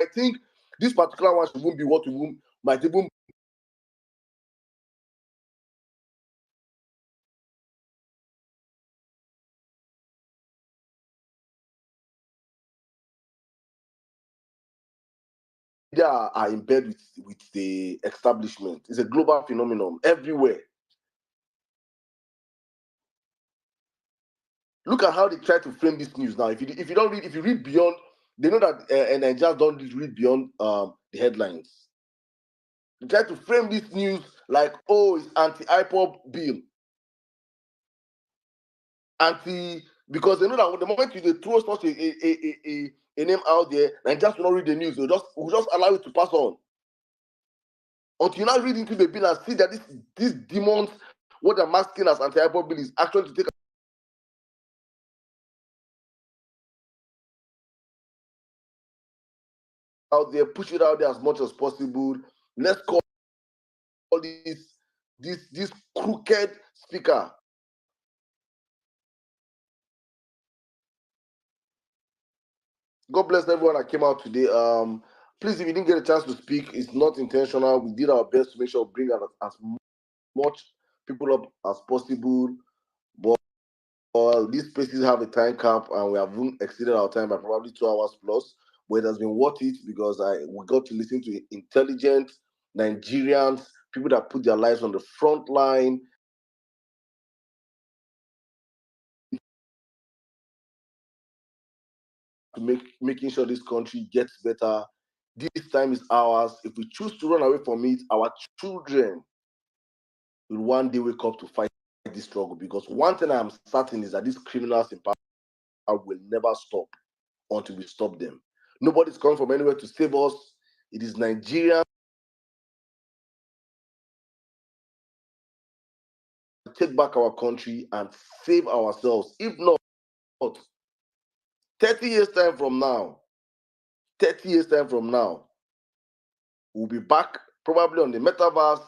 I think this particular one won't be what we might even are in bed with the establishment. It's a global phenomenon everywhere. Look at how they try to frame this news now. If you read beyond, they know that Nigerians don't read beyond the headlines. They try to frame this news like, oh, it's anti-IPOB bill. Because they know that the moment you throw such a name out there, Nigerians will not read the news. Will just allow it to pass on. Until you now read into the bill and see that these demons, what they're masking as anti-IPOB bill is actually to take out there, push it out there as much as possible. Let's call this crooked speaker. God bless everyone that came out today. Please, if you didn't get a chance to speak, it's not intentional. We did our best to make sure we bring out as much people up as possible. But these spaces have a time cap, and we have exceeded our time by probably 2 hours plus. But it has been worth it because we got to listen to intelligent Nigerians, people that put their lives on the front line. To making sure this country gets better. This time is ours. If we choose to run away from it, our children will one day wake up to fight this struggle. Because one thing I am certain is that these criminals in power will never stop until we stop them. Nobody's coming from anywhere to save us. It is Nigeria. Take back our country and save ourselves. If not, 30 years time from now, we'll be back probably on the metaverse,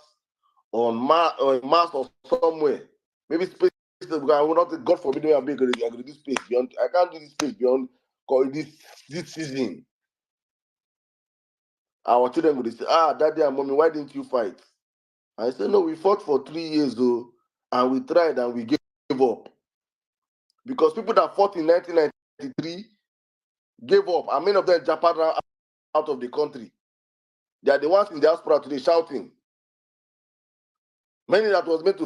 on Mars or somewhere. Maybe space. I will not, God forbid, me I'm going to do space beyond. I can't do this space beyond this season. Our children will say, Daddy and Mommy, why didn't you fight? I said, no, we fought for 3 years though, and we tried and we gave up. Because people that fought in 1993 gave up, and many of them jumped out of the country. They are the ones in the diaspora today shouting. Many that was meant to.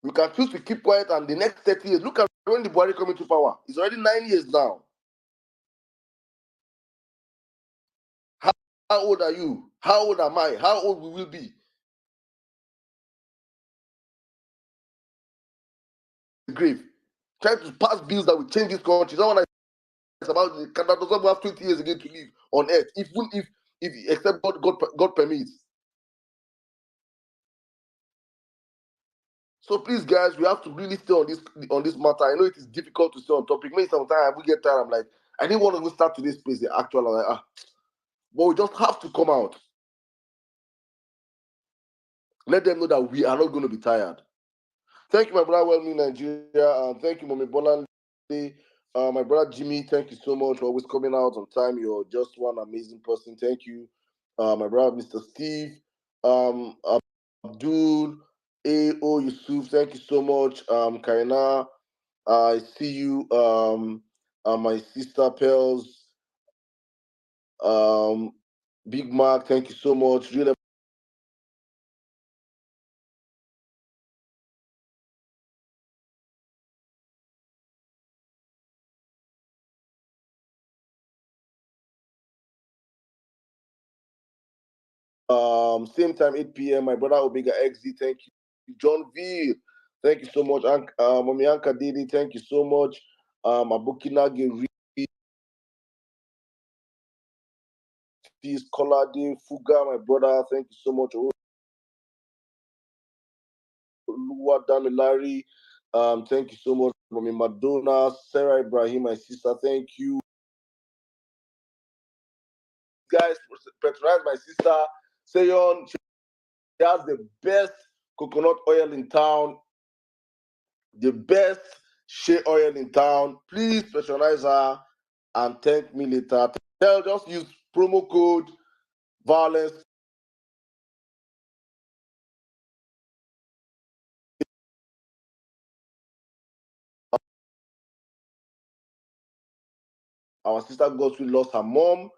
We can choose to keep quiet, and the next 30 years, look at when the Buhari coming to power. It's already 9 years now. How old are you? How old am I? How old we will be? The grave. Trying to pass bills that will change this country. Someone is about the that doesn't have 20 years again to live on earth, even if except God permits. So please, guys, we have to really stay on this matter. I know it is difficult to stay on topic. Maybe sometimes we get tired. I'm like, I didn't want to go start today's space. The actual, like, but we just have to come out. Let them know that we are not going to be tired. Thank you, my brother, Well Me Nigeria. Thank you, Mommy Bolan. My brother Jimmy, thank you so much for always coming out on time. You're just one amazing person. Thank you. My brother, Mr. Steve. Abdul, A.O. Yusuf, thank you so much. Kaina, I see you. My sister Pels. Big Mark, thank you so much. Really. Same time, 8 p.m. My brother Omega XZ, thank you. John V, thank you so much. Mommy Anka Didi, thank you so much. Abukinage Kolade Fuga, my brother, thank you so much. Lua Damilari, thank you so much. Mommy Madonna, Sarah Ibrahim, my sister, thank you. Guys, patronize my sister, Seyon. She has the best coconut oil in town, the best shea oil in town. Please patronize her and thank me later. Just use promo code violence Our sister Godswill lost her mom.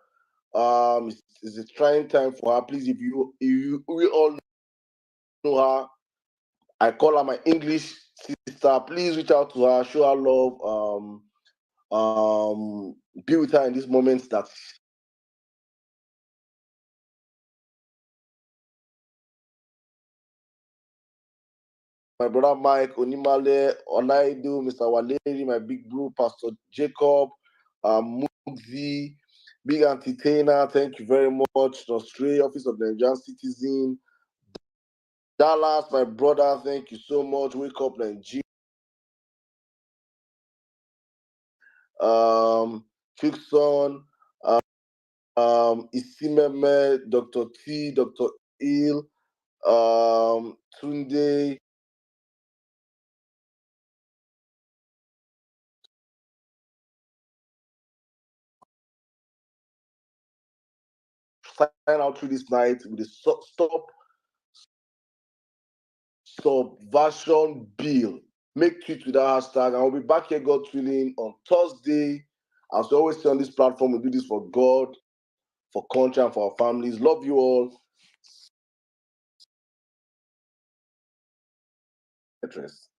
It's a trying time for her. Please, if we all know her, I call her my English sister. Please reach out to her, show her love. Be with her in these moments that my brother Mike, Onimale, Olaidu, Mr. Waleri, my big bro, Pastor Jacob, Mugzi, Big Entertainer, thank you very much. Australia, Office of the Nigerian Citizen, Dallas, my brother, thank you so much. Wake Up Nigeria. Fixon, Isimeme, Dr. T, Dr. Il, Tunde, sign out through this night with the Stop Subversion Bill. Make tweets with that hashtag. I'll be back here, God willing, on Thursday. As we always say on this platform, we do this for God, for country, and for our families. Love you all. Address.